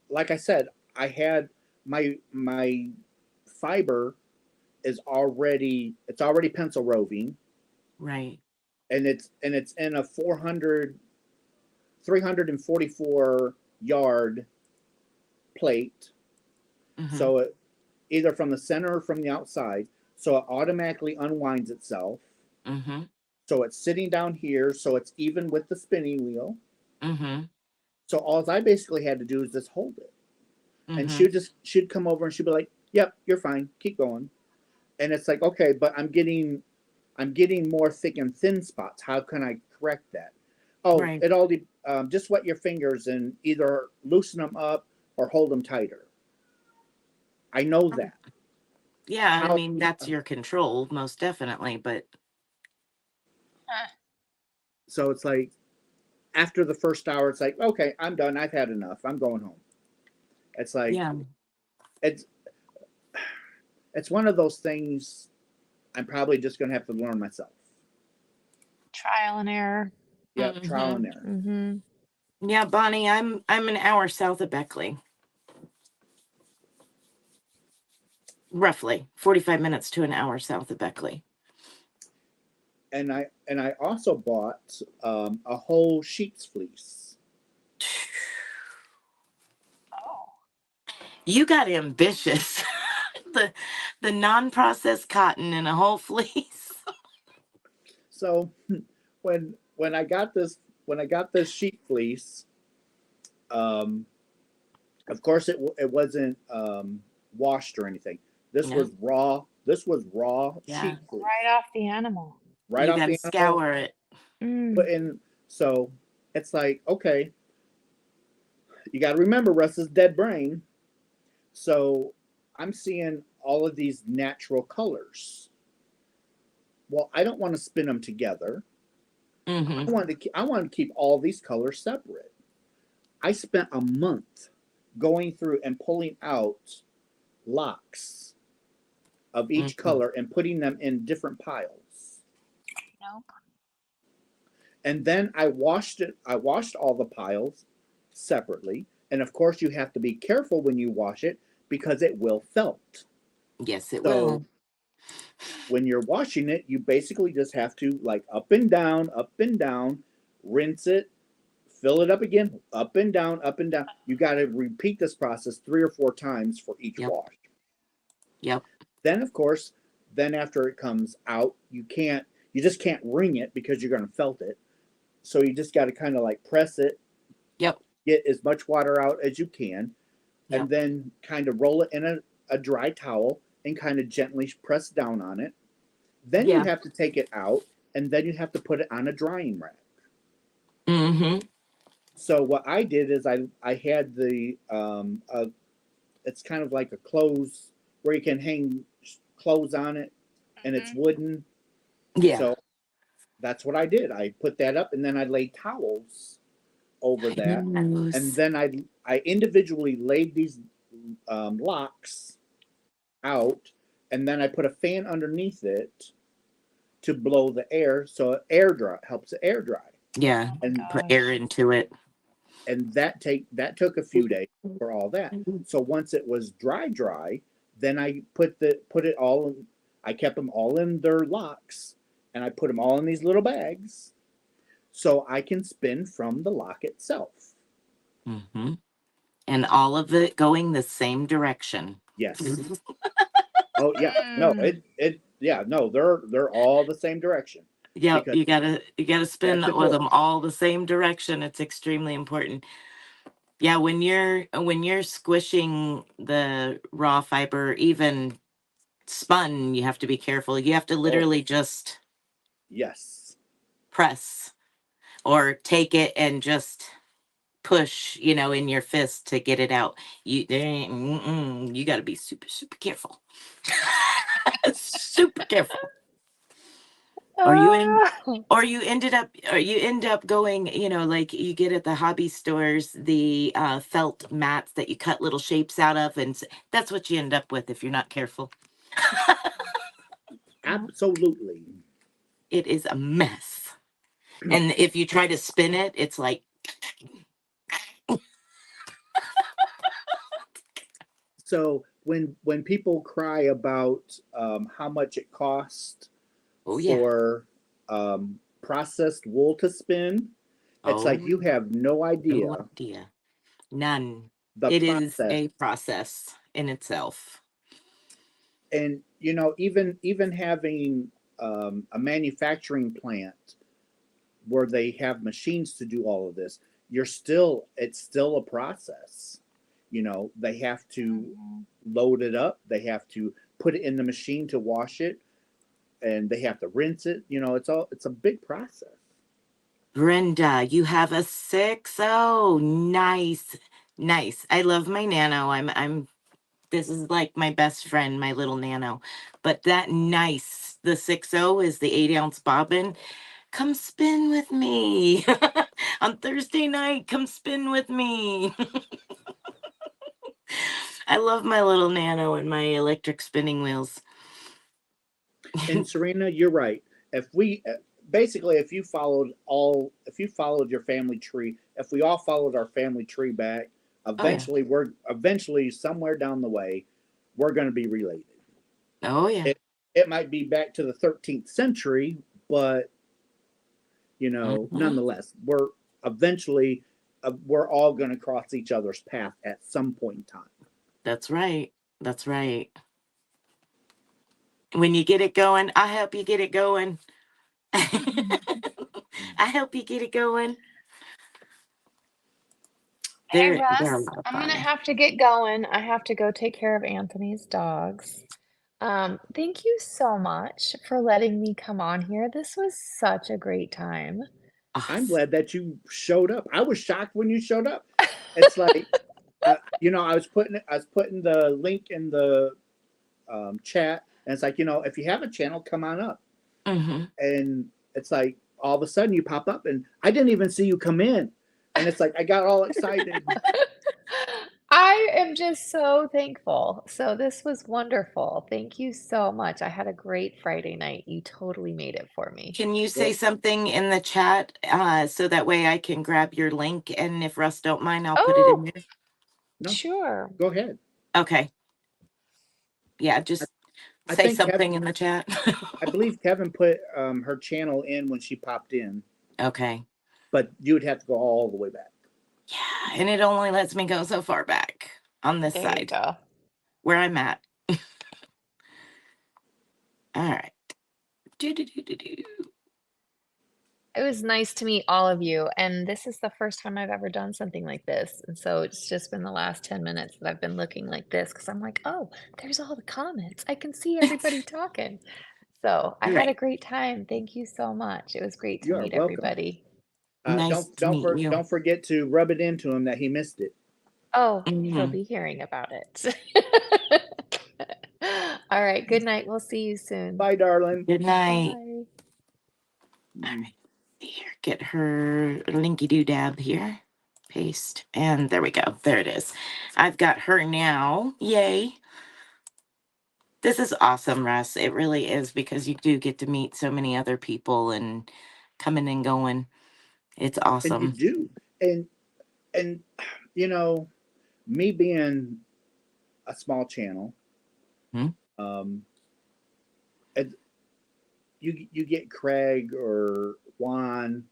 like I said, I had my fiber it's already pencil roving, right? And it's in a 344 yard plate, so it either from the center or from the outside, so it automatically unwinds itself. So it's sitting down here, so it's even with the spinning wheel. So all I basically had to do is just hold it. And she'd come over and she'd be like, "Yep, you're fine. Keep going." And it's like, okay, but I'm getting more thick and thin spots. How can I correct that? Oh, right. It all just wet your fingers and either loosen them up or hold them tighter. I know that. Yeah, I mean that's your control, most definitely, but so it's like after the first hour, it's like, okay, I'm done. I've had enough. I'm going home. It's like, it's one of those things. I'm probably just going to have to learn myself. Trial and error. Yeah, trial and error. Mm-hmm. Yeah, Bonnie, I'm an hour south of Beckley. Roughly 45 minutes to an hour south of Beckley. And I also bought a whole sheep's fleece. Oh. You got ambitious. the non-processed cotton in a whole fleece. So when I got this sheep fleece, of course it wasn't washed or anything. This No. was raw. This was raw Yeah. sheep fleece. Right off the animal. Right You off got to the animal. scour it. Put in. So it's like, okay, you got to remember Russ's dead brain. So I'm seeing all of these natural colors. Well, I don't want to spin them together. Mm-hmm. I wanted to keep all these colors separate. I spent a month going through and pulling out locks of each color and putting them in different piles. Nope. And then I washed it. I washed all the piles separately. And of course, you have to be careful when you wash it because it will felt. Yes, it So will. when you're washing it, you basically just have to like up and down, rinse it, fill it up again, up and down, up and down. You got to repeat this process 3 or 4 times for each wash. Yep. Then, of course, after it comes out, you just can't wring it because you're going to felt it. So you just got to kind of like press it. Yep. Get as much water out as you can, Yep. and then kind of roll it in a dry towel and kind of gently press down on it. Then you have to take it out, and then you have to put it on a drying rack. Mm-hmm. So what I did is I had the it's kind of like a clothes where you can hang clothes on it, and it's wooden. Yeah. So that's what I did. I put that up, and then I laid towels over that, and then I individually laid these locks out, and then I put a fan underneath it to blow the air, so it helps the air dry. Yeah, and put air into it. And that took a few days for all that. So once it was dry, then I put it all in, I kept them all in their locks, and I put them all in these little bags so I can spin from the lock itself. Mm-hmm. And all of it going the same direction. Yes. Oh yeah. No, they're all the same direction. Yeah, Because you gotta spin that's with them important. all the same direction. It's extremely important. Yeah, when you're squishing the raw fiber, even spun, you have to be careful. You have to literally just Yes. press or take it and just push, in your fist to get it out. You got to be super, super careful. Super careful. Or you end up going, like you get at the hobby stores, the felt mats that you cut little shapes out of, and that's what you end up with if you're not careful. Absolutely. It is a mess. And if you try to spin it, it's like So when people cry about how much it costs for processed wool to spin, it's like you have no idea. No idea. None. The It process. is a process in itself. And even having a manufacturing plant where they have machines to do all of this, it's still a process. They have to load it up, they have to put it in the machine to wash it, and they have to rinse it. It's a big process. Brenda, you have a 6-0. Nice. I love my nano. This is like my best friend, my little nano. But the 6-0 is the 8-ounce bobbin. Come spin with me on Thursday night. Come spin with me. I love my little nano and my electric spinning wheels. And Serena, you're right. If we basically, if you followed your family tree, if we all followed our family tree back, Oh yeah. eventually somewhere down the way, we're going to be related. Oh yeah. It might be back to the 13th century, but nonetheless, we're eventually we're all going to cross each other's path at some point in time. That's right. That's right. When you get it going, I help you get it going. I help you get it going. Hey, They're a Russ, lot of I'm gonna fun. have to get going. I have to go take care of Anthony's dogs. Thank you so much for letting me come on here. This was such a great time. I'm Awesome. glad that you showed up. I was shocked when you showed up. It's like, I was putting the link in the chat, and it's like, if you have a channel, come on up. Mm-hmm. And it's like all of a sudden you pop up, and I didn't even see you come in, and it's like I got all excited. I am just so thankful. So this was wonderful. Thank you so much. I had a great Friday night. You totally made it for me. Can you say Well, something in the chat so that way I can grab your link, and if Russ don't mind, I'll put it in Oh, there. no, sure. go ahead. Okay. Yeah, just I say think something in the chat. I believe Kevin put her channel in when she popped in, Okay. but you would have to go all the way back. Yeah, and it only lets me go so far back on this There you side go. where I'm at. All right. Do-do-do-do-do. It was nice to meet all of you. And this is the first time I've ever done something like this. And so it's just been the last 10 minutes that I've been looking like this because I'm like, oh, there's all the comments. I can see everybody talking. So I had a Right. great time. Thank you so much. It was great to You are meet welcome. everybody. Nice to meet you. Don't forget to rub it into him that he missed it. Oh, he'll Mhm. be hearing about it. All right. Good night. We'll see you soon. Bye, darling. Good night. Bye. All right. Here, get her linky doo dab here. Paste. And there we go. There it is. I've got her now. Yay. This is awesome, Russ. It really is, because you do get to meet so many other people and coming and going. It's And you awesome. do. And me being a small channel, Hmm? you get Craig or Juan,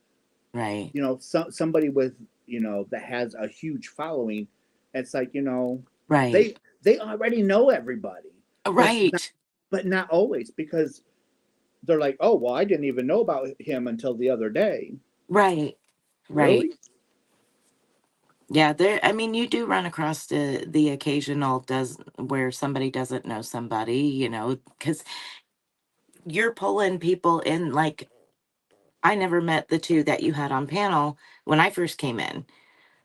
Right. somebody with that has a huge following. It's like Right. they already know everybody, Right. but not always, because they're like, oh well, I didn't even know about him until the other day. Right. Right. Really? Yeah, there, I mean, you do run across the occasional does where somebody doesn't know somebody, because you're pulling people in. Like, I never met the two that you had on panel when I first came in.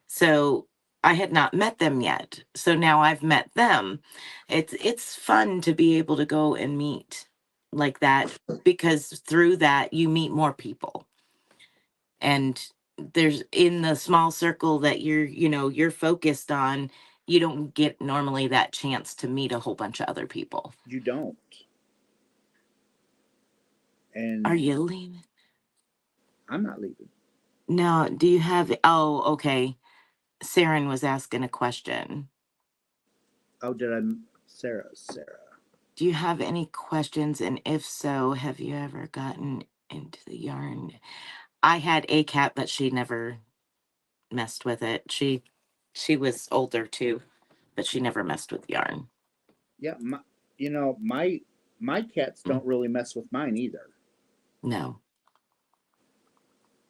So I had not met them yet. So now I've met them. It's fun to be able to go and meet like that, because through that you meet more people. And there's, in the small circle that you're focused on, you don't get normally that chance to meet a whole bunch of other people. You don't. And Are you leaving? I'm not leaving. No, do you have, oh, okay. Saren was asking a question. Oh, did I? Sarah. Do you have any questions? And if so, have you ever gotten into the yarn? I had a cat, but she never messed with it. She was older too, but she never messed with yarn. Yeah, my cats don't really mess with mine either. No.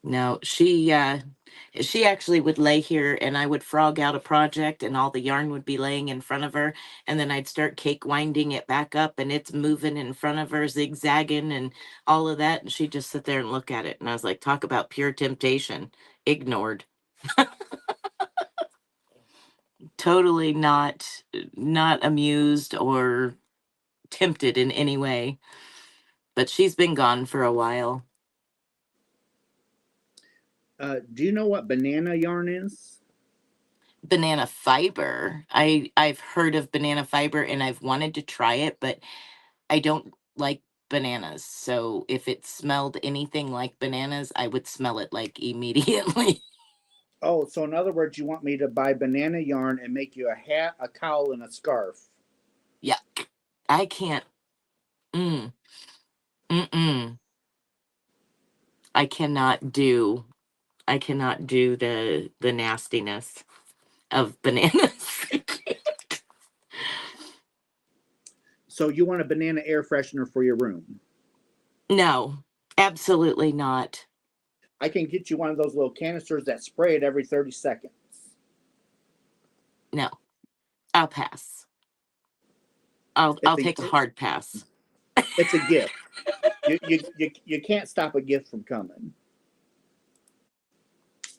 No, she actually would lay here, and I would frog out a project, and all the yarn would be laying in front of her, and then I'd start cake winding it back up, and it's moving in front of her, zigzagging and all of that, and she'd just sit there and look at it, and I was like, talk about pure temptation. Ignored. Totally not amused or tempted in any way. But she's been gone for a while. Do you know what banana yarn is? Banana fiber. I've heard of banana fiber, and I've wanted to try it, but I don't like bananas. So if it smelled anything like bananas, I would smell it like immediately. Oh, so in other words, you want me to buy banana yarn and make you a hat, a cowl, and a scarf? Yuck. I can't. Mm-mm. I cannot do the nastiness of bananas. So you want a banana air freshener for your room? No, absolutely not. I can get you one of those little canisters that spray it every 30 seconds. No, I'll pass. I'll take a hard pass. It's a gift. You can't stop a gift from coming.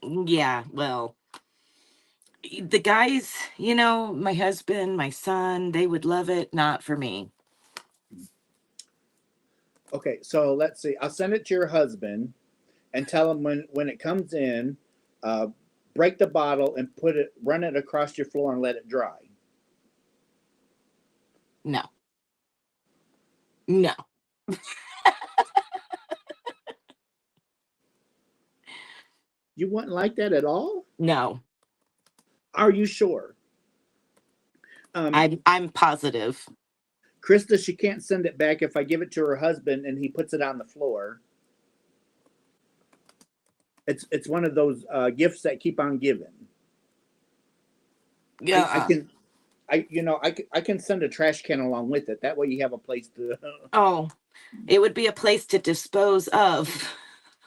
Yeah, well, the guys, my husband, my son, they would love it. Not for me. Okay, so let's see. I'll send it to your husband and tell him when it comes in, break the bottle and run it across your floor and let it dry. No. No. You wouldn't like that at all? No. Are you sure? I'm positive. Krista, she can't send it back if I give it to her husband and he puts it on the floor. It's one of those gifts that keep on giving. Yeah. I can send a trash can along with it. That way you have a place to. Oh, it would be a place to dispose of.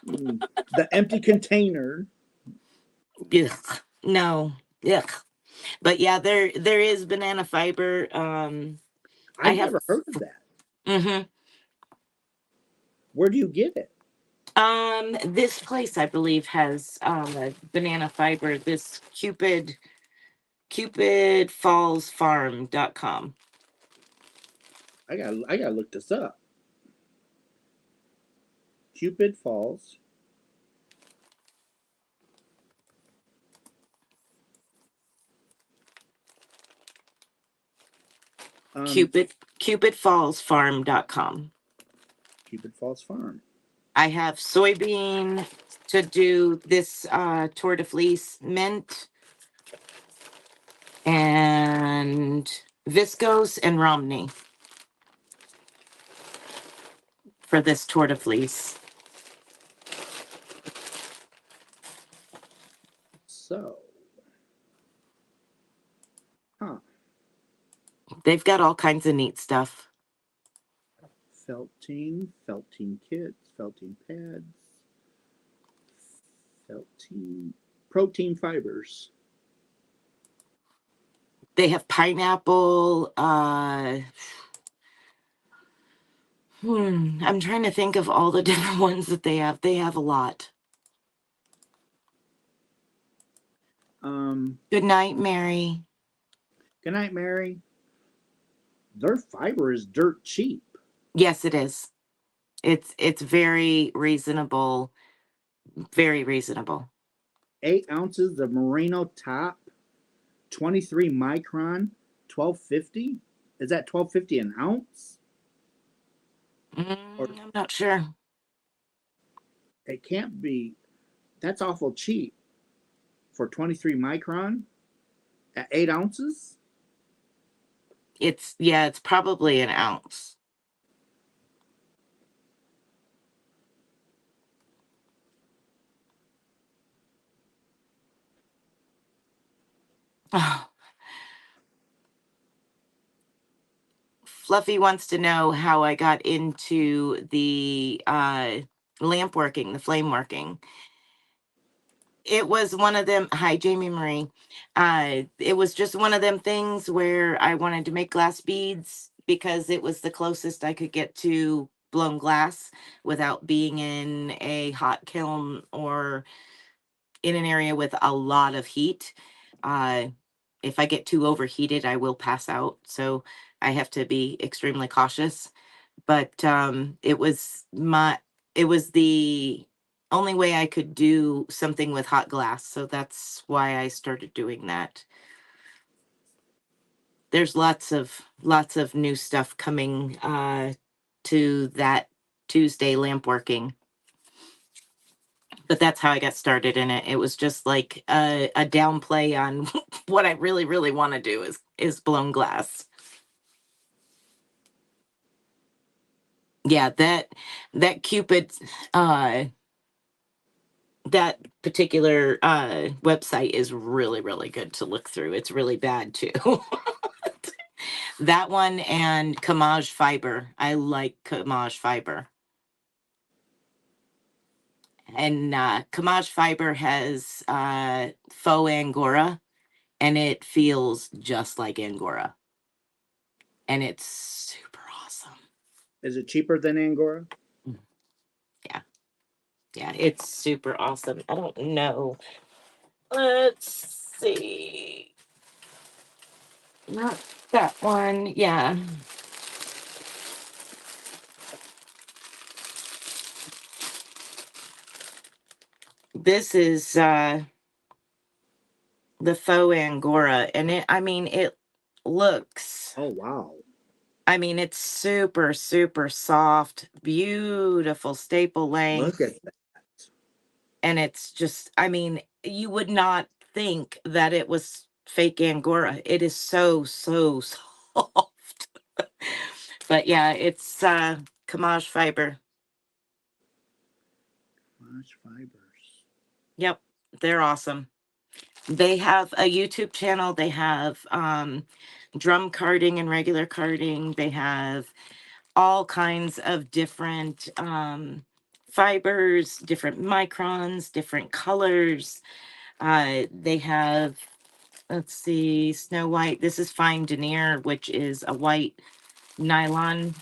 The empty container. Ugh. No. Ugh. But yeah, there is banana fiber. I've never heard of that. Mm-hmm. Where do you get it? This place I believe has banana fiber. This cupidfallsfarm.com. I gotta look this up. Cupid Falls. Cupidfallsfarm.com. Cupid Falls Farm. I have soybean to do this Tour de Fleece mint, and viscose and Romney for this Tour de Fleece. So, They've got all kinds of neat stuff. felting kits, felting pads, felting protein fibers. They have pineapple. I'm trying to think of all the different ones that they have. They have a lot. Good night, Mary. Good night, Mary. Their fiber is dirt cheap. Yes, it is. It's very reasonable. Very reasonable. 8 ounces of merino top, 23 micron, $12.50. Is that $12.50 an ounce? I'm not sure. It can't be. That's awful cheap for 23 micron at 8 ounces. It's probably an ounce. Oh. Fluffy wants to know how I got into the lamp working, the flame working. It was one of them. Hi, Jamie Marie. It was just one of them things where I wanted to make glass beads because it was the closest I could get to blown glass without being in a hot kiln or in an area with a lot of heat. If I get too overheated, I will pass out. So I have to be extremely cautious. But it was the only way I could do something with hot glass. So that's why I started doing that. There's lots of new stuff coming to that Tuesday lamp working. But that's how I got started in it. It was just like a downplay on what I really, really want to do is blown glass. Yeah, that Cupid that particular website is really, really good to look through. It's really bad too. That one and Camage Fiber. I like Camage Fiber. And Camage Fiber has faux Angora, and it feels just like Angora. And it's super awesome. Is it cheaper than Angora? Yeah, it's super awesome. I don't know. Let's see. Not that one. Yeah. This is the faux Angora, and it looks, Oh, wow. it's super, super soft, beautiful staple length. Look at that. And it's just, you would not think that it was fake Angora. It is so, so soft. But yeah, it's Camage Fiber. Camage Fibers. Yep, they're awesome. They have a YouTube channel. They have drum carding and regular carding. They have all kinds of different fibers, different microns, different colors. They have, let's see, Snow White. This is fine denier, which is a white nylon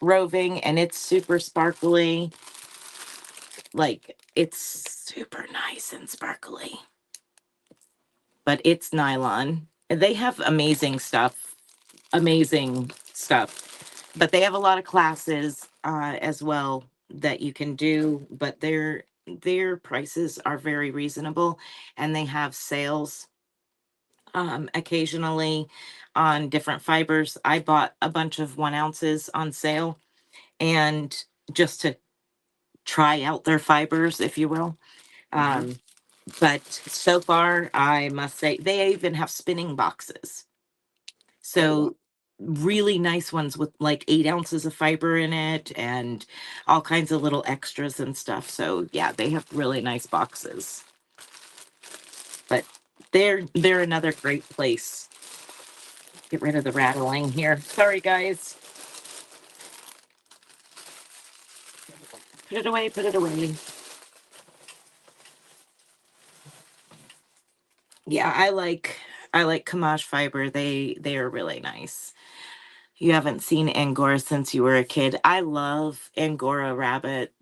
roving, and it's super sparkly. Like, it's super nice and sparkly. But it's nylon. And they have amazing stuff. Amazing stuff. But they have a lot of classes as well that you can do, but their prices are very reasonable, and they have sales occasionally on different fibers. I bought a bunch of 1 ounces on sale, and just to try out their fibers, if you will. But so far, I must say, they even have spinning boxes. So Oh, wow. really nice ones with like 8 ounces of fiber in it and all kinds of little extras and stuff. So yeah, they have really nice boxes. But they're another great place. Get rid of the rattling here. Sorry, guys. Put it away, put it away. Yeah, I like Camage Fiber. They are really nice. You haven't seen Angora since you were a kid. I love Angora rabbit.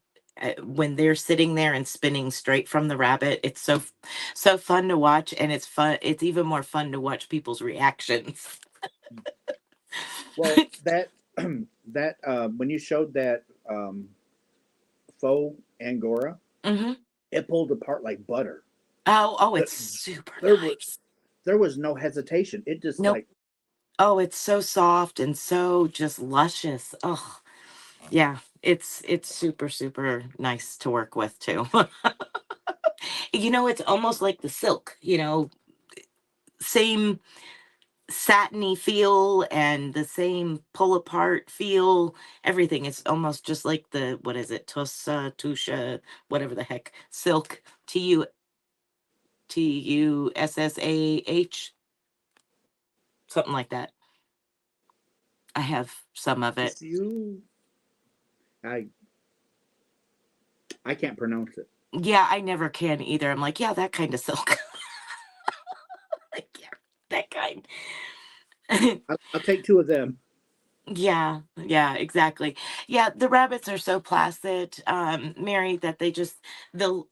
When they're sitting there and spinning straight from the rabbit, it's so fun to watch, and it's fun. It's even more fun to watch people's reactions. Well, that when you showed that faux Angora, Mm-hmm. it pulled apart like butter. Oh, it's super nice. There was no hesitation. It just Nope. like, Oh, it's so soft and so just luscious. Oh, yeah. It's super, super nice to work with too. It's almost like the silk, same satiny feel and the same pull apart feel. Everything is almost just like the, what is it? Tusha, whatever the heck, silk, Tussah, something like that. I have some of it. I can't pronounce it. Yeah, I never can either. I'm like, yeah, that kind of silk. Like, yeah, that kind. I'll take 2 of them. Yeah, exactly. Yeah, the rabbits are so placid, Mary, that they'll,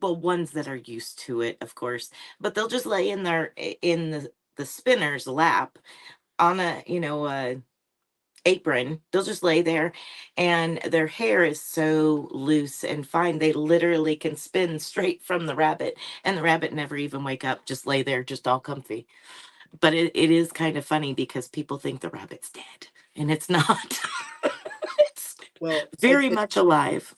well, ones that are used to it, of course, but they'll just lay in the spinner's lap on a apron. They'll just lay there, and their hair is so loose and fine. They literally can spin straight from the rabbit, and the rabbit never even wake up, just lay there, just all comfy. But it is kind of funny because people think the rabbit's dead, and it's not. Well, Very much alive.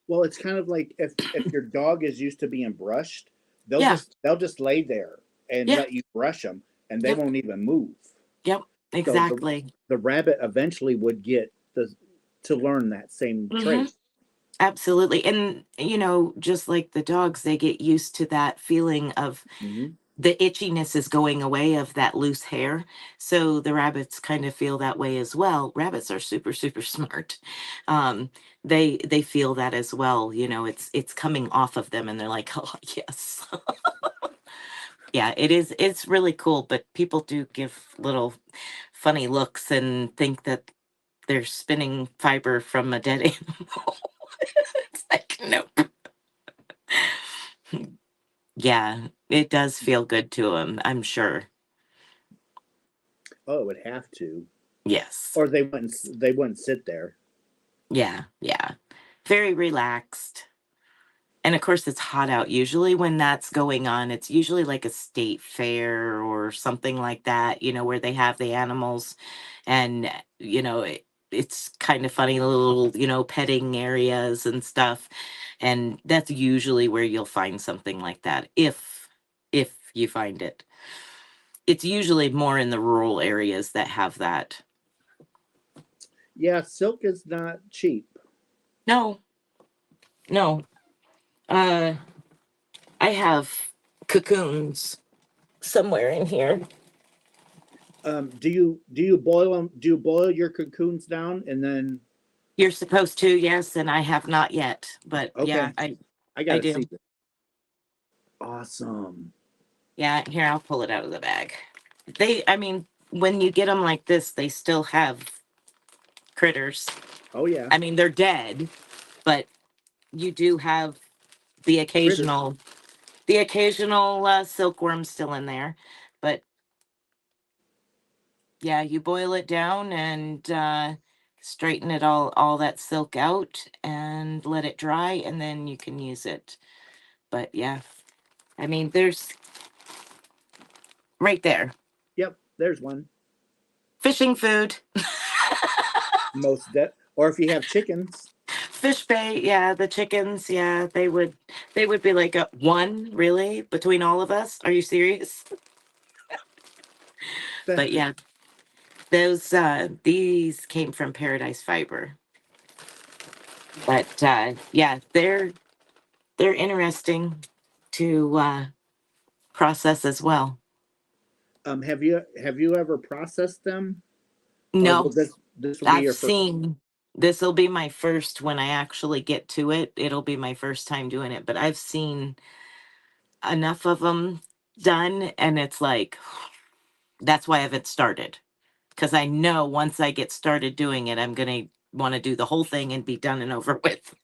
well, it's kind of like if your dog is used to being brushed, Yeah. they'll just lay there and Yeah. let you brush them, and they Yep. won't even move. Yep. So Exactly. the rabbit eventually would get to learn that same trait. Absolutely. And, you know, just like the dogs, they get used to that feeling of Hmm. the itchiness is going away of that loose hair. So the rabbits kind of feel that way as well. Rabbits are super, super smart. Um, they feel that as well. You know, it's coming off of them and they're like, oh yes. Yeah, it is. It's really cool, but people do give little funny looks and think that they're spinning fiber from a dead animal. It's like, nope. Yeah, it does feel good to them, I'm sure. Oh, it would have to, Yes. or they wouldn't sit there. Yeah, yeah. Very relaxed. And of course, it's hot out. Usually, when that's going on, it's usually like a state fair or something like that, you know, where they have the animals. And, you know, it's kind of funny little, you know, petting areas and stuff. And that's usually where you'll find something like that, if you find it. It's usually more in the rural areas that have that. Yeah, silk is not cheap. No, no. Uh, I have cocoons somewhere in here. Do you boil them? Do you boil your cocoons down and then? You're supposed to, yes, and I have not yet, but yeah, Okay, I I gotta see do. this. Awesome. Yeah, here I'll pull it out of the bag. I mean, when you get them like this, they still have critters. Oh yeah, I mean, they're dead, but you do have the critter. occasional, silkworm still in there. But yeah, you boil it down and straighten it all that silk out and let it dry, and then you can use it. But yeah, I mean, there's right there. Yep, there's one. Fishing food. Or if you have chickens. Fish bait, yeah, the chickens, yeah, they would be like a one, really, between all of us. Are you serious? But yeah, those these came from Paradise Fiber. But yeah, they're interesting to process as well. Have you ever processed them, or No, will this will be I've your first? seen this will be my first when I actually get to it. It'll be my first time doing it, but I've seen enough of them done, and it's like that's why I haven't started, because I know once I get started doing it, I'm gonna want to do the whole thing and be done and over with.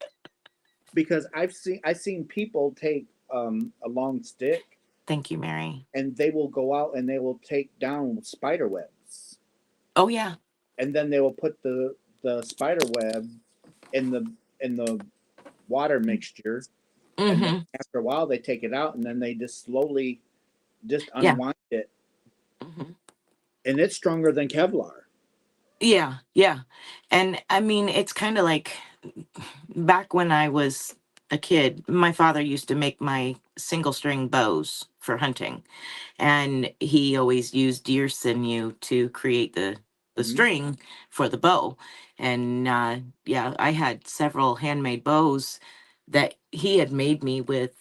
Because I've seen people take a long stick Thank you, Mary. and they will go out and they will take down spider webs, Oh yeah. and then they will put the spider web in the water mixture, and then Mm-hmm. after a while they take it out and then they just slowly just Yeah. unwind it, Mm-hmm. and it's stronger than Kevlar. Yeah, yeah. And I mean, it's kind of like back when I was a kid, my father used to make my single string bows for hunting. And he always used deer sinew to create the Hmm. string for the bow. And yeah, I had several handmade bows that he had made me with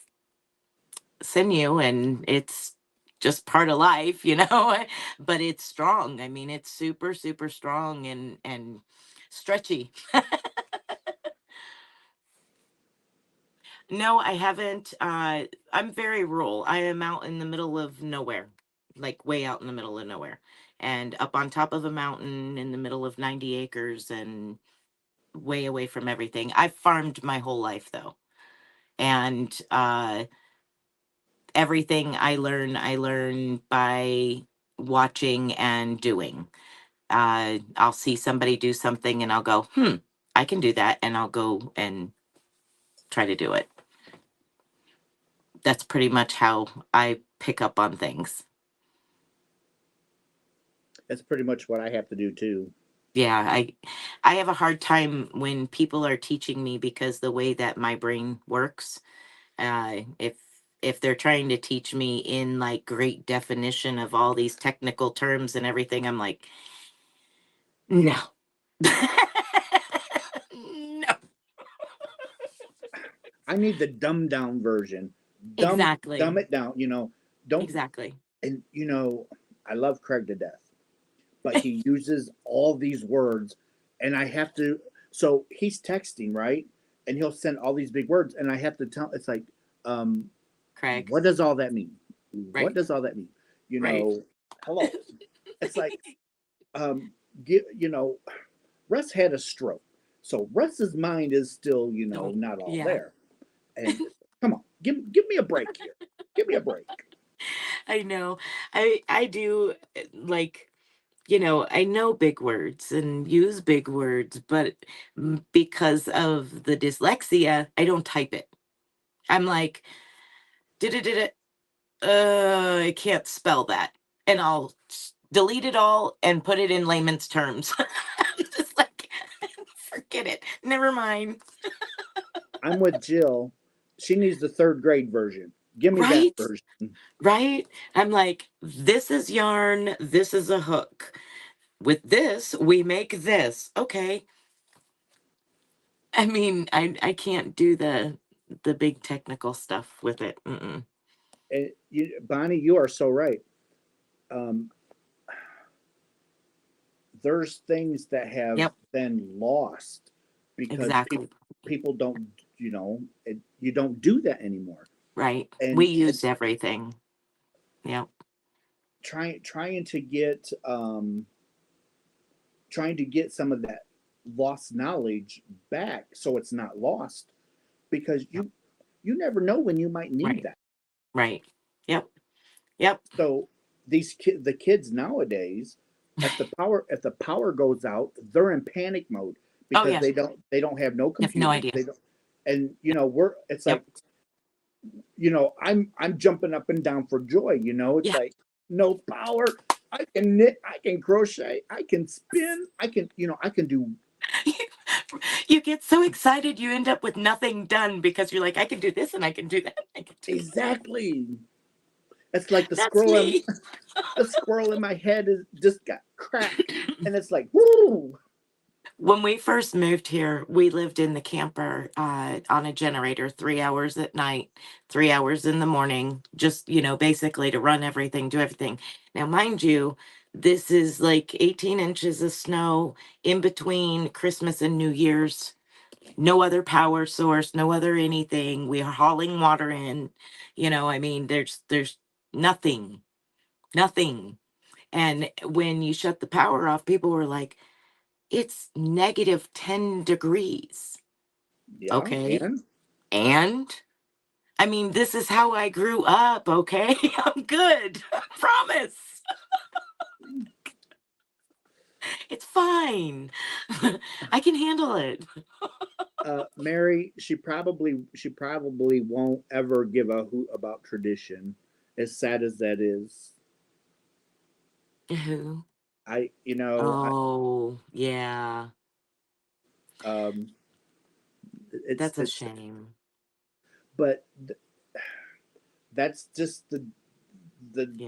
sinew, and it's just part of life, you know. But it's strong. I mean, it's super, super strong and stretchy. No, I haven't. I'm very rural. I am out in the middle of nowhere, like way out in the middle of nowhere, and up on top of a mountain in the middle of 90 acres and way away from everything. I've farmed my whole life though. And everything I learn by watching and doing. I'll see somebody do something and I'll go, I can do that. And I'll go and try to do it. That's pretty much how I pick up on things. That's pretty much what I have to do too. Yeah, I have a hard time when people are teaching me because the way that my brain works, if they're trying to teach me in like great definition of all these technical terms and everything, I'm like, no. No. I need the dumbed down version. Exactly. Dumb it down. Don't. Exactly. And I love Craig to death, but he uses all these words, and I have to. So he's texting, right, and he'll send all these big words, and I have to tell. It's like, Craig. what does all that mean? Right. What does all that mean? Right. Hello. It's like, get, Russ had a stroke, so Russ's mind is still, not all Yeah. there. And come on, give me a break here. Give me a break. I know. I do like, I know big words and use big words, but because of the dyslexia, I don't type it. I'm like, did it, I can't spell that. And I'll delete it all and put it in layman's terms. I'm just like, forget it. Never mind. I'm with Jill. She needs the third grade version. Give me Right? that version. Right? I'm like, this is yarn. This is a hook. With this, we make this. Okay. I mean, I can't do the big technical stuff with it. Mm-mm. And Bonnie, you are so right. There's things that have Yep. been lost because Exactly. people don't, you don't do that anymore. Right. And We used everything. Yep. trying to get some of that lost knowledge back so it's not lost, because you never know when you might need Right. that. Right. Yep. Yep. So the kids nowadays, if the power goes out, they're in panic mode because yeah. they don't have no You have computer. no idea. They don't, and it's Yep. like, I'm jumping up and down for joy. It's Yeah. like, no power. I can knit, I can crochet, I can spin, I can do. You get so excited you end up with nothing done because you're like, I can do this and I can do that. I can do Exactly. It's like the That's squirrel. me. The squirrel in my head is just got cracked, and it's like, woo. When we first moved here, we lived in the camper on a generator, 3 hours at night, 3 hours in the morning, just, basically to run everything, do everything. Now, mind you, this is like 18 inches of snow in between Christmas and New Year's. No other power source, no other anything. We are hauling water in, I mean, there's nothing, nothing. And when you shut the power off, people were like, it's negative 10 degrees. Yeah. Okay. And I mean, this is how I grew up. Okay. I'm good. I promise. It's fine. I can handle it. Mary, she probably won't ever give a hoot about tradition, as sad as that is. Who? Oh, yeah. That's a shame. But that's just the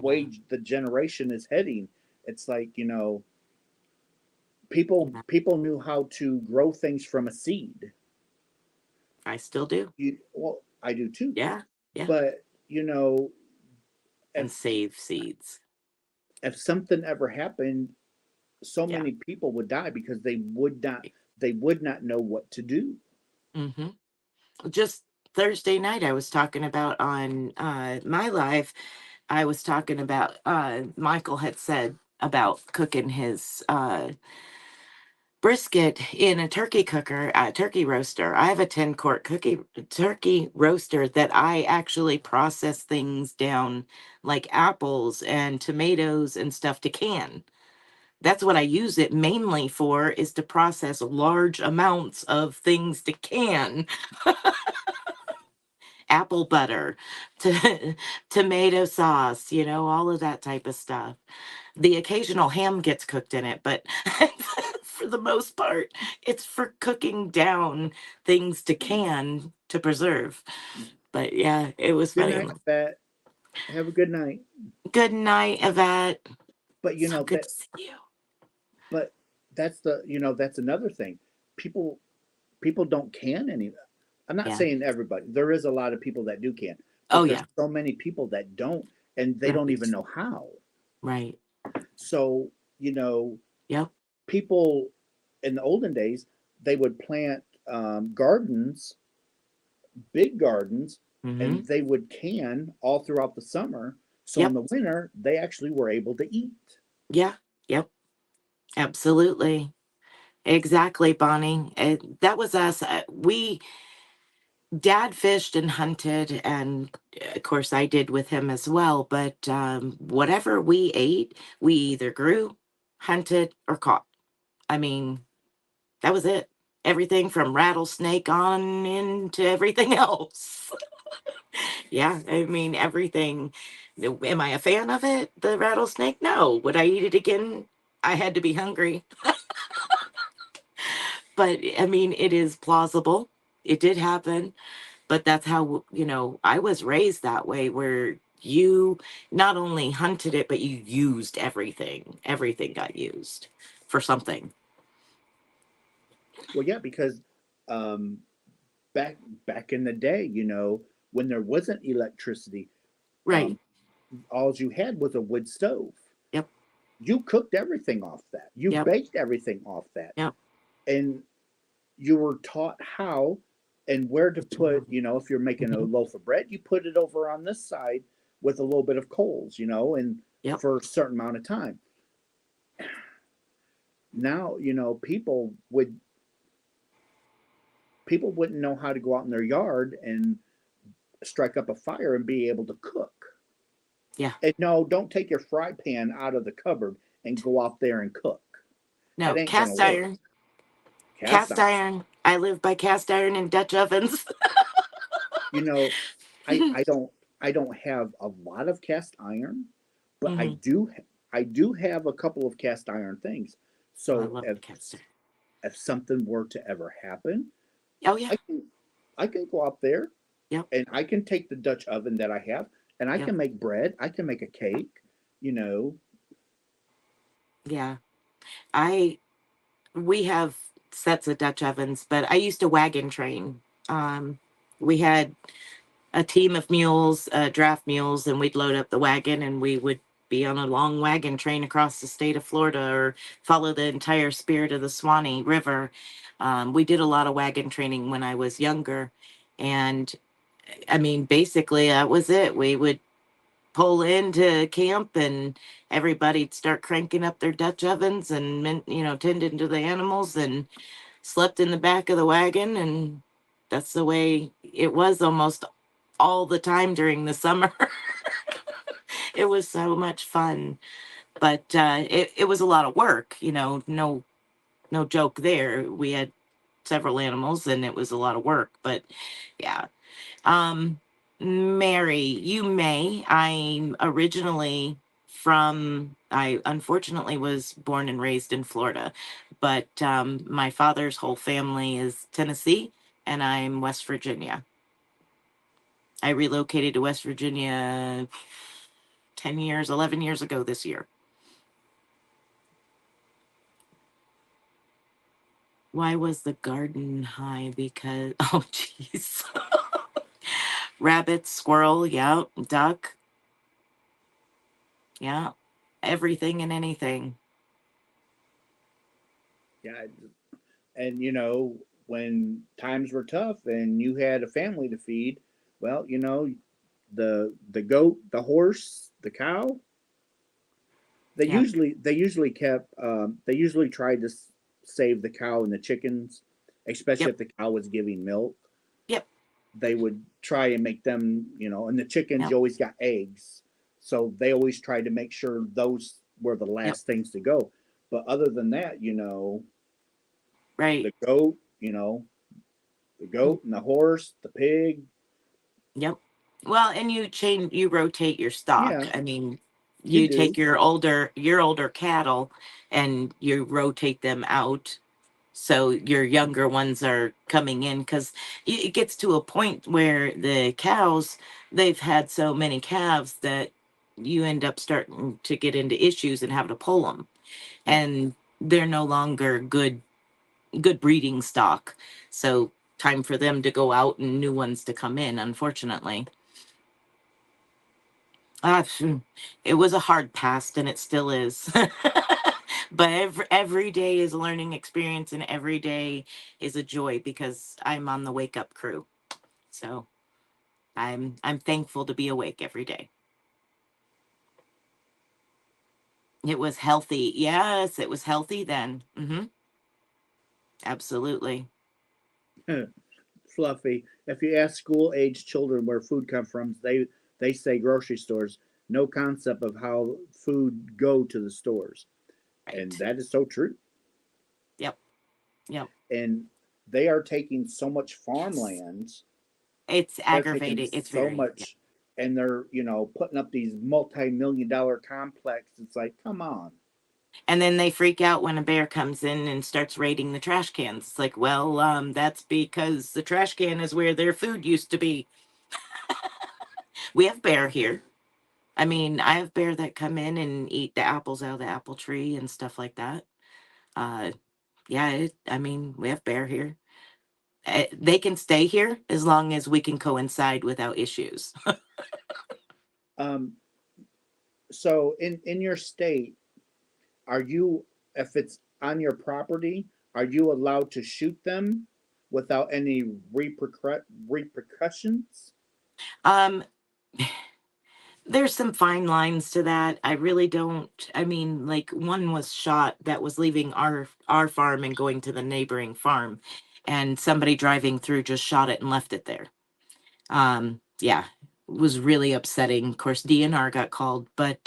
way the generation is heading. It's like, people knew how to grow things from a seed. I still do. Well, I do too. Yeah. Yeah. But and save seeds. If something ever happened, so many people would die because they would not know what to do. Mm-hmm. Just Thursday night, I was talking about on my live, I was talking about, Michael had said about cooking his brisket in a turkey cooker, turkey roaster. I have a 10-quart turkey roaster that I actually process things down like apples and tomatoes and stuff to can. That's what I use it mainly for, is to process large amounts of things to can. Apple butter, to tomato sauce, all of that type of stuff. The occasional ham gets cooked in it, but for the most part, it's for cooking down things to can to preserve. But yeah, it was Good funny. night, Pat. Have a good night. Good night, Yvette. But you So know good that. to see you. But that's another thing. People people don't can any. I'm not Yeah. saying everybody. There is a lot of people that do can, Oh but there's yeah. so many people that don't, and they don't even Right. know how. Right. So you know, Yep. people in the olden days they would plant gardens, big gardens, Mm-hmm. and they would can all throughout the summer. So in Yep. the winter, they actually were able to eat. Yeah. Yep. Absolutely. Exactly, Bonnie. That was us. Dad fished and hunted, and of course I did with him as well. But whatever we ate, we either grew, hunted, or caught. I mean, that was it. Everything from rattlesnake on into everything else. Yeah, I mean, everything. Am I a fan of it, the rattlesnake? No. Would I eat it again? I had to be hungry. But I mean, it is plausible. It did happen. But that's how, I was raised that way, where you not only hunted it, but you used everything. Everything got used for something. Well, yeah, because um, back back in the day, when there wasn't electricity, Right. um, all you had was a wood stove. Yep. You cooked everything off that. You Yep. baked everything off that, Yep. and you were taught how and where to put. If you're making a Mhm. loaf of bread, you put it over on this side with a little bit of coals, and Yep. for a certain amount of time. Now, people wouldn't know how to go out in their yard and strike up a fire and be able to cook. Yeah. And no, don't take your fry pan out of the cupboard and go out there and cook. No, That ain't gonna cast work. iron. Cast Cast iron. iron. I live by cast iron and Dutch ovens. You know, I don't have a lot of cast iron, but I Hmm. do have a couple of cast iron things. Oh, I So love if the cast iron. if something were to ever happen, Oh yeah. I can go out there Yep. and I can take the Dutch oven that I have and I Yep. can make bread. I can make a cake. You know, Yeah. We have sets of Dutch ovens, but I used to wagon train. We had a team of mules, draft mules, and we'd load up the wagon and we would be on a long wagon train across the state of Florida or follow the entire spirit of the Swanee River. We did a lot of wagon training when I was younger. And I mean, basically, that was it. We would pull into camp and everybody'd start cranking up their Dutch ovens and, tending to the animals and slept in the back of the wagon. And that's the way it was almost all the time during the summer. It was so much fun, but it was a lot of work, no joke there. We had several animals and it was a lot of work, but yeah. Um, Mary, you may. I'm originally I unfortunately was born and raised in Florida, but my father's whole family is Tennessee and I'm West Virginia. I relocated to West Virginia 10 years, 11 years ago this year. Why was the garden high? Because, oh, jeez. Rabbit, squirrel, yeah, duck, yeah, everything and anything. yeah, and when times were tough and you had a family to feed, well, the goat, the horse, the cow, Yep, they usually tried to save the cow and the chickens, especially yep, if the cow was giving milk. yep, They would try and make them, and the chickens yep, you always got eggs, so they always tried to make sure those were the yep, last things to go. But other than that, right, the goat, the goat and the horse, the pig, yep. Well, and you rotate your stock. yeah, I mean, You do. take your older cattle and you rotate them out, so your younger ones are coming in, because it gets to a point where the cows, they've had so many calves that you end up starting to get into issues and have to pull them, and they're no longer good breeding stock. So time for them to go out and new ones to come in, unfortunately. Phew, it was a hard past and it still is. But every day is a learning experience and every day is a joy because I'm on the wake up crew. So I'm thankful to be awake every day. It was healthy. Yes, it was healthy then. Absolutely. Fluffy. If you ask school age children where food comes from, they say grocery stores. No concept of how food go to the stores, and Right. that is so true. Yep. Yep. And they are taking so much farmland. It's They're taking aggravating. It's so very, yeah. much, and they're putting up these multi-million-dollar complexes. It's like, come on. And then they freak out when a bear comes in and starts raiding the trash cans. It's like, well, that's because the trash can is where their food used to be. We have bear here. I mean, I have bear that come in and eat the apples out of the apple tree and stuff like that. Uh, yeah, I mean, we have bear here. They can stay here as long as we can coincide without issues. Um, so in your state, are you, if it's on your property, are you allowed to shoot them without any repercussions? Um, there's some fine lines to that. I really don't. I mean, like one was shot that was leaving our farm and going to the neighboring farm, and somebody driving through just shot it and left it there. Yeah, it was really upsetting. Of course, DNR got called, but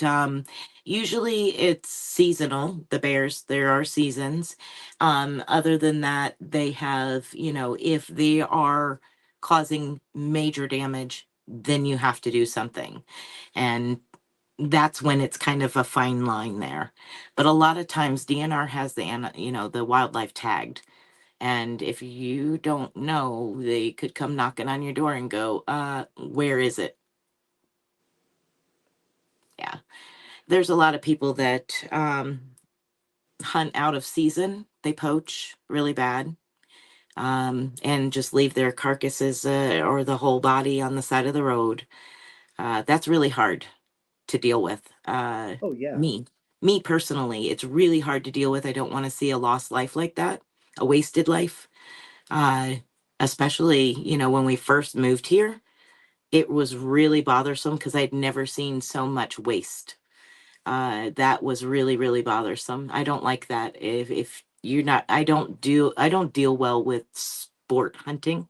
usually it's seasonal. The bears, there are seasons. Other than that, they have, if they are causing major damage, then you have to do something. And that's when it's kind of a fine line there. But a lot of times DNR has the wildlife tagged. And if you don't know, they could come knocking on your door and go, where is it? Yeah. There's a lot of people that hunt out of season. They poach really bad, and just leave their carcasses or the whole body on the side of the road. That's really hard to deal with. Oh yeah. Me personally, it's really hard to deal with. I don't want to see a lost life like that, a wasted life. Uh, Especially, when we first moved here, it was really bothersome because I'd never seen so much waste. That was really, really bothersome. I don't like that. If you're not, I don't deal well with sport hunting.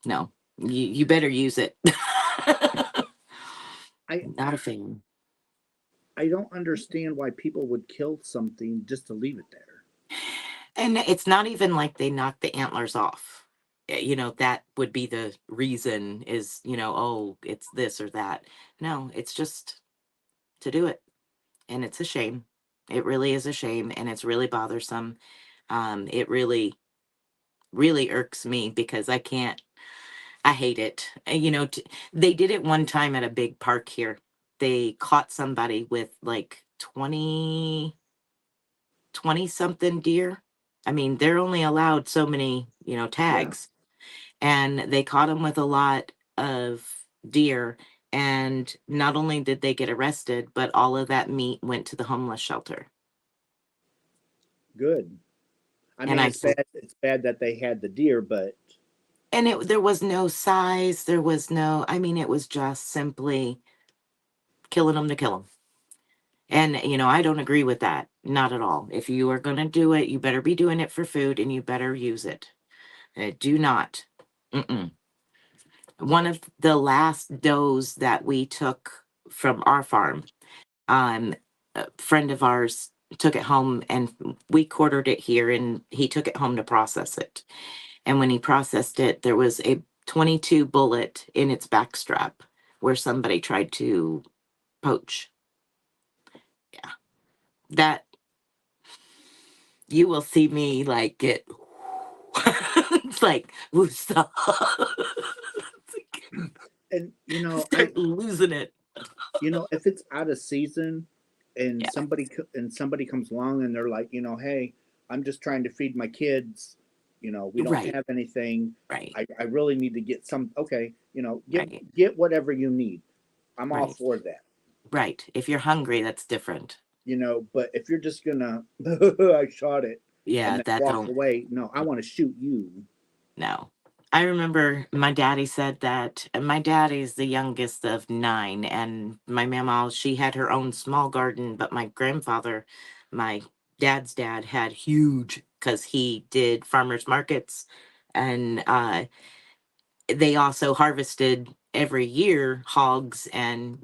No, you better use it. I Not a fan. I don't understand why people would kill something just to leave it there. And it's not even like they knock the antlers off. That would be the reason is, oh, it's this or that. No, it's just to do it. And it's a shame. It really is a shame. And it's really bothersome. It really, really irks me because I hate it. They did it one time at a big park here. They caught somebody with like 20 something deer. I mean, they're only allowed so many, Yeah, tags. And they caught him with a lot of deer. And not only did they get arrested, but all of that meat went to the homeless shelter. good. I And mean, I it's said, bad. It's bad that they had the deer, but and there was no size. There was no, I mean, it was just simply killing them to kill them. And, I don't agree with that. Not at all. If you are going to do it, you better be doing it for food and you better use it. Do not. Mm-mm. One of the last does that we took from our farm, a friend of ours took it home and we quartered it here and he took it home to process it. And when he processed it, there was a 22 bullet in its backstrap where somebody tried to poach. Yeah. That you will see me like get it's like stop. And Start losing it. if it's out of season and Yeah. somebody comes along and they're like, hey, I'm just trying to feed my kids, we don't Right. have anything. Right. I really need to get some. Okay, Right. get whatever you need. I'm all Right. for that. Right. If you're hungry, that's different. But if you're just gonna I shot it Yeah, and then that walk don't. away, no, I want to shoot you. No. I remember my daddy said that my daddy's the youngest of 9, and my mama, she had her own small garden, but my grandfather, my dad's dad, had huge because he did farmers markets, and they also harvested every year hogs and,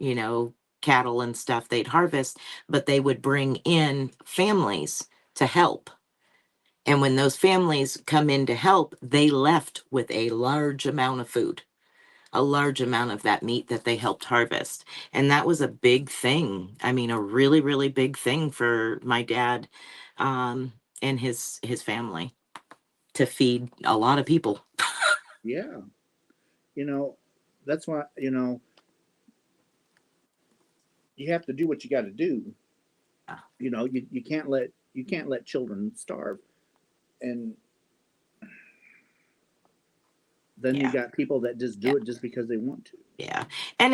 cattle and stuff they'd harvest, but they would bring in families to help. And when those families come in to help, they left with a large amount of food, a large amount of that meat that they helped harvest. And that was a big thing. I mean, a really, really big thing for my dad and his family to feed a lot of people. Yeah, that's why you have to do what you got to do. You can't let children starve, and then you Yeah. got people that just do Yeah. it just because they want to. Yeah. And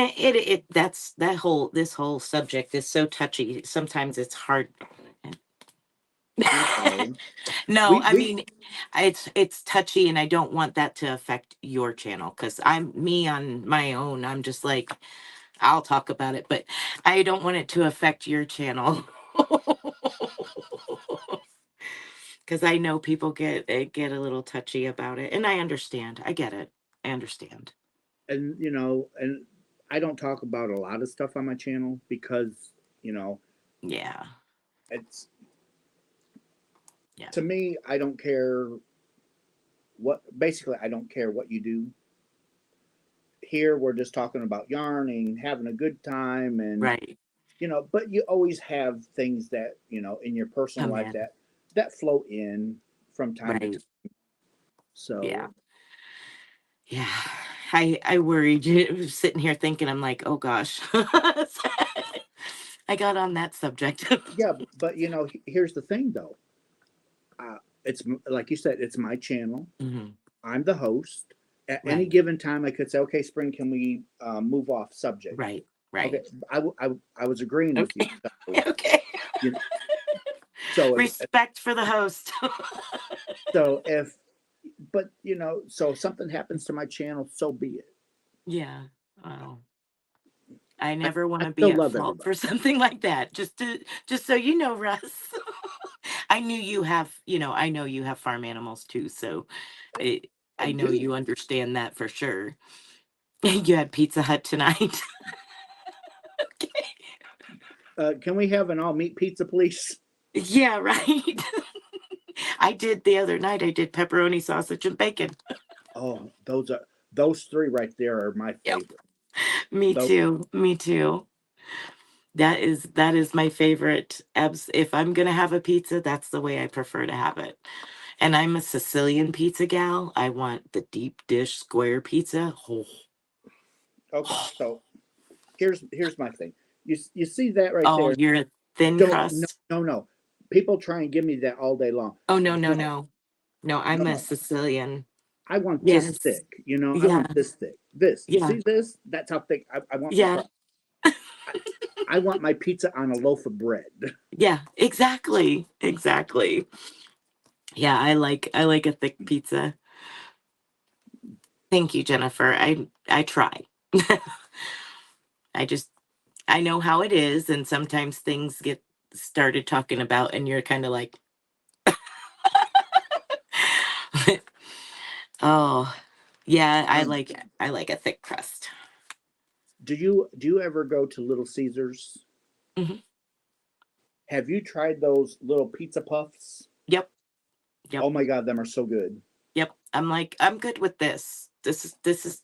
this whole subject is so touchy. Sometimes it's hard. No, No, we I we mean, it's touchy, and I don't want that to affect your channel because I'm me on my own. I'm just like, I'll talk about it, but I don't want it to affect your channel because I know people get a little touchy about it, and I understand. I get it. I understand. and I don't talk about a lot of stuff on my channel because Yeah. it's Yeah. to me, I don't care basically I don't care what you do. Here we're just talking about yarning, having a good time, and Right. but you always have things that in your personal Come life in. that flow in from time to Right. time. So Yeah. Yeah. I worried sitting here thinking, I'm like, oh gosh. I got on that subject. yeah, but here's the thing though. It's like you said, it's my channel. Mhm. I'm the host. At any Right. given time, I could say, "Okay, Spring, can we move off subject?" Right. Okay, Right. I was agreeing with you. Okay. So, Okay. you know, so Respect for the host. so if, but so if something happens to my channel, so be it. Yeah. Well, I I never want I to be still at love fault for everybody. something like that. Just so you know, Russ. I knew you have, I know you have farm animals too, so it, I I know do. you understand that for sure. You had Pizza Hut tonight. Okay. Can we have an all meat pizza, please? Yeah, right. I did the other night. I did pepperoni, sausage, and bacon. Oh, those three right there are my Yep. favorite. Me Those, too. Me too. That is my favorite. If I'm gonna have a pizza, that's the way I prefer to have it. And I'm a Sicilian pizza gal. I want the deep dish square pizza. Oh. okay, so here's my thing. You see that right Oh, there? you're a thin Don't no crust. no no. People try and give me that all day long. Oh no, no, No, no. No, no, I'm a no. Sicilian. I want this Yes. thick. I Yeah. want this thick. This. You Yeah. see this? That's how thick I want my Yeah. crust. I, I want my pizza on a loaf of bread. Yeah. Exactly. Exactly. Yeah, I like a thick pizza. Thank you, Jennifer. I try. I just I know how it is, and sometimes things get started talking about, and you're kind of like, oh, yeah, Um, I like a thick crust. do you ever go to Little Caesars? Hmm. Have you tried those little pizza puffs? Yep, yep, Oh my god, them are so good. yep. I'm like, I'm good with this. This is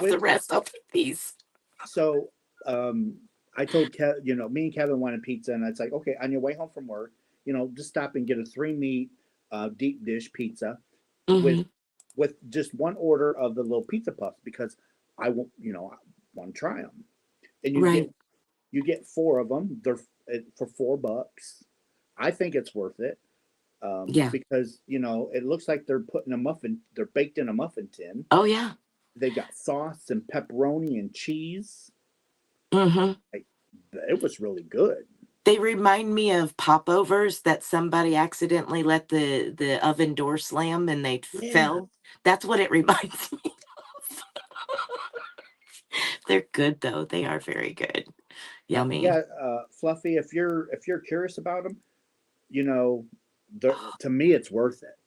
have the With- rest. I'll take these. So I told me and Kevin wanted pizza, and it's like, okay, on your way home from work, just stop and get a 3-meat deep dish pizza Mhm. with just one order of the little pizza puffs because I want I want to try them, and Right. you get 4 of them. They're for $4. I think it's worth it Yeah. because it looks like they're putting a muffin. They're baked in a muffin tin. Oh yeah. They got sauce and pepperoni and cheese. Mhm. It was really good. They remind me of popovers that somebody accidentally let the oven door slam and they Yeah. fell. That's what it reminds me of. They're good though. They are very good. Yummy. Yeah, Fluffy. If you're curious about them, to me it's worth it.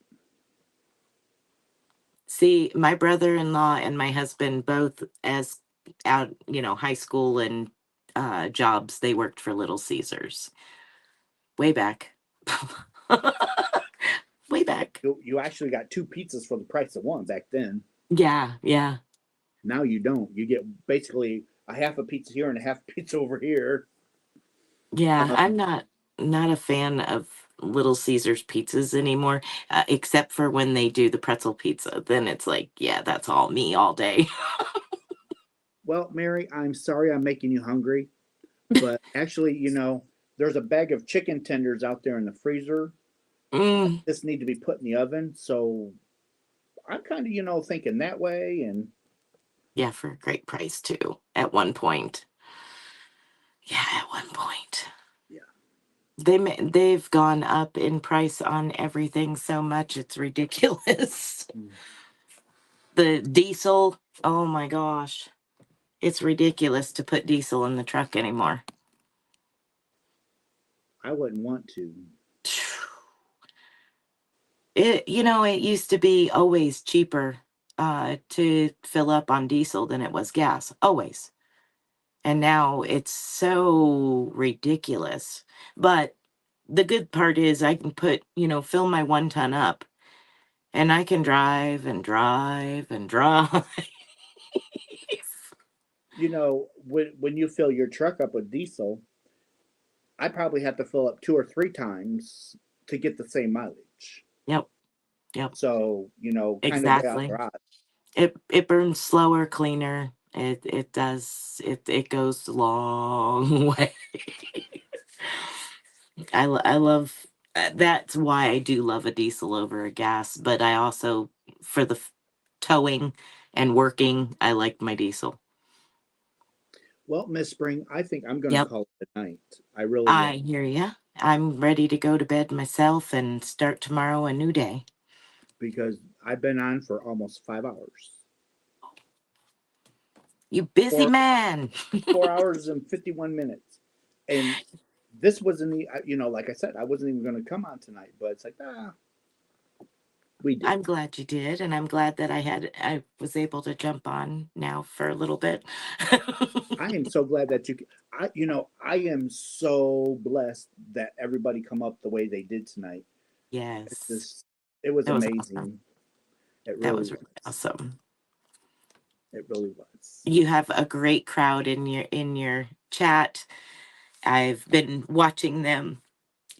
See, my brother-in-law and my husband both as out, high school and jobs, they worked for Little Caesars. Way back. Way back. You actually got 2 pizzas for the price of one back then. Yeah, yeah. Now you don't. You get basically a half a pizza here and a half a pizza over here. Yeah, I'm not a fan of Little Caesars pizzas anymore, except for when they do the pretzel pizza. Then it's like, yeah, that's all me all day. Well, Mary, I'm sorry I'm making you hungry, but actually, there's a bag of chicken tenders out there in the freezer. Mm, This need to be put in the oven, so I'm kind of, thinking that way. And yeah, for a great price too. At one point. Yeah, at one point. yeah, They've gone up in price on everything so much it's ridiculous. The diesel, oh my gosh. It's ridiculous to put diesel in the truck anymore. I wouldn't want to. It used to be always cheaper to fill up on diesel than it was gas. Always. And now it's so ridiculous. But the good part is I can fill my 1 ton up and I can drive and drive and drive. When you fill your truck up with diesel, I probably have to fill up 2 or 3 times to get the same mileage. Yep. Yep. So, kind of way out Exactly. there. It burns slower, cleaner. It does it goes a long way. I love that's why I do love a diesel over a gas, but I also for the towing and working, I like my diesel. Well, Miss Spring, I think I'm going to Yep. call it a night. I really I am. hear ya. I'm ready to go to bed myself and start tomorrow a new day. Because I've been on for almost 5 hours. You busy 4, man. 4 hours and 51 minutes. And this wasn't, like I said, I wasn't even going to come on tonight, but it's like, we did. I'm glad you did, and I'm glad that I was able to jump on now for a little bit. I am so glad that I am so blessed that everybody come up the way they did tonight. Yes. It was That was amazing. awesome. It That really was really awesome. It really was. You have a great crowd in your chat. I've been watching them,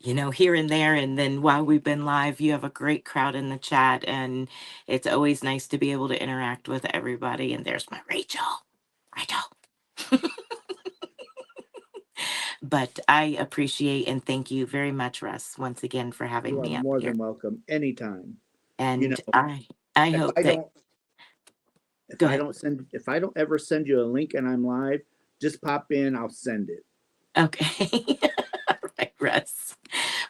here and there, and then while we've been live, you have a great crowd in the chat, and it's always nice to be able to interact with everybody. And there's my Rachel. But I appreciate and thank you very much, Russ, once again for having You are me up more here. than welcome anytime. And I If hope I that don't Go ahead. if I don't ever send you a link and I'm live, just pop in, I'll send it. Okay. All right, Russ.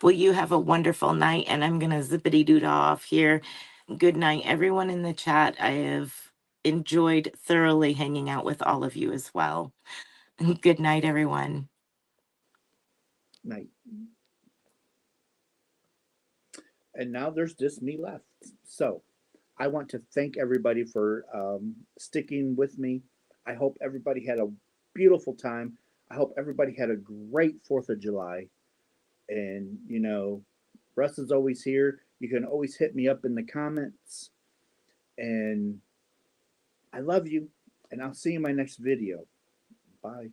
Well, you have a wonderful night, and I'm going to zippity doot off here. Good night, everyone in the chat. I have enjoyed thoroughly hanging out with all of you as well. Good night, everyone. Night. And now there's just me left. So I want to thank everybody for sticking with me. I hope everybody had a beautiful time. I hope everybody had a great 4th of July. And, Russ is always here. You can always hit me up in the comments. And I love you. and I'll see you in my next video. Bye.